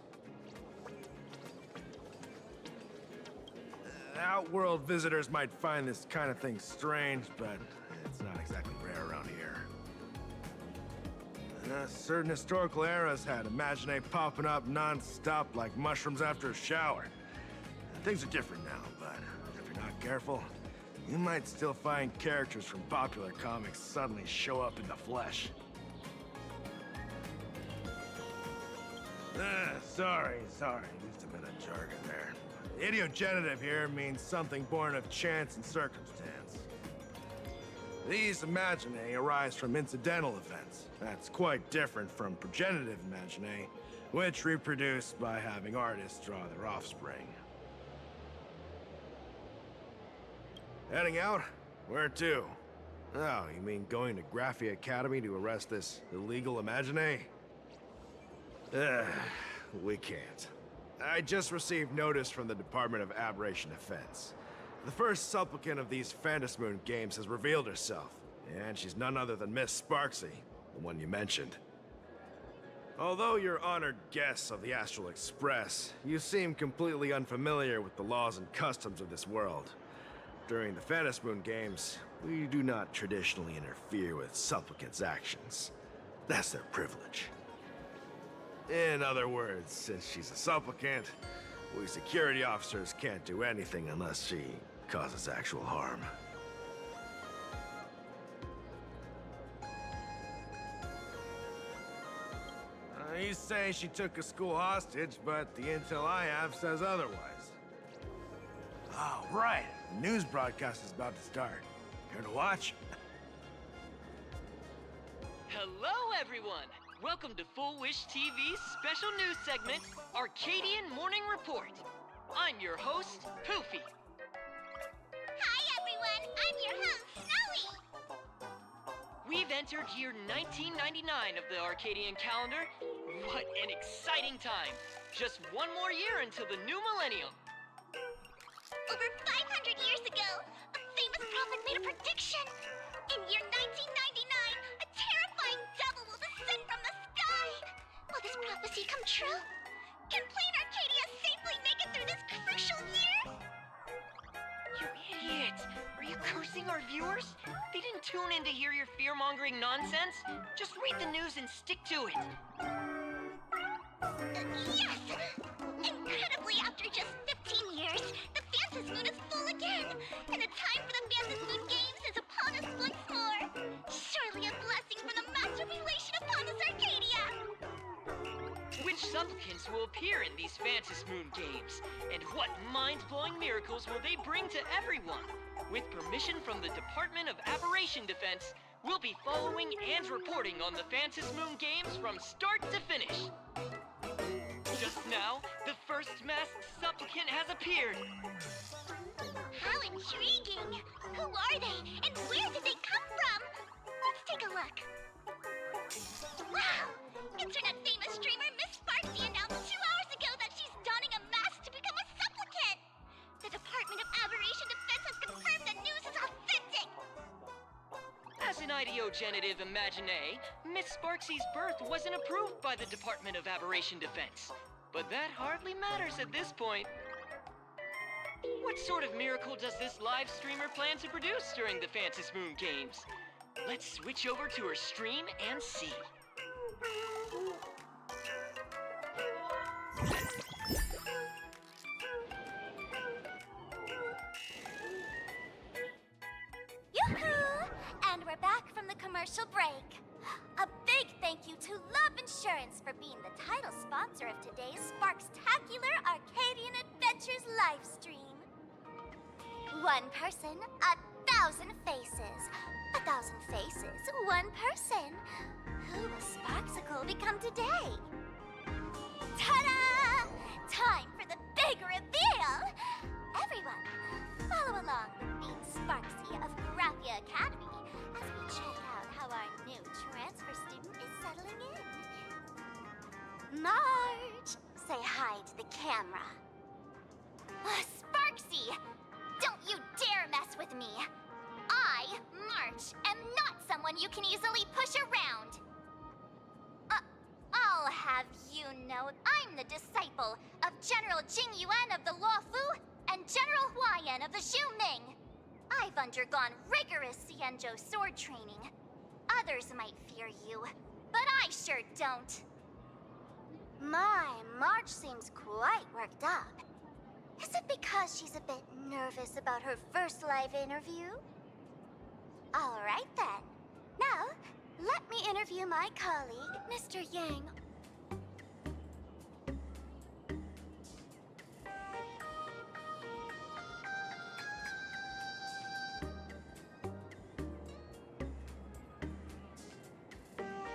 Outworld visitors might find this kind of thing strange, but it's not exactly rare around here. Certain historical eras had Imagine popping up non-stop like mushrooms after a shower. Things are different now, but if you're not careful, you might still find characters from popular comics suddenly show up in the flesh. Sorry, used a bit of jargon there. Idiogenitive here means something born of chance and circumstance. These imaginae arise from incidental events. That's quite different from progenitive imaginae, which reproduce by having artists draw their offspring. Heading out? Where to? Oh, you mean going to Graphia Academy to arrest this illegal imaginae? We can't. I just received notice from the Department of Aberration Defense. The first supplicant of these Phantasmoon games has revealed herself, and she's none other than Miss Sparksy, the one you mentioned. Although you're honored guests of the Astral Express, you seem completely unfamiliar with the laws and customs of this world. During the Phantasmoon games, we do not traditionally interfere with supplicants' actions. That's their privilege. In other words, since she's a supplicant, we security officers can't do anything unless she causes actual harm. You say she took a school hostage, but the intel I have says otherwise. Oh, right. The news broadcast is about to start. Care to watch? Hello, everyone! Welcome to Full Wish TV's special news segment, Arcadian Morning Report. I'm your host, Poofy. Hi, everyone! I'm your host, Snowy! We've entered year 1999 of the Arcadian calendar. What an exciting time! Just one more year until the new millennium. Over 500 years ago, a famous prophet made a prediction. In year 1999, a terrifying devil will descend from the sky. Will this prophecy come true? Can Planacardia safely make it through this crucial year? You idiot! Are you cursing our viewers? They didn't tune in to hear your fear-mongering nonsense. Just read the news and stick to it. Yes! Incredibly, after just 15 years, the Phantasmoon is full again, and the time for the Phantasmoon Games is upon us once more. Surely a blessing from the master relation upon us, Arcadia! Which supplicants will appear in these Phantasmoon games? And what mind-blowing miracles will they bring to everyone? With permission from the Department of Aberration Defense, we'll be following and reporting on the Phantasmoon games from start to finish. Just now, the first masked supplicant has appeared. How intriguing! Who are they, and where did they come from? Let's take a look. Wow! Internet-famous streamer Miss Sparksy announced 2 hours ago that she's donning a mask to become a supplicant! The Department of Aberration Defense has confirmed the news is authentic! As an ideogenitive imaginae, Miss Sparksy's birth wasn't approved by the Department of Aberration Defense. But that hardly matters at this point. What sort of miracle does this live streamer plan to produce during the Phantasmoon games? Let's switch over to her stream and see. Yoo-hoo! And we're back from the commercial break. A big thank you to Love Insurance for being the title sponsor of today's Sparkstacular Arcadian Adventures live stream. One person, 1,000 faces. 1,000 faces, one person. Who will Sparksicle become today? Ta-da! Time for the big reveal! Everyone, follow along with Bean Sparksy of Graph Academy as we check out how our new transfer student is settling in. Marge, say hi to the camera. Sparksy! Don't you dare mess with me! I, March, am not someone you can easily push around! I'll have you know I'm the disciple of General Jing Yuan of the Luofu and General Huayan of the Zhu Ming. I've undergone rigorous Xianzhou sword training. Others might fear you, but I sure don't. My, March seems quite worked up. Is it because she's a bit nervous about her first live interview? All right then. Now, let me interview my colleague, Mr. Yang.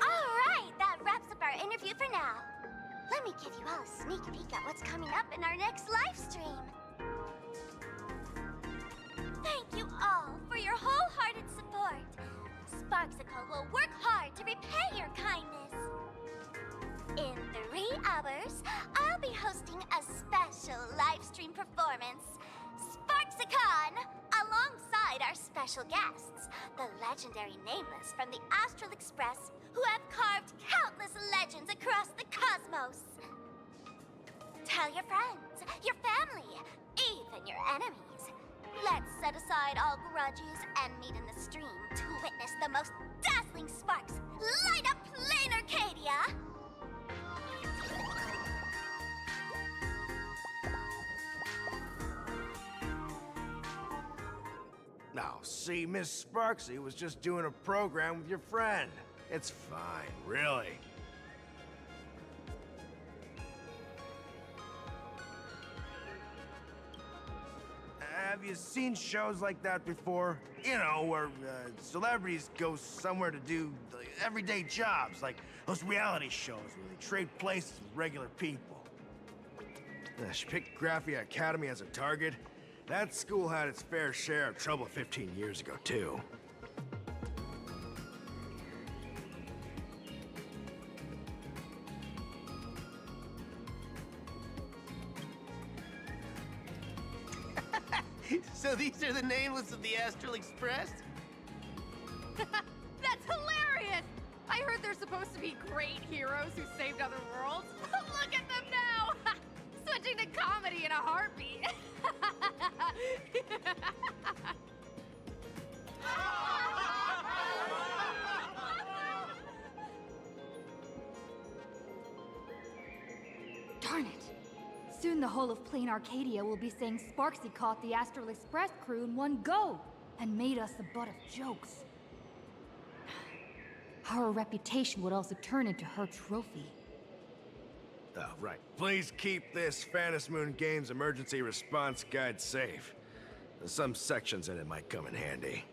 All right, that wraps up our interview for now. Let me give you all a sneak peek at what's coming up in our next live stream. Thank you all for your wholehearted support. Sparksicle will work hard to repay your kindness. In 3 hours, I'll be hosting a special live stream performance, Sparksicon, alongside our special guests, the legendary Nameless from the Astral Express, who have carved countless legends across the cosmos. Tell your friends, your family, even your enemies. Let's set aside all grudges and meet in the stream to witness the most dazzling sparks light up Planacardia! Now, see, Miss Sparksy was just doing a program with your friend. It's fine, really. Have you seen shows like that before? You know, where celebrities go somewhere to do everyday jobs, like those reality shows where they trade places with regular people. She picked Graphia Academy as a target. That school had its fair share of trouble 15 years ago, too. So these are the nameless of the Astral Express? That's hilarious! I heard they're supposed to be great heroes who saved other worlds. Look at them now! Switching to comedy in a heartbeat. Darn it! Soon the whole of Planacardia will be saying Sparksy caught the Astral Express crew in one go and made us the butt of jokes. Our reputation would also turn into her trophy. Oh, right. Please keep this Phantom Moon Games emergency response guide safe. Some sections in it might come in handy.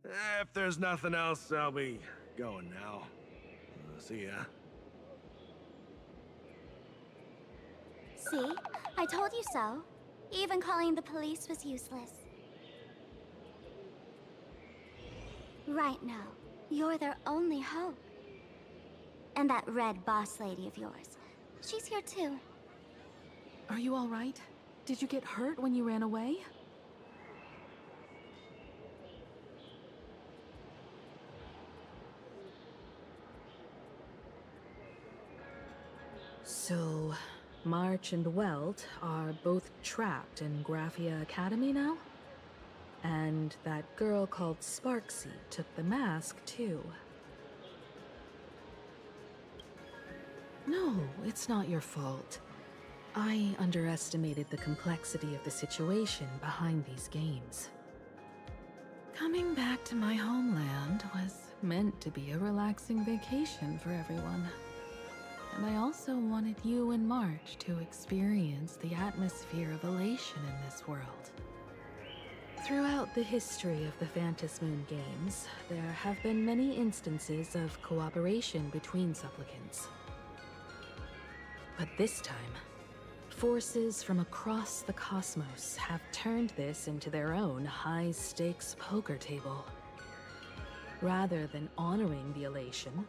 If there's nothing else, I'll be going now. See ya. See? I told you so. Even calling the police was useless. Right now, you're their only hope. And that red boss lady of yours, she's here too. Are you all right? Did you get hurt when you ran away? So, March and Welt are both trapped in Graphia Academy now? And that girl called Sparksy took the mask, too. No, it's not your fault. I underestimated the complexity of the situation behind these games. Coming back to my homeland was meant to be a relaxing vacation for everyone. And I also wanted you and March to experience the atmosphere of elation in this world. Throughout the history of the Phantom Moon games, there have been many instances of cooperation between supplicants. But this time, forces from across the cosmos have turned this into their own high-stakes poker table. Rather than honoring the elation,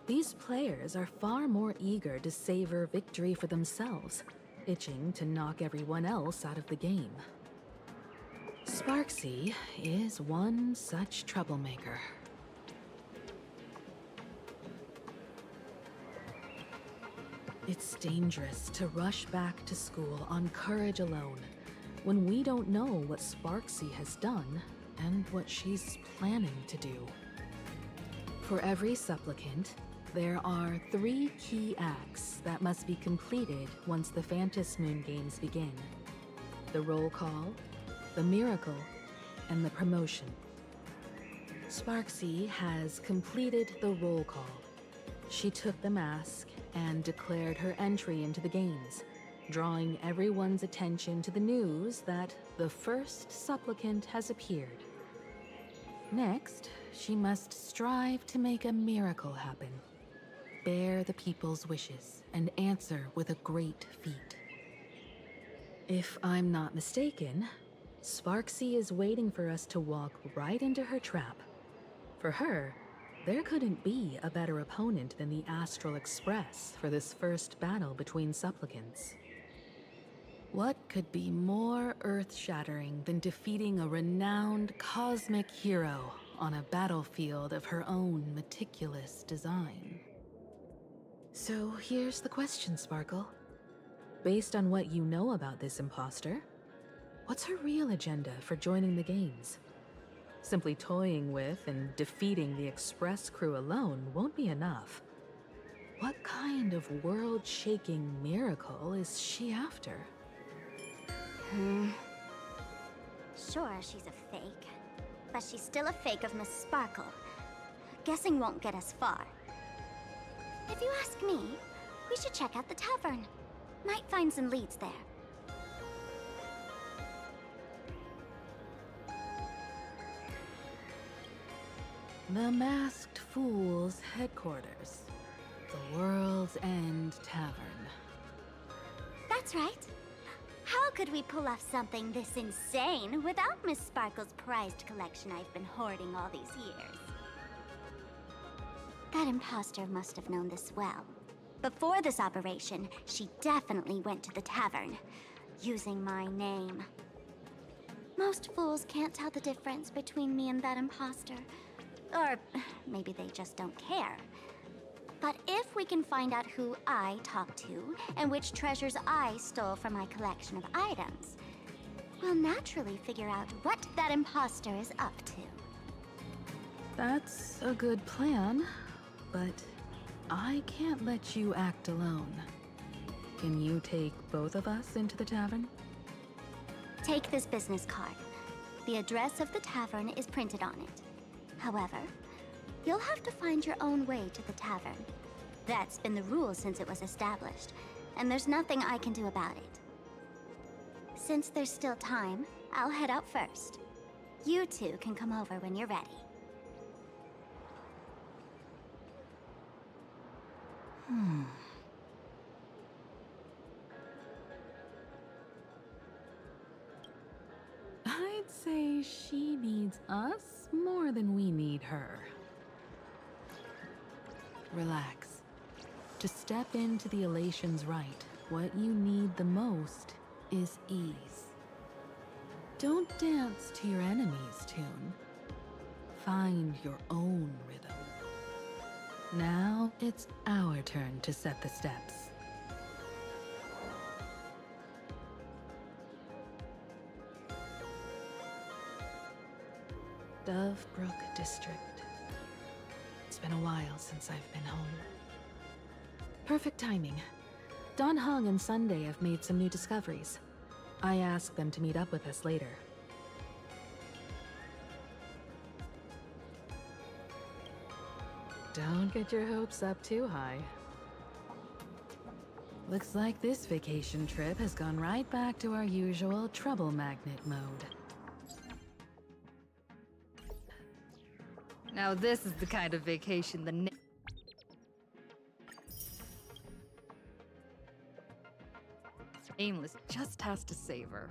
these players are far more eager to savor victory for themselves, itching to knock everyone else out of the game. Sparksy is one such troublemaker. It's dangerous to rush back to school on courage alone, when we don't know what Sparksy has done and what she's planning to do. For every supplicant, there are 3 key acts that must be completed once the Phantom Moon games begin. The roll call, the miracle, and the promotion. Sparksy has completed the roll call. She took the mask and declared her entry into the games, drawing everyone's attention to the news that the first supplicant has appeared. Next, she must strive to make a miracle happen, bear the people's wishes, and answer with a great feat. If I'm not mistaken, Sparksy is waiting for us to walk right into her trap. For her, there couldn't be a better opponent than the Astral Express for this first battle between supplicants. What could be more earth-shattering than defeating a renowned cosmic hero on a battlefield of her own meticulous design? So here's the question, Sparkle. Based on what you know about this imposter, what's her real agenda for joining the games? Simply toying with and defeating the Express crew alone won't be enough. What kind of world-shaking miracle is she after? Sure, she's a fake. But she's still a fake of Miss Sparkle. Guessing won't get us far. If you ask me, we should check out the tavern. Might find some leads there. The Masked Fool's headquarters. The World's End Tavern. That's right. How could we pull off something this insane without Miss Sparkle's prized collection I've been hoarding all these years? That imposter must have known this well. Before this operation, she definitely went to the tavern, using my name. Most fools can't tell the difference between me and that imposter. Or maybe they just don't care. But if we can find out who I talked to and which treasures I stole from my collection of items, we'll naturally figure out what that imposter is up to. That's a good plan, but I can't let you act alone. Can you take both of us into the tavern? Take this business card. The address of the tavern is printed on it. However, you'll have to find your own way to the tavern. That's been the rule since it was established, and there's nothing I can do about it. Since there's still time, I'll head out first. You two can come over when you're ready. I'd say she needs us more than we need her. Relax. To step into the Elation's right, what you need the most is ease. Don't dance to your enemy's tune. Find your own rhythm. Now it's our turn to set the steps. Dovebrook District. It's been a while since I've been home. Perfect timing. Don Hung and Sunday have made some new discoveries. I asked them to meet up with us later. Don't get your hopes up too high. Looks like this vacation trip has gone right back to our usual trouble magnet mode. Now this is the kind of vacation the Nameless just has to savor.